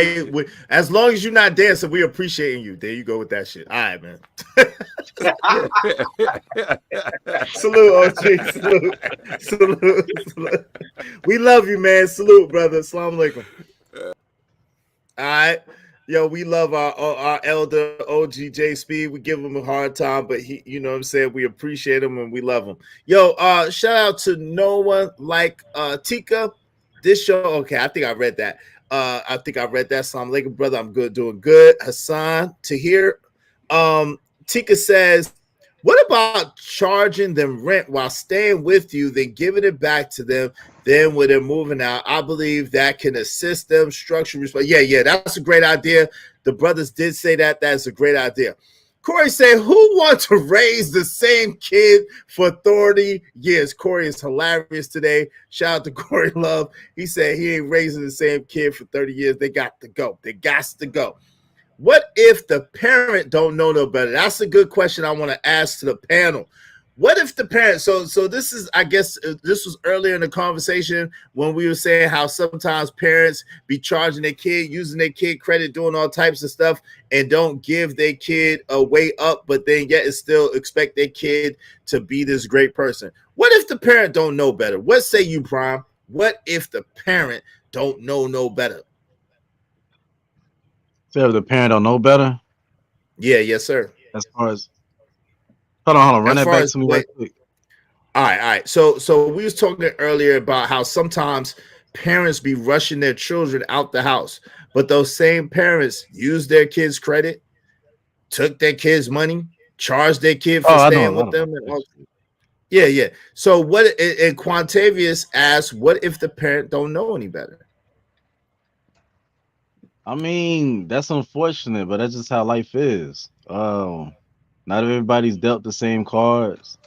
as long as you're not dancing, we appreciating you. There you go with that shit. All right, man. Salute, OG. Salute. We love you, man. Salute, brother. Assalamu alaikum. All right. Yo, we love our elder OGJ Speed. We give him a hard time, but he, you know what I'm saying? We appreciate him and we love him. Yo, shout out to no one like Tika. This show, okay, I think I read that. Assalamu alaikum, brother. I'm good, doing good. Hassan Tahir. Tika says, what about charging them rent while staying with you, then giving it back to them? Then when they're moving out, I believe that can assist them structure. Yeah, that's a great idea. The brothers did say that. That's a great idea. Corey said, who wants to raise the same kid for 30 years? Corey is hilarious today. Shout out to Corey Love. He said he ain't raising the same kid for 30 years. They got to go. They got to go. What if the parent don't know no better? That's a good question I want to ask to the panel. What if the parent, so this is, I guess, this was earlier in the conversation when we were saying how sometimes parents be charging their kid, using their kid credit, doing all types of stuff, and don't give their kid a way up, but then yet still expect their kid to be this great person. What if the parent don't know better? What say you, Prime? What if the parent don't know no better? So if the parent don't know better? Yeah, yes, sir. As far as hold on, run that back to me right quick. All right. So we was talking earlier about how sometimes parents be rushing their children out the house, but those same parents use their kids' credit, took their kids' money, charged their kid for staying with them. Yeah. So what? And Quantavious asks, what if the parent don't know any better? I mean, that's unfortunate, but that's just how life is. Not everybody's dealt the same cards.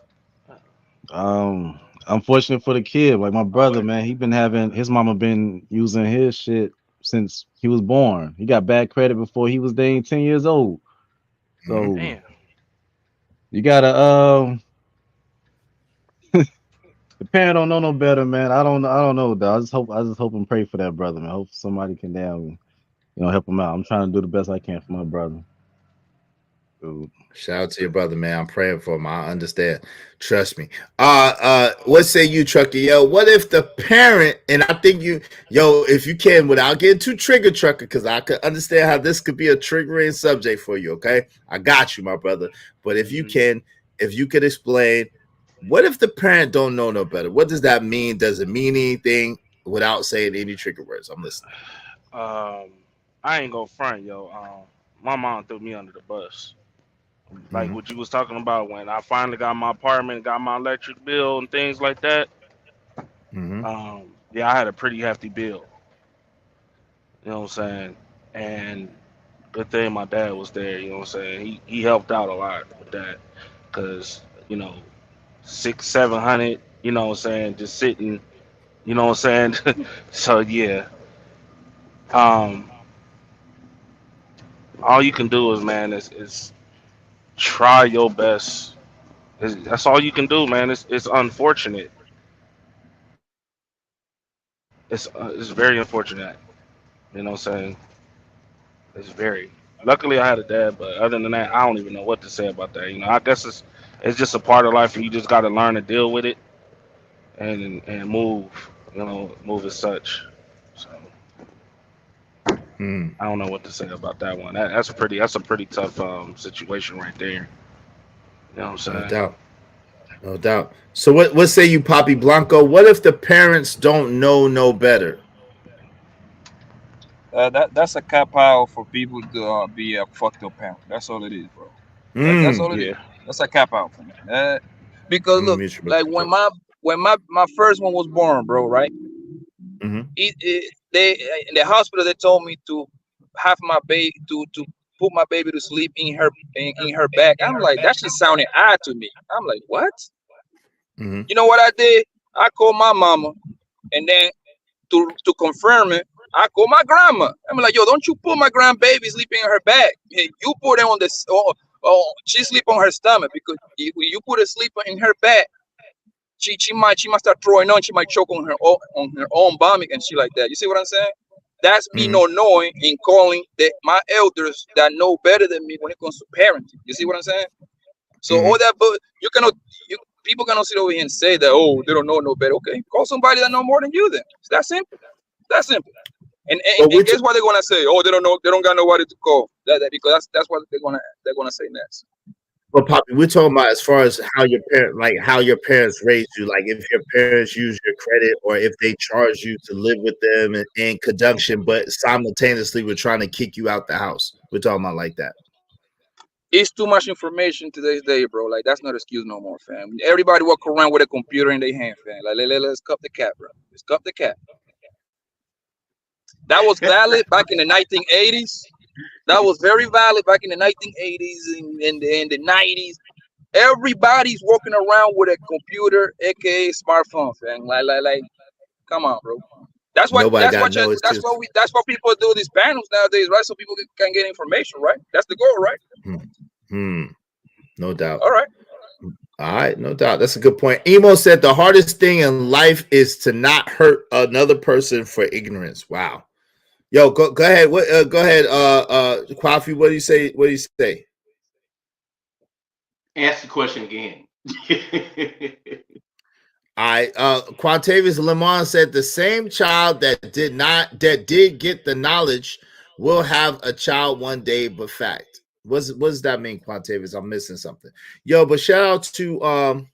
Unfortunate for the kid. Like my brother, man, his mama been using his shit since he was born. He got bad credit before he was 10 years old. So you gotta the parent don't know no better, man. I don't know, though. I just hope and pray for that brother, man. I hope somebody can help him out. I'm trying to do the best I can for my brother. Dude. Shout out to your brother, man. I'm praying for him. I understand. Trust me. What say you, Trucker? Yo, what if the parent, and I think if you can, without getting too trigger, Trucker, because I could understand how this could be a triggering subject for you, okay? I got you, my brother. But if you could explain, what if the parent don't know no better? What does that mean? Does it mean anything without saying any trigger words? I'm listening. I ain't gonna front, yo. My mom threw me under the bus. Like what you was talking about when I finally got my apartment, got my electric bill and things like that. Yeah, I had a pretty hefty bill. You know what I'm saying? And good thing my dad was there. You know what I'm saying? He helped out a lot with that, cause 600-700. You know what I'm saying? Just sitting. You know what I'm saying? So yeah. All you can do is try your best. That's all you can do, man. It's unfortunate. It's very unfortunate. You know what I'm saying? It's very. Luckily, I had a dad, but other than that, I don't even know what to say about that. I guess it's just a part of life, and you just got to learn to deal with it and move. Move as such. So Hmm. I don't know what to say about that one. That's a pretty tough situation right there. You know what I'm No saying? doubt. No doubt. So what say you, Poppy Blanco? What if the parents don't know no better? That's a cop out for people to be a fucked up parent. That's all it is, bro. That's all it is. Yeah. That's a cop out for me. Because look, like when my first one was born, bro, right? Mm-hmm. They in the hospital they told me to have my baby to put my baby to sleep in her back. I'm like, that shit sounded odd to me. I'm like, what? Mm-hmm. You know what I did? I called my mama, and then to confirm it, I called my grandma. I'm like, yo, don't you put my grandbaby sleeping in her back? Hey, you put it on this. Oh, she sleep on her stomach because you put a sleeper in her back. She might start throwing on. She might choke on her own vomit and shit like that. You see what I'm saying? That's me Mm-hmm. not knowing and calling my elders that know better than me when it comes to parenting. You see what I'm saying? So all that, but people cannot sit over here and say that, oh, they don't know no better. Okay, call somebody that know more than you. Then it's that simple. That simple. And guess what they're gonna say? Oh, they don't know. They don't got nobody to call. Because that's what they're gonna say next. But Poppy, we're talking about as far as how your parents raised you. Like if your parents use your credit, or if they charge you to live with them in conjunction, but simultaneously we're trying to kick you out the house. We're talking about like that. It's too much information today's day, bro. Like that's not excuse no more, fam. Everybody walk around with a computer in their hand, fam. Like let's cup the cat, bro. Let's cup the cat. That was valid back in the 1980s. That was very valid back in the 1980s and the 90s. Everybody's walking around with a computer, aka smartphone, fam. Like, come on, bro. That's what Nobody that's got what no that's excuse. what we that's what people do these panels nowadays, right? So people can get information, right? That's the goal, right? No doubt. All right. All right, no doubt. That's a good point. Emo said the hardest thing in life is to not hurt another person for ignorance. Wow. Yo, go ahead. Go ahead, Kwafi. What do you say? What do you say? Ask the question again. Quantavious Lemon said the same child that did get the knowledge will have a child one day, but fact. What does that mean, Quantavious? I'm missing something. Yo, but shout out to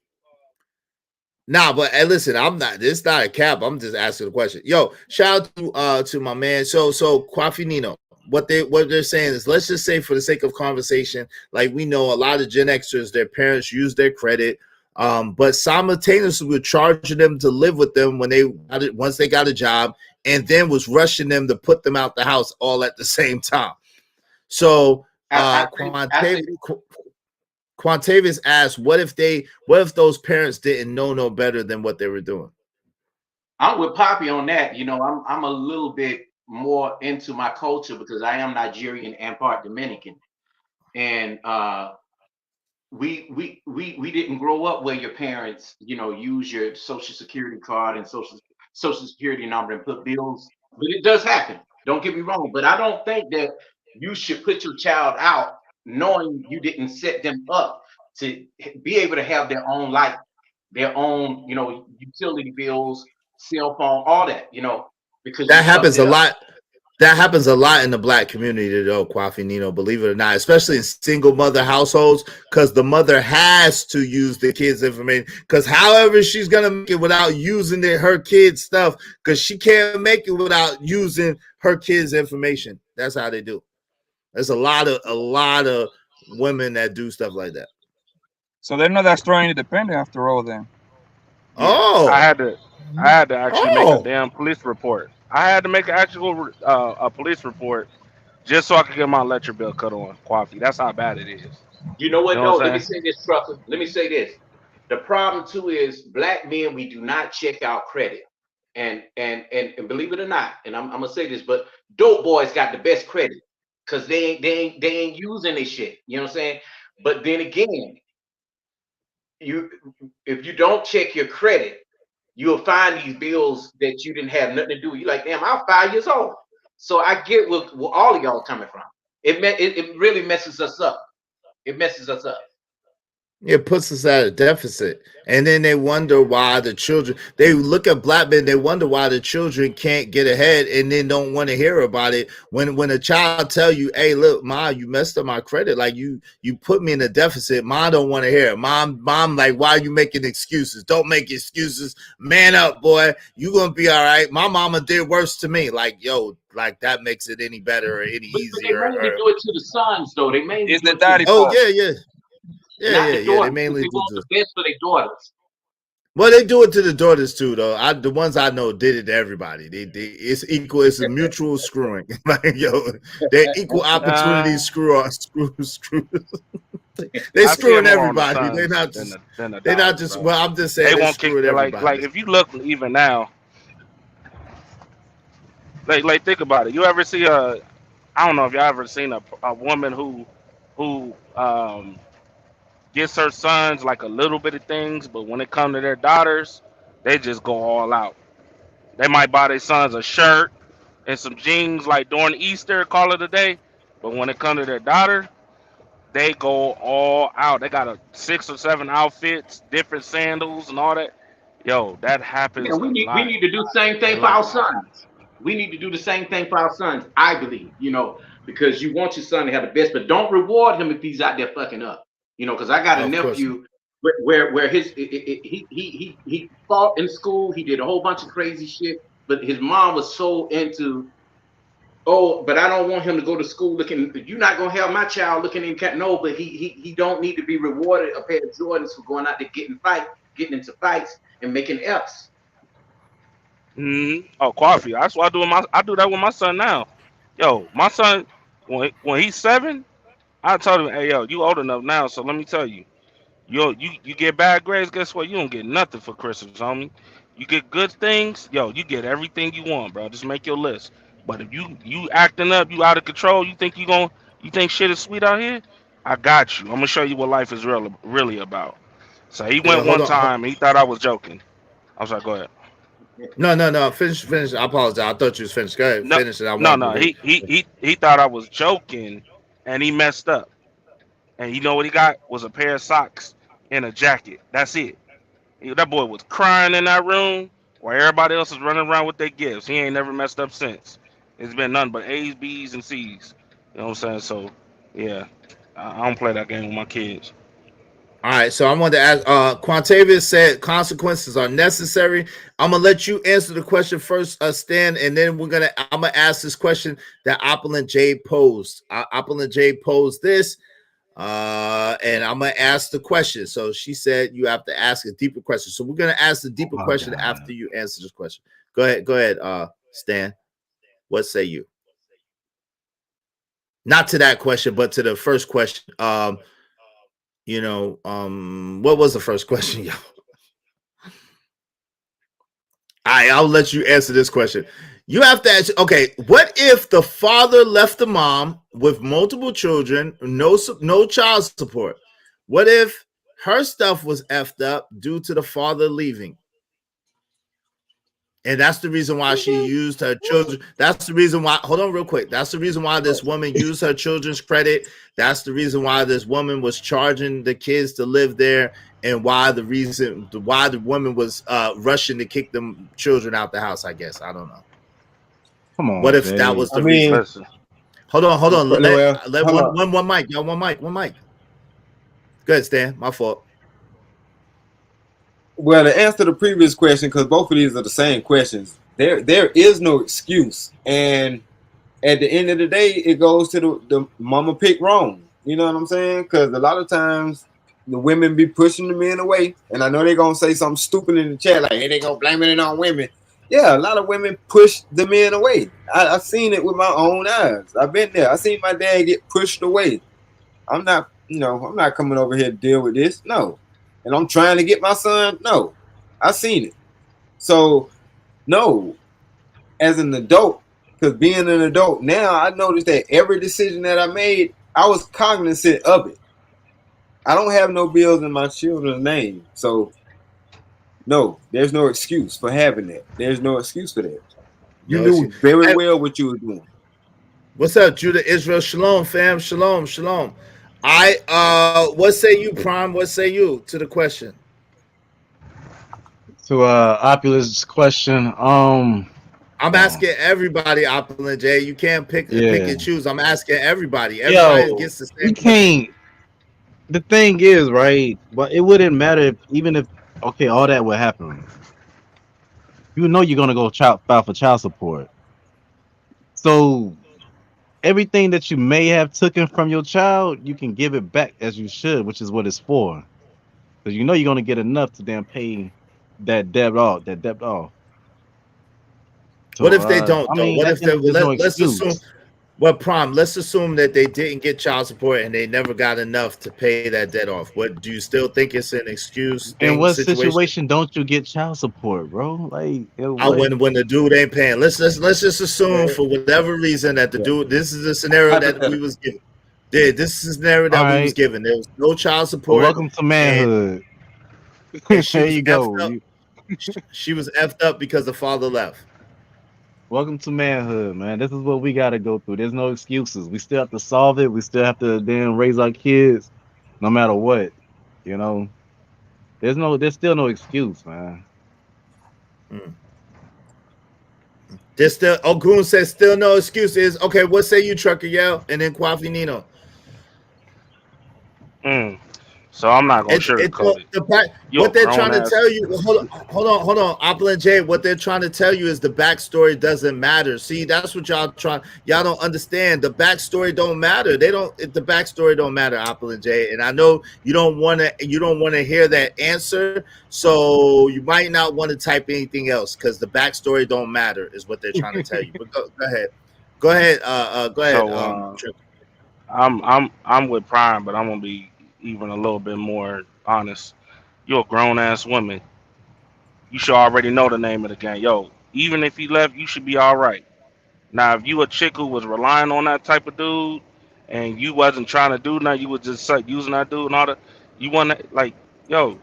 but hey, listen, I'm not. This is not a cap. I'm just asking a question. Yo, shout out to my man. So Kwafi Nino. What they're saying is, let's just say for the sake of conversation, like we know a lot of Gen Xers, their parents use their credit, but simultaneously we're charging them to live with them once they got a job, and then was rushing them to put them out the house all at the same time. So Quantavious asked, what if those parents didn't know no better than what they were doing? I'm with Poppy on that. You know, I'm a little bit more into my culture because I am Nigerian and part Dominican, and we didn't grow up where your parents, you know, use your social security card and social security number and put bills. But it does happen. Don't get me wrong. But I don't think that you should put your child out knowing you didn't set them up to be able to have their own life, their own, you know, utility bills, cell phone, all that, you know, because you That fucked happens it a up. lot. That happens a lot in the black community, though, Kwafi Nino, believe it or not, especially in single mother households, because the mother has to use the kids' information. Because however she's gonna make it without using her kids' stuff, because she can't make it without using her kids' information. That's how they do. There's a lot of women that do stuff like that. So they're not that strong independent after all, then. Yeah. Oh, I had to actually make a damn police report. I had to make an actual a police report just so I could get my electric bill cut on, Coffee. That's how bad it is. You know You what know though? what Let me I'm saying? say this, Trucker. Let me say this. The problem too is black men, we do not check our credit. And believe it or not, and I'm gonna say this, but dope boys got the best credit because they ain't using this shit. You know what I'm saying? But then again, if you don't check your credit, you'll find these bills that you didn't have nothing to do with. You're like, damn, I'm 5 years old. So I get where all of y'all coming from. It really messes us up. It messes us up. It puts us at a deficit. And then they wonder why the children, they look at black men, they wonder why the children can't get ahead and then don't want to hear about it. When a child tell you, hey, look, mom, you messed up my credit. Like you put me in a deficit. Mom don't want to hear it. Mom, like, why are you making excuses? Don't make excuses. Man up, boy. You gonna be all right. My mama did worse to me. Like, yo, like that makes it any better or any But easier. they mainly do it to the sons, though. They mainly It's do the it to daddy the Oh, part. yeah. not the They daughters. mainly They do want this. the best for their daughters. Well, they do it to the daughters too, though. The ones I know did it to everybody. It's equal. It's a mutual screwing. Like, yo, they're equal opportunity screw. They I see it screwing more on the everybody. They're sons not than just. the They're not daughters, just. bro. Well, I'm just They saying they won't kick screwing it everybody. like if you look even now, like think about it. You ever see I don't know if y'all ever seen a woman who gets her sons like a little bit of things, but when it comes to their daughters, they just go all out. They might buy their sons a shirt and some jeans like during Easter, call it a day. But when it comes to their daughter, they go all out. They got 6 or 7 outfits, different sandals and all that. Yo, that Yeah, happens a we lot. need to do the same A thing for our lot. sons. We need to do the same thing for our sons, I believe, because you want your son to have the best, but don't reward him if he's out there fucking up. Because I got a Of course. nephew where he fought in school, he did a whole bunch of crazy shit, but his mom was so into, oh, but I don't want him to go to school looking. You're not gonna have my child looking in cat. No, but he don't need to be rewarded a pair of Jordans for going out there getting into fights and making F's. Oh, coffee. That's what I do with I do that with my son now. Yo, my son, when he's 7, I told him, hey, yo, you old enough now, so let me tell you, you get bad grades, guess what? You don't get nothing for Christmas, homie. You get good things, yo, you get everything you want, bro. Just make your list. But if you acting up, you out of control, you think shit is sweet out here, I got you. I'm gonna show you what life is really about. So he Yeah, went hold one on. time and he thought I was joking. I'm sorry, go ahead. No. Finish. I apologize. I thought you was finished. Go ahead. No, Finish it. I no, wanted to no. read. He thought I was joking, and he messed up. And you know what he got was a pair of socks and a jacket. That's it. That boy was crying in that room while everybody else is running around with their gifts. He ain't never messed up since. It's been nothing but A's, B's, and C's. You know what I'm saying? So, yeah, I don't play that game with my kids. All right, so I wanted to ask. Quantavious said consequences are necessary. I'm gonna let you answer the question first, Stan, and then I'm gonna ask this question that Opulent J posed. Opulent J posed this, and I'm gonna ask the question. So she said you have to ask a deeper question. So we're gonna ask the deeper question after you answer this question. Go ahead, Stan. What say you? Not to that question, but to the first question. What was the first question, y'all? I'll let you answer this question. You have to ask, okay, what if the father left the mom with multiple children, no child support? What if her stuff was effed up due to the father leaving? And that's the reason why she used her children. That's the reason why, hold on real quick. That's the reason why this woman used her children's credit. That's the reason why this woman was charging the kids to live there, and why the woman was rushing to kick them children out the house, I guess. I don't know. Come on. What if that was the reason? Listen. Hold on. Let hold one mic, y'all. One mic. Go ahead, Stan. My fault. Well, to answer the previous question, because both of these are the same questions, there is no excuse. And at the end of the day, it goes to the mama pick wrong. You know what I'm saying? Because a lot of times the women be pushing the men away. And I know they're going to say something stupid in the chat, like, hey, they going to blame it on women. Yeah, a lot of women push the men away. I've seen it with my own eyes. I've been there. I seen my dad get pushed away. I'm not coming over here to deal with this. No. And I'm trying to get my son. No. I seen it. So, no. As an adult, because being an adult now, I noticed that every decision that I made, I was cognizant of it. I don't have no bills in my children's name. So, no, there's no excuse for having that. There's no excuse for that. You knew very well what you were doing. What's up, Judah Israel? Shalom, fam. Shalom. What say you, Prime? What say you to the question? To Opulus question, I'm asking everybody, Opulent J. You can't pick yeah, and choose. I'm asking everybody. Everybody yo, gets the we same question. can't. The thing is, right? But it wouldn't matter if, even if, okay, all that would happen. You know, you're gonna go file for child support. So everything that you may have taken from your child, you can give it back as you should, which is what it's for. Because you know you're gonna get enough to then pay that debt off. That debt off. What So if they don't I though? mean, What that if they there's no let's assume excuse. Prime, let's assume that they didn't get child support and they never got enough to pay that debt off. What do you still think it's an excuse In thing what situation? situation don't you get child support, bro? Like, I what? when the dude ain't paying. Let's just assume for whatever reason that the Yeah. dude, this is the scenario that we was given. Yeah, this is the scenario All that we was right. given. There was no child Well, support, welcome to and manhood. she There was you effed go. up. She was effed up because the father left. Welcome to manhood, man. This is what we got to go through. There's no excuses. We still have to solve it. We still have to then raise our kids, no matter what. You know, there's still no excuse, man. There's still Goon says still no excuses. Okay, what say you, Trucker Yell, and then Kwafi Nino? So I'm not gonna It sugarcoat it. You a what they're grown trying to ass. tell you. Hold on, Apple and Jay. What they're trying to tell you is the backstory doesn't matter. See, that's what y'all trying. Y'all don't understand. The backstory don't matter. They don't. The backstory don't matter, Apple and Jay. And I know you don't want to. You don't want to hear that answer. So you might not want to type anything else because the backstory don't matter is what they're trying to tell you. But go ahead. Go ahead. Go ahead. So Trick. I'm with Prime, but I'm gonna be even a little bit more honest. You're a grown ass woman. You should already know the name of the game. Yo, even if he left, you should be all right. Now, if you a chick who was relying on that type of dude, and you wasn't trying to do nothing, you was just using that dude and all that. You want to like, yo,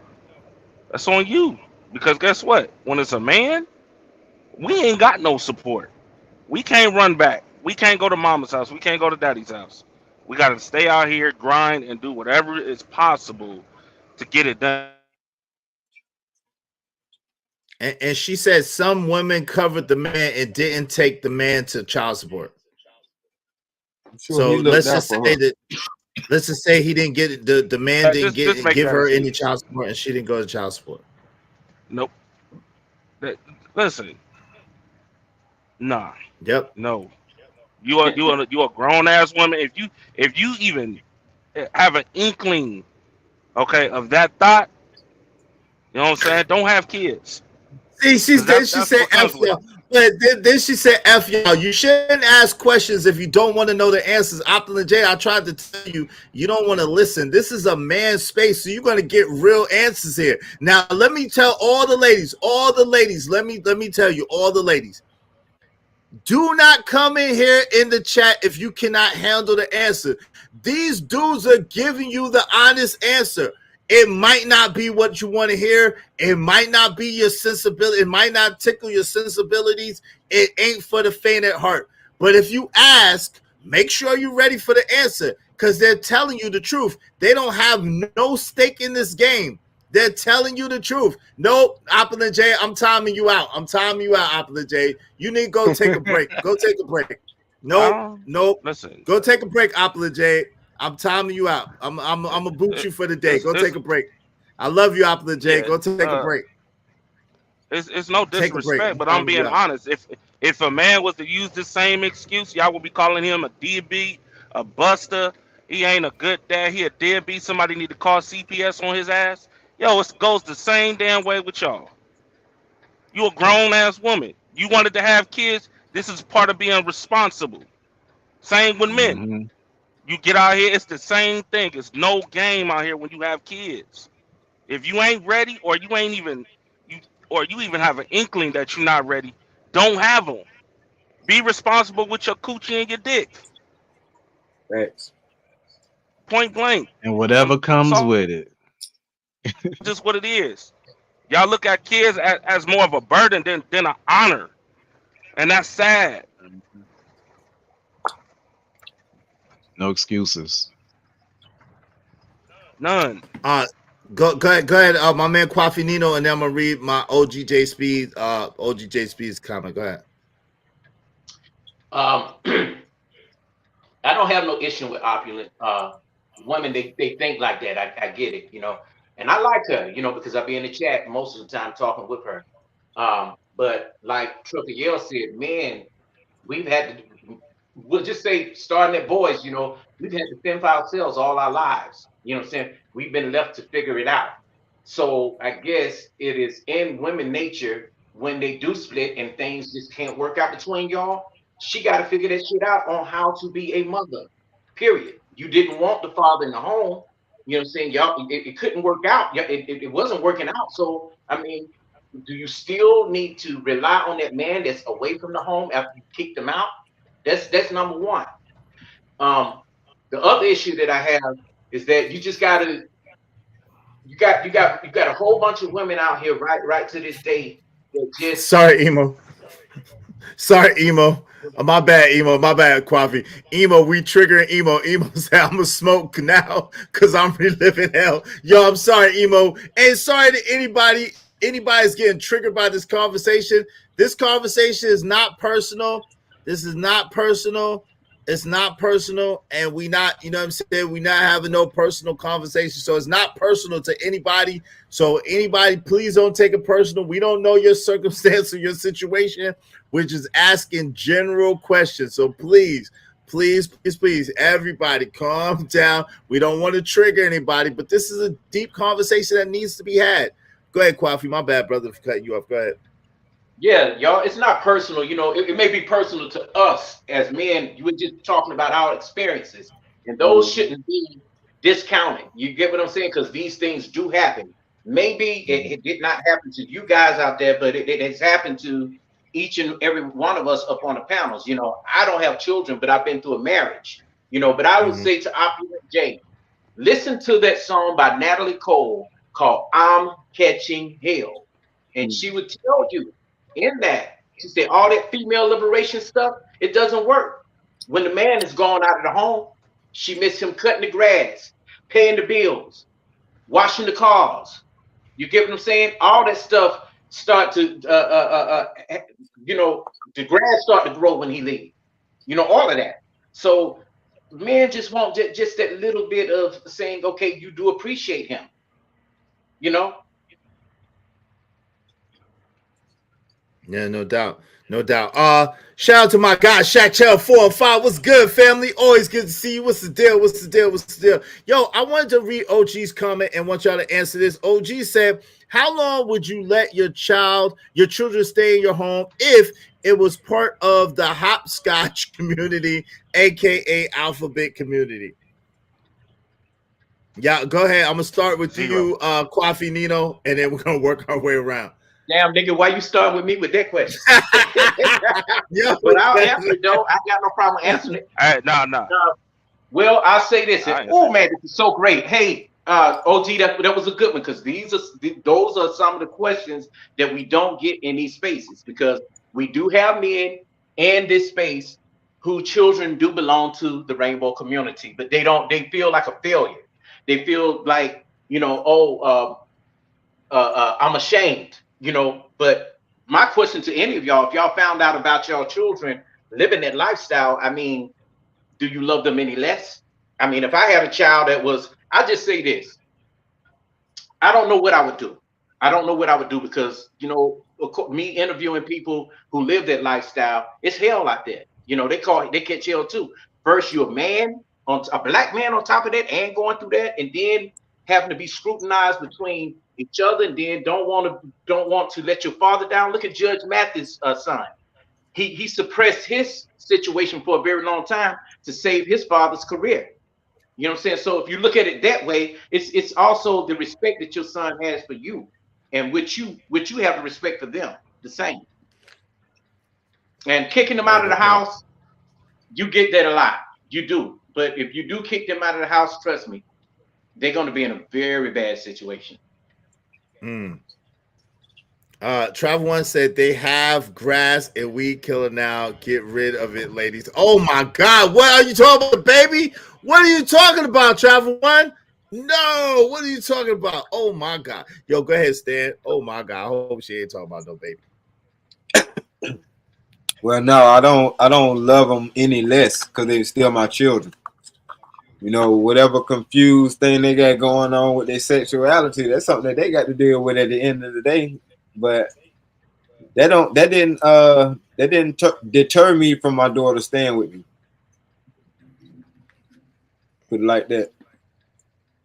that's on you. Because guess what? When it's a man, we ain't got no support. We can't run back. We can't go to mama's house. We can't go to daddy's house. We got to stay out here, grind, and do whatever is possible to get it done. And she said some women covered the man and didn't take the man to child support. I'm sure So he looked out for her. let's just say he didn't get it, the man didn't Just make give that her any excuse. child support and she didn't go to child support. Nope. Listen, nah, Yep. no. You a grown ass woman. If you even have an inkling, okay, of that thought, you know what I'm saying? Don't have kids, See, cause she that's said what F comes with it. y'all. But then she said F y'all. You shouldn't ask questions if you don't want to know the answers. Optima J, I tried to tell you, you don't want to listen. This is a man's space, so you're gonna get real answers here. Now, let me tell all the ladies, let me tell you, all the ladies. Do not come in here in the chat if you cannot handle the answer. These dudes are giving you the honest answer. It might not be what you want to hear. It might not be your sensibility. It might not tickle your sensibilities. It ain't for the faint at heart. But if you ask, make sure you're ready for the answer because they're telling you the truth. They don't have no stake in this game. They're telling you the truth. Nope, Apple and J, I'm timing you out. Apple and J. You need to go take a break. Go take a break. Nope. Listen, Go take a break, Apple and J. I'm timing you out. I'm gonna boot you for the day. Go take a break. I love you, Apple and J. yeah. Go take a break. It's no Take a break. disrespect, I'm but I'm timing being you out. honest. If a man was to use the same excuse, y'all would be calling him a deadbeat, a buster. He ain't a good dad. He a deadbeat. Somebody need to call CPS on his ass. Yo, it goes the same damn way with y'all. You a grown ass woman. You wanted to have kids. This is part of being responsible. Same with men. Hmm. You get out here, it's the same thing. It's no game out here when you have kids. If you ain't ready, or you ain't even or you even have an inkling that you're not ready, don't have them. Be responsible with your coochie and your dick. Thanks. Point blank. And whatever That's comes all. with it. Just what it is. Y'all look at kids as more of a burden than an honor, and that's sad. No excuses. None. Go ahead. My man Kwafi Nino, and then I'm gonna read my OGJ Speed's comment. Go ahead. I don't have no issue with opulent women. They think like that. I get it, and I like her, because I be in the chat most of the time talking with her. But like Trucker Yale said, men, we've had to, we'll just say, starting at boys, we've had to fend for ourselves all our lives. You know what I'm saying? We've been left to figure it out. So I guess it is in women nature when they do split and things just can't work out between y'all. She got to figure that shit out on how to be a mother. Period. You didn't want the father in the home. You know what I'm saying? Y'all, it couldn't work out. It wasn't working out. So I mean, do you still need to rely on that man that's away from the home after you kicked him out? That's number one. The other issue that I have is that you just gotta you got a whole bunch of women out here right to this day that just Sorry, Emo. My bad, Emo. My bad, Kwafi. Emo, we triggering Emo. Emo said, I'm going to smoke now because I'm reliving hell. Yo, I'm sorry, Emo. And sorry to anybody's getting triggered by this conversation. This conversation is not personal. This is not personal. It's not personal. And we not, you know what I'm saying? We not having no personal conversation. So it's not personal to anybody. So anybody, please don't take it personal. We don't know your circumstance or your situation. We're just asking general questions. So please, everybody calm down. We don't want to trigger anybody, but this is a deep conversation that needs to be had. Go ahead, Kwafi. My bad, brother, for cutting you off. Go ahead. Yeah, y'all, it's not personal. It may be personal to us as men. You were just talking about our experiences, and those shouldn't be discounted. You get what I'm saying? Because these things do happen. Maybe it did not happen to you guys out there, but it has happened to each and every one of us up on the panels. I don't have children, but I've been through a marriage. But I would say to Opulent J, listen to that song by Natalie Cole called "I'm Catching Hell," and she would tell you in that, she said, all that female liberation stuff, it doesn't work. When the man is gone out of the home, she miss him cutting the grass, paying the bills, washing the cars. You get what I'm saying? All that stuff start to, the grass start to grow when he leaves. All of that. So men just want just that little bit of saying, okay, you do appreciate him. Yeah, no doubt. Shout out to my guy, Shaq Chell 4 and 5. What's good, family? Always good to see you. What's the deal? Yo, I wanted to read OG's comment and want y'all to answer this. OG said, how long would you let your children stay in your home if it was part of the hopscotch community, aka alphabet community? Yeah, go ahead. I'm gonna start with you, Kwafi Nino, and then we're gonna work our way around. Damn, nigga, why you start with me with that question? But I'll answer it, though. I got no problem answering it. All right, nah. Well, I'll say this. Oh, man, this is so great. Hey, OG, that was a good one, because those are some of the questions that we don't get in these spaces, because we do have men in this space whose children do belong to the rainbow community, but they feel like a failure. They feel like, I'm ashamed. But my question to any of y'all, if y'all found out about your children living that lifestyle, I mean, do you love them any less? I mean, if I had a child I just say this, I don't know what I would do. Because, me interviewing people who live that lifestyle, it's hell out there. They catch hell too. First, you're a black man on top of that, and going through that, and then having to be scrutinized between each other, and then don't want to let your father down. Look at Judge Mathis' son. He suppressed his situation for a very long time to save his father's career. You know what I'm saying? So if you look at it that way, it's also the respect that your son has for you, and which you have the respect for them the same. And kicking them out of the house, you get that a lot. You do. But if you do kick them out of the house, trust me, they're going to be in a very bad situation. Travel One said they have grass and weed killer now. Get rid of it, ladies. Oh my God. What are you talking about, baby? What are you talking about, Travel One? No, what are you talking about? Oh my God. Yo, go ahead, Stan. Oh my God. I hope she ain't talking about no baby. Well, no, I don't love them any less because they're still my children. You know, whatever confused thing they got going on with their sexuality, that's something that they got to deal with at the end of the day. But that didn't deter me from my daughter staying with me. Put it like that.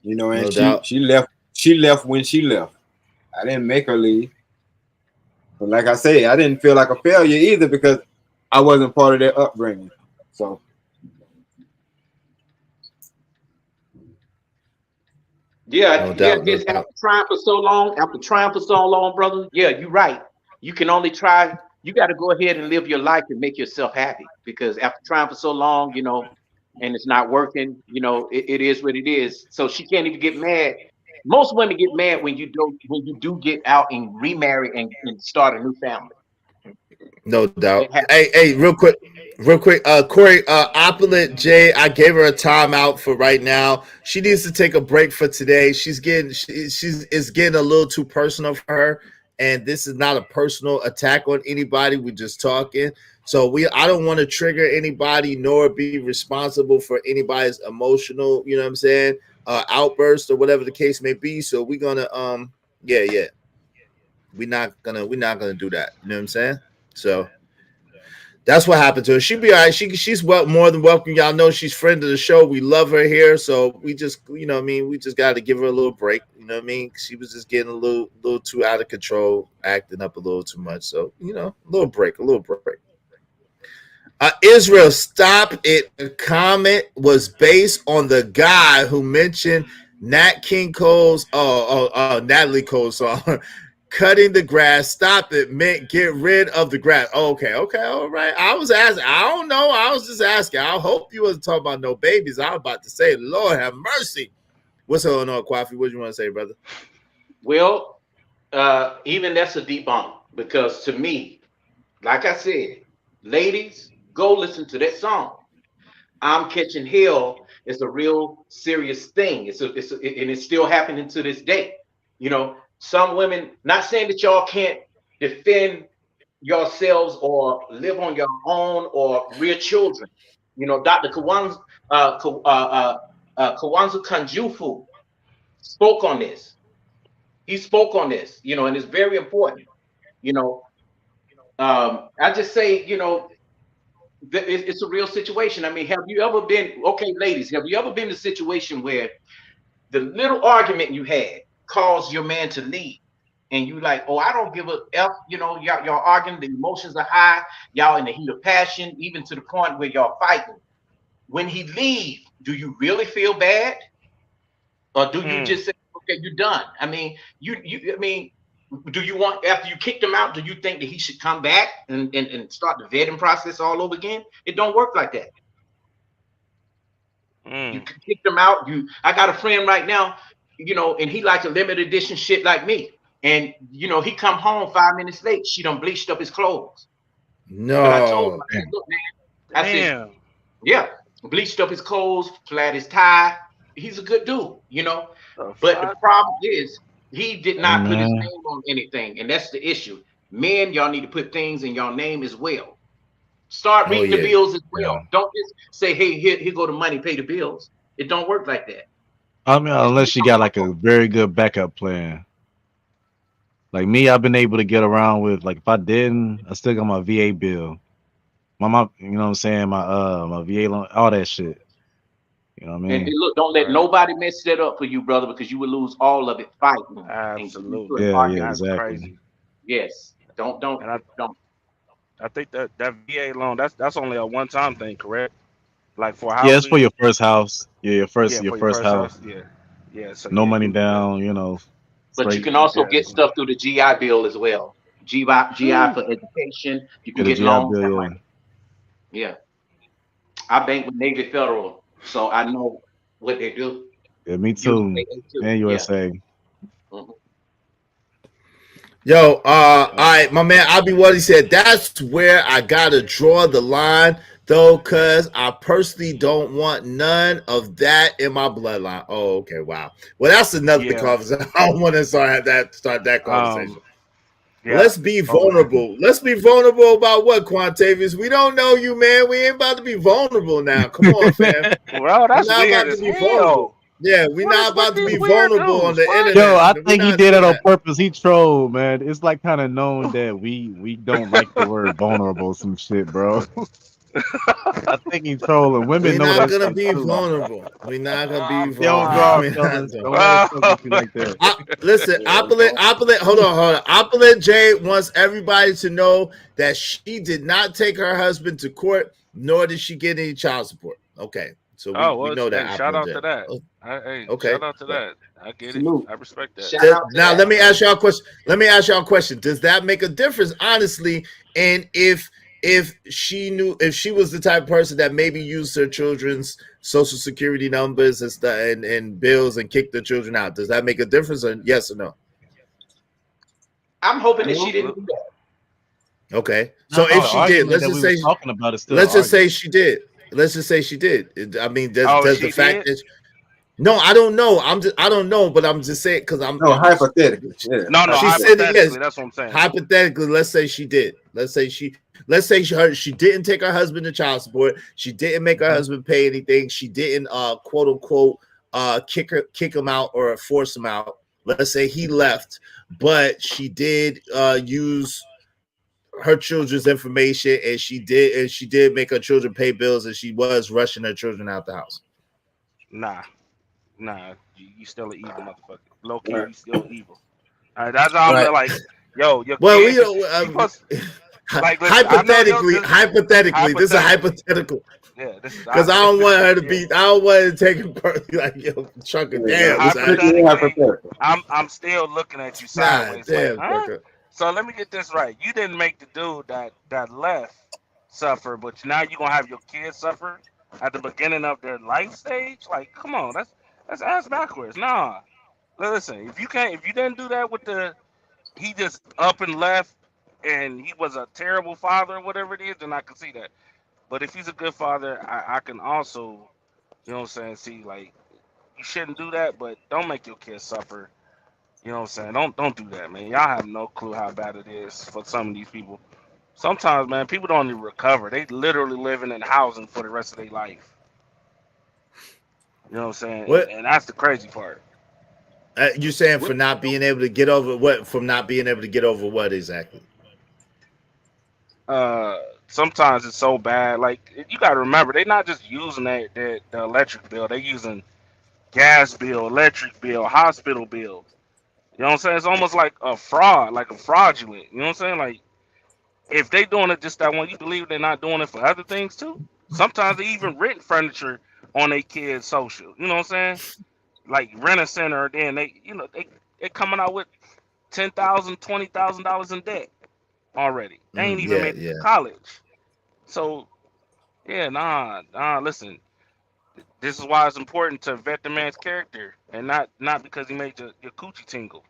You know, and No doubt. she left when she left. I didn't make her leave. But like I say, I didn't feel like a failure either because I wasn't part of their upbringing. So Yeah, No yeah, doubt. No just doubt. after trying for so long, brother. Yeah, you're right. You can only try. You got to go ahead and live your life and make yourself happy because after trying for so long, and it's not working, it is what it is. So she can't even get mad. Most women get mad when you do get out and remarry and start a new family. No It doubt. happens. Hey, real quick. Corey, Opulent J, I gave her a timeout for right now. She needs to take a break for today. She's it's getting a little too personal for her. And this is not a personal attack on anybody. We're just talking. So I don't want to trigger anybody nor be responsible for anybody's emotional, you know what I'm saying, outburst or whatever the case may be. So we're gonna yeah. We're not gonna do that. You know what I'm saying? So that's what happened to her. She'll be all right. She's more than welcome. Y'all know she's friend of the show. We love her here. So we just, we just got to give her a little break. You know what I mean? She was just getting a little too out of control, acting up a little too much. So, a little break. Israel, stop it. The comment was based on the guy who mentioned Nat King Cole's, Natalie Cole's song. Cutting the grass, stop it, meant get rid of the grass. Okay, all right. I was asking, I don't know. I was just asking. I hope you wasn't talking about no babies. I was about to say, Lord have mercy. What's going on, Kwafi? What you want to say, brother? Well, even that's a debunk because to me, like I said, ladies, go listen to that song. I'm catching hell is a real serious thing. And it's still happening to this day. Some women, not saying that y'all can't defend yourselves or live on your own or rear children. Dr. Kawanzu Kanjufu spoke on this. He spoke on this, and it's very important. You know, I just say, it's a real situation. I mean, have you ever been, okay, ladies, have you ever been in a situation where the little argument you had caused your man to leave? And you like, oh, I don't give a F, y'all arguing, the emotions are high, y'all in the heat of passion, even to the point where y'all fighting. When he leave, do you really feel bad? Or do you just say, okay, you're done? I mean, do you want, after you kicked him out, do you think that he should come back and start the vetting process all over again? It don't work like that. You kicked him out. I got a friend right now, and he likes a limited edition shit like me. And he come home 5 minutes late. She done bleached up his clothes. No. But I told him, I said, look, man, I said, yeah, bleached up his clothes, flat his tie. He's a good dude, But the problem is he did not put his name on anything, and that's the issue. Men, y'all need to put things in your name as well. Start reading the bills as well. Yeah. Don't just say, hey, here go the money, pay the bills. It don't work like that. I mean, unless you got like a very good backup plan. Like me, I've been able to get around with, like, if I didn't, I still got my VA bill. My mom, you know what I'm saying? My VA loan, all that shit. You know what I And mean? look, don't let nobody mess that up for you, brother, because you will lose all of it fighting. Absolutely. Yeah, That's exactly. crazy. Yes. Don't. I think that VA loan, that's only a one-time thing, correct? Like for Yeah, it's for housing. your first house. Yeah, your Yeah, your for your first first house. house. Yeah. Yeah. So No yeah, money you need that. down, But you straight. can also Yeah. get stuff through the GI Bill as well. GI for education. You can Get a get GI loans bill, that yeah. way. Yeah. I bank with Navy Federal, so I know what they do. Yeah, me USA too. too. And Yeah. USA. Mhm. Yo, all right, my man, I'll be what he said. That's where I gotta draw the line though, cuz I personally don't want none of that in my bloodline. Oh, okay, wow. Well, that's another Yeah. conversation. I don't want to start that conversation. Yeah. Let's be Oh, vulnerable. Let's be vulnerable about what, Quantavius? We don't know you, man. We ain't about to be vulnerable now. Come on, fam. well, We're that's not weird about to as be vulnerable. hell. Yeah, we're What not is with about to these be weird vulnerable on dudes? the What? Yo, internet. I We're think he not did doing it on that. purpose. He trolled, man. It's like kind of known that we don't like the word vulnerable, some shit, bro. I think he trolling. Women We're know not that gonna shit be too. vulnerable. We're not gonna be They don't vulnerable. draw, We're not fellas. doing. Don't let it fuck with you like that. Listen, Opulent. Hold on. Opulent Jade wants everybody to know that she did not take her husband to court, nor did she get any child support. Okay, so we Oh well, know that hey, shout Opulent out to Jade. that. Oh, Hey, okay. shout out to that. I get it. Salute. I respect that. Shout out to Now let that. me ask y'all a question. Does that make a difference, honestly? And if she was the type of person that maybe used her children's social security numbers and stuff and bills and kicked the children out, does that make a difference? Or yes or no? I'm hoping that she Well, didn't do that. Okay. No, So if the she did, argument that we was talking about is still an let's just say argument. she did. Let's just say she did. I mean, oh, does the she fact did? that no, I don't know. I don't know, but I'm just saying because No, hypothetically. Yeah. No, she said it. Yes, hypothetically, that's what I'm saying. hypothetically, let's say she did. She didn't take her husband to child support. She didn't make her husband pay anything. She didn't quote unquote kick him out or force him out. Let's say he left, but she did use her children's information and she did make her children pay bills and she was rushing her children out the house. Nah, you still an evil motherfucker. Low key, Right. you still evil. That's all I'm Right. like. Yo, your Well, kid. we don't. You supposed like listen. I know Hypothetically, this is a hypothetical. Yeah, this is Because I don't want her to yeah. be. I don't want her to take it personally. Like yo, Chuck a damn. Hypothetically, I'm still looking at you God sideways, like, damn, huh? Chuck. So let me get this right. You didn't make the dude that left suffer, but now you're gonna have your kids suffer at the beginning of their life stage. Like, come on, that's ass backwards. Nah, listen. If you didn't do that with he just up and left, and he was a terrible father or whatever it is, then I can see that. But if he's a good father, I can also, you know what I'm saying, see like you shouldn't do that, but don't make your kids suffer. You know what I'm saying? Don't do that, man. Y'all have no clue how bad it is for some of these people. Sometimes, man, people don't even recover. They literally living in housing for the rest of their life. You know what I'm saying? What And that's the crazy part. you saying for not being able to get over what? From not being able to get over what exactly? Sometimes it's so bad. Like you got to remember, they're not just using the electric bill. They're using gas bill, electric bill, hospital bill. You know what I'm saying? It's almost like a fraud, like a fraudulent. You know what I'm saying? Like if they doing it just that one, you believe they're not doing it for other things too. Sometimes they even rent furniture on their kids' social. You know what I'm saying? Like rent a center, then they coming out with $10,000, $20,000 in debt already. They ain't even Yeah, made it to yeah. college. So yeah, listen, this is why it's important to vet the man's character, and not because he made your coochie tingle.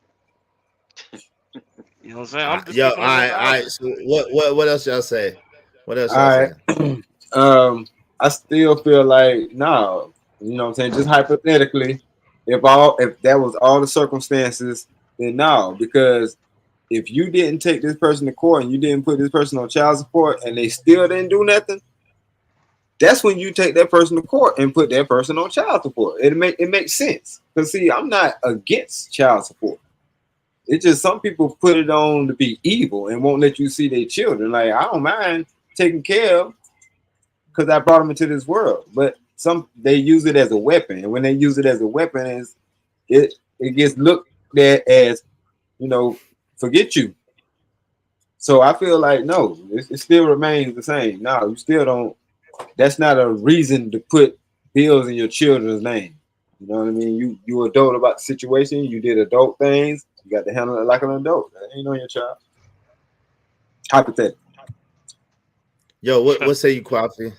You know what I'm saying? I'm just Yo, keeping it all 1,000. right. So what else y'all say? What else y'all All right. say? I still feel like no, you know what I'm saying? Just hypothetically, if that was all the circumstances, then no, because if you didn't take this person to court and you didn't put this person on child support and they still didn't do nothing, that's when you take that person to court and put that person on child support. It makes sense. Because see, I'm not against child support. It's just some people put it on to be evil and won't let you see their children. Like I don't mind taking care of because I brought them into this world. But they use it as a weapon, and when they use it as a weapon, it gets looked at as forget you. So I feel like no, it still remains the same. No, you still don't. That's not a reason to put bills in your children's name. You know what I mean? You adult about the situation. You did adult things. You got to handle it like an adult. That ain't on your child. Hypothetical. Yo, what say you, Coffee?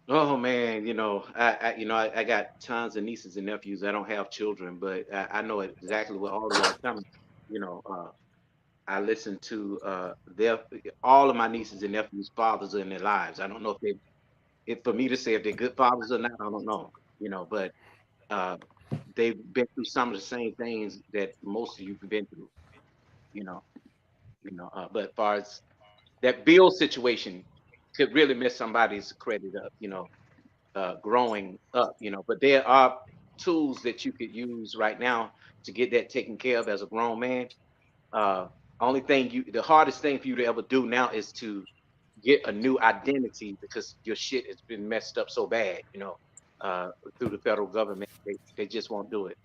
Oh man, I got tons of nieces and nephews. I don't have children, but I know exactly what all of y'all are coming. You know, I listen to their all of my nieces and nephews' fathers in their lives. I don't know if they, if for me to say if they're good fathers or not, I don't know. But uh, they've been through some of the same things that most of you've been through. You know, but as far as that bill situation could really mess somebody's credit up. Growing up. But there are tools that you could use right now to get that taken care of as a grown man. Uh, the hardest thing for you to ever do now is to get a new identity because your shit has been messed up so bad, through the federal government. They just won't do it.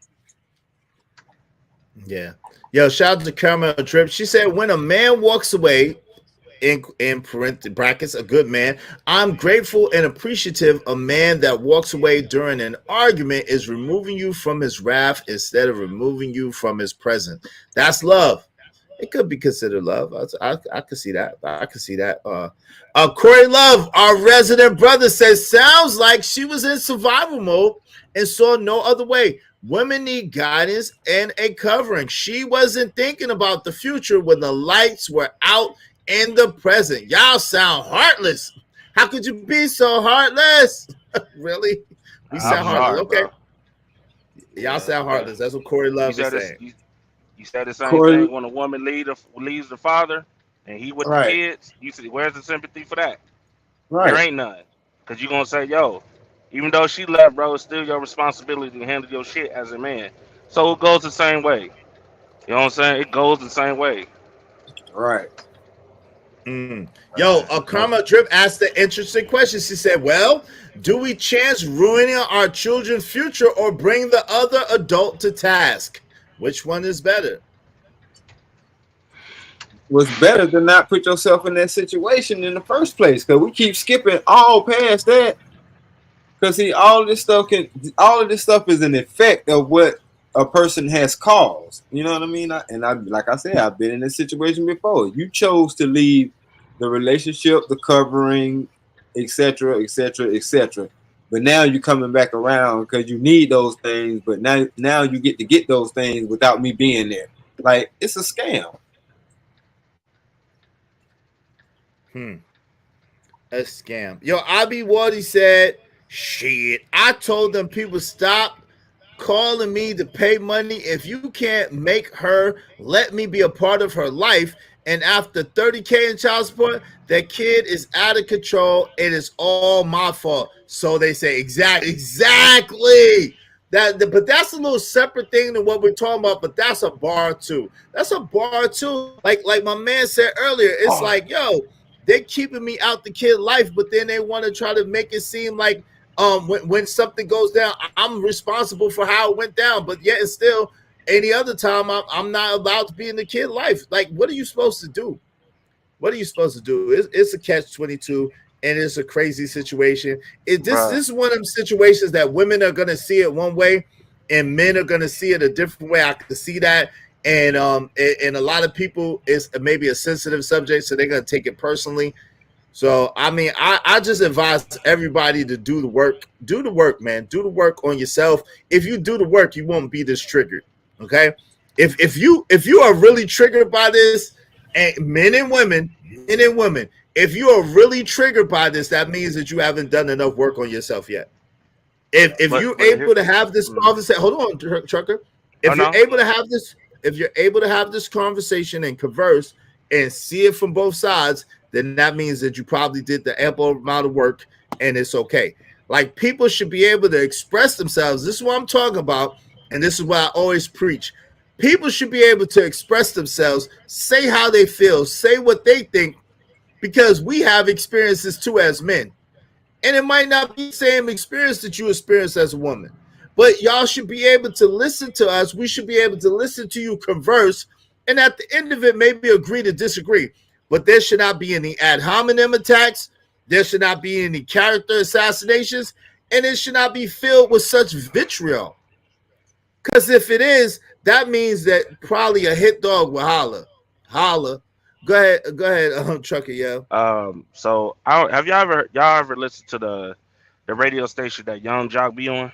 Yeah. Yo, shout out to Caramel Drip. She said, when a man walks away, in brackets, a good man, I'm grateful and appreciative. A man that walks away during an argument is removing you from his wrath instead of removing you from his presence. That's love. It could be considered love. I could see that. I could see that. Corey Love, our resident brother, says, sounds like she was in survival mode and saw no other way. Women need guidance and a covering. She wasn't thinking about the future when the lights were out in the present. Y'all sound heartless. How could you be so heartless? Really? We sound heartless. Okay. Bro. Y'all sound heartless. That's what Corey Love is saying. You said the same Corey, thing when a woman leaves the father and he with the right, kids. You say, where's the sympathy for that? There right. ain't none. Because you're going to say, yo, even though she left, bro, it's still your responsibility to handle your shit as a man. So it goes the same way. You know what I'm saying? It goes the same way. Right. Yo, Karma Drip asked the interesting question. She said, well, do we chance ruining our children's future or bring the other adult to task? Which one is better? Was better than not put yourself in that situation in the first place, because we keep skipping all past that. Because see, all of this stuff is an effect of what a person has caused. You know what I mean? Like I said, I've been in this situation before. You chose to leave the relationship, the covering, etc., etc., etc. But now you're coming back around because you need those things. But now you get to get those things without me being there. Like, it's a scam. A scam. Yo, Abby Wardy said, shit, I told them people stop calling me to pay money. If you can't make her let me be a part of her life, and after $30K in child support, that kid is out of control. It is all my fault. So they say, exactly. But that's a little separate thing than what we're talking about. But that's a bar too. That's a bar too. Like my man said earlier, it's like, yo, they're keeping me out the kid life, but then they want to try to make it seem like when something goes down, I'm responsible for how it went down. But yet and still, any other time, I'm not allowed to be in the kid life. Like, what are you supposed to do? What are you supposed to do? It's a catch-22, and it's a crazy situation. This is one of them situations that women are gonna see it one way, and men are gonna see it a different way. I can see that. And a lot of people, it's maybe a sensitive subject, so they're gonna take it personally. So I mean, I just advise everybody to do the work. Do the work, man. Do the work on yourself. If you do the work, you won't be this triggered. Okay. If you are really triggered by this, and men and women, if you are really triggered by this, that means that you haven't done enough work on yourself yet. If you're able to have this conversation, hold on, Trucker. If you're able to have this conversation and converse and see it from both sides, then that means that you probably did the ample amount of work and it's okay. Like, people should be able to express themselves. This is what I'm talking about, and this is what I always preach. People should be able to express themselves, say how they feel, say what they think, because we have experiences too as men. And it might not be the same experience that you experience as a woman. But y'all should be able to listen to us. We should be able to listen to you converse. And at the end of it, maybe agree to disagree. But there should not be any ad hominem attacks. There should not be any character assassinations. And it should not be filled with such vitriol. Because if it is, that means that probably a hit dog will holler. Holler. Go ahead, Trucker, yeah. So have y'all ever listened to the radio station that Young Jock be on?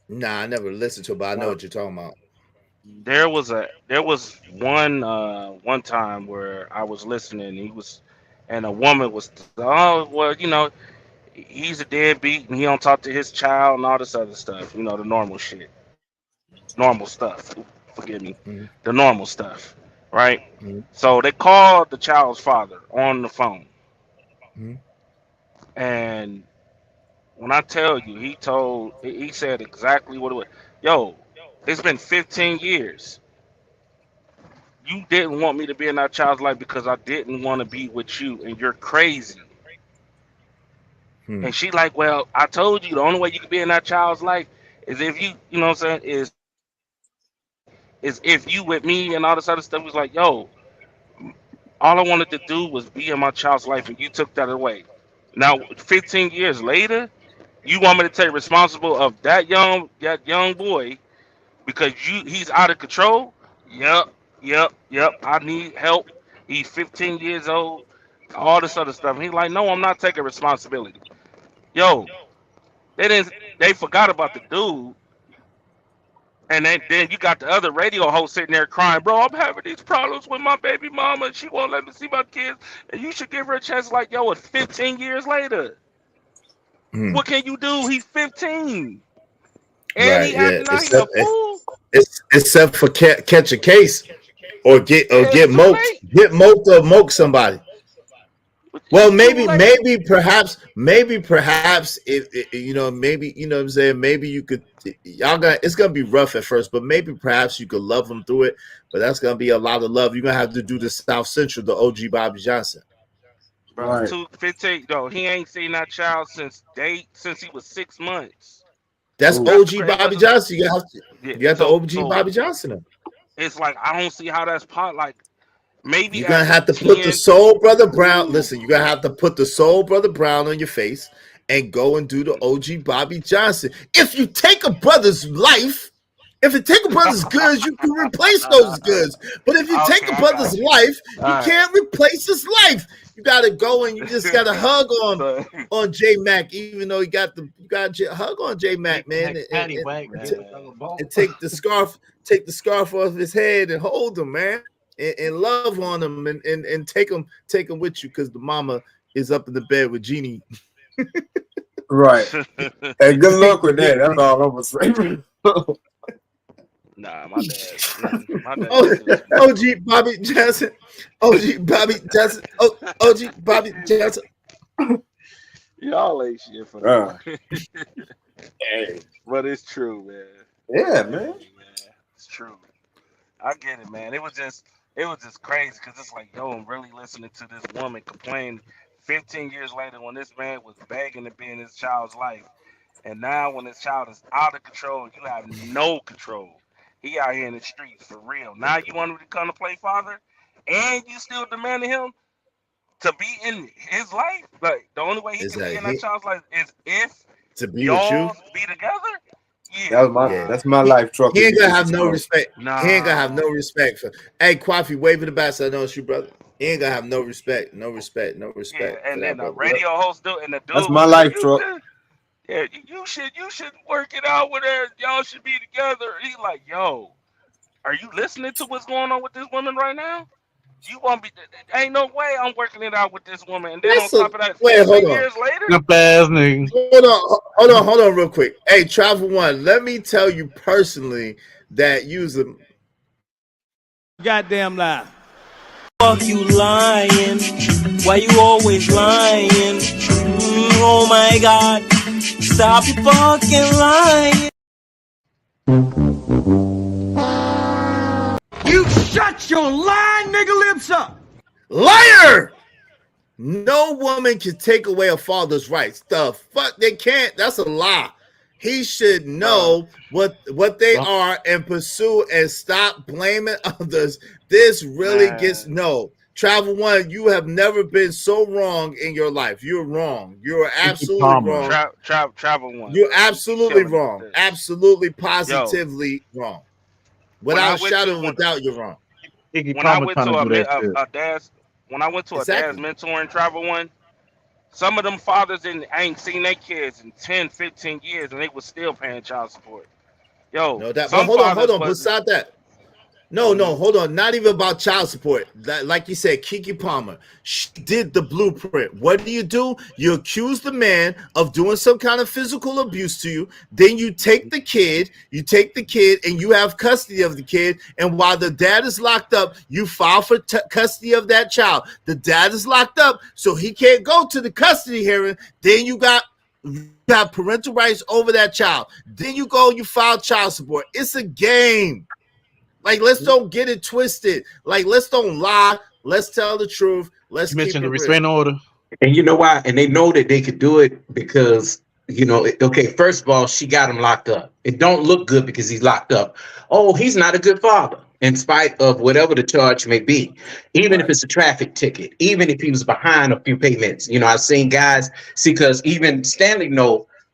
Nah, I never listened to it, but I know what you're talking about. There was one time where I was listening. And a woman was, oh well, he's a deadbeat and he don't talk to his child and all this other stuff. The normal shit, normal stuff. Forgive me, Mhm. the normal stuff, right? Mhm. So they called the child's father on the phone, Mhm. and when I tell you, he said exactly what it was. Yo, it's been 15 years. You didn't want me to be in that child's life because I didn't want to be with you, and you're crazy. Hmm. And she like, well, I told you the only way you can be in that child's life is if you know what I'm saying, is if you with me and all this other stuff. He was like, yo, all I wanted to do was be in my child's life, and you took that away. Now, 15 years later, you want me to take responsible of that young boy because he's out of control? Yep, yep. I need help. He's 15 years old. All this other stuff. And he's like, no, I'm not taking responsibility. Yo, they didn't. They forgot about the dude. And then you got the other radio host sitting there crying, bro, I'm having these problems with my baby mama and she won't let me see my kids. And you should give her a chance. Like, yo, it's 15 years later. Hmm. What can you do? He's 15. And Right. he Yeah. acting out, he a fool. Except for catch a case or get Yeah, it's too moped, late. or moke somebody. Well, It's too late. maybe perhaps if maybe what I'm saying, maybe you could it's gonna be rough at first, but maybe perhaps you could love them through it. But that's gonna be a lot of love. You're gonna have to do the South Central, the OG Bobby Johnson. Bro, 15. No, he ain't seen that child since he was 6 months. That's Ooh. That's the OG crazy. Bobby Johnson. Yeah. You got the So OG so Bobby Johnson. it's like I don't see how that's pot. Like maybe You're gonna at have to put the 10. Soul Brother Brown. Listen, you're gonna have to put the Soul Brother Brown on your face and go and do the OG Bobby Johnson. If you take a brother's life, if you take a brother's goods, you can replace those goods. But if you take Okay, a I got brother's you. life, All you right. can't replace his life. You gotta go and you just gotta hug So, on J Mac, even though you got hug on J Mac, man, and take the scarf off his head and hold him, man. And love on him and take him with you because the mama is up in the bed with Jeannie. Right. Hey, good luck with that. That's all I'm gonna say. nah, my dad. My dad Oh, is just OG Bobby Johnson. OG Bobby Johnson. OG Bobby Johnson. y'all ain't shit for Uh, real. hey. But it's true, man. Yeah, man. It's true. I get it, man. It was just crazy because it's like, yo, I'm really listening to this woman complain 15 years later when this man was begging to be in his child's life. And now when his child is out of control, you have no control. He out here in the streets for real. Now you want him to come to play father, and you still demanding him to be in his life. Like the only way he Is can that be in that hit child's life is if to be with you? y'all be together. Yeah, nah, That's my life truck. He ain't gonna have no Bro. respect. He ain't gonna have nah. no respect for. Hey, Kwafi, waving the bat, so I know it's you, brother. He ain't gonna have no respect Yeah, for and then that the brother. radio host do, and the That's dude my was saying, life truck. yeah, you should work it out with her. Y'all should be together. He like, yo, are you listening to what's going on with this woman right now? You want me? Ain't no way I'm working it out with this woman. And then on That's a top of that, wait. 15 Hold on. years later, Simp ass nigga. Hold on, real quick. Hey, Travel One, let me tell you personally that you's a Goddamn lie. Fuck you lying. Why you always lying? Oh my god. Stop your fucking lying. You shut your lying nigga lips up. liar. No woman can take away a father's rights. The fuck they can't. That's a lie. He should know what they are and pursue and stop blaming others. This really gets no. Travel One, you have never been so wrong in your life. You're wrong. You're absolutely wrong. travel one, You're bro. You absolutely killing it with wrong. this. Absolutely Yo, positively wrong. when I Without a went shadow to of a doubt, you're wrong. Iggy when I Palmer went trying to to a, do mi- that shit. a dad's when I went to a dad's Exactly. mentoring travel one, some of them fathers ain't seen their kids in 10, 15 years, and they was still paying child support. Yo, No doubt. But some hold fathers on. was Beside that, No, hold on. Not even about child support. Like you said, Kiki Palmer, she did the blueprint. What do? You accuse the man of doing some kind of physical abuse to you. Then you take the kid, and you have custody of the kid. And while the dad is locked up, you file for custody of that child. The dad is locked up, so he can't go to the custody hearing. Then you have parental rights over that child. Then you file child support. It's a game. Like, let's don't get it twisted. Like, let's don't lie. Let's tell the truth. Let's You keep mentioned it the restraining order. And you know why? And they know that they could do it because, okay, first of all, she got him locked up. It don't look good because he's locked up. Oh, he's not a good father, in spite of whatever the charge may be. Even if it's a traffic ticket, even if he was behind a few payments. I've seen guys, because even Stanley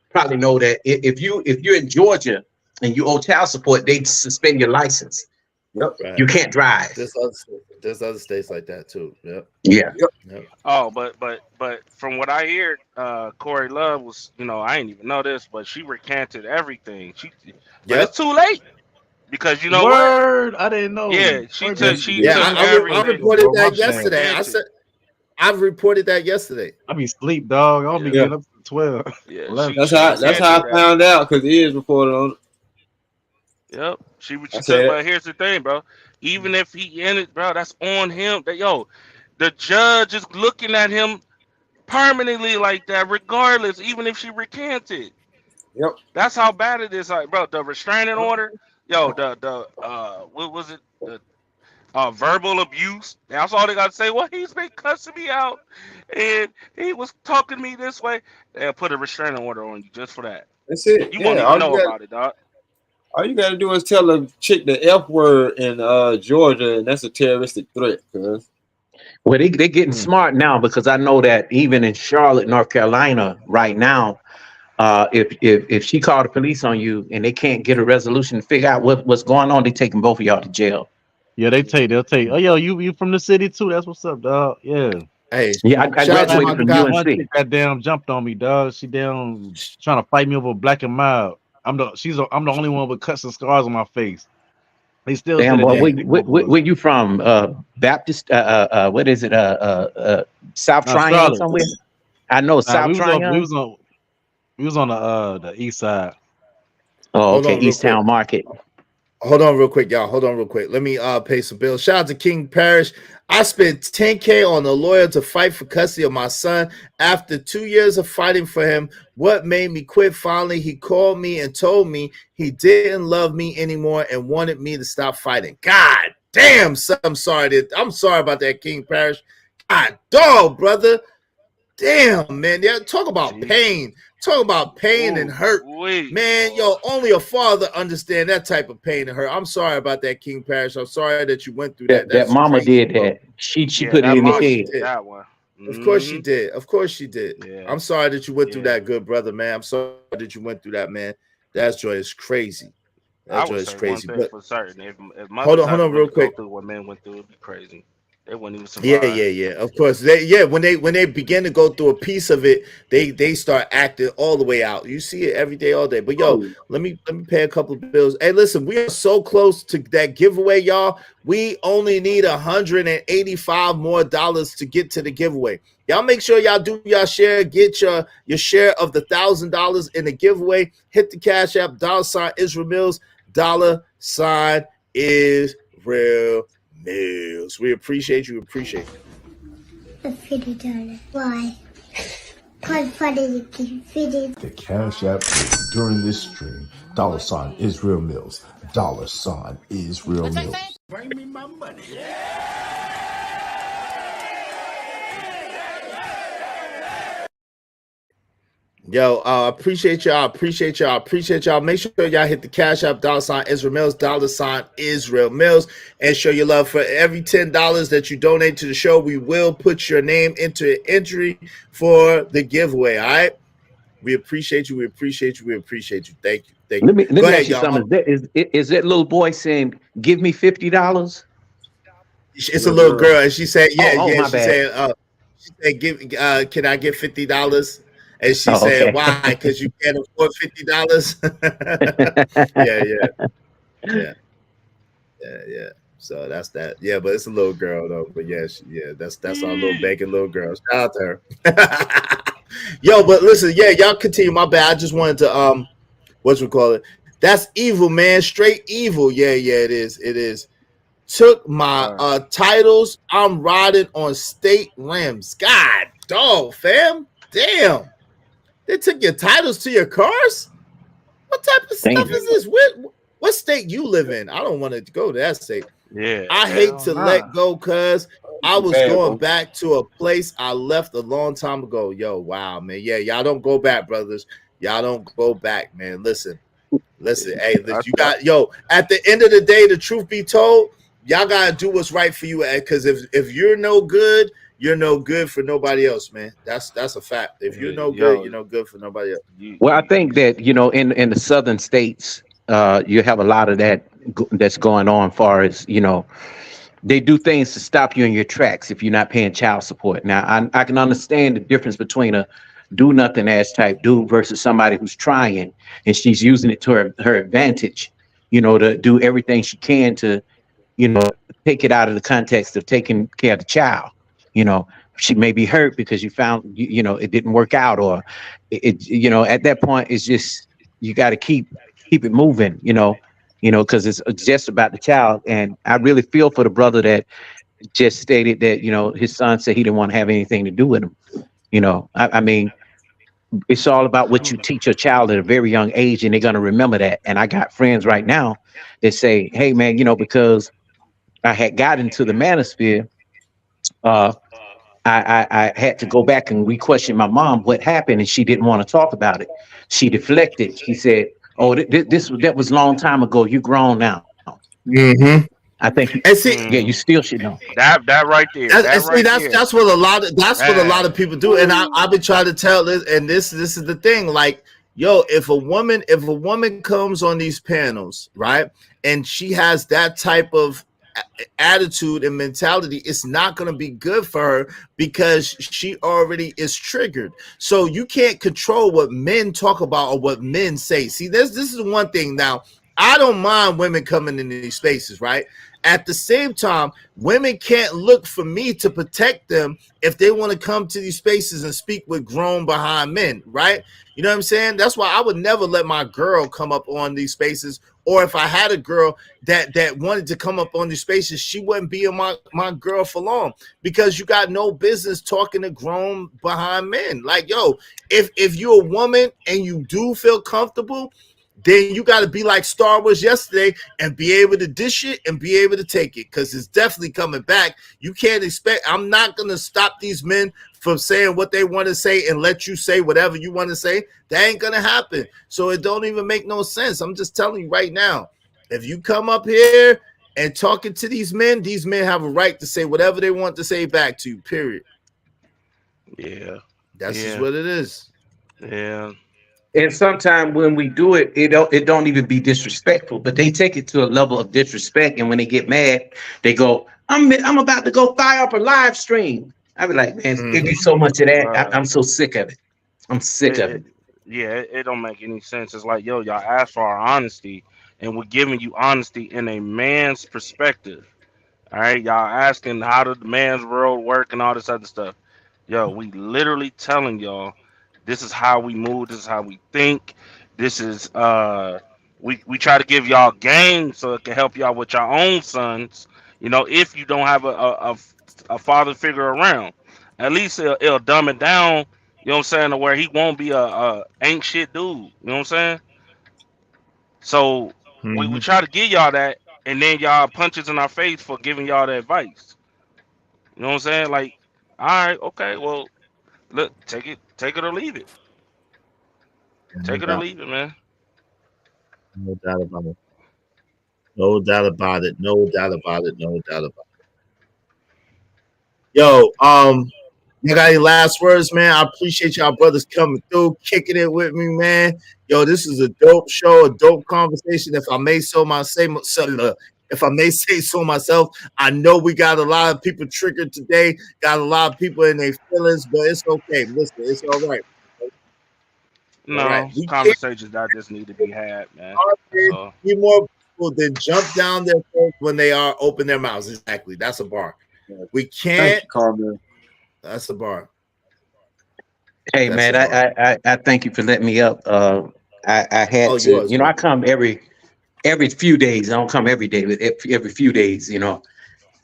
probably know that if you're in Georgia and you owe child support, they suspend your license. Yep. Right. You can't drive. There's other states like that too. Yep. Yeah. Yep. Oh, but from what I hear, Corey Love was, I ain't even know this, but she recanted everything. But it's too late because you know Word, what? I didn't know. Yeah, she Word, took I everything. reported that She yesterday. recanted. I've reported that yesterday. I be sleep, dog. I'll be getting up to 12. Yeah, 11. That's how I found out, because he is reported on it. Yep. She took, but here's the thing, bro. Even if he ended, bro, that's on him. The judge is looking at him permanently like that, regardless, even if she recanted. Yep. That's how bad it is. Like, bro, the restraining order, what was it? The verbal abuse. That's all they gotta say. Well, he's been cussing me out and he was talking to me this way. They'll put a restraining order on you just for that. That's it. You won't even know about it, dog. All you gotta do is tell a chick the F word in Georgia, and that's a terroristic threat, cuz. Well, they're getting smart now, because I know that even in Charlotte, North Carolina, right now, if she called the police on you and they can't get a resolution to figure out what's going on, they taking both of y'all to jail. Yeah, they'll take. Oh, yo, you from the city too? That's what's up, dog. Yeah. Hey, yeah, I graduated from UNC. That damn jumped on me, dog. She down trying to fight me over black and mild. I'm the only one with cuts and scars on my face. They still Damn, say boy, that. where you from? Baptist? What is it? South Triangle Charlotte. somewhere? I know South Triangle. We was on the east side. Oh, okay, East Town Market. Hold on real quick, y'all. Hold on real quick. Let me pay some bills. Shout out to King Parish. I spent $10K on a lawyer to fight for custody of my son. After 2 years of fighting for him, what made me quit? Finally, he called me and told me he didn't love me anymore and wanted me to stop fighting. God damn, son, I'm sorry about that, King Parish. God dog, brother. Damn, man. Yeah, talk about pain. Talk about pain and hurt. Man, only a father understand that type of pain and hurt. I'm sorry about that, King Parish. I'm sorry that you went through that. That mama did that. She put it in his head. That one. Of course she did. Of course she did. Yeah. I'm sorry that you went through that, good brother, man. I'm sorry that you went through that, man. That joy is crazy. That joy is crazy. One thing for certain. If hold on real quick. Go through what men went through, it'd be crazy. They wouldn't even survive. Yeah. Of course. When they begin to go through a piece of it, they start acting all the way out. You see it every day, all day. But let me pay a couple of bills. Hey, listen, we are so close to that giveaway, y'all. We only need $185 more to get to the giveaway. Y'all make sure y'all do y'all share, get your share of the $1,000 in the giveaway. Hit the Cash App, $Israel Mills, $Israel Mills. We appreciate you. $50. Why? The Cash App during this stream, $Israel Mills, $Israel Mills. Bring me my money. Yo, appreciate y'all. Make sure y'all hit the Cash App, $Israel Mills, $Israel Mills, and show your love. For every $10 that you donate to the show, we will put your name into an entry for the giveaway. All right. We appreciate you. Thank you. Let me ask you something. Is that little boy saying, "Give me $50"? It's a little girl, and she said, "Yeah." My she bad. said, "Can I get $50?" And she said, okay. "Why? Because you can't afford $50." Yeah. So that's that. Yeah, but it's a little girl though. But yeah, that's our little bacon little girl. Shout out to her. Yo, but listen, yeah, y'all continue. My bad. I just wanted to what's we call it? That's evil, man. Straight evil. Yeah, it is. It is. Took my titles. I'm riding on state rims. God dog, fam. Damn. They took your titles to your cars? What type of stuff is this? What state you live in? I don't want to go to that state. Yeah. I hate to let go because I was going back to a place I left a long time ago. Yo, wow, man. Yeah, y'all don't go back, brothers. Y'all don't go back, man. Listen. Hey, listen, you got at the end of the day, the truth be told, y'all gotta do what's right for you. Because if you're no good, you're no good for nobody else, man. That's a fact. If you're no good, you're no good for nobody else. Well, I think that in the southern states, you have a lot of that that's going on. Far as they do things to stop you in your tracks if you're not paying child support. Now, I can understand the difference between a do nothing ass type dude versus somebody who's trying and she's using it to her advantage, to do everything she can to, take it out of the context of taking care of the child. She may be hurt because you found, it didn't work out, or at that point, it's just, you got to keep it moving, because it's just about the child. And I really feel for the brother that just stated that, his son said he didn't want to have anything to do with him. I mean, it's all about what you teach your child at a very young age, and they're going to remember that. And I got friends right now that say, hey, man, because I had got into the manosphere, I had to go back and re-question my mom what happened, and she didn't want to talk about it. She deflected. She said, oh, that was a long time ago. You're grown now. Mm-hmm. I think, and see, you still should know that right there. That's what a lot of people do. And I've been trying to tell this, and this is the thing. Like, if a woman comes on these panels, right, and she has that type of attitude and mentality, it's not going to be good for her because she already is triggered. So you can't control what men talk about or what men say. See, this is one thing. Now, I don't mind women coming in these spaces, right? At the same time, women can't look for me to protect them if they want to come to these spaces and speak with grown behind men, right? You know what I'm saying? That's why I would never let my girl come up on these spaces. Or if I had a girl that wanted to come up on these spaces, she wouldn't be my girl for long, because you got no business talking to grown behind men. Like, if you're a woman and you do feel comfortable, then you got to be like Star Wars yesterday and be able to dish it and be able to take it, because it's definitely coming back. You can't expect, I'm not going to stop these men from saying what they want to say and let you say whatever you want to say. That ain't going to happen. So it don't even make no sense. I'm just telling you right now, if you come up here and talking to these men have a right to say whatever they want to say back to you, period. Yeah. That's just what it is. Yeah. And sometimes when we do it, it don't even be disrespectful, but they take it to a level of disrespect. And when they get mad, they go, I'm about to go fire up a live stream. I be like, man, give you so much of that. I'm so sick of it. I'm sick of it. It don't make any sense. It's like, y'all asked for our honesty, and we're giving you honesty in a man's perspective. All right, y'all asking how does the man's world work and all this other stuff. We literally telling y'all this is how we move, this is how we think. This is we try to give y'all game so it can help y'all with your own sons. If you don't have a father figure around, at least it'll dumb it down. You know what I'm saying? To where he won't be a ain't shit dude. You know what I'm saying? So we try to give y'all that, and then y'all punches in our face for giving y'all the advice. You know what I'm saying? Like, all right, okay, well, look, take it or leave it. Take it or leave it, man. No doubt about it. No doubt about it. No doubt about it. No doubt about it. You got any last words, man? I appreciate y'all brothers coming through, kicking it with me, man. This is a dope show, a dope conversation. If I may say so myself, I know we got a lot of people triggered today, got a lot of people in their feelings, but it's okay. Listen, it's all right. No, conversations that just need to be had, man. That's all. Be more people, then jump down their throats when they are open their mouths. Exactly. That's a bar. We Thank can't. you, Carmen. That's a bar. Hey That's man, a bar. I thank you for letting me up. I had Oh, to, yours, you know, man. I come every few days. I don't come every day, but every few days, you know.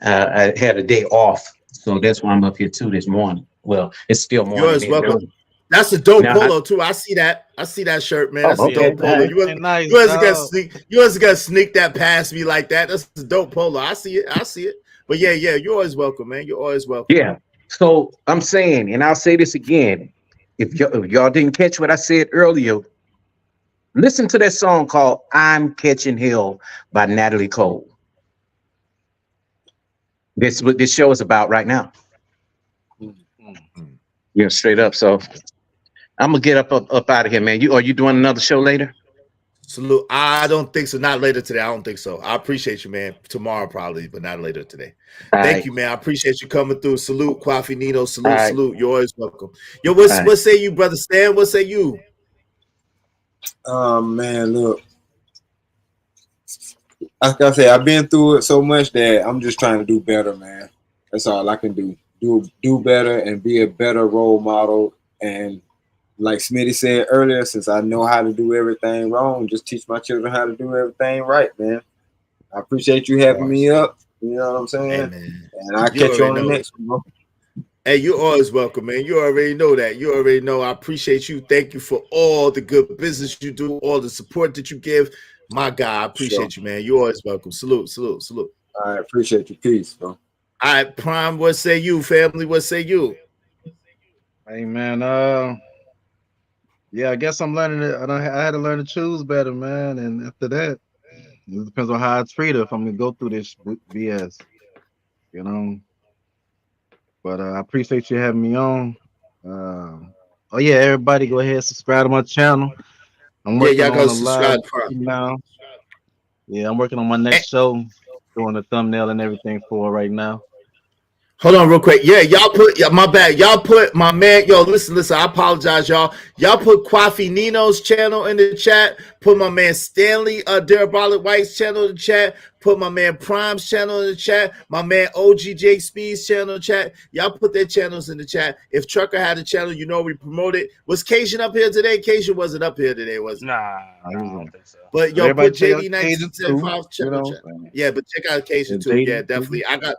I had a day off, so that's why I'm up here too this morning. Well, it's still morning Yours, here. welcome. That's a dope Now, polo too. I see that. I see that shirt, man. oh, That's a okay, dope all polo. right. You wasn't gonna sneak. You wasn't gonna sneak that past me like that. That's a dope polo. I see it. I see it. But yeah, you're always welcome, man. You're always welcome. Yeah. So I'm saying, and I'll say this again: if y'all didn't catch what I said earlier, listen to that song called "I'm Catching Hell" by Natalie Cole. This what this show is about right now. Yeah, straight up. So I'm gonna get up out of here, man. Are you doing another show later? Salute. I don't think so. Not later today. I don't think so. I appreciate you, man. Tomorrow probably, but not later today. All Thank right. you, man. I appreciate you coming through. Salute, Kwafi Nino. All Salute, right. salute. You're always welcome. Yo, All right. what say you, brother Stan? What say you? Man, look. Like I say, I've been through it so much that I'm just trying to do better, man. That's all I can do. Do better and be a better role model. And like Smitty said earlier, since I know how to do everything wrong, just teach my children how to do everything right, man. I appreciate you having me up. You know what I'm saying? Hey, man. And I'll You catch you already on the know. next one, bro. Hey, you're always welcome, man. You already know that. You already know. I appreciate you. Thank you for all the good business you do, all the support that you give. My God, I appreciate you, man. You're always welcome. Salute, salute, salute. I appreciate you. Peace, bro. All right, Prime, what say you, family? What say you? Hey man, yeah, I guess I'm learning it. I had to learn to choose better, man. And after that, it depends on how I treat her if I'm gonna go through this BS, you know. But I appreciate you having me on. Oh yeah, everybody go ahead and subscribe to my channel. I'm Yeah, working y'all go on a live subscribe to Prime. now. Yeah, I'm working on my next show, doing the thumbnail and everything for it right now. Hold on real quick. Yeah, y'all put my bad. Y'all put my man. Yo, listen. I apologize, y'all. Y'all put Kwafi Nino's channel in the chat. Put my man Stanley Darabolic White's channel in the chat. Put my man Prime's channel in the chat. My man OGJ Speed's channel in the chat. Y'all put their channels in the chat. If Trucker had a channel, you know we promote it. Was Cation up here today? Cation wasn't up here today, was it? Nah, I don't think so. But yo, everybody put check out JD Cages too, 1975 you know. chat. Yeah, but check out Cation And too. Yeah, JD definitely. I got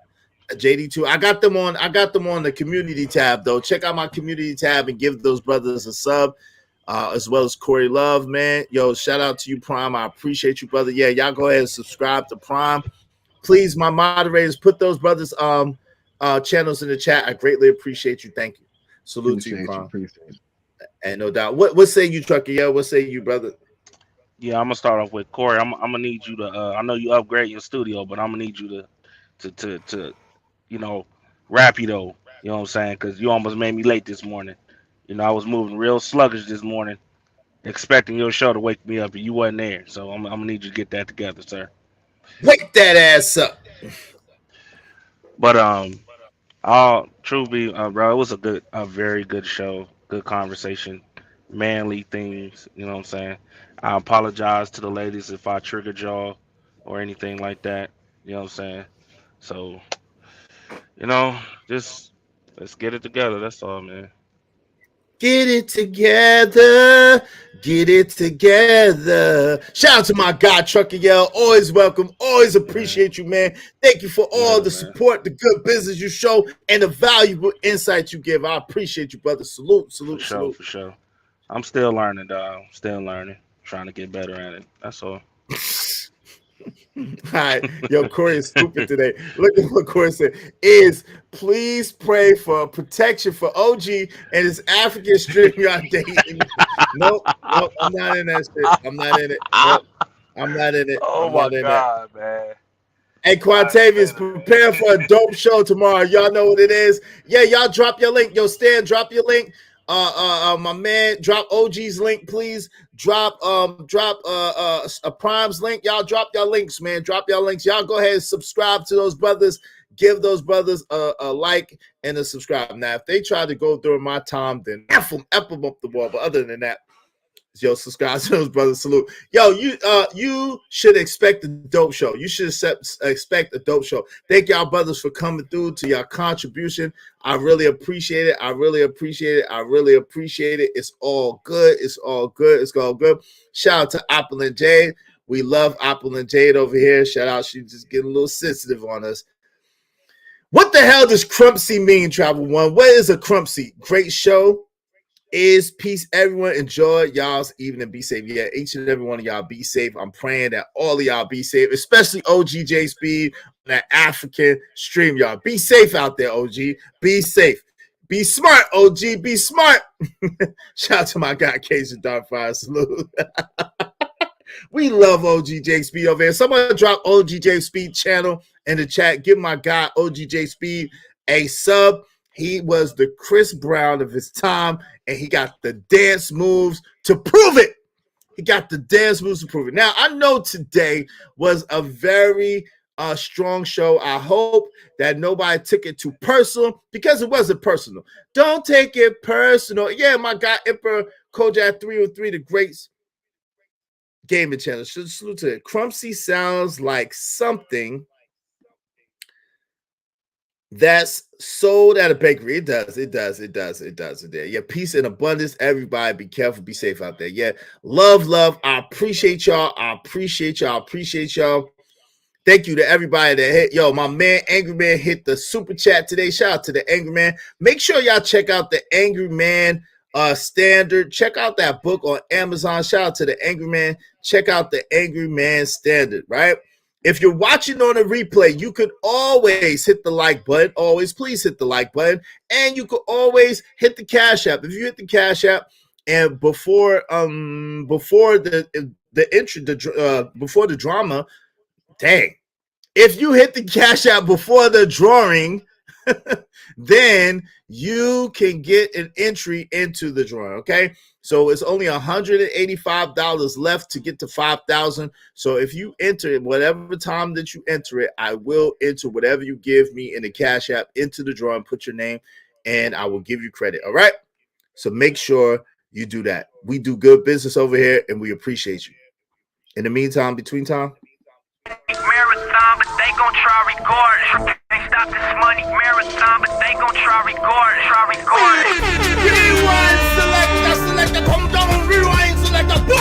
JD2. I got them on the community tab though. Check out my community tab and give those brothers a sub, as well as Corey Love, man. Yo, shout out to you, Prime. I appreciate you, brother. Yeah, y'all go ahead and subscribe to Prime. Please, my moderators, put those brothers channels in the chat. I greatly appreciate you. Thank you. Salute to you, Prime. And no doubt. What say you, Trucker? Yeah, what say you, brother? Yeah, I'm gonna start off with Corey. I'm gonna need you to. I know you upgrade your studio, but I'm gonna need you to you know, rap you though. You know what I'm saying? Because you almost made me late this morning. You know, I was moving real sluggish this morning, expecting your show to wake me up, and you wasn't there. So I'm gonna need you to get that together, sir. Wake that ass up. But all true be, bro, it was a very good show, good conversation, manly things. You know what I'm saying? I apologize to the ladies if I triggered y'all or anything like that. You know what I'm saying? So, you know, just let's get it together. That's all, man. Get it together. Get it together. Shout out to my guy, Trucker Yell. Always welcome. Always appreciate you, man. Thank you for all the support, the good business you show, and the valuable insights you give. I appreciate you, brother. Salute, salute, salute. For sure. I'm still learning, dog. Still learning. Trying to get better at it. That's all. All right. Yo, Corey is stupid today. Look at what Corey said. Please pray for protection for OG and his African StreamYard dating. Nope, I'm not in that shit. I'm not in it. Nope, I'm not in it. Oh I'm my not in God, man. Hey, Quantavious, prepare for a dope show tomorrow. Y'all know what it is. Yeah, y'all drop your link. Yo, Stan, drop your link. My man, drop OG's link, please. Drop a Prime's link. Y'all drop your links, man. Drop your links. Y'all go ahead and subscribe to those brothers. Give those brothers a like and a subscribe. Now, if they try to go during my time, then F them up the wall. But other than that, Yo, subscribe to those brothers. Salute. Yo, you should expect a dope show. You should expect a dope show. Thank y'all brothers for coming through to your contribution. I really appreciate it. I really appreciate it. I really appreciate it. It's all good. It's all good. It's all good. Shout out to Apple and Jade. We love Apple and Jade over here. Shout out. She's just getting a little sensitive on us. What the hell does Crumpsy mean, Travel One? What is a Crumpsy? Great show. Is peace, everyone. Enjoy y'all's evening. Be safe. Yeah, each and every one of y'all be safe. I'm praying that all of y'all be safe, especially OGJ Speed, that African stream. Y'all be safe out there, OG. Be safe. Be smart, OG. Be smart. Shout out to my guy, Cajun Darkfire. Salute. We love OGJ Speed over here. Someone drop OGJ Speed channel in the chat. Give my guy, OGJ Speed, a sub. He was the Chris Brown of his time, and he got the dance moves to prove it. He got the dance moves to prove it. Now, I know today was a very strong show. I hope that nobody took it too personal, because it wasn't personal. Don't take it personal. Yeah, my guy, Emperor Kojak 303, the greats gaming channel. Should salute to it. Crumpsy sounds like something that's sold at a bakery. It does. Yeah, peace and abundance. Everybody be careful. Be safe out there. Yeah, love. I appreciate y'all. Thank you to everybody that hit. Yo, my man, Angry Man, hit the super chat today. Shout out to the Angry Man. Make sure y'all check out the Angry Man Standard. Check out that book on Amazon. Shout out to the Angry Man. Check out the Angry Man Standard, right? If you're watching on a replay, you could always hit the like button. Always, please hit the like button. And you could always hit the Cash App. If you hit the Cash App and before the drama, dang. If you hit the Cash App before the drawing, then you can get an entry into the drawing, okay? So it's only $185 left to get to 5,000. So if you enter it, whatever time that you enter it, I will enter whatever you give me in the Cash App into the drawing, put your name, and I will give you credit, all right? So make sure you do that. We do good business over here, and we appreciate you. In the meantime, between time, marathon, but they gon' try record. They stop this money marathon, but they gon' try record. Rewind, selector, come down, rewind, selector. They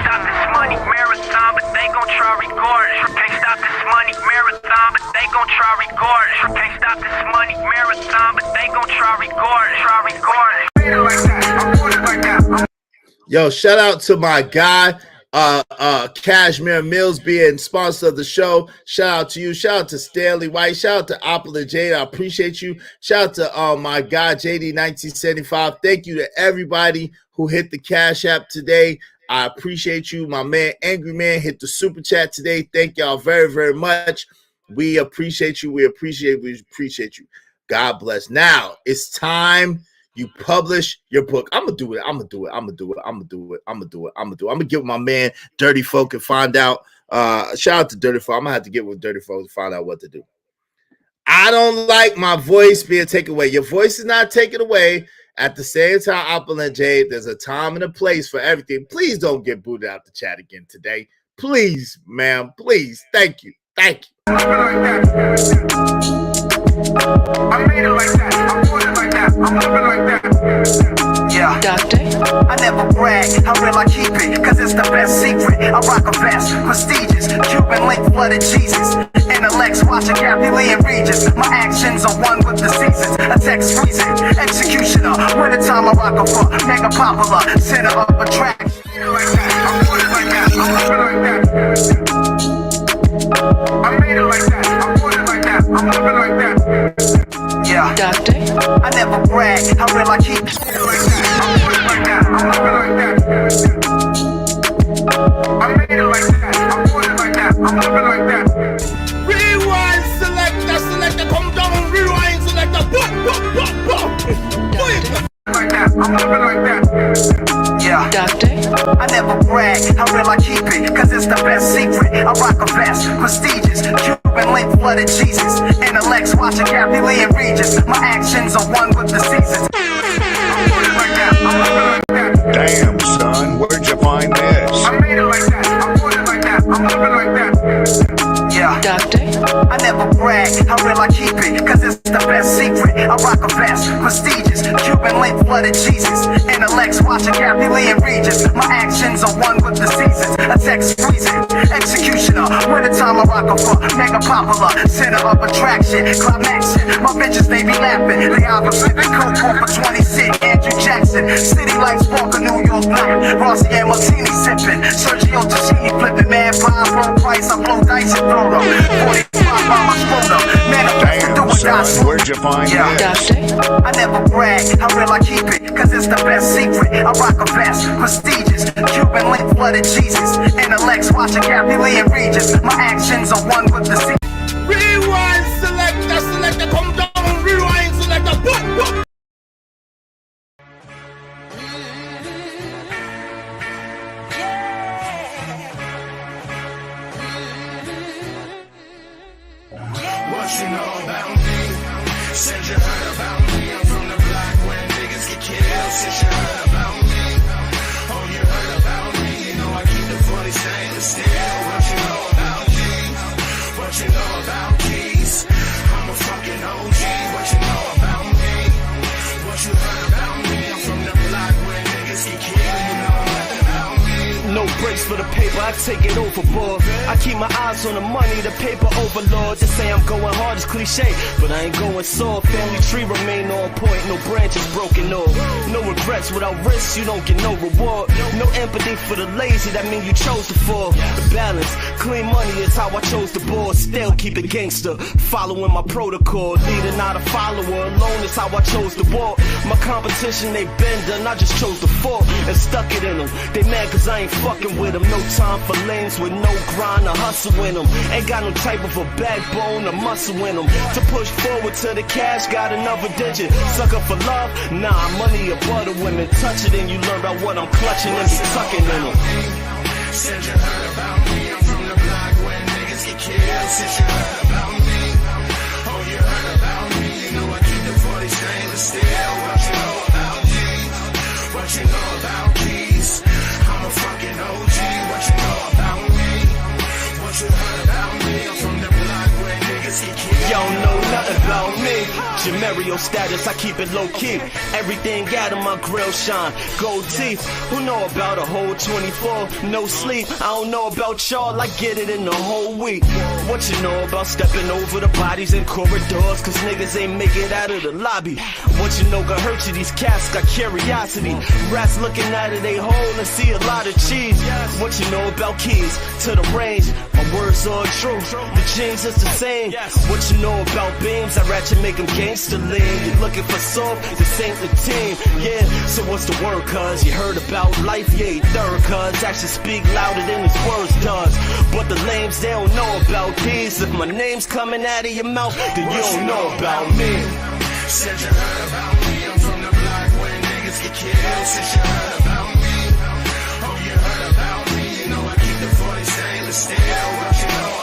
stop this money marathon, but they gon' try record. They stop this money marathon, but they gon' try record. They stop this money marathon, but they gon' try record. Yo, shout out to my guy, Cashmere Mills, being sponsor of the show. Shout out to you. Shout out to Stanley White. Shout out to Apple and Jade. I appreciate you. Shout out to my guy, JD1975. Thank you to everybody who hit the Cash App today. I appreciate you. My man, Angry Man, hit the super chat today. Thank y'all very, very much. We appreciate you. We appreciate you. God bless. Now it's time you publish your book. I'm gonna do it. I'm gonna get with my man Dirty Folk and find out. Shout out to Dirty Folk. I'm gonna have to get with Dirty Folk to find out what to do. I don't like my voice being taken away. Your voice is not taken away. At the same time, Apple and Jade, there's a time and a place for everything. Please don't get booted out the chat again today. Please, ma'am. Please. Thank you. I made it like that. I put it like that. I'm living like that. Yeah. Doctor? I never brag. How real I keep it? Cause it's the best secret. I rock a vest. Prestigious. Cuban link flooded Jesus. Intellects watching Kathy Lee and Regis. My actions are one with the seasons. A text freezing. Executioner. Winter time I rock a fuck. Mega popular. Center of attraction. I made it like that. I put it like that. I'm living like that. I made it like that. I put it like that. I'm living like that. Yeah. Doctor? I never brag. How real I keep it like that. I put it like that. I'm living like that. I made it like that. I put it like that. I'm living like that. Rewind, selector, come down, rewind, selector. Like that. I'm living like that. Yeah. Doctor? I never brag. How real I keep it? Cause it's the best secret. I rock a vest. Prestigious. Cuban link flooded Jesus. Intellects watching Kathy Lee and Regis. My actions are one with the seasons. I put it like that. I never brag, how real I keep it, cause it's the best secret. I rock a vest, prestigious, Cuban link flooded Jesus. Intellects watching Kathy Lee and Regis. My actions are one with the seasons. A text freezing, executioner. Wintertime I rock a fuck, mega popular, center of attraction, climaxing. My bitches they be laughing, they either flipping coke off for 26. Andrew Jackson, city lights walk a New York night. Rossi and Martini sipping, Sergio Tacchini flipping. Man, 5 roll price, I blow dice and throw them. 45 by my scrotum. Man, Damn, son, where'd you find that? I never brag, how real I keep it, cause it's the best secret. I rock a vest, prestigious, Cuban link flooded Jesus. Intellects watching Kathy Lee and Regis. My actions are one with the secret. Rewind, selector, come down, rewind, selector, boop, boop. What you know about me? Said you heard about me. I'm from the block where niggas get killed. Since you heard about me, oh you heard about me. You know I keep the 40 stainless steel. What you know about me? What you know about keys? I'm a fucking OG. What you know about me? What you heard about me? I'm from the block where niggas get killed. You know nothing about me. No breaks for the paper, I take it overboard. I keep my eyes on the money, the paper overlord. They say I'm going hard, it's cliche, but I ain't going soft. Family tree remain on point, no branches broken off. No regrets, without risks, you don't get no reward. No empathy for the lazy, that mean you chose to fall. The balance, clean money is how I chose the board. Still keep it gangster, following my protocol. Leading out a follower, alone is how I chose to walk. My competition, they been done, I just chose to fall and stuck it in them. They mad cause I ain't fucking with them. No time for lanes with no grind or hustle in them. Ain't got no type of a backbone or muscle in them. To push forward to the cash, got another digit. Sucker for love? Nah, money or butter women. Touch it and you learn about what I'm clutching and be tucking in them. Said you heard about me. I'm from the block where niggas get killed. Said you heard about me. Oh, you heard about me. You know I keep the 40 stainless steel. What you know about me? What you know about keys? I'm a fucking OG. What you know about me? What you heard about me? I'm from the block where niggas get killed. Y'all know nothing about me. Jamario status, I keep it low key. Everything out of my grill shine. Gold teeth, who know about a whole 24? No sleep, I don't know about y'all. I get it in the whole week. What you know about stepping over the bodies in corridors? Cause niggas ain't make it out of the lobby. What you know gon' hurt you? These cats got curiosity. Rats looking out of they hole and see a lot of cheese. What you know about keys to the range? My words are true. The jeans is the same. What you know about beams? I ratchet make them gangster lean. You looking for soft? This ain't the team. Yeah, so what's the word? Cause you heard about life, yeah, you third. Cause actions speak louder than his words does. But the lames, they don't know about these. If my name's coming out of your mouth, then you don't know about me. Said you heard about me. I'm from the block where niggas get killed. Said you heard about me. Oh, you heard about me. You know I keep the 40 stainless steel. What you know